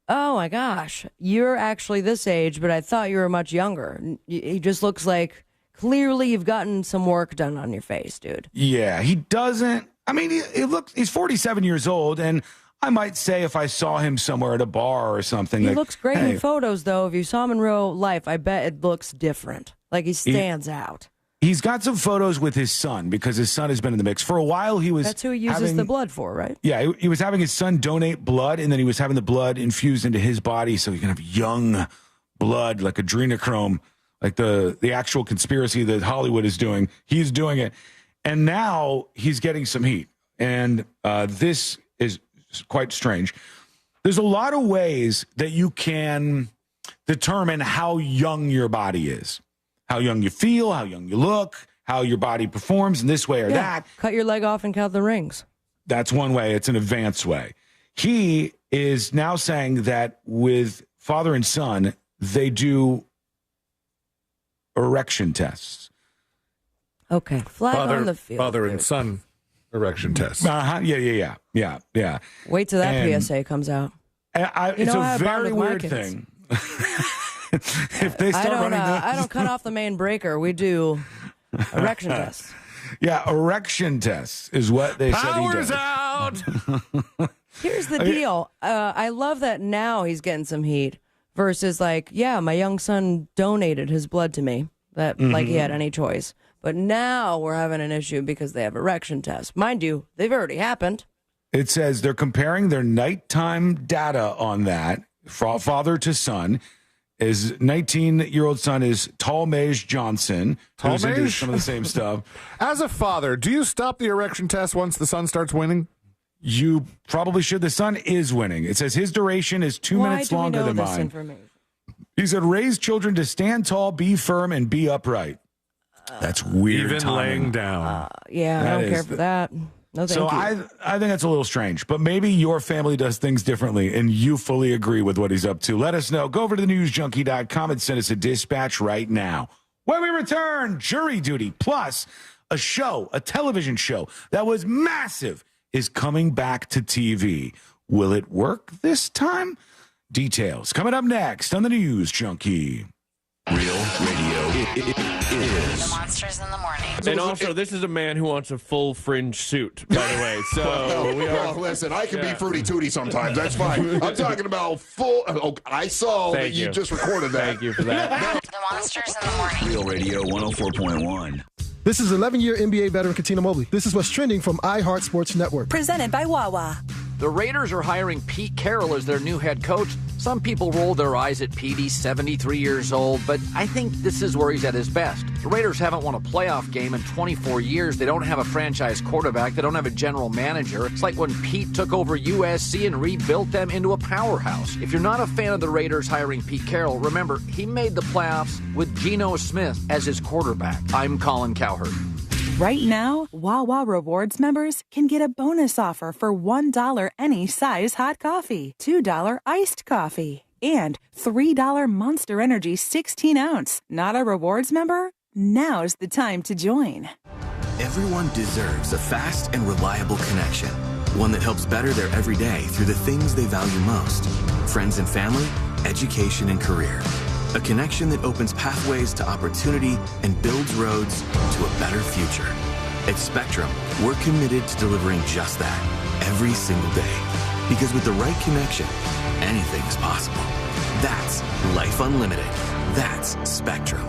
S2: oh my gosh, you're actually this age, but I thought you were much younger. He just looks like clearly you've gotten some work done on your face, dude.
S11: Yeah, he doesn't. I mean, he's 47 years old, and I might say if I saw him somewhere at a bar or something.
S2: He looks great in photos, though. If you saw him in real life, I bet it looks different. Like he stands out.
S11: He's got some photos with his son because his son has been in the mix. For a while, he was...
S2: That's who he uses the blood for, right?
S11: Yeah, he was having his son donate blood, and then he was having the blood infused into his body so he can have young blood, like adrenochrome, like the actual conspiracy that Hollywood is doing. He's doing it. And now he's getting some heat. And this is quite strange. There's a lot of ways that you can determine how young your body is. How young you feel, how young you look, how your body performs in this way or that.
S2: Cut your leg off and count the rings.
S11: That's one way. It's an advanced way. He is now saying that with father and son, they do erection tests.
S2: Okay, flag on the field.
S4: Father and son erection tests.
S11: Yeah.
S2: Wait till that PSA comes out.
S11: It's a very weird thing. if they start running
S2: I don't cut off the main breaker. We do erection tests.
S11: Yeah, erection tests is what they said he does.
S4: Power's out!
S2: Here's the deal. I love that now he's getting some heat versus like, yeah, my young son donated his blood to me. That like he had any choice. But now we're having an issue because they have erection tests. Mind you, they've already happened.
S11: It says they're comparing their nighttime data on that, father to son. His 19-year-old son is Talmage Johnson, who's into some of the same stuff.
S4: As a father, do you stop the erection test once the son starts winning?
S11: You probably should. The son is winning. It says his duration is 2 minutes longer than mine. He said, raise children to stand tall, be firm, and be upright. That's weird.
S4: Even laying down.
S2: Yeah, I don't care for that. No, thank you.
S11: I think that's a little strange, but maybe your family does things differently and you fully agree with what he's up to. Let us know. Go over to thenewsjunkie.com and send us a dispatch right now. When we return, Jury Duty plus a television show that was massive is coming back to TV. Will it work this time? Details coming up next on the News Junkie.
S5: Real Radio is
S8: The Monsters in the Morning.
S12: And also, this is a man who wants a full fringe suit, by the way. So
S13: listen, I can be fruity tooty sometimes. That's fine. I'm talking about full. I saw that you just recorded that.
S12: Thank you for that.
S8: The Monsters in the Morning.
S5: Real Radio 104.1.
S14: This is 11-year NBA veteran Katina Mobley. This is what's trending from iHeart Sports Network.
S15: Presented by Wawa.
S17: The Raiders are hiring Pete Carroll as their new head coach. Some people roll their eyes at Pete. He's 73 years old, but I think this is where he's at his best. The Raiders haven't won a playoff game in 24 years. They don't have a franchise quarterback. They don't have a general manager. It's like when Pete took over USC and rebuilt them into a powerhouse. If you're not a fan of the Raiders hiring Pete Carroll, remember, he made the playoffs with Geno Smith as his quarterback. I'm Colin Cowherd.
S15: Right now, Wawa Rewards members can get a bonus offer for $1 any size hot coffee, $2 iced coffee, and $3 Monster Energy 16-ounce. Not a rewards member? Now's the time to join.
S18: Everyone deserves a fast and reliable connection. One that helps better their everyday through the things they value most. Friends and family, education and career. A connection that opens pathways to opportunity and builds roads to a better future. At Spectrum, we're committed to delivering just that every single day. Because with the right connection, anything's possible. That's Life Unlimited. That's Spectrum.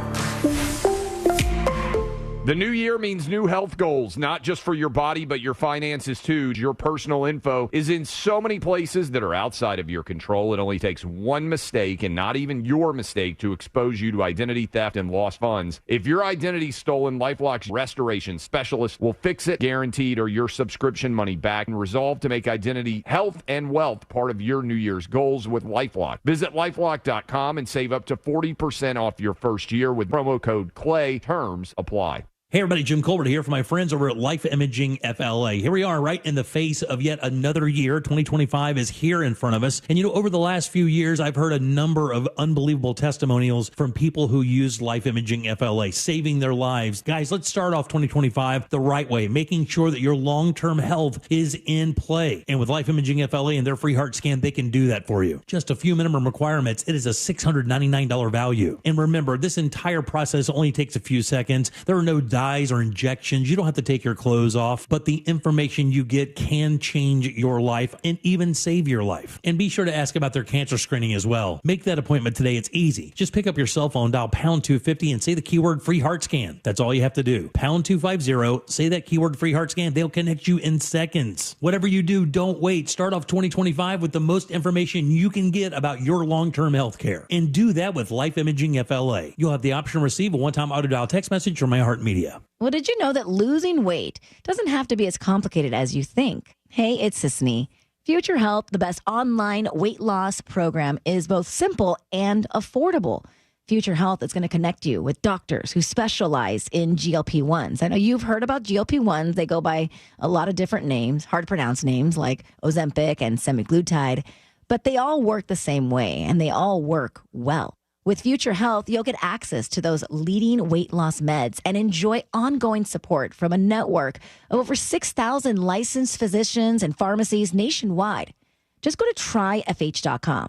S23: The new year means new health goals, not just for your body, but your finances too. Your personal info is in so many places that are outside of your control. It only takes one mistake, and not even your mistake, to expose you to identity theft and lost funds. If your identity's stolen, LifeLock's restoration specialist will fix it, guaranteed, or your subscription money back, and resolve to make identity, health, and wealth part of your New Year's goals with LifeLock. Visit LifeLock.com and save up to 40% off your first year with promo code CLAY. Terms apply.
S30: Hey everybody, Jim Colbert here for my friends over at Life Imaging FLA. Here we are right in the face of yet another year. 2025 is here in front of us. And over the last few years, I've heard a number of unbelievable testimonials from people who use Life Imaging FLA, saving their lives. Guys, let's start off 2025 the right way, making sure that your long-term health is in play. And with Life Imaging FLA and their free heart scan, they can do that for you. Just a few minimum requirements. It is a $699 value. And remember, this entire process only takes a few seconds. There are no dyes or injections. You don't have to take your clothes off, but the information you get can change your life and even save your life. And be sure to ask about their cancer screening as well. Make that appointment today. It's easy. Just pick up your cell phone, dial pound 250 and say the keyword free heart scan. That's all you have to do. Pound 250, say that keyword free heart scan. They'll connect you in seconds. Whatever you do, don't wait. Start off 2025 with the most information you can get about your long-term health care. And do that with Life Imaging FLA. You'll have the option to receive a one-time auto dial text message from iHeartMedia.
S31: Well, did you know that losing weight doesn't have to be as complicated as you think? Hey, it's Sisney. Future Health, the best online weight loss program, is both simple and affordable. Future Health is going to connect you with doctors who specialize in GLP-1s. I know you've heard about GLP-1s. They go by a lot of different names, hard to pronounce names like Ozempic and semaglutide, but they all work the same way and they all work well. With Future Health, you'll get access to those leading weight loss meds and enjoy ongoing support from a network of over 6,000 licensed physicians and pharmacies nationwide. Just go to tryfh.com.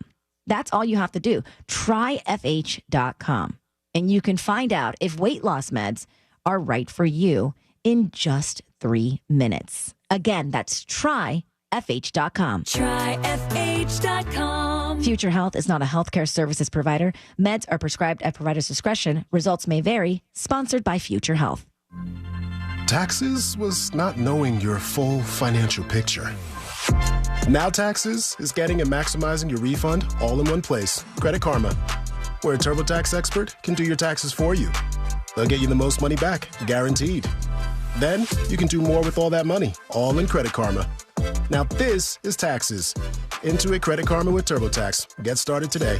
S31: That's all you have to do. Tryfh.com. And you can find out if weight loss meds are right for you in just 3 minutes. Again, that's tryfh.com.
S3: Tryfh.com.
S31: Future Health is not a healthcare services provider. Meds are prescribed at provider's discretion. Results may vary. Sponsored by Future Health.
S7: Taxes was not knowing your full financial picture. Now Taxes is getting and maximizing your refund all in one place. Credit Karma, where a TurboTax expert can do your taxes for you. They'll get you the most money back, guaranteed. Then you can do more with all that money, all in Credit Karma. Now this is Taxes. Intuit Credit Karma with TurboTax. Get started today.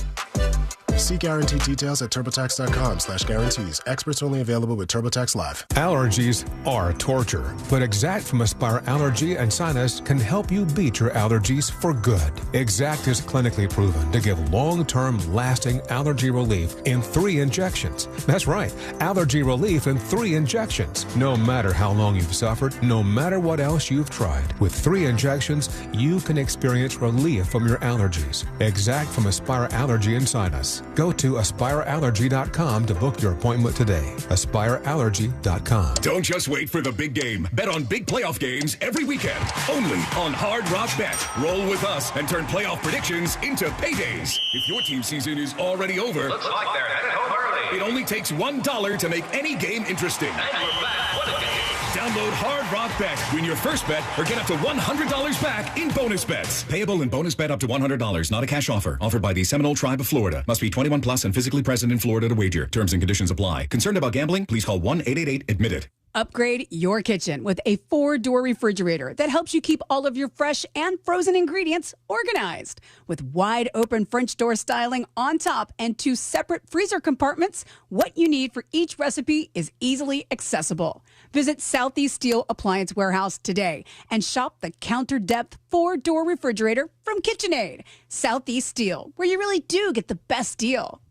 S7: See guaranteed details at TurboTax.com/guarantees. Experts only available with TurboTax Live.
S9: Allergies are torture, but Exact from Aspire Allergy and Sinus can help you beat your allergies for good. Exact is clinically proven to give long-term lasting allergy relief in 3 injections. That's right, allergy relief in 3 injections. No matter how long you've suffered, no matter what else you've tried, with 3 injections, you can experience relief from your allergies. Exact from Aspire Allergy and Sinus. Go to AspireAllergy.com to book your appointment today. AspireAllergy.com.
S10: Don't just wait for the big game. Bet on big playoff games every weekend. Only on Hard Rock Bet. Roll with us and turn playoff predictions into paydays. If your team season is already over,
S16: looks like they're headed home early.
S10: It only takes $1 to make any game interesting.
S16: And we're back. What a game.
S10: Download Hard Rock Bet. Win your first bet or get up to $100 back in bonus bets. Payable in bonus bet up to $100. Not a cash offer. Offered by the Seminole Tribe of Florida. Must be 21 plus and physically present in Florida to wager. Terms and conditions apply. Concerned about gambling? Please call 1-888-ADMIT-IT.
S19: Upgrade your kitchen with a 4-door refrigerator that helps you keep all of your fresh and frozen ingredients organized. With wide open French door styling on top and 2 separate freezer compartments, what you need for each recipe is easily accessible. Visit Southeast Steel Appliance Warehouse today and shop the counter depth 4-door refrigerator from KitchenAid. Southeast Steel, where you really do get the best deal.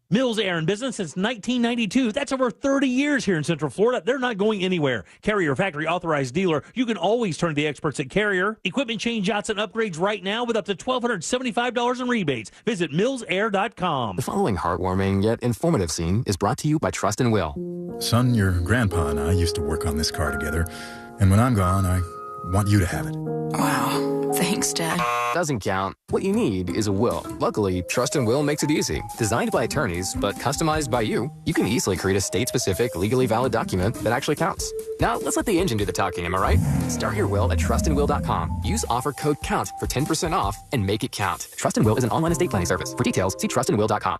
S30: Mills Air in business since 1992. That's over 30 years here in Central Florida. They're not going anywhere. Carrier factory authorized dealer. You can always turn to the experts at Carrier. Equipment change outs and upgrades right now with up to $1,275 in rebates. Visit millsair.com.
S20: The following heartwarming yet informative scene is brought to you by Trust and Will.
S22: Son, your grandpa and I used to work on this car together. And when I'm gone, I want you to have it.
S24: Wow. Thanks, Dad.
S20: Doesn't count. What you need is a will. Luckily, Trust and Will makes it easy. Designed by attorneys, but customized by you, you can easily create a state-specific, legally valid document that actually counts. Now, let's let the engine do the talking, am I right? Start your will at trustandwill.com. Use offer code COUNT for 10% off and make it count. Trust and Will is an online estate planning service. For details, see trustandwill.com.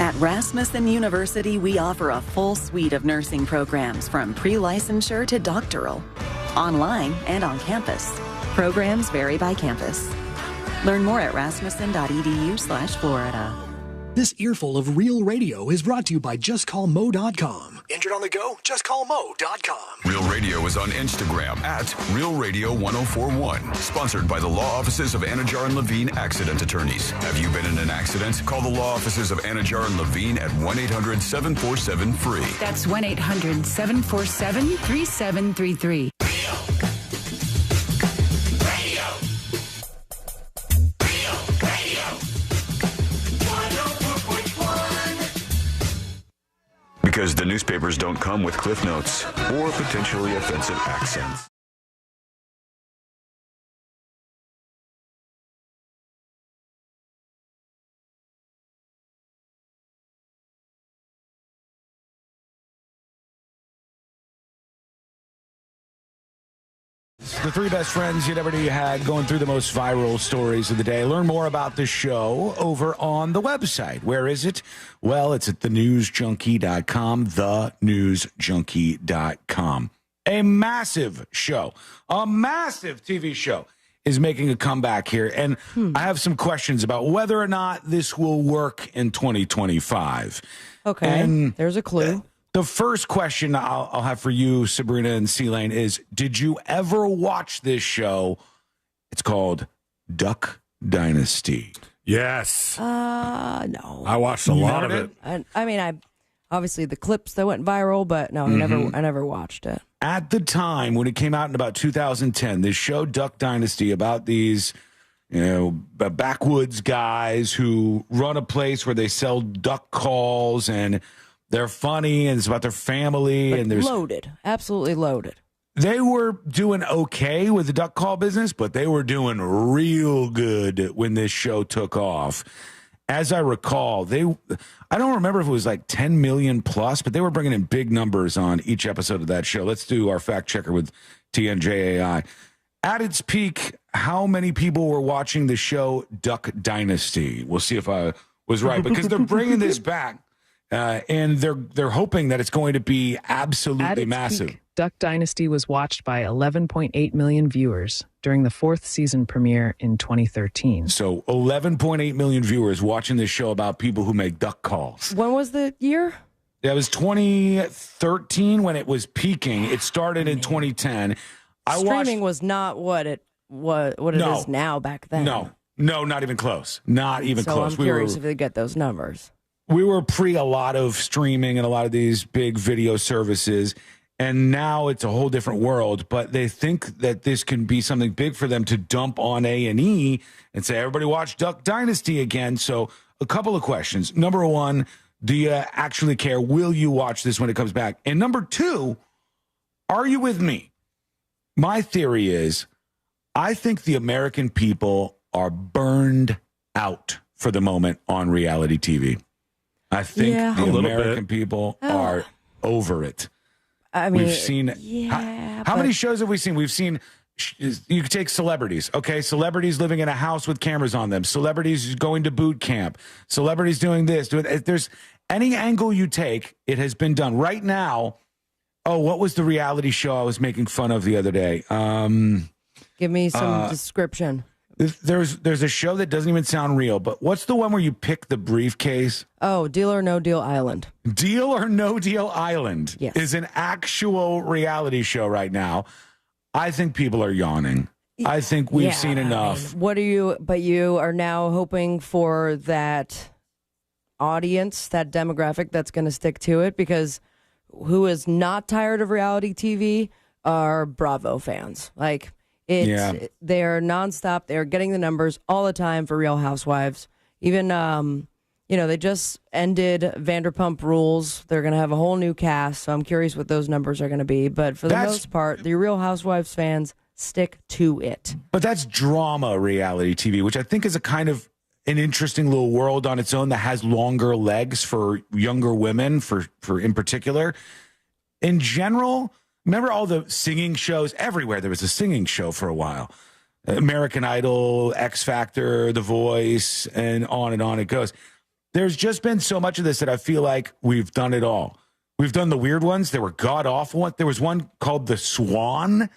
S25: At Rasmussen University, we offer a full suite of nursing programs from pre-licensure to doctoral, online and on campus. Programs vary by campus. Learn more at rasmussen.edu/Florida.
S29: This earful of real radio is brought to you by JustCallMo.com. Injured on the go? JustCallMo.com.
S6: Real Radio is on Instagram at Real Radio 1041. Sponsored by the law offices of Anajar and Levine Accident Attorneys. Have you been in an accident? Call the law offices of Anajar and Levine at 1-800-747-FREE.
S27: That's 1-800-747-3733.
S6: Because the newspapers don't come with cliff notes or potentially offensive accents.
S11: The 3 best friends you'd ever had going through the most viral stories of the day. Learn more about the show over on the website. Where is it? Well, it's at thenewsjunkie.com, thenewsjunkie.com. A massive show, a massive TV show is making a comeback here. And I have some questions about whether or not this will work in 2025.
S2: Okay,
S11: and
S2: there's a clue.
S11: The first question I'll have for you, Sabrina and C-Lane, is did you ever watch this show? It's called Duck Dynasty.
S4: Yes.
S2: No.
S4: I watched a lot of it.
S2: I mean, I obviously the clips that went viral, but no, I never watched it.
S11: At the time when it came out in about 2010, this show Duck Dynasty about these backwoods guys who run a place where they sell duck calls and they're funny and it's about their family.
S2: But
S11: and there's
S2: loaded, absolutely loaded.
S11: They were doing okay with the duck call business, but they were doing real good when this show took off. As I recall, I don't remember if it was like 10 million plus, but they were bringing in big numbers on each episode of that show. Let's do our fact checker with TNJAI. At its peak, how many people were watching the show Duck Dynasty? We'll see if I was right, because they're bringing this back, and they're hoping that it's going to be absolutely massive.
S1: Peak, Duck Dynasty was watched by 11.8 million viewers during the 4th season premiere in 2013.
S11: So 11.8 million viewers watching this show about people who make duck calls.
S2: When was the year?
S11: That was 2013 when it was peaking. It started in 2010.
S2: Streaming was not what it is now back then.
S11: No, not even close. Not even close.
S2: I'm curious if they get those numbers.
S11: We were pre a lot of streaming and a lot of these big video services, and now it's a whole different world. But they think that this can be something big for them to dump on A&E and say, everybody watch Duck Dynasty again. So a couple of questions. Number one, do you actually care? Will you watch this when it comes back? And number two, are you with me? My theory is, I think the American people are burned out for the moment on reality TV. I think the American people are over it.
S2: I mean,
S11: we've seen how many shows have we seen? We've seen, you could take celebrities, okay? Celebrities living in a house with cameras on them. Celebrities going to boot camp. Celebrities doing this. There's any angle you take, it has been done. Right now, what was the reality show I was making fun of the other day?
S2: Give me some description.
S11: There's a show that doesn't even sound real, but what's the one where you pick the briefcase?
S2: Oh, Deal or No Deal Island.
S11: Deal or No Deal Island is an actual reality show right now. I think people are yawning. I think we've seen enough.
S2: But you are now hoping for that audience, that demographic that's going to stick to it, because who is not tired of reality TV are Bravo fans. Like, they're nonstop. They're getting the numbers all the time for Real Housewives. Even, they just ended Vanderpump Rules. They're going to have a whole new cast, so I'm curious what those numbers are going to be. But for the most part, the Real Housewives fans stick to it.
S11: But that's drama reality TV, which I think is a kind of an interesting little world on its own that has longer legs for younger women, for in particular. In general, remember all the singing shows? Everywhere there was a singing show for a while. American Idol, X Factor, The Voice, and on it goes. There's just been so much of this that I feel like we've done it all. We've done the weird ones. There were god-awful. There was one called The Swan,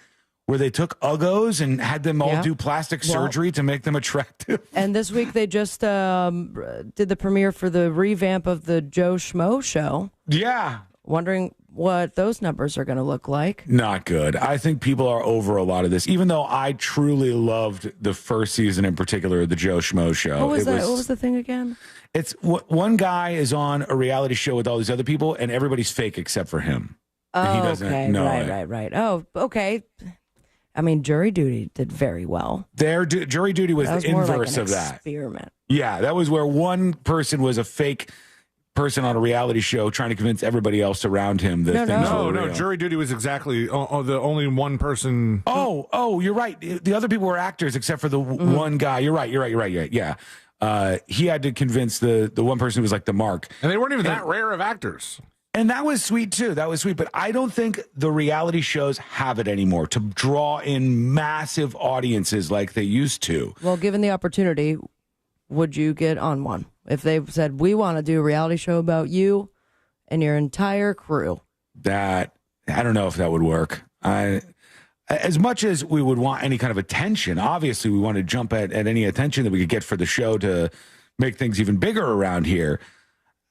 S11: where they took uggos and had them all do plastic surgery to make them attractive.
S2: And this week they just did the premiere for the revamp of the Joe Schmo show.
S11: Yeah.
S2: Wondering what those numbers are going to look like.
S11: Not good. I think people are over a lot of this, even though I truly loved the first season in particular of the Joe Schmo show.
S2: What was that? What was the thing again?
S11: It's one guy is on a reality show with all these other people, and everybody's fake except for him.
S2: Oh, he doesn't know it. Right. Oh, okay. I mean, Jury Duty did very well.
S11: Jury Duty was the inverse of that.
S2: Experiment.
S11: Yeah, that was where one person was a fake person on a reality show trying to convince everybody else around him that things were real.
S4: Jury Duty was exactly the only one person.
S11: Oh, you're right. The other people were actors except for the one guy. You're right. Yeah. He had to convince the one person who was like the mark.
S4: And they weren't even that rare of actors.
S11: And that was sweet, too. That was sweet. But I don't think the reality shows have it anymore to draw in massive audiences like they used to.
S2: Well, given the opportunity, would you get on one? If they said, we want to do a reality show about you and your entire crew.
S11: I don't know if that would work. As much as we would want any kind of attention, obviously we want to jump at any attention that we could get for the show to make things even bigger around here.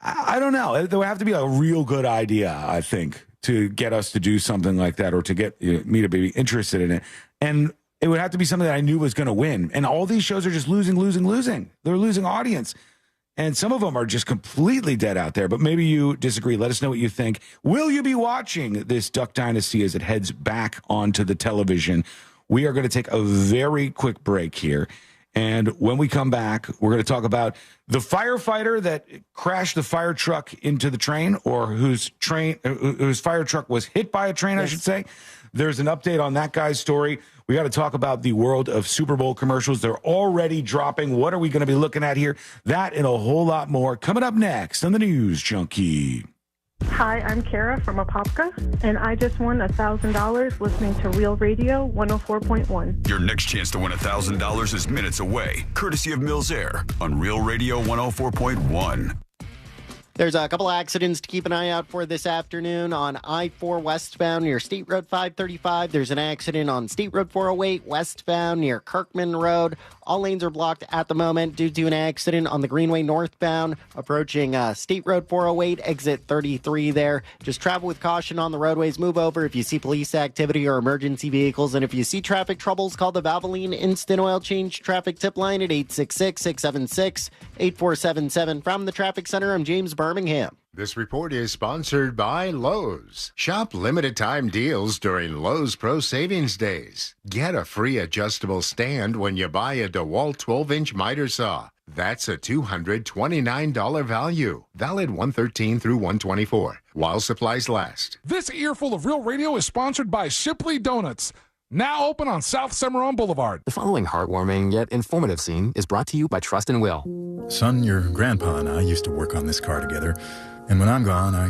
S11: I don't know. There would have to be a real good idea, I think, to get us to do something like that, or to get me to be interested in it. And it would have to be something that I knew was going to win. And all these shows are just losing. They're losing audience. And some of them are just completely dead out there. But maybe you disagree. Let us know what you think. Will you be watching this Duck Dynasty as it heads back onto the television? We are going to take a very quick break here. And when we come back, we're going to talk about the firefighter that crashed the fire truck into the train, or whose fire truck was hit by a train, I should say. There's an update on that guy's story. We got to talk about the world of Super Bowl commercials. They're already dropping. What are we going to be looking at here? That and a whole lot more coming up next on the News Junkie.
S3: Hi, I'm Kara from Apopka, and I just won $1,000 listening to Real Radio 104.1.
S6: Your next chance to win $1,000 is minutes away, courtesy of Mills Air on Real Radio 104.1.
S5: There's a couple accidents to keep an eye out for this afternoon on I-4 westbound near State Road 535. There's an accident on State Road 408 westbound near Kirkman Road. All lanes are blocked at the moment due to an accident on the Greenway northbound approaching State Road 408, exit 33 there. Just travel with caution on the roadways. Move over if you see police activity or emergency vehicles. And if you see traffic troubles, call the Valvoline Instant Oil Change traffic tip line at 866-676-8477. From the Traffic Center, I'm James Birmingham.
S8: This report is sponsored by Lowe's. Shop limited time deals during Lowe's Pro Savings Days. Get a free adjustable stand when you buy a DeWalt 12-inch miter saw. That's a $229 value. Valid 1/13 through 1/24 while supplies last.
S12: This earful of Real Radio is sponsored by Shipley Donuts. Now open on South Cimarron Boulevard.
S20: The following heartwarming yet informative scene is brought to you by Trust and Will.
S22: Son, your grandpa and I used to work on this car together, and when I'm gone, I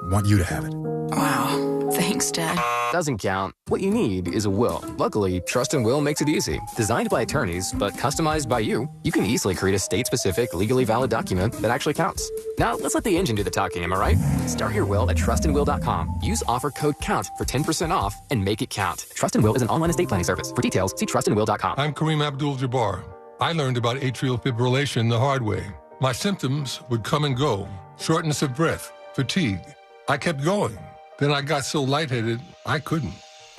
S22: want you to have it.
S24: Wow. Thanks, Dad.
S20: Doesn't count. What you need is a will. Luckily, Trust and Will makes it easy. Designed by attorneys, but customized by you, you can easily create a state-specific, legally valid document that actually counts. Now, let's let the engine do the talking, am I right? Start your will at trustandwill.com. Use offer code COUNT for 10% off and make it count. Trust and Will is an online estate planning service. For details, see trustandwill.com.
S13: I'm Kareem Abdul-Jabbar. I learned about atrial fibrillation the hard way. My symptoms would come and go. Shortness of breath, fatigue. I kept going. Then I got so lightheaded, I couldn't.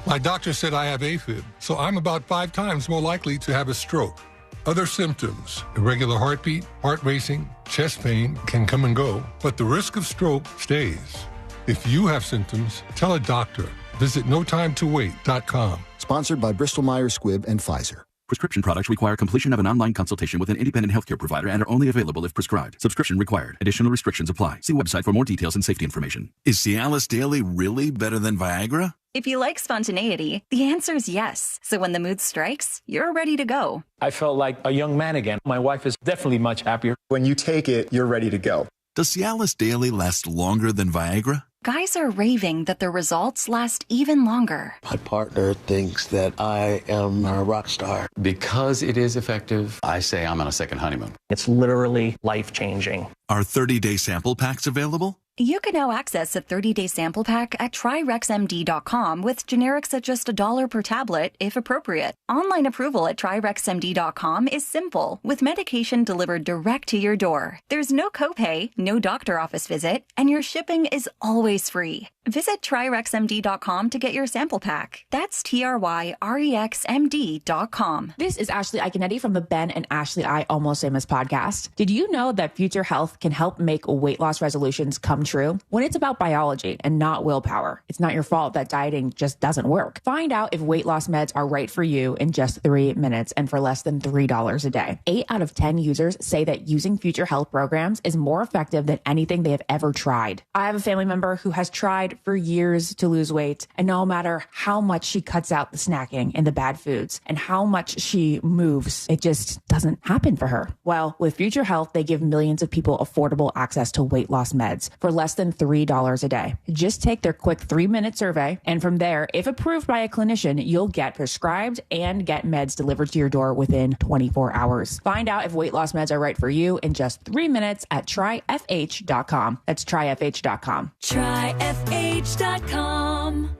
S13: My doctor said I have AFib, so I'm about 5 times more likely to have a stroke. Other symptoms, irregular heartbeat, heart racing, chest pain can come and go, but the risk of stroke stays. If you have symptoms, tell a doctor. Visit notimetowait.com.
S14: Sponsored by Bristol-Myers Squibb and Pfizer.
S17: Prescription products require completion of an online consultation with an independent healthcare provider and are only available if prescribed. Subscription required. Additional restrictions apply. See website for more details and safety information.
S21: Is Cialis Daily really better than Viagra?
S26: If you like spontaneity, the answer is yes. So when the mood strikes, you're ready to go.
S27: I felt like a young man again. My wife is definitely much happier.
S28: When you take it, you're ready to go.
S21: Does Cialis Daily last longer than Viagra?
S26: Guys are raving that their results last even longer.
S32: My partner thinks that I am a rock star.
S33: Because it is effective, I say I'm on a second honeymoon.
S27: It's literally life-changing.
S21: Are 30-day sample packs available?
S26: You can now access a 30-day sample pack at TryRexMD.com with generics at just $1 per tablet, if appropriate. Online approval at TryRexMD.com is simple, with medication delivered direct to your door. There's no copay, no doctor office visit, and your shipping is always free. Visit TryRexMD.com to get your sample pack. That's TryRexMD.com.
S34: This is Ashley Iconetti from the Ben and Ashley I Almost Famous podcast. Did you know that Future Health can help make weight loss resolutions come true? When it's about biology and not willpower, it's not your fault that dieting just doesn't work. Find out if weight loss meds are right for you in just 3 minutes and for less than $3 a day. 8 out of 10 users say that using Future Health programs is more effective than anything they have ever tried. I have a family member who has tried for years to lose weight, and no matter how much she cuts out the snacking and the bad foods and how much she moves, it just doesn't happen for her. Well, with Future Health, they give millions of people affordable access to weight loss meds for less than $3 a day. Just take their quick 3-minute survey, and from there, if approved by a clinician, you'll get prescribed and get meds delivered to your door within 24 hours. Find out if weight loss meds are right for you in just 3 minutes at tryfh.com. That's tryfh.com.
S26: tryfh.com.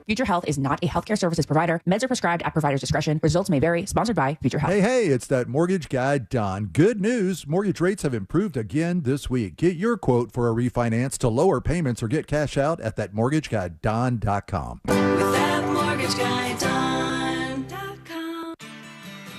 S34: Future Health is not a healthcare services provider. Meds are prescribed at provider's discretion. Results may vary. Sponsored by Future Health.
S35: Hey, it's that mortgage guy, Don. Good news. Mortgage rates have improved again this week. Get your quote for a refinance to lower payments or get cash out at thatmortgageguyDon.com.
S26: With that mortgage guy, Don.com.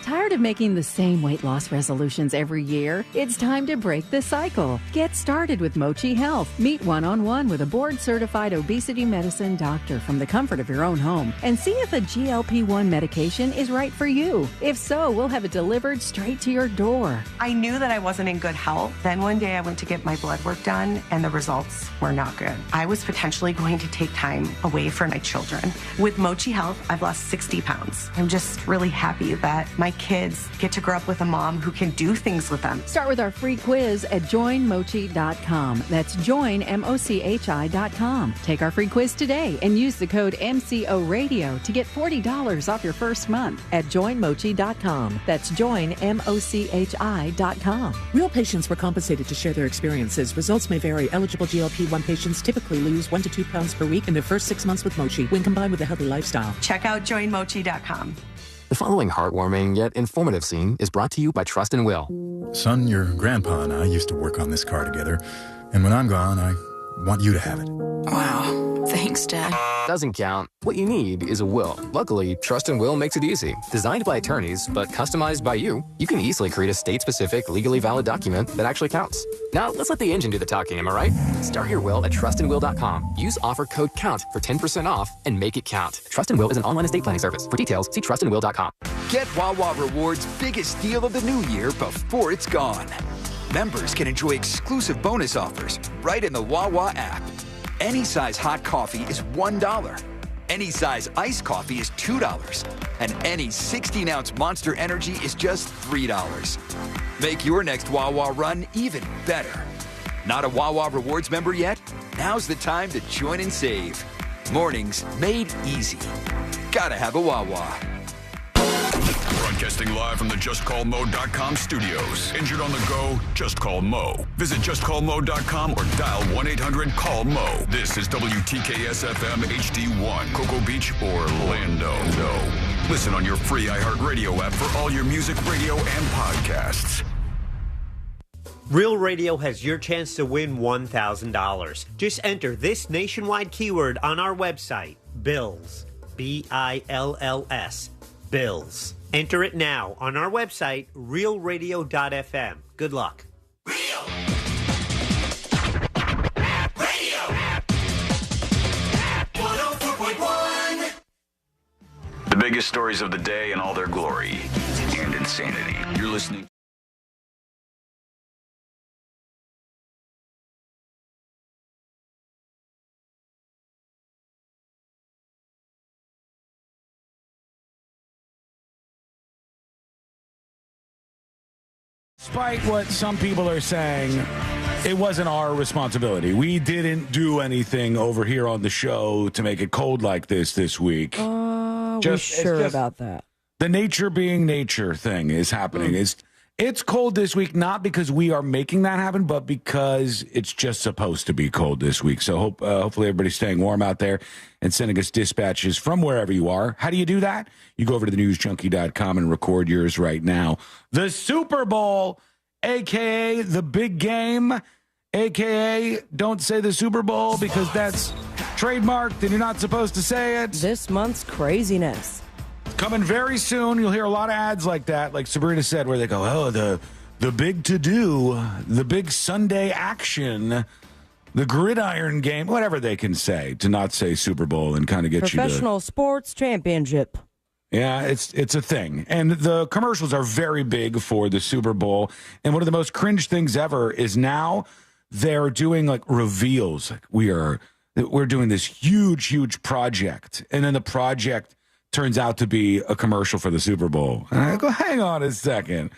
S31: Tired
S1: of making the same weight loss resolutions every year? It's time to break the cycle. Get started with Mochi Health. Meet one-on-one with a board-certified obesity medicine doctor from the comfort of your own home and see if a GLP-1 medication is right for you. If so, we'll have it delivered straight to your door.
S2: I knew that I wasn't in good health. Then one day I went to get my blood work done and the results were not good. I was potentially going to take time away from my children. With Mochi Health, I've lost 60 pounds. I'm just really happy that my kids get to grow up with a mom who can do things with them.
S1: Start with our free quiz at joinmochi.com. That's joinmochi.com. Take our free quiz today and use the code MCORadio to get $40 off your first month at joinmochi.com. That's joinmochi.com.
S4: Real patients were compensated to share their experiences. Results may vary. Eligible GLP-1 patients typically lose 1 to 2 pounds per week in their first 6 months with Mochi when combined with a healthy lifestyle.
S2: Check out joinmochi.com.
S20: The following heartwarming yet informative scene is brought to you by Trust and Will.
S22: Son, your grandpa and I used to work on this car together, and when I'm gone, I want you to have it.
S24: Wow. Thanks, Dad.
S20: Doesn't count. What you need is a will. Luckily, Trust and Will makes it easy. Designed by attorneys, but customized by you can easily create a state-specific, legally valid document that actually counts. Now, let's let the engine do the talking, am I right? Start your will at trustandwill.com. Use offer code COUNT for 10% off and make it count. Trust and Will is an online estate planning service. For details, see trustandwill.com.
S7: Get Wawa Rewards' biggest deal of the new year before it's gone. Members can enjoy exclusive bonus offers right in the Wawa app. Any size hot coffee is $1. Any size iced coffee is $2. And any 16-ounce Monster Energy is just $3. Make your next Wawa run even better. Not a Wawa Rewards member yet? Now's the time to join and save. Mornings made easy. Gotta have a Wawa.
S6: Broadcasting live from the JustCallMo.com studios. Injured on the go? Just call Mo. Visit JustCallMo.com or dial 1-800-CALL-MO. This is WTKS-FM HD1, Cocoa Beach, Orlando. Listen on your free iHeartRadio app for all your music, radio, and podcasts.
S9: Real Radio has your chance to win $1,000. Just enter this nationwide keyword on our website, BILLS. BILLS. Bills. Enter it now on our website, realradio.fm. Good luck.
S10: Radio.
S6: The biggest stories of the day in all their glory and insanity. You're listening.
S11: Despite what some people are saying, it wasn't our responsibility. We didn't do anything over here on the show to make it cold like this week.
S15: We're sure about that.
S11: The nature being nature thing is happening. It's cold this week, not because we are making that happen, but because it's just supposed to be cold this week. So hopefully everybody's staying warm out there and sending us dispatches from wherever you are. How do you do that? You go over to thenewsjunkie.com and record yours right now. The Super Bowl, a.k.a. the big game, a.k.a. don't say the Super Bowl because that's trademarked and you're not supposed to say it.
S15: This month's craziness.
S11: Coming very soon. You'll hear a lot of ads like that, like Sabrina said, where they go, oh, the big to-do, the big Sunday action, the gridiron game, whatever they can say to not say Super Bowl and kind of get you to...
S15: Professional sports championship.
S11: Yeah, it's a thing. And the commercials are very big for the Super Bowl. And one of the most cringe things ever is now they're doing like reveals. Like we're doing this huge project. And then the project turns out to be a commercial for the Super Bowl. And I go, hang on a second.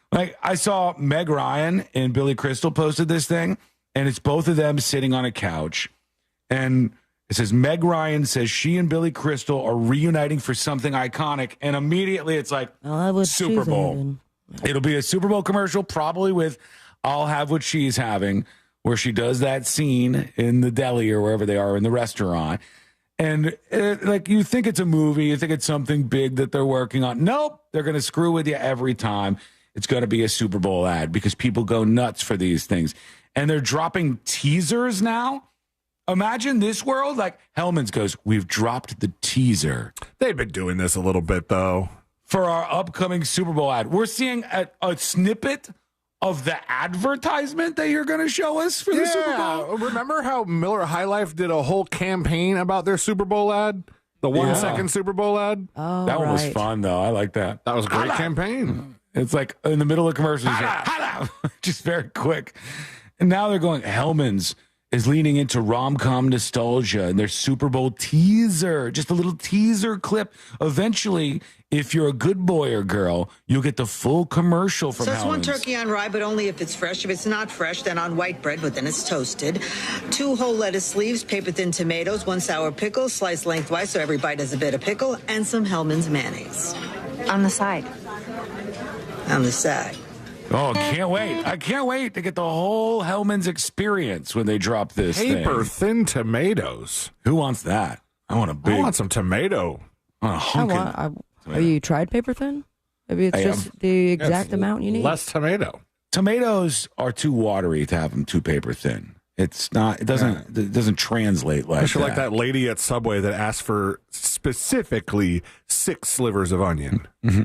S11: Like I saw Meg Ryan and Billy Crystal posted this thing, and it's both of them sitting on a couch. And it says Meg Ryan says she and Billy Crystal are reuniting for something iconic. And immediately it's like Super Bowl. It'll be a Super Bowl commercial, probably with I'll Have What She's Having, where she does that scene in the deli or wherever they are in the restaurant. And like you think it's a movie, you think it's something big that they're working on. Nope, they're going to screw with you every time. It's going to be a Super Bowl ad because people go nuts for these things. And they're dropping teasers now. Imagine this world. Like Hellman's goes, we've dropped the teaser.
S12: They've been doing this a little bit, though.
S11: for our upcoming Super Bowl ad. We're seeing a snippet of the advertisement that you're going to show us for the Super Bowl.
S12: Remember how Miller High Life did a whole campaign about their Super Bowl ad? The 1 second Super Bowl ad?
S15: Oh,
S11: that one was fun, though. I like that.
S12: That was a great campaign.
S11: It's like in the middle of commercials, just very quick. And now they're going, Hellman's is leaning into rom-com nostalgia and their Super Bowl teaser, just a little teaser clip. Eventually, if you're a good boy or girl, you'll get the full commercial from Hellman's.
S3: So it's 1 turkey on rye, but only if it's fresh. If it's not fresh, then on white bread, but then it's toasted. 2 whole lettuce leaves, paper-thin tomatoes, 1 sour pickle, sliced lengthwise so every bite has a bit of pickle, and some Hellman's mayonnaise.
S26: On the side.
S3: On the side.
S11: Oh, can't wait. I can't wait to get the whole Hellman's experience when they drop this
S12: Paper-thin tomatoes.
S11: Who wants that? I want a big...
S12: I want some tomato.
S15: Have you tried paper thin? Maybe it's just the exact amount you need.
S12: Less tomato.
S11: Tomatoes are too watery to have them too paper thin. It's not. It doesn't translate like
S12: that. Like that lady at Subway that asked for specifically 6 slivers of onion.
S11: Mm-hmm.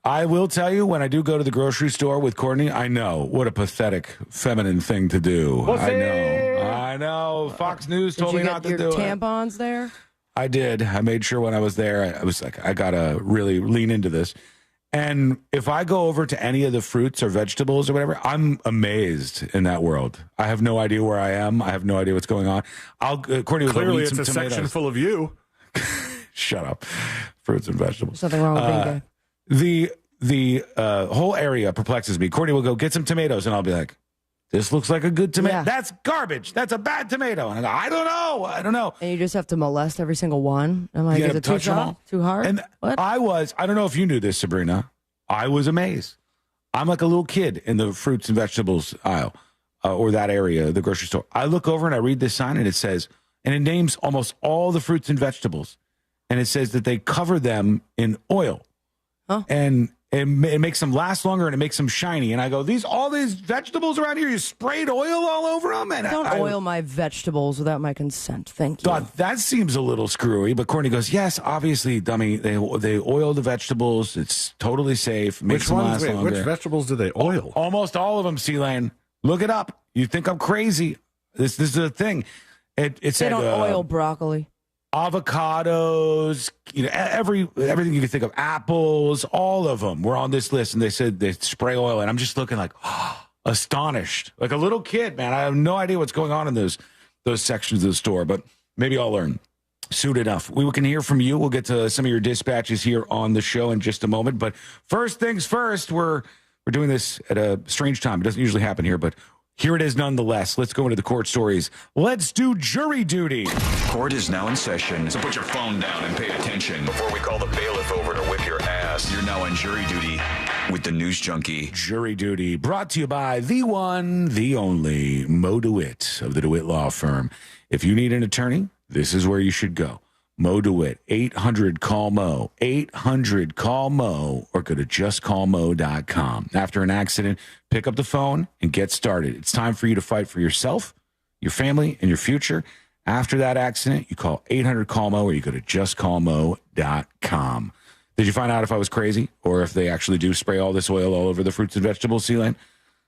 S11: I will tell you, when I do go to the grocery store with Courtney, I know what a pathetic feminine thing to do. I know. Fox News told me not to do it.
S15: Did you get your tampons there?
S11: I did. I made sure when I was there, I was like, I gotta really lean into this. And if I go over to any of the fruits or vegetables or whatever, I'm amazed in that world. I have no idea where I am. I have no idea what's going on. Courtney was
S12: clearly
S11: it's
S12: a section full of you.
S11: Shut up. Fruits and vegetables.
S15: Something wrong with being
S11: gay. The whole area perplexes me. Courtney will go get some tomatoes, and I'll be like, this looks like a good tomato.
S15: Yeah.
S11: That's garbage. That's a bad tomato. And I go, I don't know.
S15: And you just have to molest every single one. I'm like, is it too soft? Too hard?
S11: And
S15: what?
S11: I don't know if you knew this, Sabrina. I was amazed. I'm like a little kid in the fruits and vegetables aisle or that area, the grocery store. I look over and I read this sign and it says, and it names almost all the fruits and vegetables. And it says that they cover them in oil.
S15: Huh?
S11: And it makes them last longer and it makes them shiny. And I go, all these vegetables around here, you sprayed oil all over them? And
S15: don't oil my vegetables without my consent. Thank you.
S11: Thought that seems a little screwy. But Courtney goes, yes, obviously, dummy. They oil the vegetables. It's totally safe. Makes them last longer.
S12: Which vegetables do they oil?
S11: Almost all of them, C-Lane. Look it up. You think I'm crazy. This is a thing. It said,
S15: they don't oil broccoli.
S11: Avocados, everything you can think of, apples, all of them were on this list, and they said they spray oil, and I'm just looking like astonished, like a little kid, man. I have no idea what's going on in those sections of the store, but maybe I'll learn soon enough. We can hear from you. We'll get to some of your dispatches here on the show in just a moment, but first things first, we're doing this at a strange time. It doesn't usually happen here, but here it is nonetheless. Let's go into the court stories. Let's do jury duty.
S6: Court is now in session, so put your phone down and pay attention before we call the bailiff over to whip your ass. You're now on jury duty with the News Junkie.
S11: Jury duty brought to you by the one, the only, Mo DeWitt of the DeWitt Law Firm. If you need an attorney, this is where you should go. Mo DeWitt, 800-CALL-MO, 800-CALL-MO, or go to justcallmo.com. After an accident, pick up the phone and get started. It's time for you to fight for yourself, your family, and your future. After that accident, you call 800-CALL-MO, or you go to justcallmo.com. Did you find out if I was crazy, or if they actually do spray all this oil all over the fruits and vegetables, C-Lane?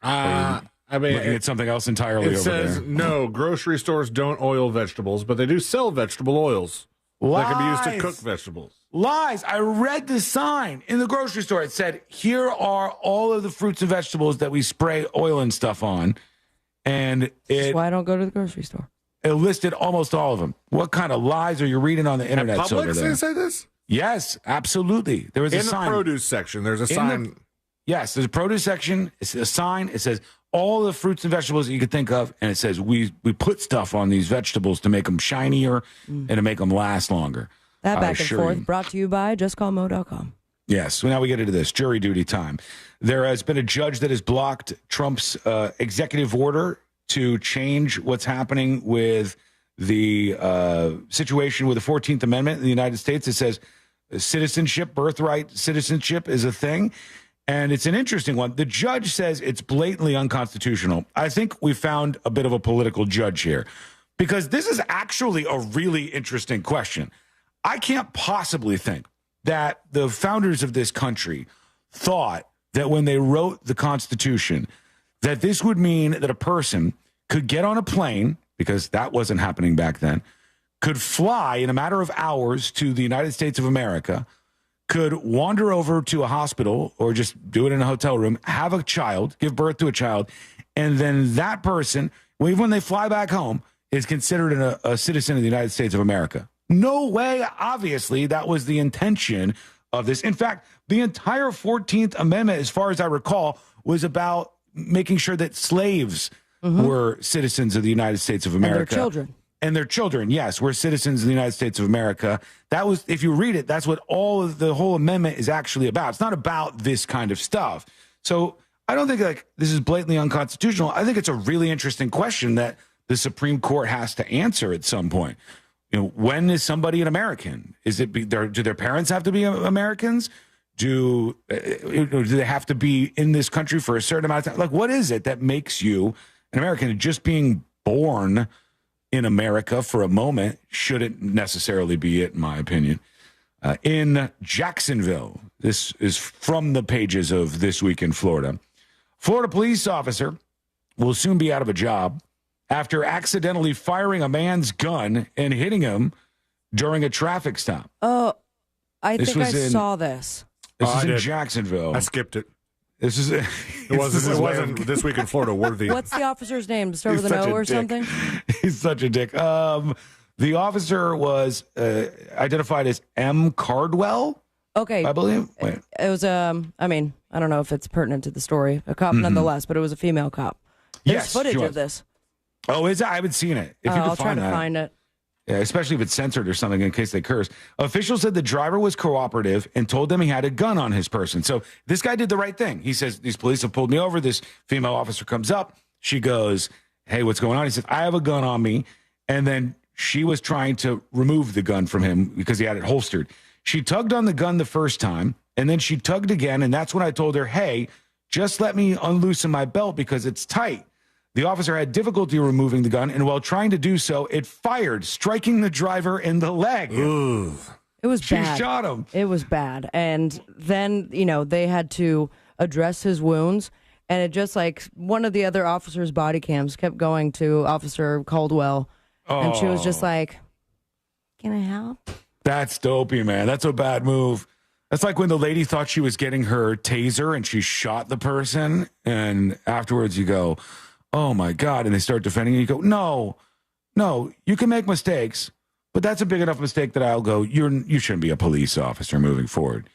S12: I mean,
S11: it's something else entirely over there.
S12: It says, no, grocery stores don't oil vegetables, but they do sell vegetable oils.
S11: Lies.
S12: That can be used to cook vegetables.
S11: Lies. I read the sign in the grocery store. It said, here are all of the fruits and vegetables that we spray oil and stuff on. And
S15: that's why I don't go to the grocery store.
S11: It listed almost all of them. What kind of lies are you reading on the internet over there?
S12: Publix, they say this?
S11: Yes, absolutely. There was a sign.
S12: In the produce section, there's a sign.
S11: Yes, there's a produce section. It's a sign. It says all the fruits and vegetables that you could think of, and it says we put stuff on these vegetables to make them shinier and to make them last longer.
S15: That back and forth brought to you by justcallmo.com.
S11: Yes. So now we get into this jury duty time. There has been a judge that has blocked Trump's executive order to change what's happening with the situation with the 14th Amendment in the United States. It says citizenship, birthright citizenship is a thing. And it's an interesting one. The judge says it's blatantly unconstitutional. I think we found a bit of a political judge here, because this is actually a really interesting question. I can't possibly think that the founders of this country thought that when they wrote the Constitution, that this would mean that a person could get on a plane, because that wasn't happening back then, could fly in a matter of hours to the United States of America, could wander over to a hospital or just do it in a hotel room, have a child, give birth to a child, and then that person, even when they fly back home, is considered a citizen of the United States of America. No way, obviously, that was the intention of this. In fact, the entire 14th Amendment, as far as I recall, was about making sure that slaves were citizens of the United States of America.
S15: And their children.
S11: And their children, yes, were citizens of the United States of America. That was, if you read it, that's what all of the whole amendment is actually about. It's not about this kind of stuff. So I don't think like this is blatantly unconstitutional. I think it's a really interesting question that the Supreme Court has to answer at some point. You know, when is somebody an American? Do their parents have to be Americans? Do they have to be in this country for a certain amount of time? Like, what is it that makes you an American? Just being born in America for a moment shouldn't necessarily be it, in my opinion. In Jacksonville, this is from the pages of This Week in Florida. Florida police officer will soon be out of a job after accidentally firing a man's gun and hitting him during a traffic stop.
S15: Oh, I think I saw this.
S11: This is in Jacksonville.
S12: I skipped it.
S11: This is
S12: it wasn't This Week in Florida worthy.
S15: What's the officer's name? Start with an O or something?
S11: He's such a dick. The officer was identified as M. Cardwell.
S15: Okay.
S11: I believe. Wait.
S15: It was, I mean, I don't know if it's pertinent to the story. A cop nonetheless, but it was a female cop. There's footage of this.
S11: Oh, is it? I haven't seen it. If you
S15: I'll try to find it.
S11: Yeah, especially if it's censored or something in case they curse. Officials said the driver was cooperative and told them he had a gun on his person. So this guy did the right thing. He says, these police have pulled me over. This female officer comes up. She goes, hey, what's going on? He says, I have a gun on me. And then she was trying to remove the gun from him because he had it holstered. She tugged on the gun the first time, and then she tugged again. And that's when I told her, hey, just let me unloosen my belt because it's tight. The officer had difficulty removing the gun, and while trying to do so, it fired, striking the driver in the leg.
S12: Ooh.
S15: It was bad.
S11: She shot him.
S15: It was bad. And then, they had to address his wounds, and it just like one of the other officers' body cams kept going to Officer Caldwell, and she was just like, can I help?
S11: That's dopey, man. That's a bad move. That's like when the lady thought she was getting her taser, and she shot the person, and afterwards you go, oh my God. And they start defending you. You go, no, you can make mistakes, but that's a big enough mistake that I'll go, you shouldn't be a police officer moving forward.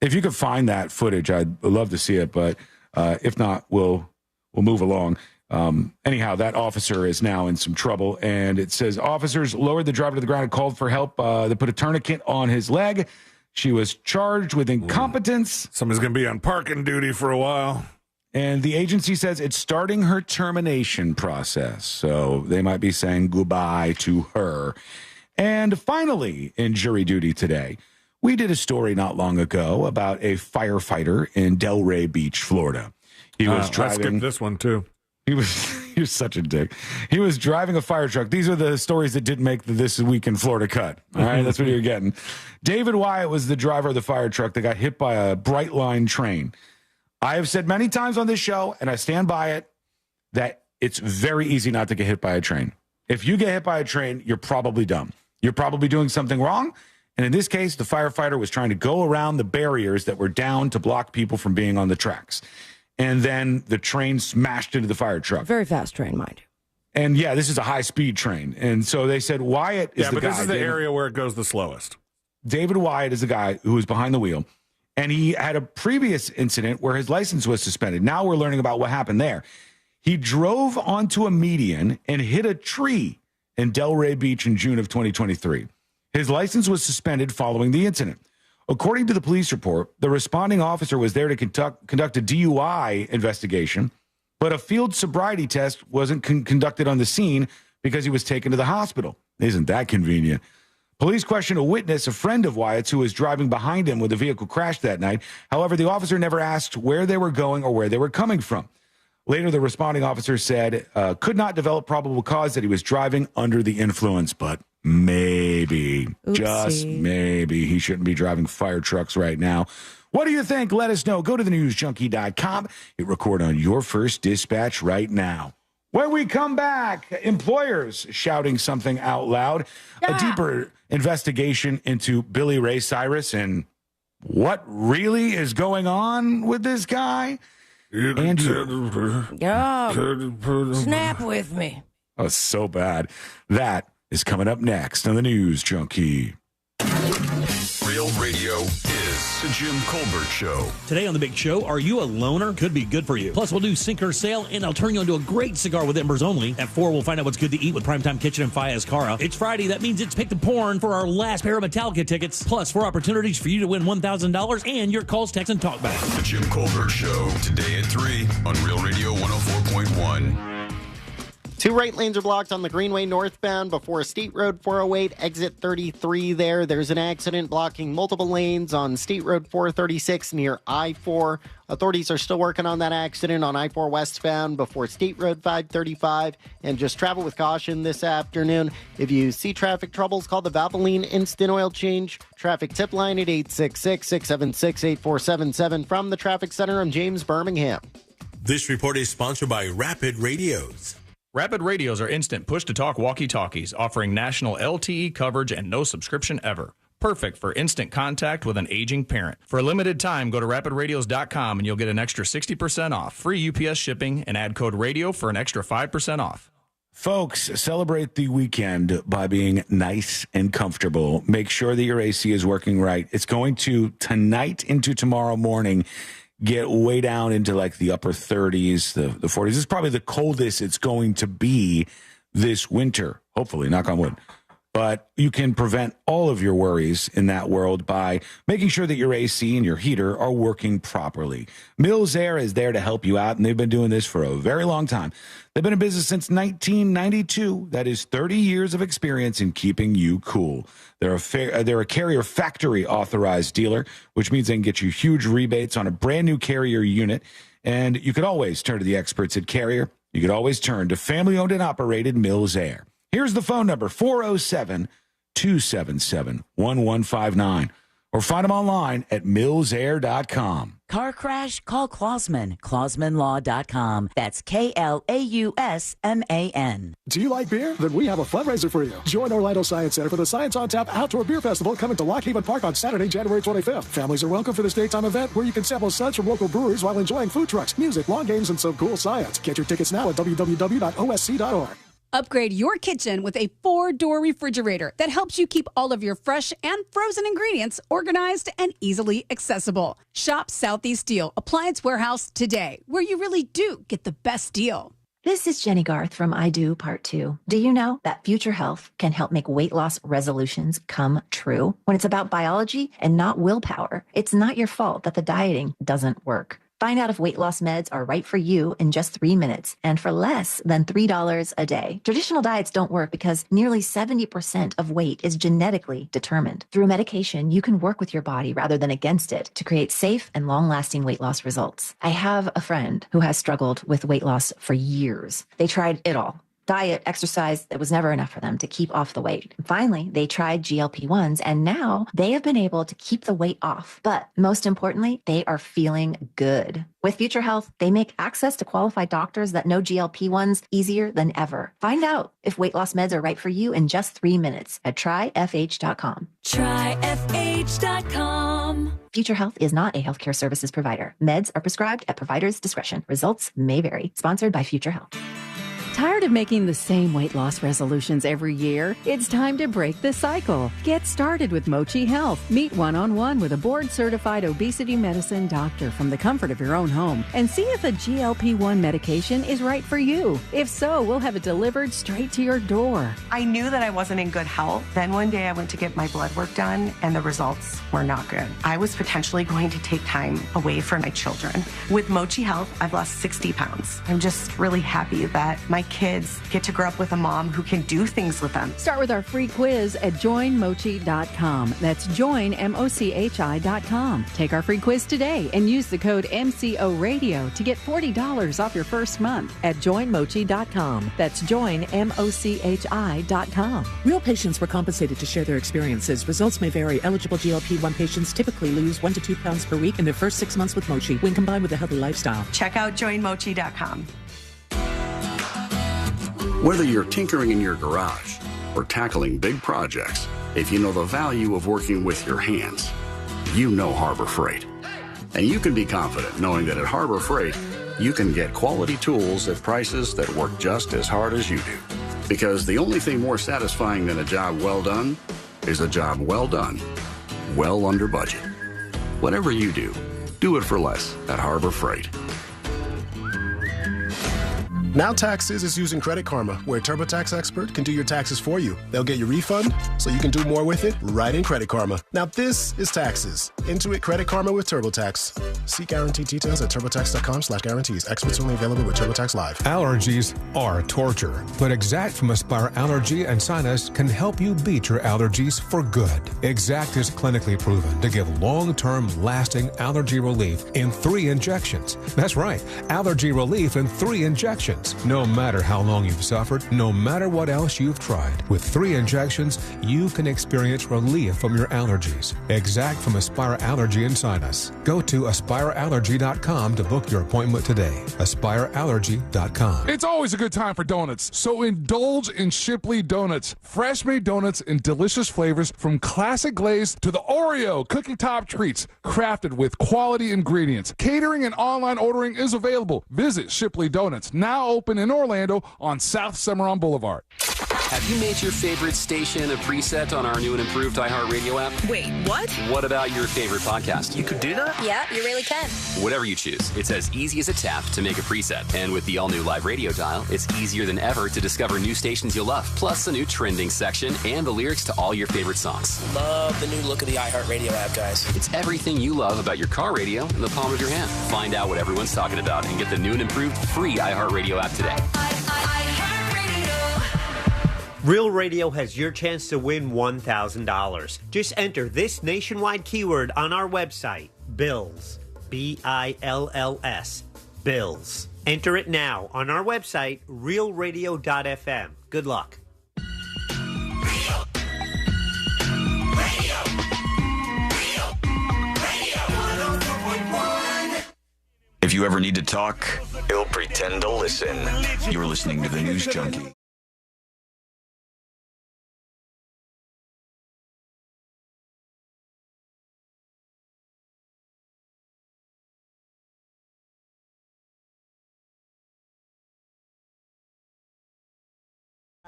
S11: If you could find that footage, I'd love to see it. But if not, we'll move along. Anyhow, that officer is now in some trouble. And it says officers lowered the driver to the ground and called for help. They put a tourniquet on his leg. She was charged with incompetence.
S12: Somebody's going to be on parking duty for a while.
S11: And the agency says it's starting her termination process. So they might be saying goodbye to her. And finally, in jury duty today, we did a story not long ago about a firefighter in Delray Beach, Florida. He was driving.
S12: I skipped this one, too.
S11: He was such a dick. He was driving a fire truck. These are the stories that didn't make the This Week in Florida cut. All right, that's what you're getting. David Wyatt was the driver of the fire truck that got hit by a Bright Line train. I have said many times on this show, and I stand by it, that it's very easy not to get hit by a train. If you get hit by a train, you're probably dumb. You're probably doing something wrong. And in this case, the firefighter was trying to go around the barriers that were down to block people from being on the tracks. And then the train smashed into the fire truck.
S15: Very fast train, mind you.
S11: And yeah, this is a high-speed train. And so they said Wyatt is the guy.
S12: Yeah, but this is the area where it goes the slowest.
S11: David Wyatt is the guy who was behind the wheel. And he had a previous incident where his license was suspended. Now we're learning about what happened there. He drove onto a median and hit a tree in Delray Beach in June of 2023. His license was suspended following the incident. According to the police report, the responding officer was there to conduct a DUI investigation, but a field sobriety test wasn't conducted on the scene because he was taken to the hospital. Isn't that convenient? Police questioned a witness, a friend of Wyatt's, who was driving behind him when the vehicle crashed that night. However, the officer never asked where they were going or where they were coming from. Later, the responding officer said could not develop probable cause that he was driving under the influence, but maybe. maybe, just maybe, he shouldn't be driving fire trucks right now. What do you think? Let us know. Go to thenewsjunkie.com. Hit record on your first dispatch right now. When we come back, employers shouting something out loud, a deeper investigation into Billy Ray Cyrus and what really is going on with this guy. And
S5: snap with me.
S11: Oh, so bad. That is coming up next on the News Junkie.
S6: Real Radio is the Jim Colbert Show.
S8: Today on The Big Show, are you a loner? Could be good for you. Plus, we'll do Sink or Sale, and I'll turn you into a great cigar with embers only. At 4, we'll find out what's good to eat with Primetime Kitchen and Faya's Cara. It's Friday. That means it's Pick the Porn for our last pair of Metallica tickets. Plus, 4 opportunities for you to win $1,000 and your calls, text, and talk back.
S6: The Jim Colbert Show, today at 3 on Real Radio 104.1.
S10: 2 right lanes are blocked on the Greenway northbound before State Road 408, exit 33 there. There's an accident blocking multiple lanes on State Road 436 near I-4. Authorities are still working on that accident on I-4 westbound before State Road 535. And just travel with caution this afternoon. If you see traffic troubles, call the Valvoline Instant Oil Change traffic tip line at 866-676-8477. From the Traffic Center, I'm James Birmingham.
S13: This report is sponsored by Rapid Radios.
S14: Rapid Radios are instant push-to-talk walkie-talkies offering national LTE coverage and no subscription ever. Perfect for instant contact with an aging parent. For a limited time, go to rapidradios.com and you'll get an extra 60% off, free UPS shipping, and add code RADIO for an extra 5% off.
S11: Folks, celebrate the weekend by being nice and comfortable. Make sure that your AC is working right. It's going to, tonight into tomorrow morning, get way down into like the upper 30s, the 40s. This is probably the coldest it's going to be this winter, hopefully, knock on wood. But you can prevent all of your worries in that world by making sure that your AC and your heater are working properly. Mills Air is there to help you out, and they've been doing this for a very long time. They've been in business since 1992. That is 30 years of experience in keeping you cool. They're a Carrier factory authorized dealer, which means they can get you huge rebates on a brand new Carrier unit. And you could always turn to the experts at Carrier. You could always turn to family-owned and operated Mills Air. Here's the phone number, 407-277-1159. Or find them online at millsair.com.
S16: Car crash? Call Klausman. KlausmanLaw.com. That's Klausman.
S17: Do you like beer? Then we have a fundraiser for you. Join Orlando Science Center for the Science on Tap Outdoor Beer Festival coming to Lock Haven Park on Saturday, January 25th. Families are welcome for this daytime event where you can sample suds from local breweries while enjoying food trucks, music, lawn games, and some cool science. Get your tickets now at www.osc.org.
S18: Upgrade your kitchen with a 4-door refrigerator that helps you keep all of your fresh and frozen ingredients organized and easily accessible. Shop Southeast Steel Appliance Warehouse today, where you really do get the best deal.
S19: This is Jenny Garth from I Do Part 2. Do you know that Future Health can help make weight loss resolutions come true? When it's about biology and not willpower, it's not your fault that the dieting doesn't work. Find out if weight loss meds are right for you in just 3 minutes and for less than $3 a day. Traditional diets don't work because nearly 70% of weight is genetically determined. Through medication, you can work with your body rather than against it to create safe and long-lasting weight loss results. I have a friend who has struggled with weight loss for years. They tried it all. Diet, exercise, it was never enough for them to keep off the weight. Finally, they tried GLP-1s, and now they have been able to keep the weight off. But most importantly, they are feeling good. With Future Health, they make access to qualified doctors that know GLP-1s easier than ever. Find out if weight loss meds are right for you in just 3 minutes at tryfh.com.
S16: Tryfh.com.
S19: Future Health is not a healthcare services provider. Meds are prescribed at provider's discretion. Results may vary. Sponsored by Future Health.
S1: Tired of making the same weight loss resolutions every year? It's time to break the cycle. Get started with Mochi Health. Meet one-on-one with a board-certified obesity medicine doctor from the comfort of your own home and see if a GLP-1 medication is right for you. If so, we'll have it delivered straight to your door.
S2: I knew that I wasn't in good health. Then one day I went to get my blood work done and the results were not good. I was potentially going to take time away from my children. With Mochi Health, I've lost 60 pounds. I'm just really happy that my kid kids get to grow up with a mom who can do things with them.
S1: Start with our free quiz at joinmochi.com. That's joinmochi.com. Take our free quiz today and use the code MCORadio to get $40 off your first month at joinmochi.com. That's joinmochi.com.
S4: Real patients were compensated to share their experiences. Results may vary. Eligible GLP-1 patients typically lose 1 to 2 pounds per week in their first 6 months with Mochi when combined with a healthy lifestyle.
S2: Check out joinmochi.com.
S5: Whether you're tinkering in your garage or tackling big projects, if you know the value of working with your hands, you know Harbor Freight. And you can be confident knowing that at Harbor Freight, you can get quality tools at prices that work just as hard as you do. Because the only thing more satisfying than a job well done is a job well done, well under budget. Whatever you do it for less at Harbor Freight.
S17: Now Taxes is using Credit Karma, where a TurboTax expert can do your taxes for you. They'll get your refund so you can do more with it right in Credit Karma. Now this is taxes. Intuit Credit Karma with TurboTax. See guaranteed details at turbotax.com/guarantees. Experts only available with TurboTax Live.
S21: Allergies are torture, but Exact from Aspire Allergy and Sinus can help you beat your allergies for good. Exact is clinically proven to give long-term lasting allergy relief in 3 injections. That's right, allergy relief in 3 injections. No matter how long you've suffered, no matter what else you've tried, with 3 injections, you can experience relief from your allergies. Exact from Aspire Allergy and Sinus. Go to AspireAllergy.com to book your appointment today. AspireAllergy.com.
S12: It's always a good time for donuts, so indulge in Shipley Donuts. Fresh-made donuts in delicious flavors from classic glaze to the Oreo cookie top treats, crafted with quality ingredients. Catering and online ordering is available. Visit Shipley Donuts, now open in Orlando on South Cimarron Boulevard.
S22: Have you made your favorite station a preset on our new and improved iHeartRadio app?
S23: Wait, what?
S22: What about your favorite podcast?
S23: You could do that? Yeah, you really can.
S22: Whatever you choose, it's as easy as a tap to make a preset. And with the all-new live radio dial, it's easier than ever to discover new stations you'll love, plus a new trending section and the lyrics to all your favorite songs.
S23: Love the new look of the iHeartRadio app, guys.
S22: It's everything you love about your car radio in the palm of your hand. Find out what everyone's talking about and get the new and improved free iHeartRadio app today.
S9: Real Radio has your chance to win $1,000. Just enter this nationwide keyword on our website, BILLS, B-I-L-L-S, BILLS. Enter it now on our website, realradio.fm. Good luck.
S6: If you ever need to talk, he'll pretend to listen. You're listening to the News Junkie.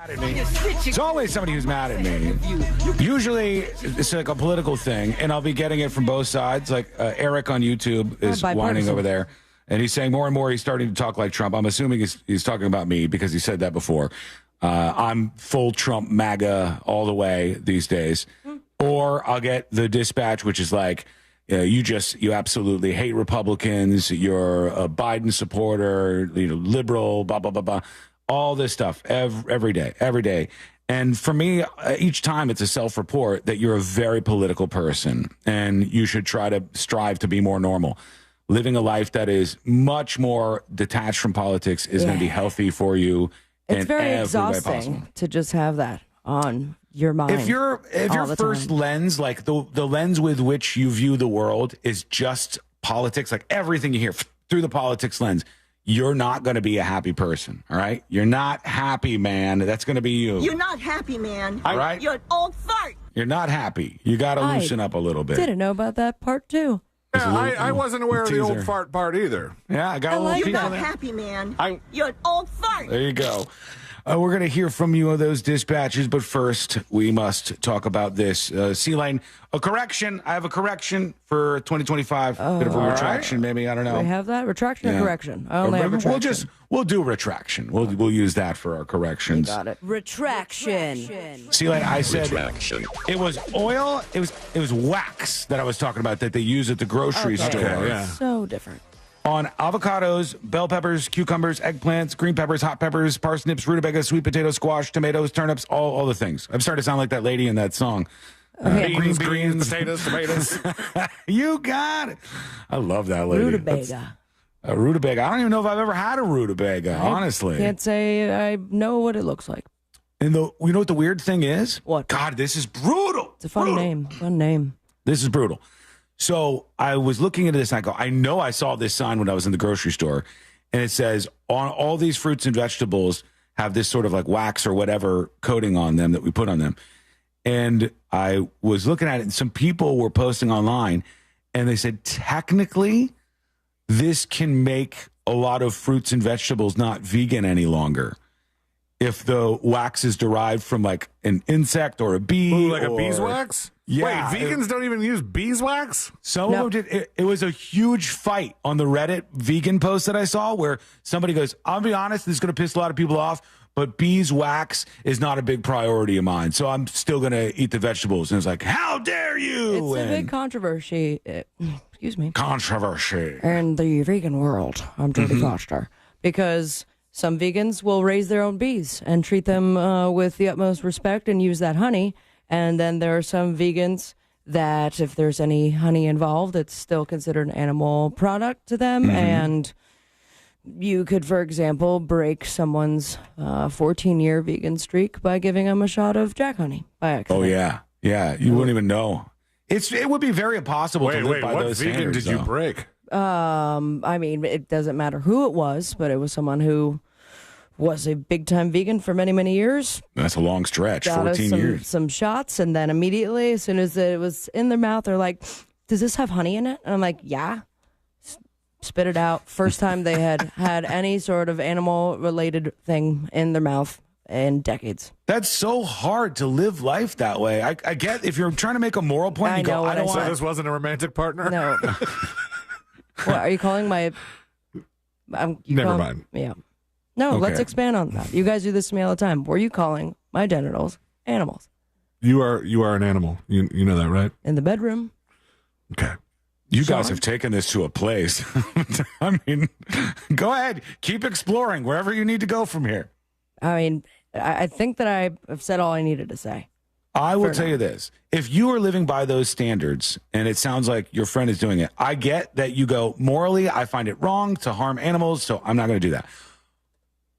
S11: It's always somebody who's mad at me. Usually it's like a political thing, and I'll be getting it from both sides. Like Eric on YouTube is whining over there, and he's saying more and more he's starting to talk like Trump. I'm assuming he's talking about me because he said that before. I'm full Trump MAGA all the way these days. Or I'll get the Dispatch, which is like, you absolutely hate Republicans. You're a Biden supporter, liberal, blah, blah, blah, blah. All this stuff every day. And for me, each time it's a self-report that you're a very political person and you should try to strive to be more normal. Living a life that is much more detached from politics is going to be healthy for you.
S15: It's very exhausting to just have that on your mind.
S11: If your first lens, like the lens with which you view the world is just politics, like everything you hear through the politics lens, you're not going to be a happy person, all right? You're not happy, man. That's going to be you.
S25: You're not happy, man.
S11: All right?
S25: You're an old fart.
S11: You're not happy. You got to loosen up a little bit.
S15: Didn't know about that part, too.
S12: Yeah, I wasn't aware of the old fart part either.
S11: Yeah, I got a little
S25: You're
S11: teaser
S25: not
S11: there.
S25: happy, man. You're an old fart.
S11: There you go. We're going to hear from you on those dispatches, but first we must talk about this. C-Lane, a correction. I have a correction for 2025. Bit of a retraction, maybe. I don't know.
S15: Do we have that? Retraction or correction? I only have retraction.
S11: We'll do retraction. We'll use that for our corrections.
S15: Got it. Retraction.
S11: C-Lane, I said it was oil. It was wax that I was talking about that they use at the grocery store.
S15: Yeah. So different.
S11: on avocados, bell peppers, cucumbers, eggplants, green peppers, hot peppers, parsnips, rutabaga, sweet potato, squash, tomatoes, turnips, all the things. I'm starting to sound like that lady in that song.
S3: Beans, potatoes, tomatoes.
S11: You got it. I love that lady.
S15: Rutabaga.
S11: A rutabaga. I don't even know if I've ever had a rutabaga, honestly.
S15: Can't say I know what it looks like.
S11: And you know what the weird thing is?
S15: What?
S11: God, this is brutal.
S15: It's a fun name. Fun name.
S11: This is brutal. So I was looking into this and I go, I know I saw this sign when I was in the grocery store. And it says, on all these fruits and vegetables have this sort of like wax or whatever coating on them that we put on them. And I was looking at it and some people were posting online and they said, technically, this can make a lot of fruits and vegetables not vegan any longer. If the wax is derived from like an insect or a bee.
S3: Ooh, like a beeswax?
S11: Yeah.
S3: Wait, vegans don't even use beeswax?
S11: Some of them did. It was a huge fight on the Reddit vegan post that I saw where somebody goes, I'll be honest, this is going to piss a lot of people off, but beeswax is not a big priority of mine. So I'm still going to eat the vegetables. And it's like, how dare you?
S15: It's a big controversy. Excuse me.
S11: Controversy.
S15: In the vegan world, I'm Jodie Foster. Because some vegans will raise their own bees and treat them with the utmost respect and use that honey. And then there are some vegans that if there's any honey involved, it's still considered an animal product to them. And you could, for example, break someone's 14-year vegan streak by giving them a shot of jack honey by accident.
S11: Oh, yeah. Yeah. You wouldn't even know. It would be very impossible to live by those standards.
S3: What vegan did you break?
S15: I mean, it doesn't matter who it was, but it was someone who was a big-time vegan for many, many years.
S11: That's a long stretch,
S15: Got
S11: 14 years.
S15: Some shots, and then immediately, as soon as it was in their mouth, they're like, does this have honey in it? And I'm like, yeah. Spit it out. First time they had any sort of animal-related thing in their mouth in decades.
S11: That's so hard to live life that way. I get if you're trying to make a moral point,
S15: I
S11: you go,
S15: know what
S11: I don't
S15: I
S11: want
S3: So this wasn't a romantic partner?
S15: No. What, are you calling my...
S3: Never mind.
S15: Yeah. No,
S3: Okay.
S15: let's expand on that. You guys do this to me all the time. Were you calling my genitals animals?
S3: You are an animal. You know that, right?
S15: In the bedroom.
S3: Okay.
S11: You guys have taken this to a place. I mean, go ahead. Keep exploring wherever you need to go from here.
S15: I mean, I think that I've said all I needed to say.
S11: I will tell you this. If you are living by those standards, and it sounds like your friend is doing it, I get that you go, morally, I find it wrong to harm animals, so I'm not going to do that.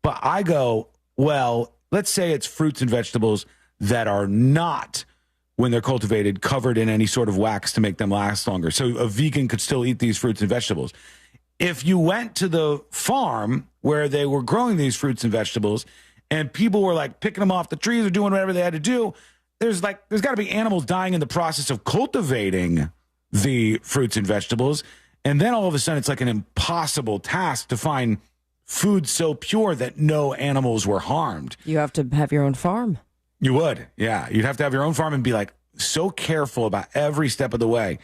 S11: But I go, well, let's say it's fruits and vegetables that are not, when they're cultivated, covered in any sort of wax to make them last longer. So a vegan could still eat these fruits and vegetables. If you went to the farm where they were growing these fruits and vegetables and people were like picking them off the trees or doing whatever they had to do, there's got to be animals dying in the process of cultivating the fruits and vegetables. And then all of a sudden it's like an impossible task to find food so pure that no animals were harmed.
S15: You have to have your own farm.
S11: You would, yeah. You'd have to have your own farm and be like so careful about every step of the way.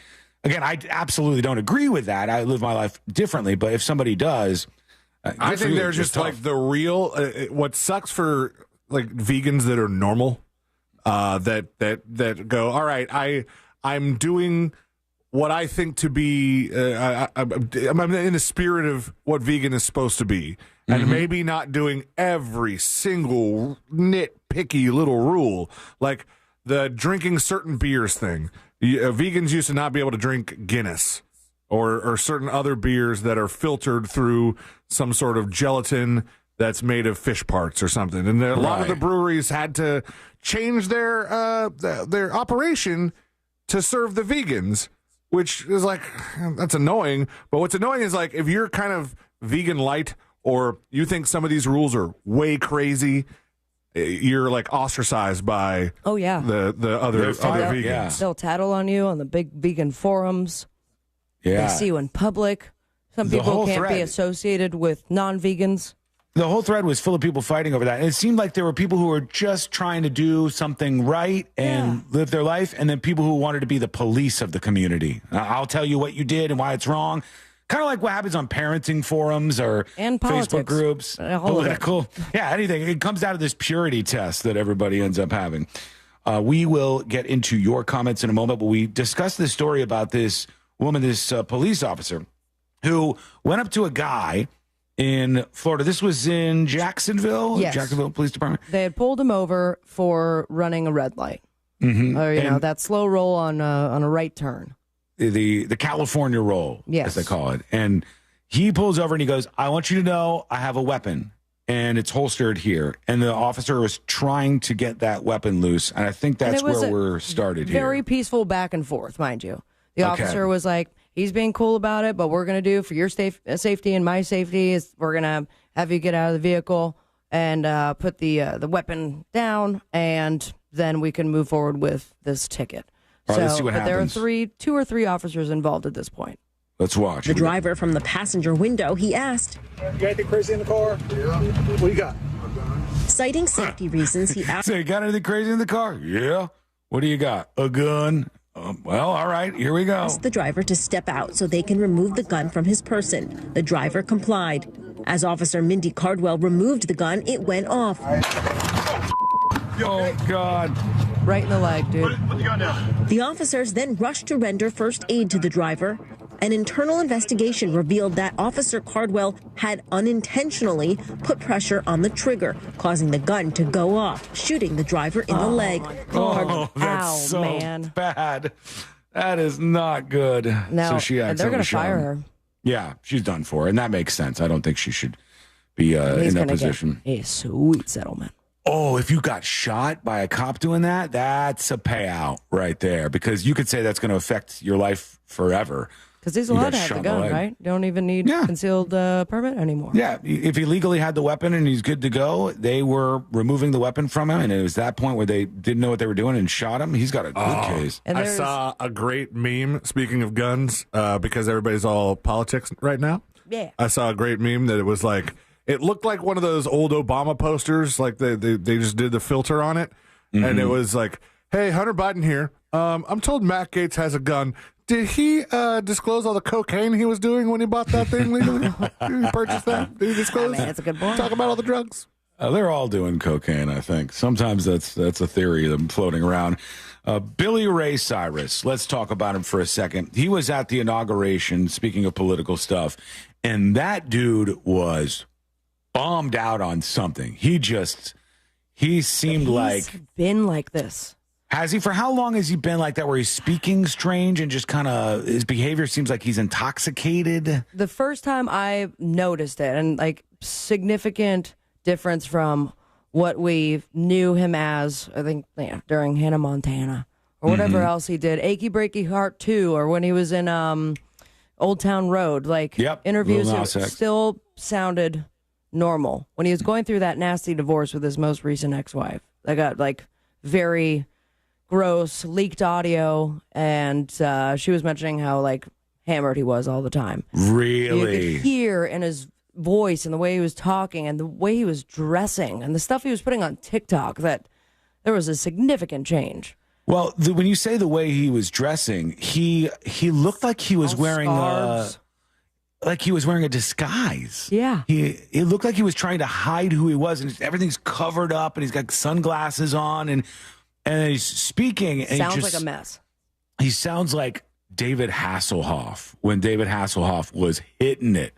S11: Again, I absolutely don't agree with that. I live my life differently, but if somebody does,
S3: I think they're just like the real. What sucks for like vegans that are normal, that go, all right, I'm doing what I think to be, I'm in the spirit of what vegan is supposed to be. And maybe not doing every single nitpicky little rule, like the drinking certain beers thing. Vegans used to not be able to drink Guinness or certain other beers that are filtered through some sort of gelatin that's made of fish parts or something. And a lot of the breweries had to change their operation to serve the vegans, which is like, that's annoying. But what's annoying is like if you're kind of vegan light or you think some of these rules are way crazy, you're like ostracized by
S15: the
S3: other vegans.
S15: Yeah. They'll tattle on you on the big vegan forums.
S11: Yeah.
S15: They see you in public. Some people can't be associated with non-vegans.
S11: The whole thread was full of people fighting over that. And it seemed like there were people who were just trying to do something right and live their life, and then people who wanted to be the police of the community. I'll tell you what you did and why it's wrong. Kind of like what happens on parenting forums or Facebook groups, political. Yeah, anything. It comes down to this purity test that everybody ends up having. We will get into your comments in a moment, but we discussed this story about this woman, this police officer, who went up to a guy in Florida. This was in Jacksonville?
S15: Yes.
S11: Jacksonville Police Department.
S15: They had pulled him over for running a red light.
S11: Mm-hmm.
S15: Or, that slow roll on a right turn.
S11: The California roll, as they call it. And he pulls over and he goes, I want you to know I have a weapon and it's holstered here. And the officer was trying to get that weapon loose. And I think that's where we're started here.
S15: Very peaceful back and forth, mind you. The officer was like, he's being cool about it, but we're going to do for your safety and my safety is we're going to have you get out of the vehicle and put the weapon down, and then we can move forward with this ticket.
S11: All right, let's see what happens.
S15: There are 2 or 3 officers involved at this point.
S11: Let's watch.
S7: The driver from the passenger window, he asked,
S17: You got anything crazy in the car? Yeah. What do you got?
S7: Citing safety reasons, he asked.
S11: So you got anything crazy in the car? Yeah. What do you got? A gun? Well, all right, here we go.
S7: Asked the driver to step out so they can remove the gun from his person. The driver complied. As Officer Mindy Cardwell removed the gun, it went off.
S11: Oh, God.
S15: Right in the leg, dude.
S17: Put the gun down.
S7: The officers then rushed to render first aid to the driver. An internal investigation revealed that Officer Cardwell had unintentionally put pressure on the trigger, causing the gun to go off, shooting the driver in the leg.
S11: Oh, that's bad. That is not good.
S15: Now,
S11: so she
S15: they're going to fire her.
S11: Yeah, she's done for, and that makes sense. I don't think she should be in that position.
S15: Get a sweet settlement.
S11: Oh, if you got shot by a cop doing that, that's a payout right there, because you could say that's going to affect your life forever.
S15: Because he's allowed to have the gun, right? You don't even need concealed permit anymore.
S11: Yeah, if he legally had the weapon and he's good to go, they were removing the weapon from him, and it was that point where they didn't know what they were doing and shot him. He's got a good case.
S3: And I saw a great meme, speaking of guns, because everybody's all politics right now.
S15: Yeah.
S3: I saw a great meme that it was like, it looked like one of those old Obama posters, like they just did the filter on it, and it was like, hey, Hunter Biden here. I'm told Matt Gaetz has a gun. Did he disclose all the cocaine he was doing when he bought that thing legally? Did he purchase that? Did he disclose?
S15: That's a good point.
S3: Talk about all the drugs.
S11: They're all doing cocaine, I think. Sometimes that's a theory that's floating around. Billy Ray Cyrus, let's talk about him for a second. He was at the inauguration, speaking of political stuff, and that dude was bombed out on something. He seemed like...
S15: been like this.
S11: Has he? For how long has he been like that, where he's speaking strange and just kind of, his behavior seems like he's intoxicated?
S15: The first time I noticed it, and like significant difference from what we knew him as, I think, during Hannah Montana or whatever else he did, Achy Breaky Heart 2, or when he was in Old Town Road, like interviews still sounded normal. When he was going through that nasty divorce with his most recent ex-wife, that got like very gross, leaked audio, and she was mentioning how like hammered he was all the time.
S11: Really?
S15: You could hear in his voice and the way he was talking and the way he was dressing and the stuff he was putting on TikTok that there was a significant change.
S11: Well, when you say the way he was dressing, he looked like he was wearing a disguise.
S15: Yeah.
S11: It looked like he was trying to hide who he was, and everything's covered up, and he's got sunglasses on, and he's speaking. And
S15: sounds like a mess.
S11: He sounds like David Hasselhoff when David Hasselhoff was hitting it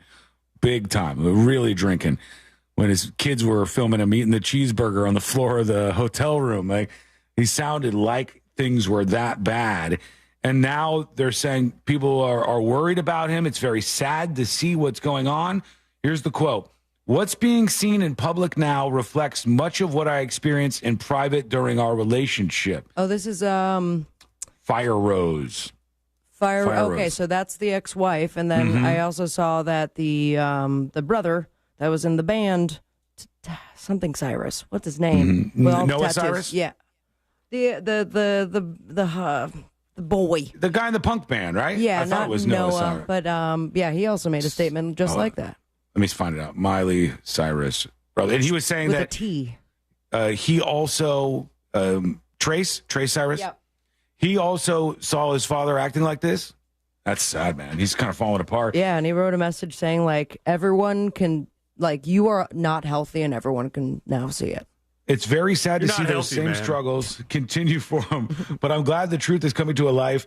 S11: big time, really drinking. When his kids were filming him eating the cheeseburger on the floor of the hotel room, like he sounded like things were that bad. And now they're saying people are worried about him. It's very sad to see what's going on. Here's the quote. What's being seen in public now reflects much of what I experienced in private during our relationship.
S15: Oh, this is
S11: Fire Rose.
S15: Fire okay,
S11: Rose.
S15: so that's the ex-wife, and then I also saw that the brother that was in the band, something Cyrus. What's his name?
S11: Noah
S15: tattoos.
S11: Cyrus?
S15: Yeah. The boy.
S11: The guy in the punk band, right?
S15: Yeah,
S11: I thought
S15: not
S11: it was Noah Cyrus.
S15: but yeah, he also made a statement just like that.
S11: Let me find it out. Miley Cyrus. And he was saying
S15: with
S11: that
S15: a T.
S11: He also, Trace Cyrus,
S15: Yep.
S11: he also saw his father acting like this. That's sad, man. He's kind of falling apart.
S15: Yeah, and he wrote a message saying, like, everyone can, like, you are not healthy and everyone can now see it.
S11: It's very sad
S3: You're
S11: to see
S3: not
S11: those
S3: healthy,
S11: same
S3: man.
S11: struggles continue for him. But I'm glad the truth is coming to a life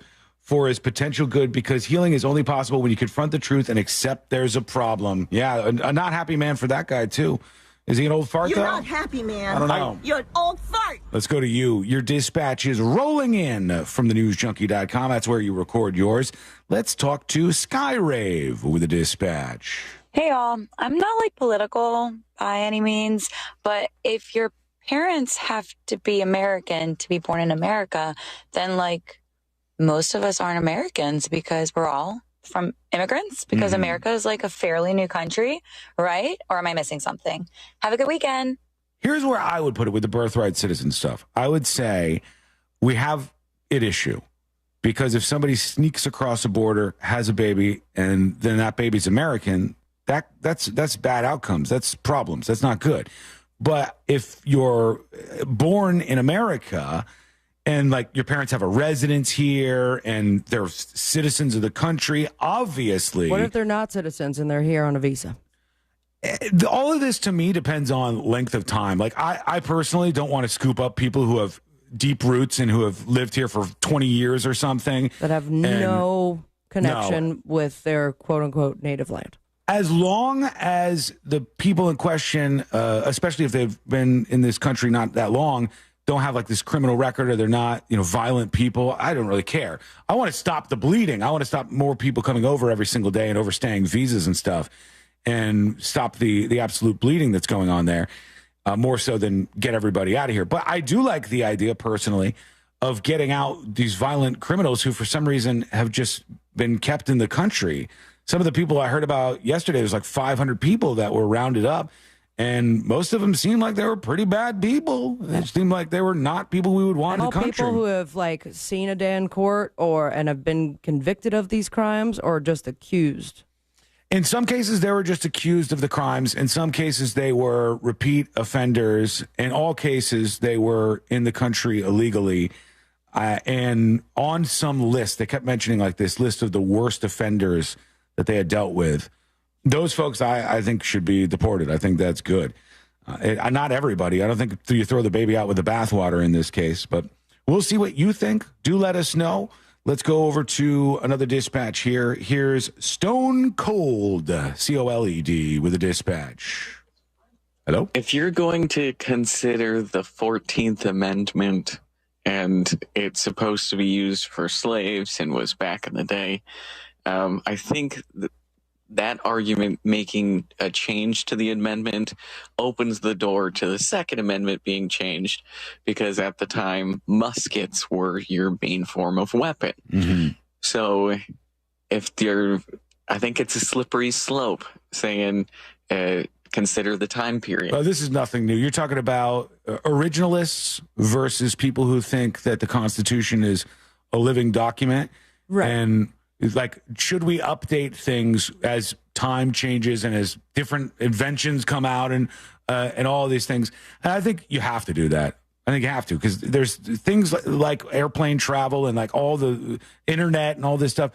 S11: for his potential good because healing is only possible when you confront the truth and accept there's a problem. Yeah, a not happy man for that guy, too. Is he an old fart,
S25: You're
S11: though?
S25: not happy, man.
S11: I don't know.
S25: You're an old fart.
S11: Let's go to you. Your dispatch is rolling in from thenewsjunkie.com. That's where you record yours. Let's talk to Skyrave with a dispatch.
S8: Hey, y'all. I'm not like political by any means, but if your parents have to be American to be born in America, then like most of us aren't Americans because we're all from immigrants because America is like a fairly new country, right? Or am I missing something? Have a good weekend.
S11: Here's where I would put it with the birthright citizen stuff. I would say we have an issue because if somebody sneaks across the border, has a baby, and then that baby's American, that's bad outcomes. That's problems. That's not good. But if you're born in America and like your parents have a residence here and they're citizens of the country, obviously.
S15: What if they're not citizens and they're here on a visa?
S11: All of this to me depends on length of time. Like I personally don't want to scoop up people who have deep roots and who have lived here for 20 years or something.
S15: That have no connection with their quote unquote native land.
S11: As long as the people in question, especially if they've been in this country not that long, don't have like this criminal record or they're not, violent people, I don't really care. I want to stop the bleeding. I want to stop more people coming over every single day and overstaying visas and stuff and stop the absolute bleeding that's going on there, more so than get everybody out of here. But I do like the idea personally of getting out these violent criminals who for some reason have just been kept in the country. Some of the people I heard about yesterday, there's like 500 people that were rounded up. And most of them seemed like they were pretty bad people. It seemed like they were not people we would want in the country.
S15: People who have like seen a day in court and have been convicted of these crimes or just accused?
S11: In some cases, they were just accused of the crimes. In some cases, they were repeat offenders. In all cases, they were in the country illegally. And on some list, they kept mentioning like this list of the worst offenders that they had dealt with. Those folks, I think, should be deported. I think that's good. Not everybody. I don't think you throw the baby out with the bathwater in this case, but we'll see what you think. Do let us know. Let's go over to another dispatch here. Here's Stone Cold, C-O-L-E-D, with a dispatch. Hello?
S10: If you're going to consider the 14th Amendment and it's supposed to be used for slaves and was back in the day, I think that argument making a change to the amendment opens the door to the Second Amendment being changed because at the time, muskets were your main form of weapon.
S11: Mm-hmm.
S10: So I think it's a slippery slope saying consider the time period.
S11: Well, this is nothing new. You're talking about originalists versus people who think that the Constitution is a living document.
S15: Right.
S11: And like, should we update things as time changes and as different inventions come out and all these things? And I think you have to do that. I think you have to because there's things like airplane travel and like all the internet and all this stuff.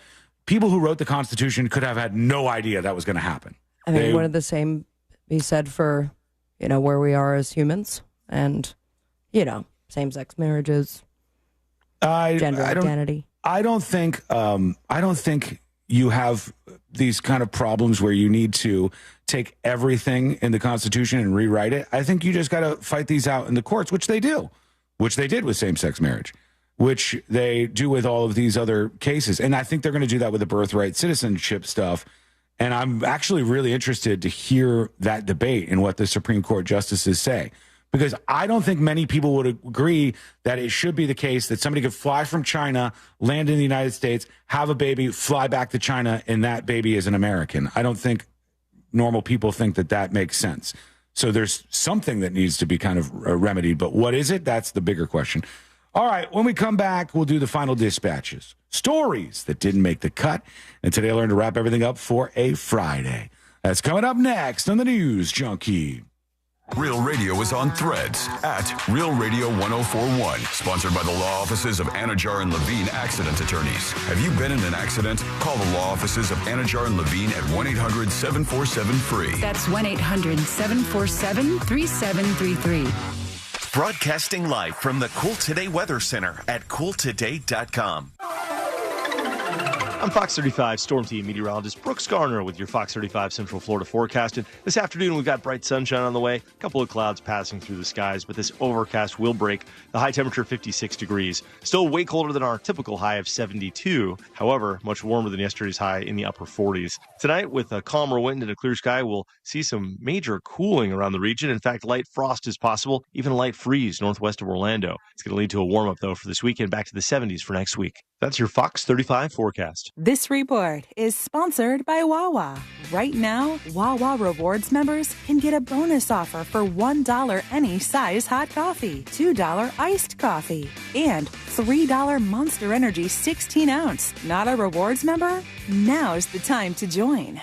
S11: People who wrote the Constitution could have had no idea that was going to happen.
S15: I mean, wouldn't the same be said for, where we are as humans and, same-sex marriages, gender identity? I don't think you have these kind of problems where you need to take everything in the Constitution and rewrite it. I think you just got to fight these out in the courts, which they do, which they did with same-sex marriage, which they do with all of these other cases. And I think they're going to do that with the birthright citizenship stuff. And I'm actually really interested to hear that debate and what the Supreme Court justices say. Because I don't think many people would agree that it should be the case that somebody could fly from China, land in the United States, have a baby, fly back to China, and that baby is an American. I don't think normal people think that makes sense. So there's something that needs to be kind of remedied. But what is it? That's the bigger question. All right, when we come back, we'll do the final dispatches. Stories that didn't make the cut. And today I learned to wrap everything up for a Friday. That's coming up next on the News Junkie.
S6: Real Radio is on Threads at Real Radio 1041. Sponsored by the law offices of Anajar and Levine Accident Attorneys. Have you been in an accident? Call the law offices of Anajar and Levine at 1-800-747-FREE.
S13: That's 1-800-747-3733.
S20: Broadcasting live from the Cool Today Weather Center at cooltoday.com.
S14: I'm Fox 35 Storm Team meteorologist Brooks Garner with your Fox 35 Central Florida forecast. And this afternoon, we've got bright sunshine on the way, a couple of clouds passing through the skies, but this overcast will break. The high temperature 56 degrees. Still way colder than our typical high of 72. However, much warmer than yesterday's high in the upper 40s. Tonight, with a calmer wind and a clear sky, we'll see some major cooling around the region. In fact, light frost is possible, even a light freeze northwest of Orlando. It's going to lead to a warm-up, though, for this weekend, back to the 70s for next week. That's your Fox 35 forecast.
S16: This report is sponsored by Wawa. Right now, Wawa Rewards members can get a bonus offer for $1 any size hot coffee, $2 iced coffee, and $3 Monster Energy 16-ounce. Not a rewards member? Now's the time to join.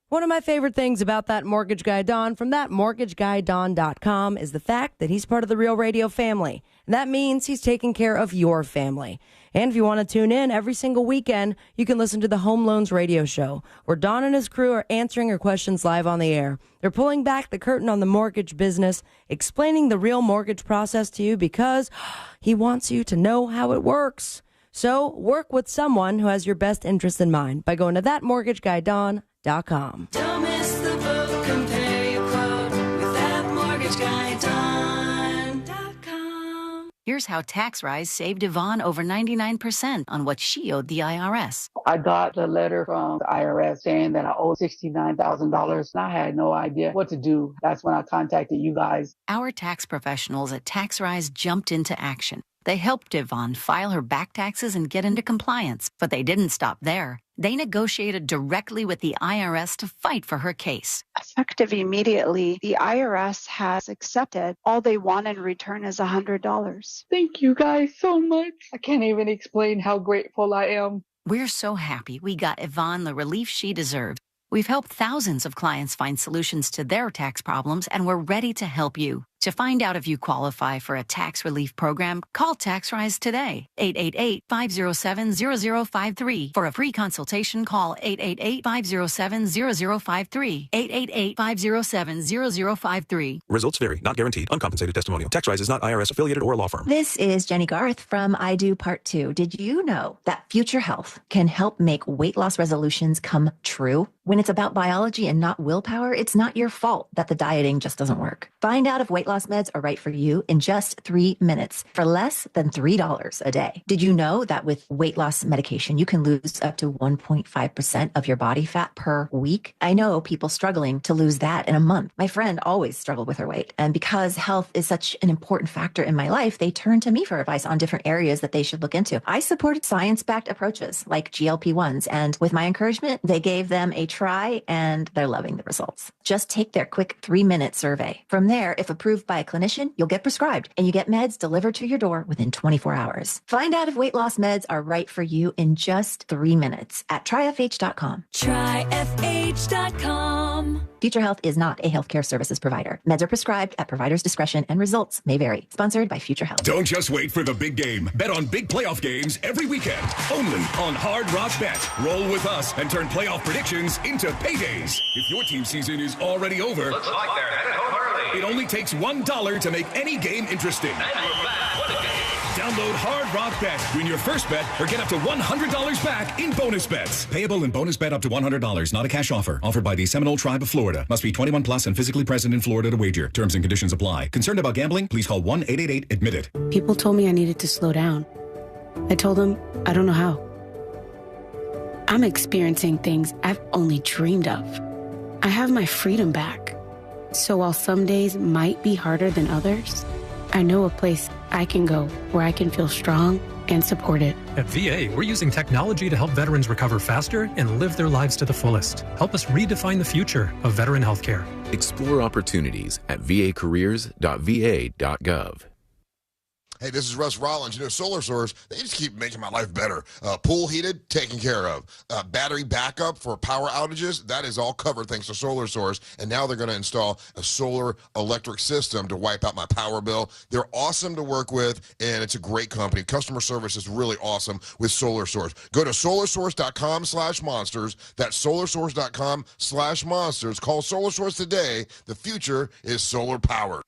S15: One of my favorite things about that mortgage guy, Don, from thatmortgageguydon.com is the fact that he's part of the Real Radio family. And that means he's taking care of your family. And if you want to tune in every single weekend, you can listen to the Home Loans Radio Show, where Don and his crew are answering your questions live on the air. They're pulling back the curtain on the mortgage business, explaining the real mortgage process to you because he wants you to know how it works. So work with someone who has your best interest in mind by going to thatmortgageguydon.com.
S18: Don't miss the boat, compare your quote with thatmortgageguydon.com.
S20: Here's how TaxRise saved Yvonne over 99% on what she owed the IRS.
S24: I got a letter from the IRS saying that I owe $69,000, and I had no idea what to do. That's when I contacted you guys.
S20: Our tax professionals at TaxRise jumped into action. They helped Yvonne file her back taxes and get into compliance, but they didn't stop there. They negotiated directly with the IRS to fight for her case.
S26: Effective immediately, the IRS has accepted. All they want in return is $100.
S24: Thank you guys so much. I can't even explain how grateful I am.
S20: We're so happy we got Yvonne the relief she deserved. We've helped thousands of clients find solutions to their tax problems, and we're ready to help you. To find out if you qualify for a tax relief program, call TaxRise today, 888-507-0053. For a free consultation, call 888-507-0053, 888-507-0053.
S27: Results vary, not guaranteed, uncompensated testimonial. TaxRise is not IRS affiliated or a law firm.
S19: This is Jenny Garth from I Do Part 2. Did you know that Future Health can help make weight loss resolutions come true? When it's about biology and not willpower, it's not your fault that the dieting just doesn't work. Find out if weight loss meds are right for you in just 3 minutes for less than $3 a day. Did you know that with weight loss medication, you can lose up to 1.5% of your body fat per week? I know people struggling to lose that in a month. My friend always struggled with her weight. And because health is such an important factor in my life, they turned to me for advice on different areas that they should look into. I supported science-backed approaches like GLP-1s. And with my encouragement, they gave them a try and they're loving the results. Just take their quick 3-minute survey. From there, if approved by a clinician, you'll get prescribed and you get meds delivered to your door within 24 hours. Find out if weight loss meds are right for you in just 3 minutes at tryfh.com.
S18: Tryfh.com.
S19: Future Health is not a healthcare services provider. Meds are prescribed at provider's discretion and results may vary. Sponsored by Future Health.
S28: Don't just wait for the big game. Bet on big playoff games every weekend. Only on Hard Rock Bet. Roll with us and turn playoff predictions into paydays. If your team season is already over,
S29: looks like they're headed home early.
S28: It only takes $1 to make any game interesting.
S29: And we're back. What a game.
S28: Download Hard Rock Bet. Win your first bet or get up to $100 back in bonus bets. Payable in bonus bet up to $100. Not a cash offer. Offered by the Seminole Tribe of Florida. Must be 21 plus and physically present in Florida to wager. Terms and conditions apply. Concerned about gambling? Please call 1-888-ADMIT-IT.
S30: People told me I needed to slow down. I told them I don't know how. I'm experiencing things I've only dreamed of. I have my freedom back. So while some days might be harder than others, I know a place I can go where I can feel strong and supported.
S31: At VA, we're using technology to help veterans recover faster and live their lives to the fullest. Help us redefine the future of veteran healthcare.
S32: Explore opportunities at vacareers.va.gov.
S33: Hey, this is Russ Rollins. You know, Solar Source, they just keep making my life better. Pool heated, taken care of. Battery backup for power outages, that is all covered thanks to Solar Source. And now they're going to install a solar electric system to wipe out my power bill. They're awesome to work with, and it's a great company. Customer service is really awesome with Solar Source. Go to solarsource.com/monsters. That's solarsource.com/monsters. Call Solar Source today. The future is solar powered.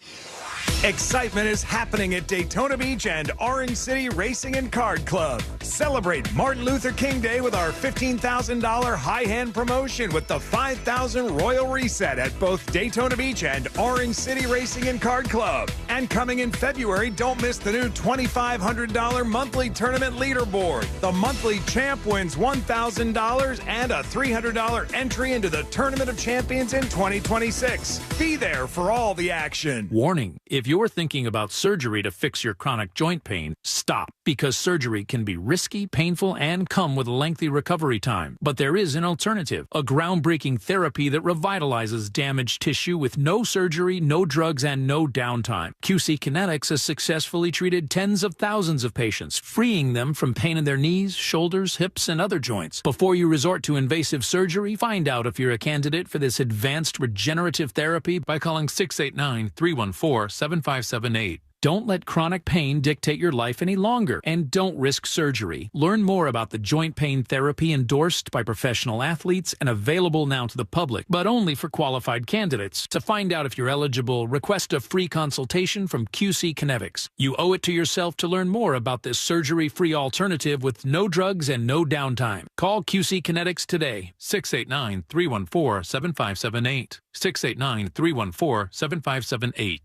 S34: Excitement is happening at Daytona Beach
S1: Beach and Orange City Racing and Card Club. Celebrate Martin Luther King Day with our $15,000 high-hand promotion with the 5,000 Royal Reset at both Daytona Beach and Orange City Racing and Card Club. And coming in February, don't miss the new $2,500 monthly tournament leaderboard. The monthly champ wins $1,000 and a $300 entry into the Tournament of Champions in 2026. Be there for all the action.
S2: Warning, if you're thinking about surgery to fix your chronic joint pain, stop, because surgery can be risky, painful, and come with a lengthy recovery time. But there is an alternative, a groundbreaking therapy that revitalizes damaged tissue with no surgery, no drugs, and no downtime. QC Kinetics has successfully treated tens of thousands of patients, freeing them from pain in their knees, shoulders, hips, and other joints. Before you resort to invasive surgery, find out if you're a candidate for this advanced regenerative therapy by calling 689-314-7578. Don't let chronic pain dictate your life any longer, and don't risk surgery. Learn more about the joint pain therapy endorsed by professional athletes and available now to the public, but only for qualified candidates. To find out if you're eligible, request a free consultation from QC Kinetics. You owe it to yourself to learn more about this surgery-free alternative with no drugs and no downtime. Call QC Kinetics today, 689-314-7578, 689-314-7578.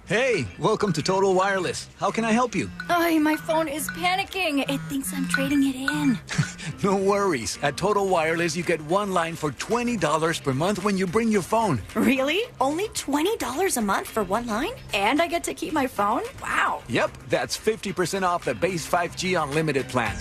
S3: Hey, welcome to Total Wireless. How can I help you?
S4: Oh, my phone is panicking. It thinks I'm trading it in.
S3: No worries. At Total Wireless, you get one line for $20 per month when you bring your phone.
S4: Really? Only $20 a month for one line? And I get to keep my phone? Wow.
S3: Yep, that's 50% off the base 5G unlimited plan.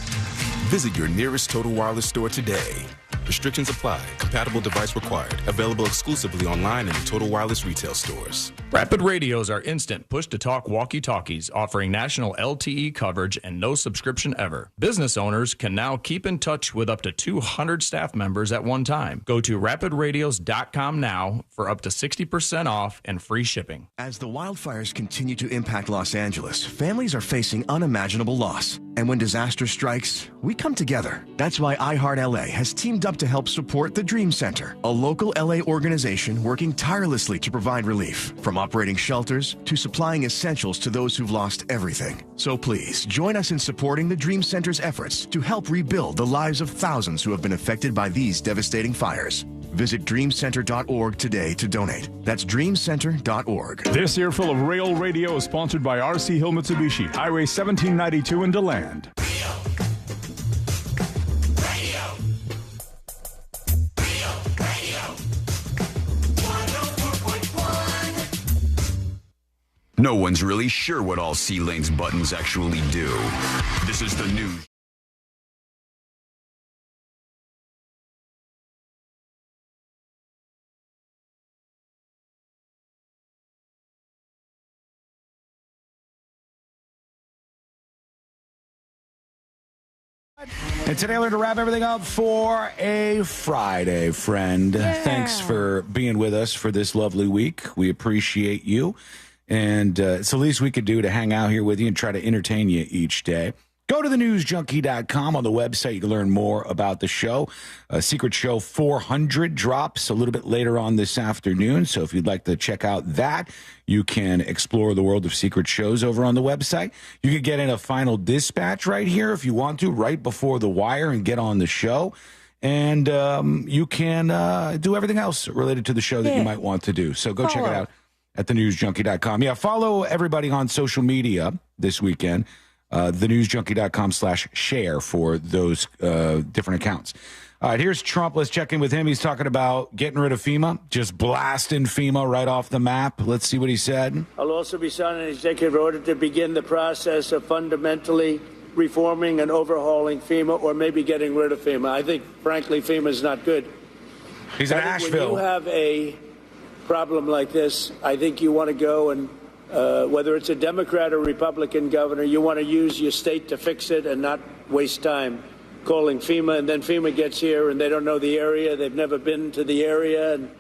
S27: Visit your nearest Total Wireless store today. Restrictions apply. Compatible device required. Available exclusively online and in Total Wireless retail stores.
S5: Rapid radios are instant push-to-talk walkie-talkies offering national LTE coverage and no subscription ever. Business owners can now keep in touch with up to 200 staff members at one time. Go to rapidradios.com now for up to 60% off and free shipping.
S7: As the wildfires continue to impact Los Angeles, families are facing unimaginable loss. And when disaster strikes, we come together. That's why iHeartLA has teamed up to help support the Dream Center, a local LA organization working tirelessly to provide relief, from operating shelters to supplying essentials to those who've lost everything. So please, join us in supporting the Dream Center's efforts to help rebuild the lives of thousands who have been affected by these devastating fires. Visit dreamcenter.org today to donate. That's dreamcenter.org.
S9: This earful of Rail Radio is sponsored by RC Hill Mitsubishi, Highway 1792 in DeLand.
S6: No one's really sure what all C-Lane's buttons actually do. This is the news.
S11: And today we're going to wrap everything up for a Friday, friend.
S15: Yeah.
S11: Thanks for being with us for this lovely week. We appreciate you. And it's the least we could do to hang out here with you and try to entertain you each day. Go to thenewsjunkie.com. On the website, you can learn more about the show. Secret Show 400 drops a little bit later on this afternoon. So if you'd like to check out that, you can explore the world of secret shows over on the website. You can get in a final dispatch right here if you want to, right before the wire, and get on the show. And you can do everything else related to the show that you might want to do. So go check it out at thenewsjunkie.com. Yeah, follow everybody on social media this weekend. thenewsjunkie.com/share for those different accounts. All right, here's Trump. Let's check in with him. He's talking about getting rid of FEMA, just blasting FEMA right off the map. Let's see what he said.
S12: I'll also be signing an executive order to begin the process of fundamentally reforming and overhauling FEMA, or maybe getting rid of FEMA. I think, frankly, FEMA is not good.
S11: He's in Asheville.
S12: When you have a problem like this, I think you want to go and whether it's a Democrat or Republican governor, you want to use your state to fix it and not waste time calling FEMA. And then FEMA gets here and they don't know the area. They've never been to the area, and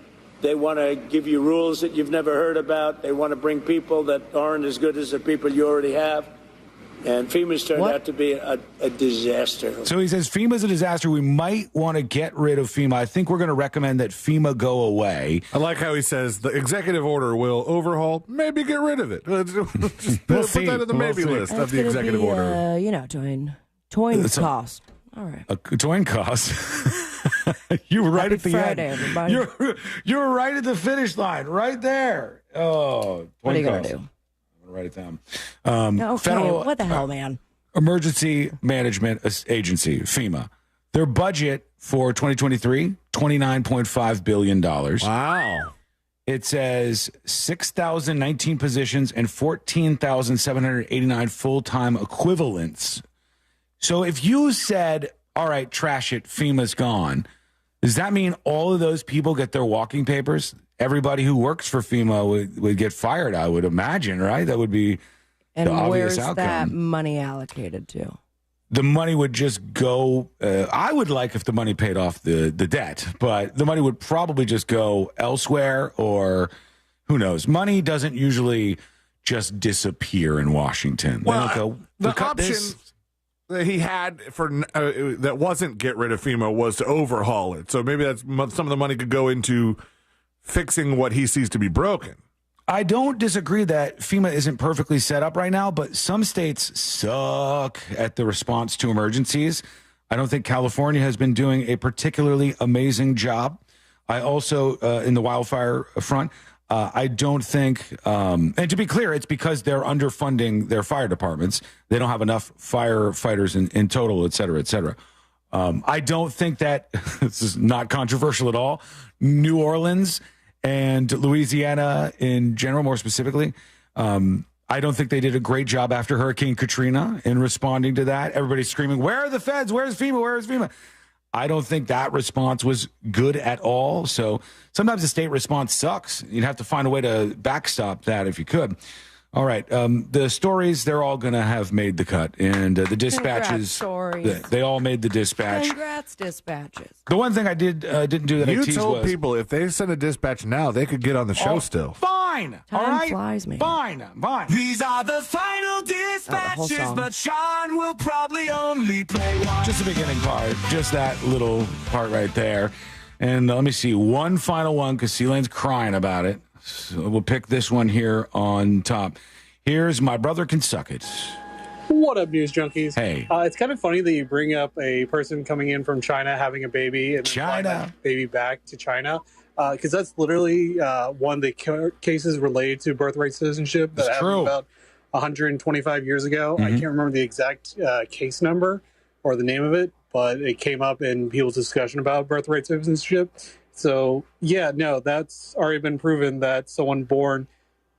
S12: they want to give you rules that you've never heard about. They want to bring people that aren't as good as the people you already have. And FEMA's turned out to be a disaster.
S11: So he says FEMA's a disaster. We might want to get rid of FEMA. I think we're going to recommend that FEMA go away.
S8: I like how he says the executive order will overhaul, maybe get rid of it. Just put that in the maybe list of the executive order.
S15: Toin cost. All right.
S11: Toin cost. You were right
S15: Happy
S11: at the
S15: Friday,
S11: end.
S15: everybody.
S11: You were right at the finish line, right there. Oh,
S15: what are you
S11: going
S15: to do?
S11: I'm going to write it down.
S15: Okay, what the hell, man?
S11: Emergency Management Agency, FEMA. Their budget for 2023, $29.5 billion.
S8: Wow.
S11: It says 6,019 positions and 14,789 full-time equivalents. So if you said, all right, trash it, FEMA's gone, does that mean all of those people get their walking papers? Everybody who works for FEMA would get fired, I would imagine, right? That would be
S15: And
S11: the obvious
S15: where's
S11: outcome.
S15: that money allocated to?
S11: The money would just go. I would like if the money paid off the debt, but the money would probably just go elsewhere, or who knows? Money doesn't usually just disappear in Washington.
S8: Well,
S11: they don't go,
S8: the option that he had for that wasn't get rid of FEMA was to overhaul it. So maybe that's some of the money could go into fixing what he sees to be broken.
S11: I don't disagree that FEMA isn't perfectly set up right now, but some states suck at the response to emergencies. I don't think California has been doing a particularly amazing job. I also, in the wildfire front, I don't think, and to be clear, it's because they're underfunding their fire departments. They don't have enough firefighters in total, et cetera, et cetera. I don't think that, this is not controversial at all, New Orleans and Louisiana in general, more specifically, I don't think they did a great job after Hurricane Katrina in responding to that. Everybody's screaming, where are the feds? Where's FEMA? Where is FEMA? I don't think that response was good at all. So sometimes the state response sucks. You'd have to find a way to backstop that if you could. All right. The stories, they're all going to have made the cut. And the dispatches, they all made the dispatch.
S15: Congrats, dispatches.
S11: The one thing I didn't do that I
S8: You
S11: teased
S8: told
S11: was,
S8: people if they send a dispatch now, they could get on the show still.
S11: Fine. All right.
S15: Flies, man.
S11: Fine.
S18: These are the final dispatches,
S15: song.
S18: but Sean will probably only play one.
S11: Just the beginning part. Just that little part right there. And let me see. One final one, because C-Lane's crying about it. So we'll pick this one here on top. Here's My Brother Can Suck It.
S10: What up, news junkies?
S11: Hey.
S10: It's kind of funny that you bring up a person coming in from China having a baby and then flying that baby back to China, because that's literally one of the cases related to birthright citizenship that happened about 125 years ago. I can't remember the exact case number or the name of it, but it came up in people's discussion about birthright citizenship. So, yeah, no, that's already been proven that someone born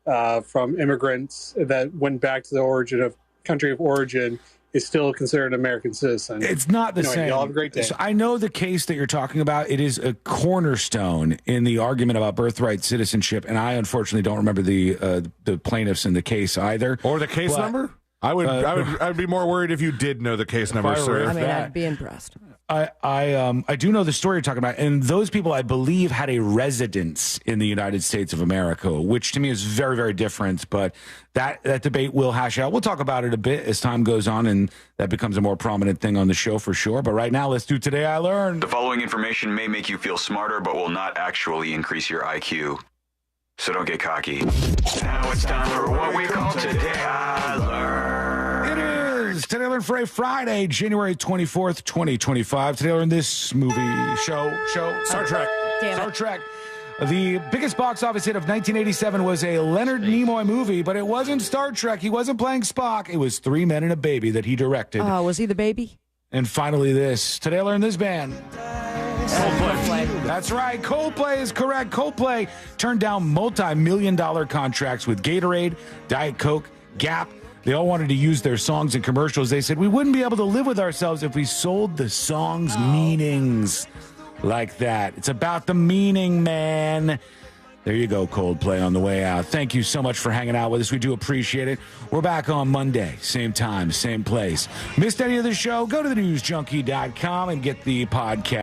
S10: from immigrants that went back to the country of origin is still considered an American citizen.
S11: It's not the same.
S10: Y'all have a great day.
S11: So I know the case that you're talking about. It is a cornerstone in the argument about birthright citizenship, and I unfortunately don't remember the plaintiffs in the case either.
S8: Or the case number? I'd be more worried if you did know the case number, sir.
S15: I mean, I'd be impressed.
S11: I do know the story you're talking about, and those people, I believe, had a residence in the United States of America, which to me is very, very different. But that debate will hash out. We'll talk about it a bit as time goes on, and that becomes a more prominent thing on the show for sure. But right now, let's do Today I Learned.
S13: The following information may make you feel smarter, but will not actually increase your IQ. So don't get cocky. Now it's time for what we call Today I Learned.
S11: It is Today I Learned for a Friday, January 24th, 2025. Today I Learned this movie, show, Star Trek. Star Trek. The biggest box office hit of 1987 was a Leonard Nimoy movie, but it wasn't Star Trek. He wasn't playing Spock. It was Three Men and a Baby that he directed.
S15: Was he the baby?
S11: And finally this. Today I Learned this band. Coldplay. That's right. Coldplay is correct. Coldplay turned down multi-million-dollar contracts with Gatorade, Diet Coke, Gap. They all wanted to use their songs in commercials. They said, we wouldn't be able to live with ourselves if we sold the songs' meanings like that. It's about the meaning, man. There you go, Coldplay on the way out. Thank you so much for hanging out with us. We do appreciate it. We're back on Monday, same time, same place. Missed any of the show? Go to thenewsjunkie.com and get the podcast.